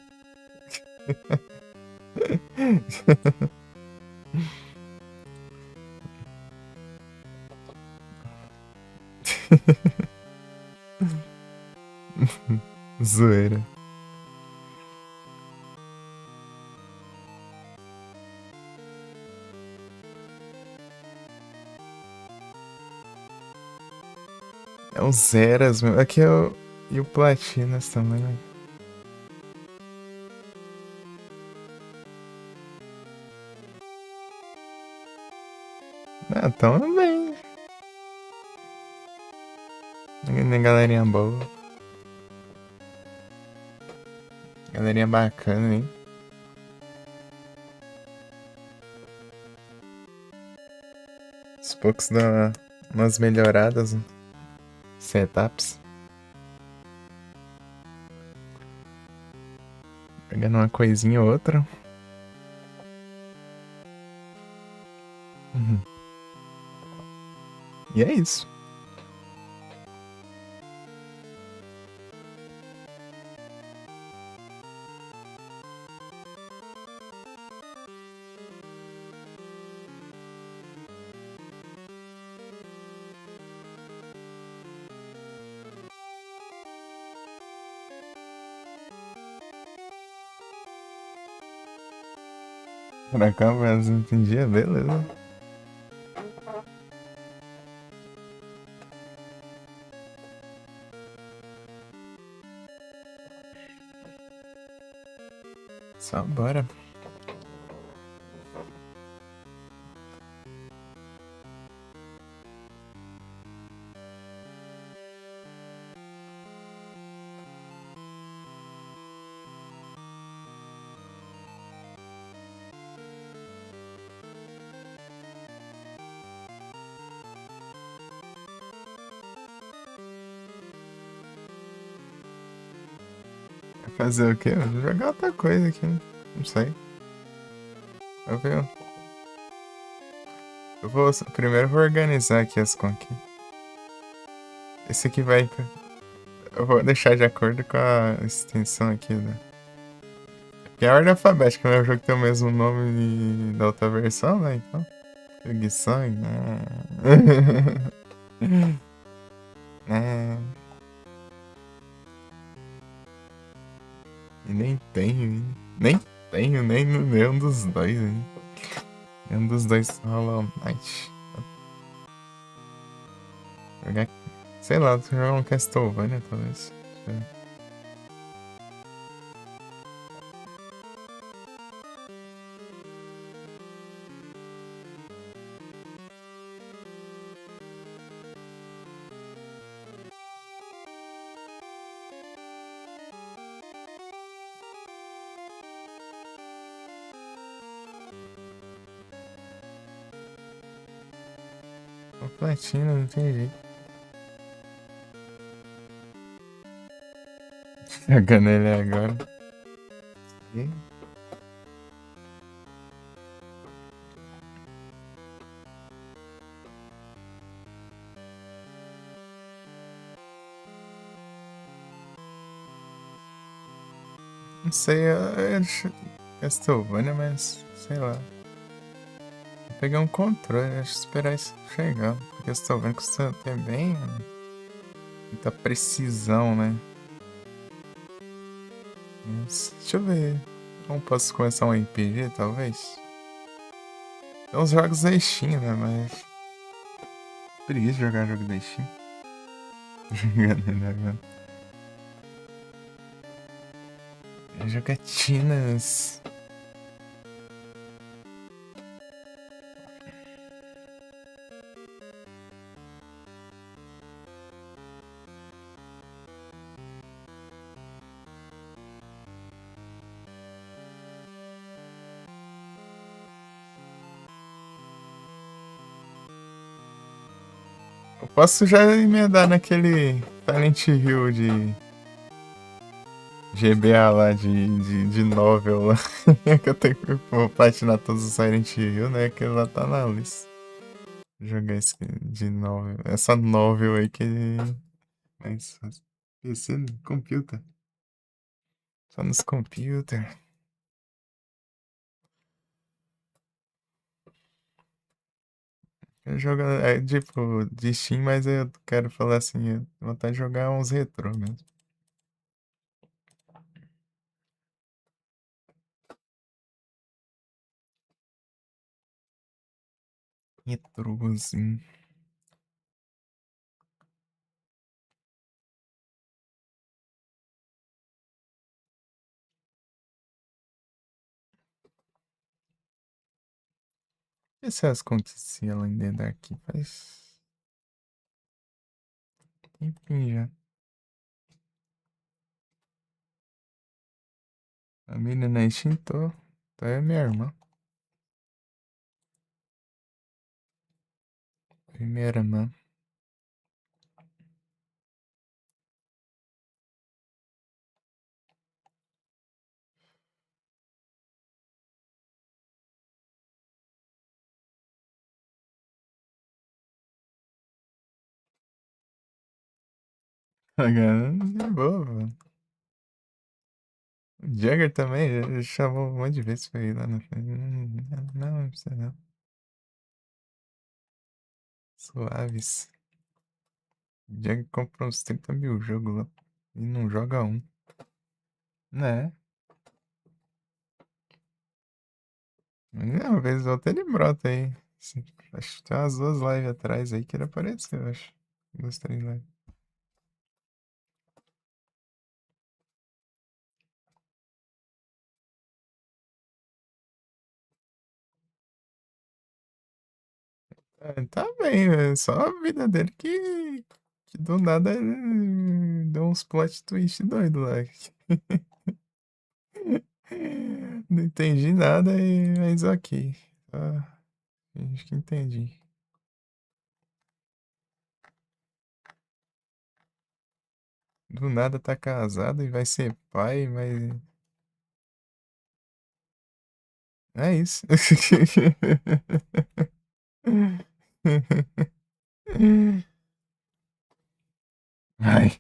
Zoeira. É o Zeras, meu. Aqui é o. E o Platinas também, né? Ah, tão bem. Galerinha boa. Galerinha bacana, hein? Aos poucos dá umas melhoradas, né? Setups. Pegando uma coisinha ou outra. E é isso. Pra cá, mas não entendia, beleza. Só bora. Fazer o quê? Vou jogar outra coisa aqui, né? Não sei. Eu vou, primeiro eu vou organizar aqui as conquistas. Esse aqui vai. Eu vou deixar de acordo com a extensão aqui, né? Porque é a ordem alfabética, né? O jogo tem o mesmo nome da outra versão, né? Então. Preguição, né? É. E nem tenho, hein? Nem tenho, nem nenhum dos dois, hein? Nenhum dos dois Hollow Knight. Jogar. Sei lá, jogar um Castlevania, talvez. Deixa eu ver. O Platina, não tem jeito. Jogando ele agora. E não sei, eu acho Castlevania, mas sei lá. Vou pegar um controle, acho que esperar isso chegar. Porque Castlevania custa até bem. Muita precisão, né? Mas, deixa eu ver. Como posso começar um RPG, talvez? Tem uns jogos da Steam, né? Mas. Preguiça de jogar jogo da Steam. Jogando ele agora. Jogatinas. Eu posso já emendar naquele Silent Hill de GBA lá, de novel lá. Que eu tenho que vou platinar todos os Silent Hill, né? Que lá tá na lista. Jogar esse de novel. Essa novel aí que. Mas. PC, computer. Só nos computer. Eu jogo, é, tipo, de Steam, mas eu quero falar assim, eu vou vontade de jogar uns retrô mesmo. Retrôzinho. E se as aconteciam lá em dentro daqui? Faz tempinho já. A menina extintou. Então é minha irmã. Primeira irmã. Agora, de boa, mano. O Jagger também já chamou um monte de vezes pra ir lá na frente. Não, não precisa não. Suaves. O Jagger comprou uns 30 mil jogos lá. E não joga um. Né? Não, vez ou outra ele brota aí. Sim, acho que tem umas 2 lives atrás aí que ele apareceu, eu acho. 2, 3 lives. É, tá bem, é só a vida dele que do nada deu uns plot twist doido lá. Não entendi nada, mas ok. Tá, acho que entendi. Do nada tá casado e vai ser pai, mas. É isso. Ai.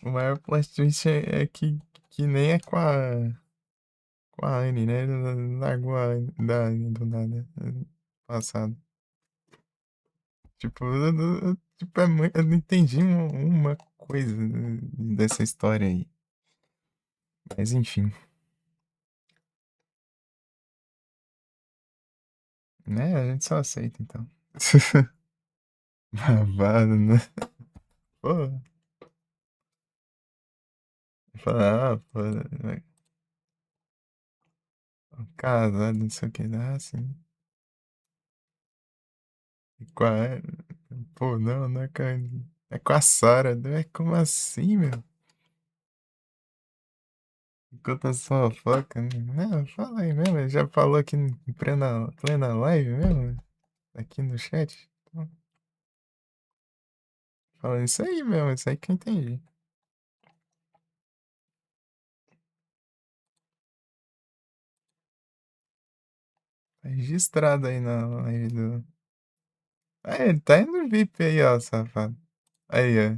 O maior plot twist é que nem é com a Anne, né? Ele largou a Anne, da Anne do nada. Passado. Tipo, tipo, eu não entendi uma coisa dessa história aí. Mas enfim, né? A gente só aceita então. Babado, né? Pô, fala, pô, casado, não sei o que, ah, sim. E com a, pô, não é com a, é com a Sarah, né? Como assim, meu? Conta só fofoca, né? Não, fala aí mesmo, ele já falou aqui em plena live mesmo, aqui no chat. Então, falando isso aí mesmo, isso aí que eu entendi. Tá registrado aí na live do. Ah, ele tá indo no VIP aí, ó, safado. Aí, ó.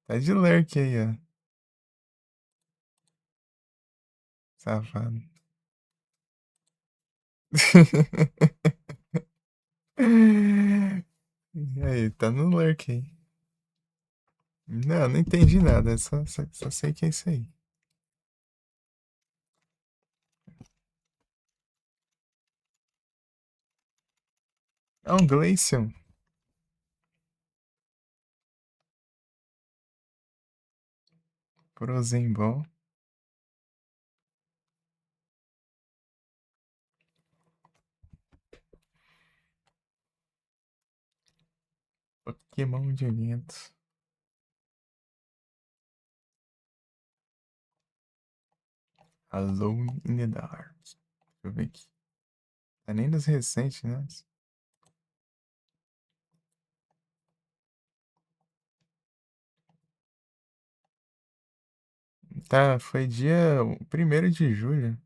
Tá de lurk aí, ó. Safado. E aí, tá no lurk aí. Não entendi nada, só sei que é isso aí. É um Glaceon. Frozen Ball. Pokémon de vento. Alone in the Dark. Deixa eu ver aqui. Tá nem dos recentes, né? Tá, foi dia 1º de julho,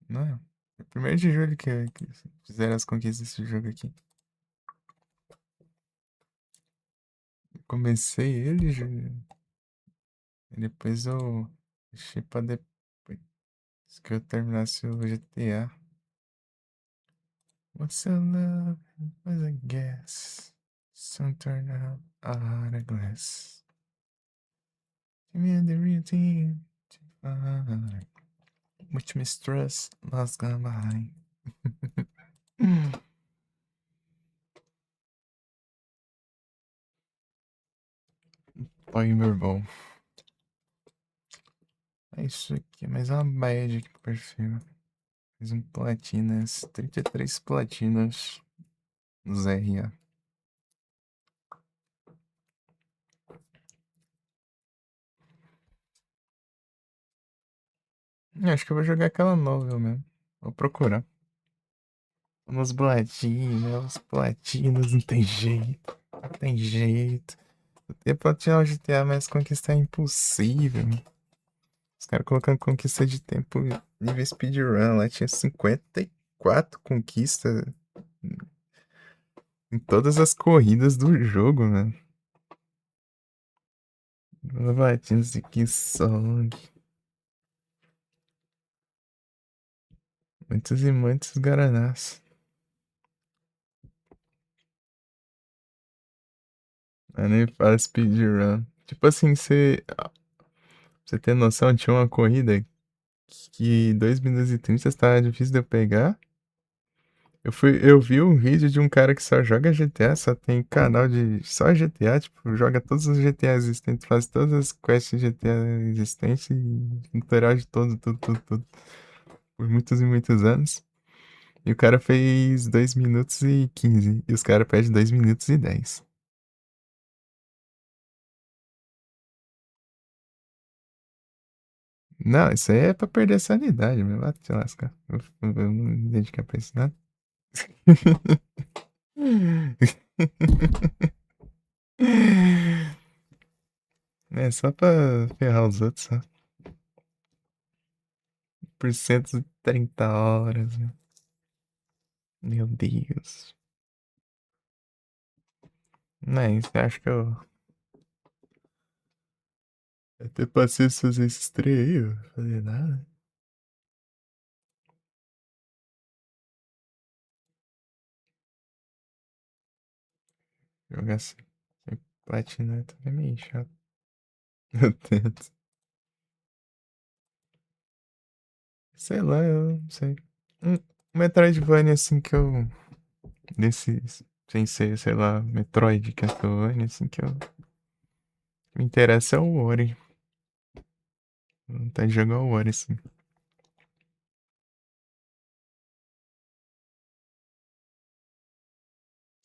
não é? Foi 1º de julho que fizeram as conquistas desse jogo aqui. Comecei ele, e depois eu deixei pra depois que eu terminasse o GTA. What's your love? Was a guess. Soon turn out a heart of glass. Give me the real thing. Much mistrust, lost gone behind. Oi, meu irmão. É isso aqui, mais uma badge aqui pro perfil. Mais um platinas, 33 platinas nos RA. Acho que eu vou jogar aquela novel mesmo. Vou procurar. Uns platinas, não tem jeito. Não tem jeito. E platinar o GTA, mas conquistar é impossível. Os caras colocando conquista de tempo nível speedrun lá. Tinha 54 conquistas em todas as corridas do jogo, mano. Platinas de que song. Muitos e muitos guaranás. Eu nem falo speedrun. Tipo assim, você ter noção, tinha uma corrida que 2 minutos e 30 estava difícil de eu pegar. Eu vi um vídeo de um cara que só joga GTA, só tem canal de só GTA, tipo, joga todos os GTA existentes, faz todas as quests de GTA existentes e tutorial de tudo, por muitos e muitos anos. E o cara fez 2 minutos e 15, e os caras pedem 2 minutos e 10. Não, isso aí é pra perder a sanidade, meu. Vai te lascar. Eu não me dedicar pra isso, nada. É só pra ferrar os outros, só. Por 130 horas, né? Meu Deus. Mas acho que eu até passei a fazer esses três aí, ó. Fazer nada. Jogar assim. Sem platinar também é meio chato. Eu tento. Sei lá, eu não sei. Um Metroidvania assim que eu. Desses. Sem ser, sei lá, Metroid, Castlevania, assim que eu. Me interessa é o Ori. Vontade de jogar o Ori, assim.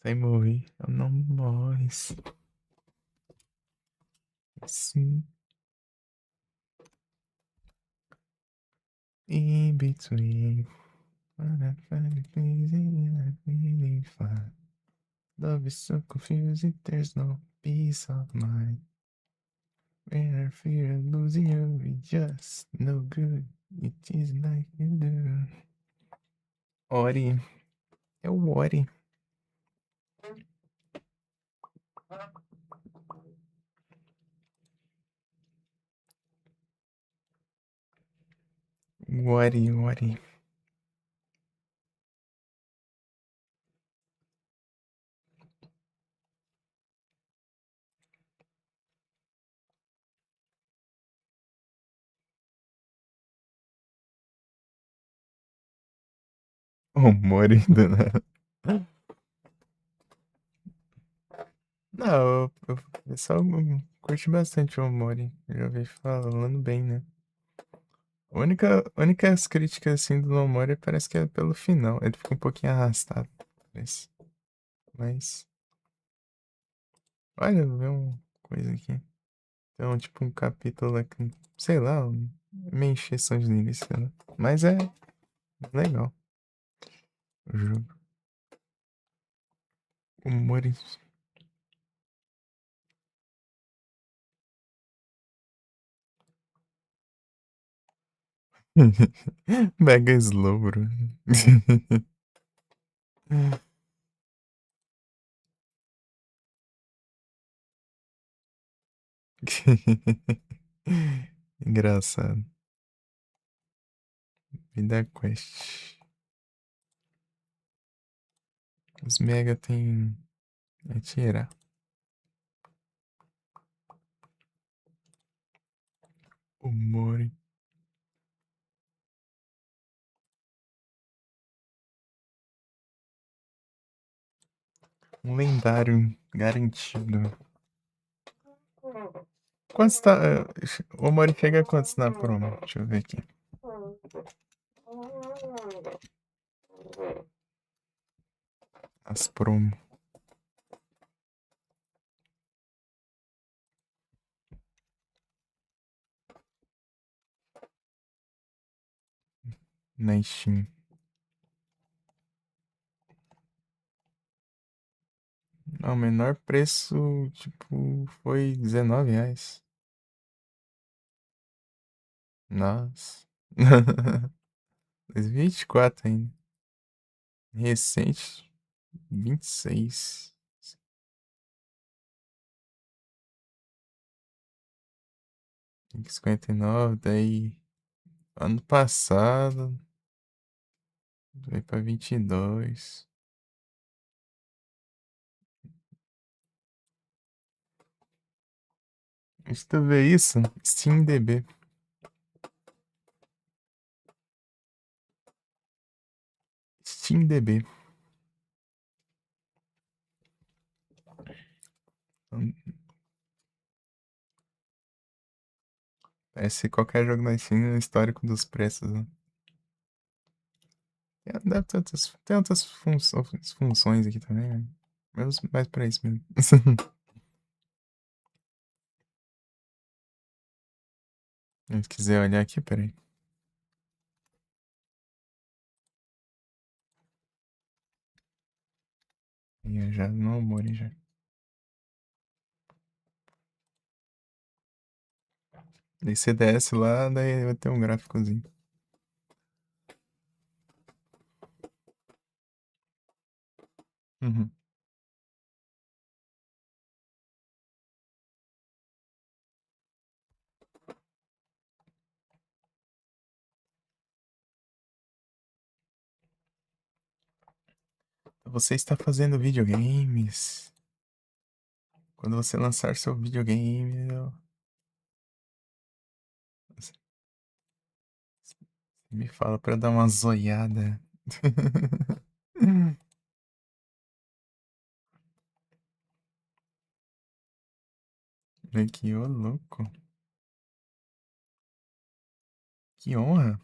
Sem morrer. Eu não morre. Sim. In between. What I find it easy, I really find. Love is so confusing, there's no peace of mind. When I fear losing you, it's just no good. It is like you do. Ori. É o Ori. Ori, Ori. O Mori do nada. Não, eu só curti bastante o Mori. Já ouvi falando bem, né? Únicas críticas assim do Omori parece que é pelo final. Ele fica um pouquinho arrastado. Parece. Mas. Olha, eu vi uma coisa aqui. Então, tipo, um capítulo aqui. Sei lá, meio encheção de linguiça, né? Mas é legal o jogo. O Mori. Mega slow, bro. Engraçado. Vida Quest. Os Mega tem. É tirar. O Mori. Um lendário garantido. Quantos tá. O Mori chega a quantos na promo? Deixa eu ver aqui. As promo. Na Steam. Não, o menor preço, tipo, foi R$ 19. Nossa. 2024 ainda. Recente. 26. 59. Daí. Ano passado. Veio pra 22. Deixa eu ver isso. SteamDB. SteamDB. Parece qualquer jogo na Steam, o histórico dos preços, né? Tem outras funções aqui também, né? Mas mais pra isso mesmo. Se quiser olhar aqui, peraí. Eu já não morri já. Daí você desce lá, daí vai ter um gráficozinho. Uhum. Você está fazendo videogames. Quando você lançar seu videogame, você me fala pra eu dar uma zoiada. Que ô louco. Que honra.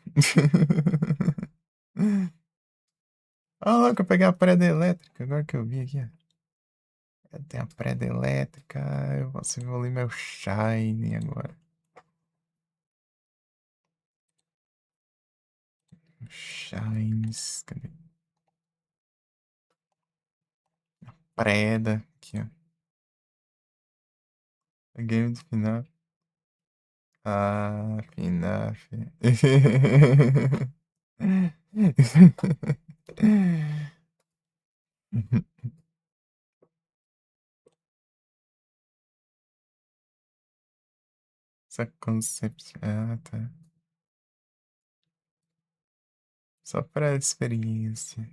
Ah, louco, eu peguei a preda elétrica, agora que eu vi aqui. Eu tenho a preda elétrica, eu posso evoluir meu Shine agora. Shines, cadê? Preda, aqui, ó. Game do final. Ah, FNAF. Essa concept. Ah, tá. Só pra experiência.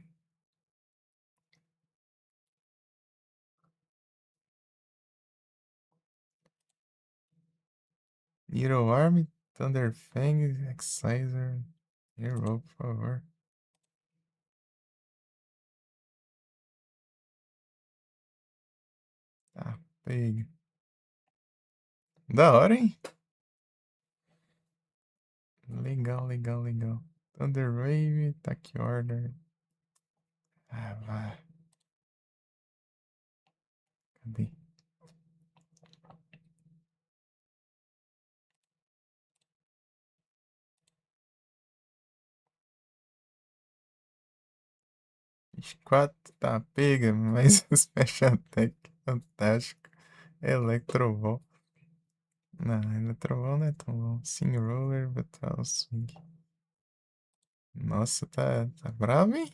Little Army, Thunderfang, Exciser. Hero, por favor. Tá, pega. Da hora, hein? Legal, legal, legal. Thunder Wave, Attack Order. Ah, vai. Cadê? Quatro, tá, pega, mas Special Attack, fantástico. Electrovol. Não, Electrovol não é tão bom. Sim Roller, Battle Swing. Nossa, tá bravo, hein?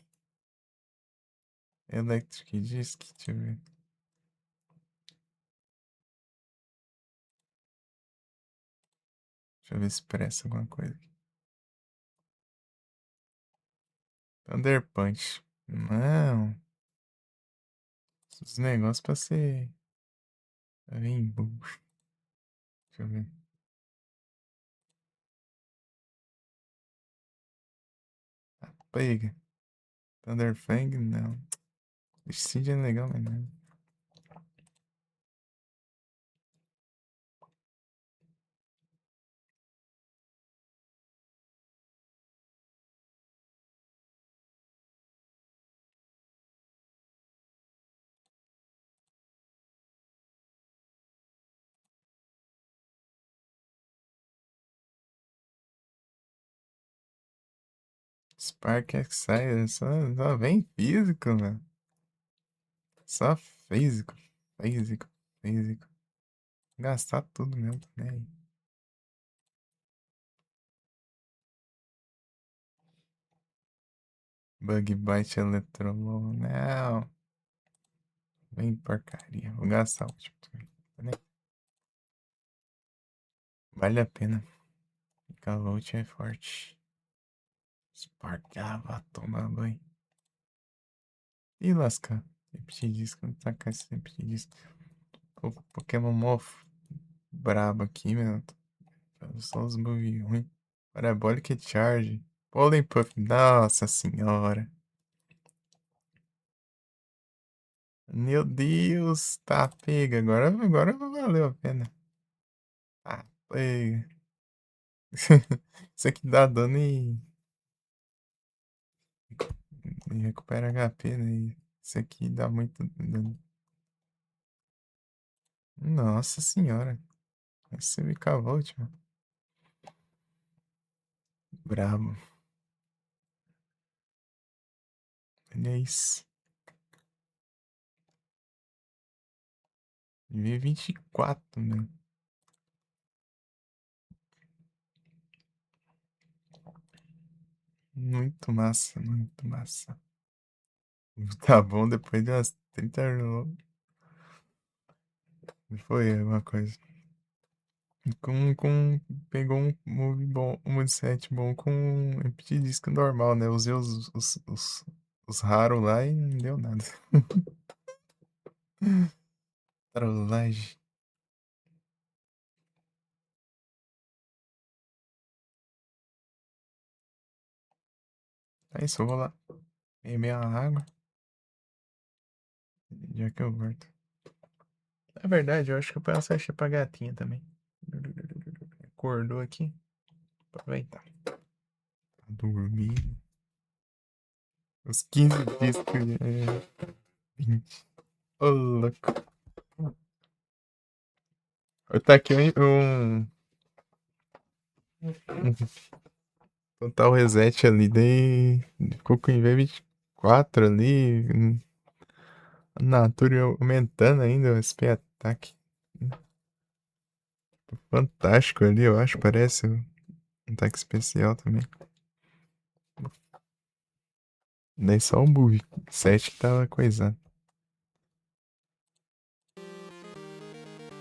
Electric Disc, deixa eu ver. Deixa eu ver se presta alguma coisa aqui. Thunder Punch. Não. Os negócios pra ser. Pra vir em bucho. Deixa eu ver. Ah, pega. Thunderfang, não. Seed é legal, mas não. Spark Excite, só vem físico, mano. Só físico, físico, físico. Gastar tudo mesmo também. Bug Bite Eletrolol, não. Vem porcaria. Vou gastar o último também. Né? Vale a pena. Calote é forte. Spark, vai tomar banho. Ih, lascar. Sempre disco, não tacar esse sempre disco. O Pokémon Mofo. brabo aqui, meu. Só os movies ruins. Parabolic Charge. Pollen Puff. Nossa senhora. Meu Deus. Tá pega. Agora valeu a pena. Tá pega. Isso aqui dá dano e recupera HP, né? Isso aqui dá muito dano. Nossa senhora. Esse me cavou, tio. Brabo. Olha isso. 2024, né? Muito massa, muito massa. Tá bom depois de umas 30 anos. Foi alguma coisa. Pegou um move bom, um moveset bom com um empty disco normal, né? Usei os raros lá e não deu nada. Trollagem. É isso, eu vou lá. Beber a água. Já que eu volto. É verdade, eu acho que eu peço achei pra gatinha também. Acordou aqui. Aproveitar. Tá dormindo. Os 15 discos. 20. Ô, louco. Tá aqui um total reset ali. Dei. Ficou com IV24 ali. A Natura aumentando ainda o SP ataque. Fantástico ali, eu acho. Parece um ataque especial também. Daí só o Move 7 que tava coisando.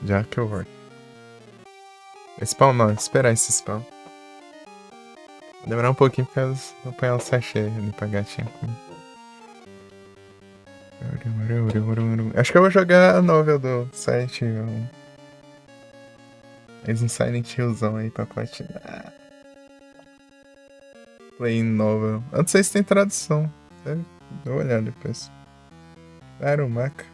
Já que eu volto. Spawn não, esperar esse spawn. Vai demorar um pouquinho porque eu vou apanhar o sachê ali pra gatinha. Acho que eu vou jogar a novel do Silent Hill. Mais um Silent Hillzão aí pra platinar. Play novel. Eu não sei se tem tradução. Deve dar uma olhada depois. Arumaca.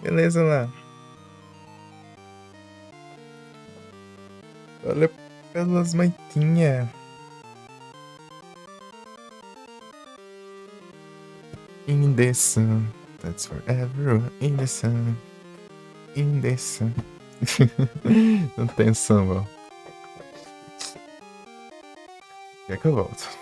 Beleza lá. Olha pelas maitinhas. In the sun. That's forever. In the sun. In the sun. Não tem samba. Já que eu volto.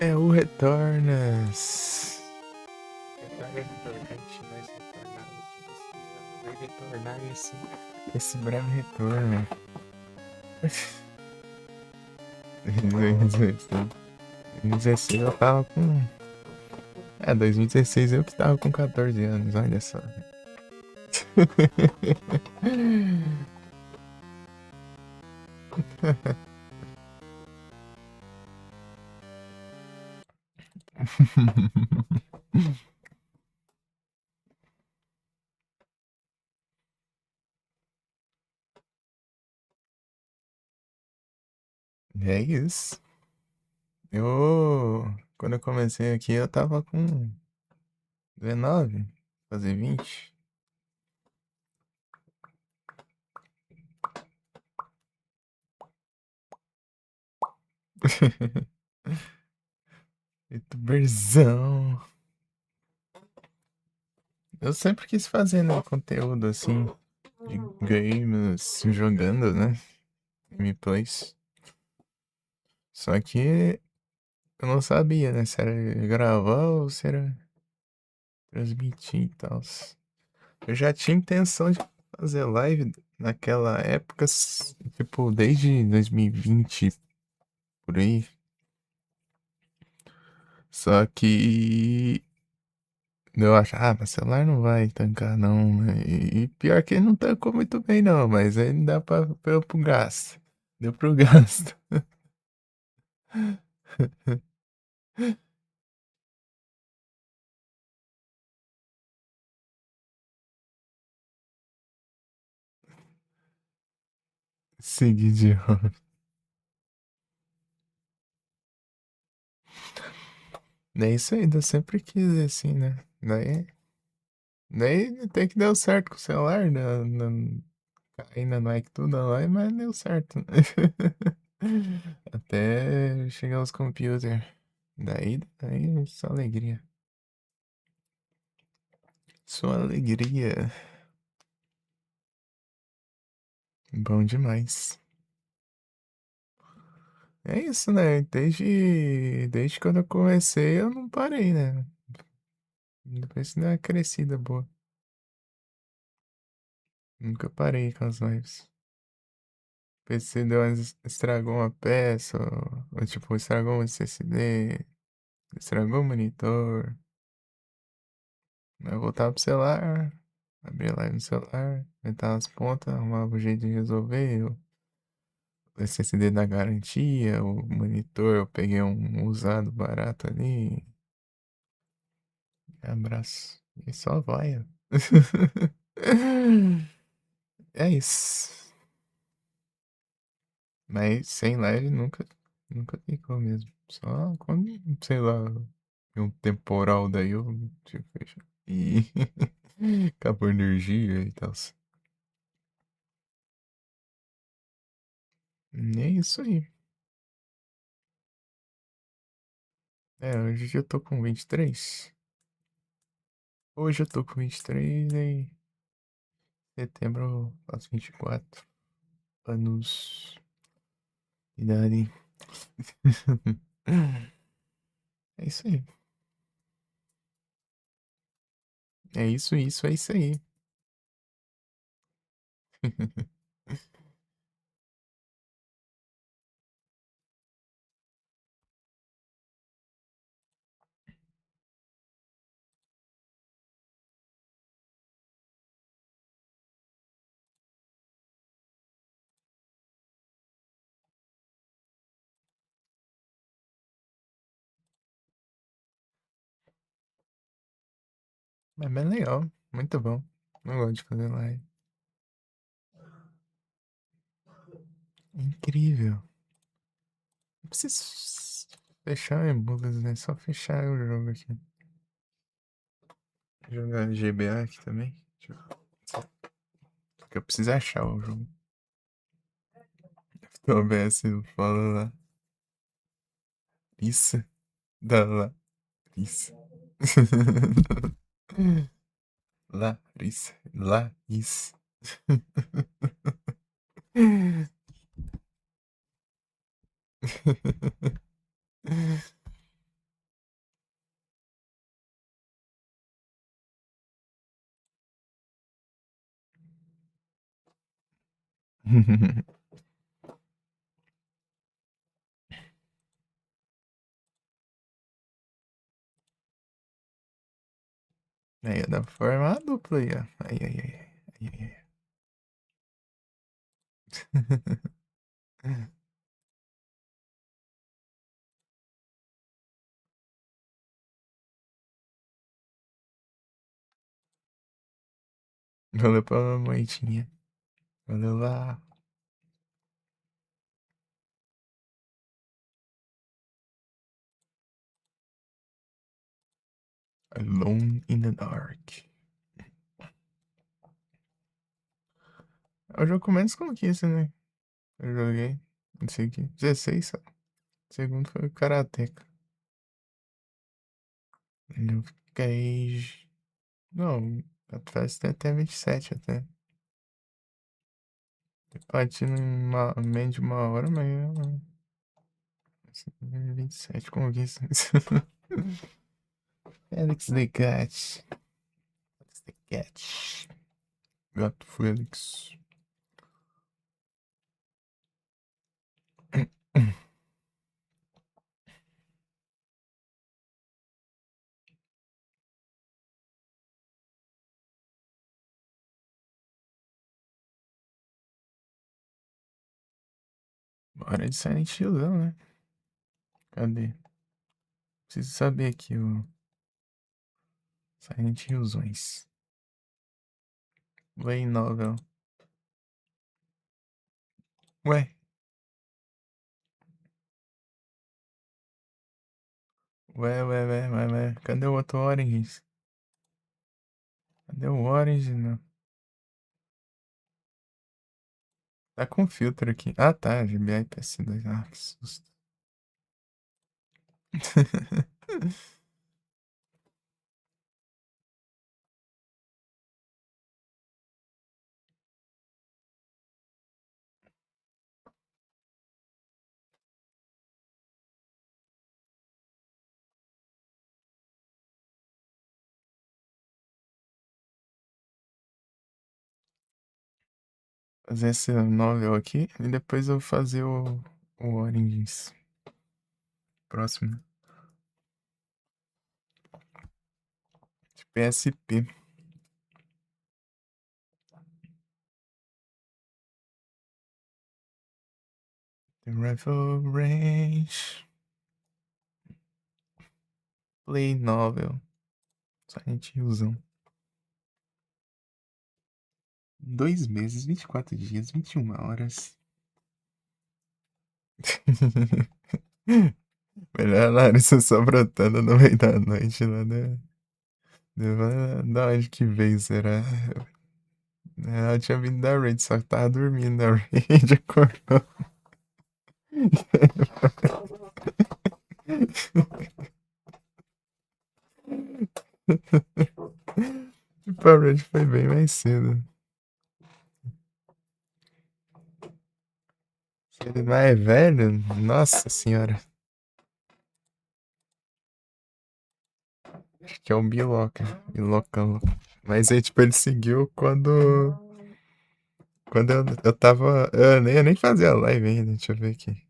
É o Retornas. Retornas, retornante, mais retornado que você já. verdade, esse breve retorno, né? 2016 eu tava com. 2016 eu que tava com 14 anos, olha só. É isso. Quando eu comecei aqui, eu tava com 19, fazer 20. Youtuberzão. Eu sempre quis fazer, né, conteúdo assim, de games, jogando, né? Gameplays. Só que eu não sabia, né, se era gravar ou se era transmitir e tal. Eu já tinha intenção de fazer live naquela época, tipo, desde 2020, por aí. Só que eu acho, mas celular não vai tancar não, né? E pior que ele não tancou muito bem não, mas aí dá pra eu pro gasto. Deu pro gasto. Seguir de hobby. É isso aí, eu sempre quis assim, né? Daí tem que deu certo com o celular, né? Ainda não é que tudo lá, mas deu certo. Até chegar aos computers. Daí, só alegria. Só alegria. Bom demais. É isso, né? Desde quando eu comecei, eu não parei, né? Depois deu uma crescida boa. Nunca parei com as lives. PC estragou uma peça, ou tipo, estragou um SSD, estragou o monitor. Eu voltava pro celular, abria a live no celular, aumentava as pontas, arrumava um jeito de resolver. O SSD da garantia, o monitor, eu peguei um usado barato ali. Abraço. E só vai. Ó. É isso. Mas sem live nunca ficou mesmo. Só quando, sei lá, tem um temporal daí eu tive que fechar. E acabou a energia e tal. É isso aí. Hoje eu tô com 23. Hoje eu tô com 23 e setembro eu faço 24 anos de idade. É isso aí. É isso aí. Mas bem legal. Muito bom. Eu gosto de fazer live. Incrível. Não preciso fechar emulas, né? Só fechar o jogo aqui. Jogar GBA aqui também. Que eu preciso achar o jogo. O OBS fala lá. Isso. Da lá. Isso. Larissa. Lá. Isso. Aí, dá pra formar a dupla aí, ó. Aí, aí, aí. Aí, aí, aí. Valeu pela moitinha. Valeu lá. Alone in the Dark. É o jogo com menos conquista, né? Eu joguei. Não sei aqui. 16 só. O segundo foi o Karateka. Eu fiquei. Não, atrás tem até 27 até. Bati menos de uma hora, mas. 27 conquistas. Felix the Cat. Felix the Cat. Gato Félix. Bora de Silent Hill, né? Cadê? Preciso saber aqui o Silent Hillzões. Way Novel. Ué, ué. Cadê o outro Orange? Cadê o Orange? Não. Tá com filtro aqui. Ah, tá. GBI PS2. Ah, que susto. Fazer esse novel aqui e depois eu fazer o Oranges. Próximo. De PSP. The Rifle Range. Play Novel. Silent Hillzão. 2 meses, 24 dias, 21 horas. Melhor a Larissa só brotando no meio da noite lá, né? Da onde que veio, será? Ela tinha vindo da raid, só que tava dormindo na raid, acordou. Tipo, a raid foi bem mais cedo. Se ele mais velho, nossa senhora. Acho que é o Biloca. Bilocão. Mas aí, tipo, ele seguiu quando. Quando eu tava. Eu nem fazia live ainda, deixa eu ver aqui.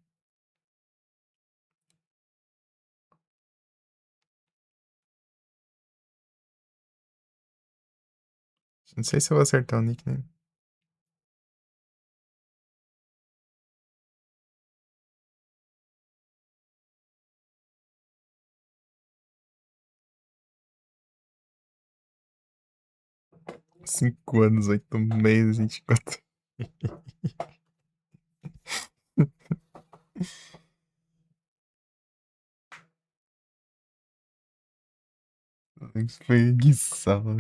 Não sei se eu vou acertar o nickname. 5 anos, 8 meses, 24. Espreguiçado.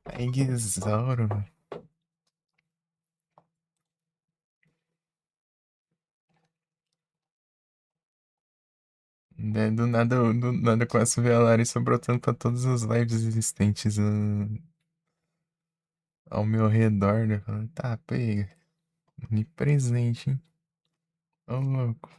Preguiçouro. Do nada eu começo a ver a Larissa brotando pra todas as lives existentes ao meu redor, né? Falando, tá, pega. Me presente, hein? Ô, louco.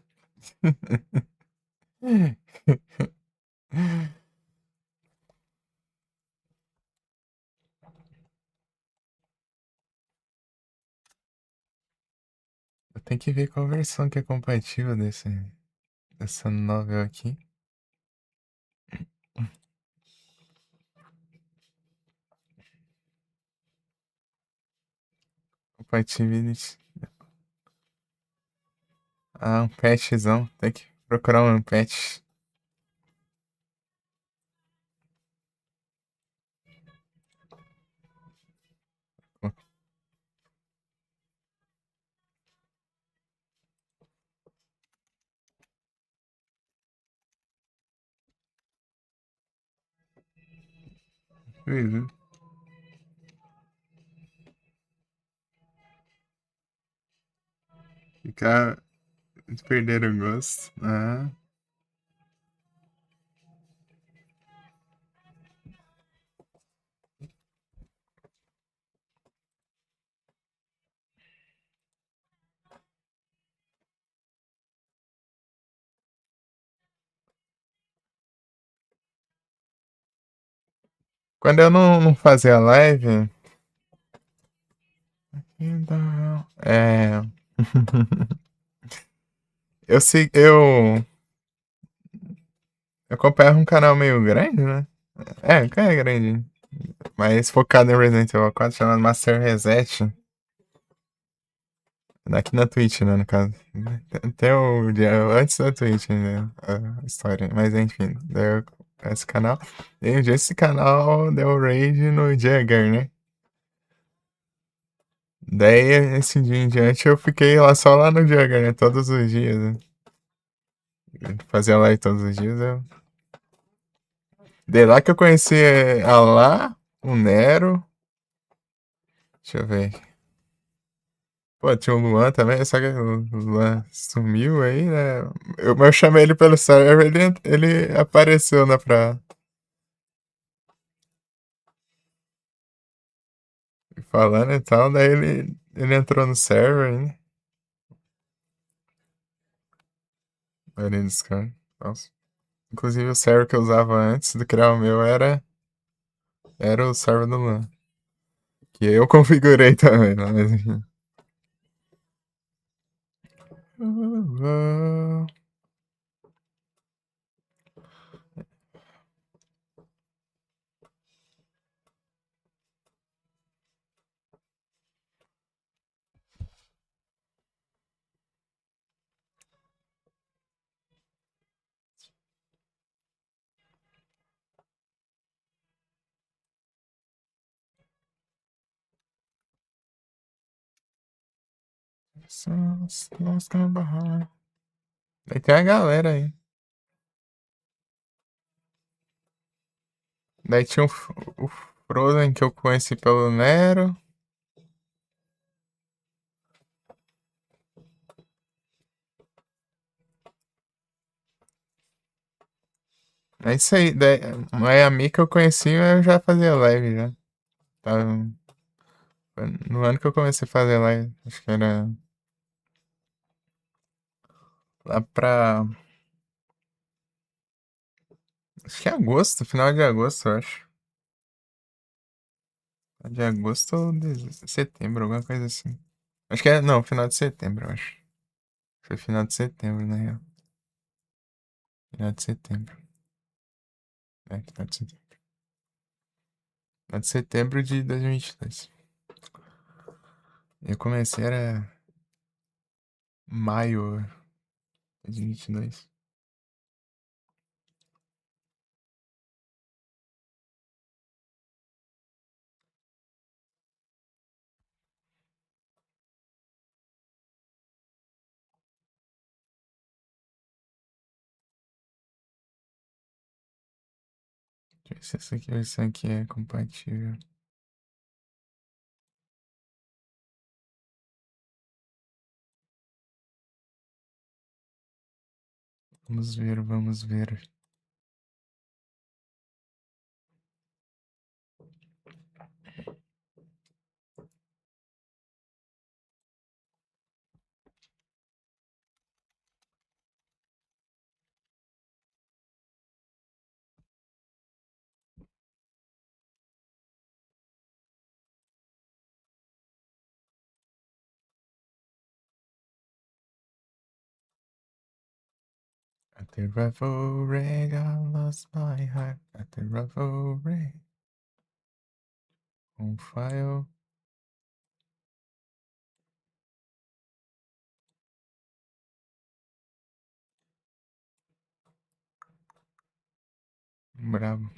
Eu tenho que ver qual versão que é compatível dessa novel aqui. Compatibility. Ah, um patchzão. Tem que procurar um patch. Uhum. Ficar. Perder o gosto. Ah. Quando eu não fazia live. É. Eu acompanhava um canal meio grande, né? É grande. Mas focado em Resident Evil 4, chamado Master Reset. Aqui na Twitch, né, no caso. Até o dia antes da Twitch, né, a história. Mas enfim, deu esse canal. E um dia esse canal deu raid no Jagger, né? Daí, esse dia em diante, eu fiquei lá só lá no Jagger, né? Todos os dias, né? Fazia live todos os dias. De lá que eu conheci a Lá, o Nero. Deixa eu ver. Pô, tinha o Luan também, só que o Luan sumiu aí, né? Eu chamei ele pelo server, ele apareceu, né, pra falando e tal, daí ele entrou no server, né? Ali no Discord. Nossa. Inclusive o server que eu usava antes de criar o meu era o server do Luan. Que eu configurei também, né? Mas enfim. Daí tem a galera aí. Daí tinha o Frozen que eu conheci pelo Nero. É isso aí. Daí, a Mika eu conheci, eu já fazia live já. Tava, foi no ano que eu comecei a fazer live. Acho que era lá pra. Acho que é agosto, final de agosto, eu acho. Final de agosto ou de setembro, alguma coisa assim. Acho que é. Não, final de setembro, eu acho. Foi final de setembro, na real. Final de setembro. É, final de setembro. Final de setembro de 2022. Eu comecei, era maio de 2022. Deixa eu ver se essa aqui, versão aqui é compatível. Vamos ver, vamos ver. At the rifle ring, I lost my heart. At the rifle ring. On fire. Bravo.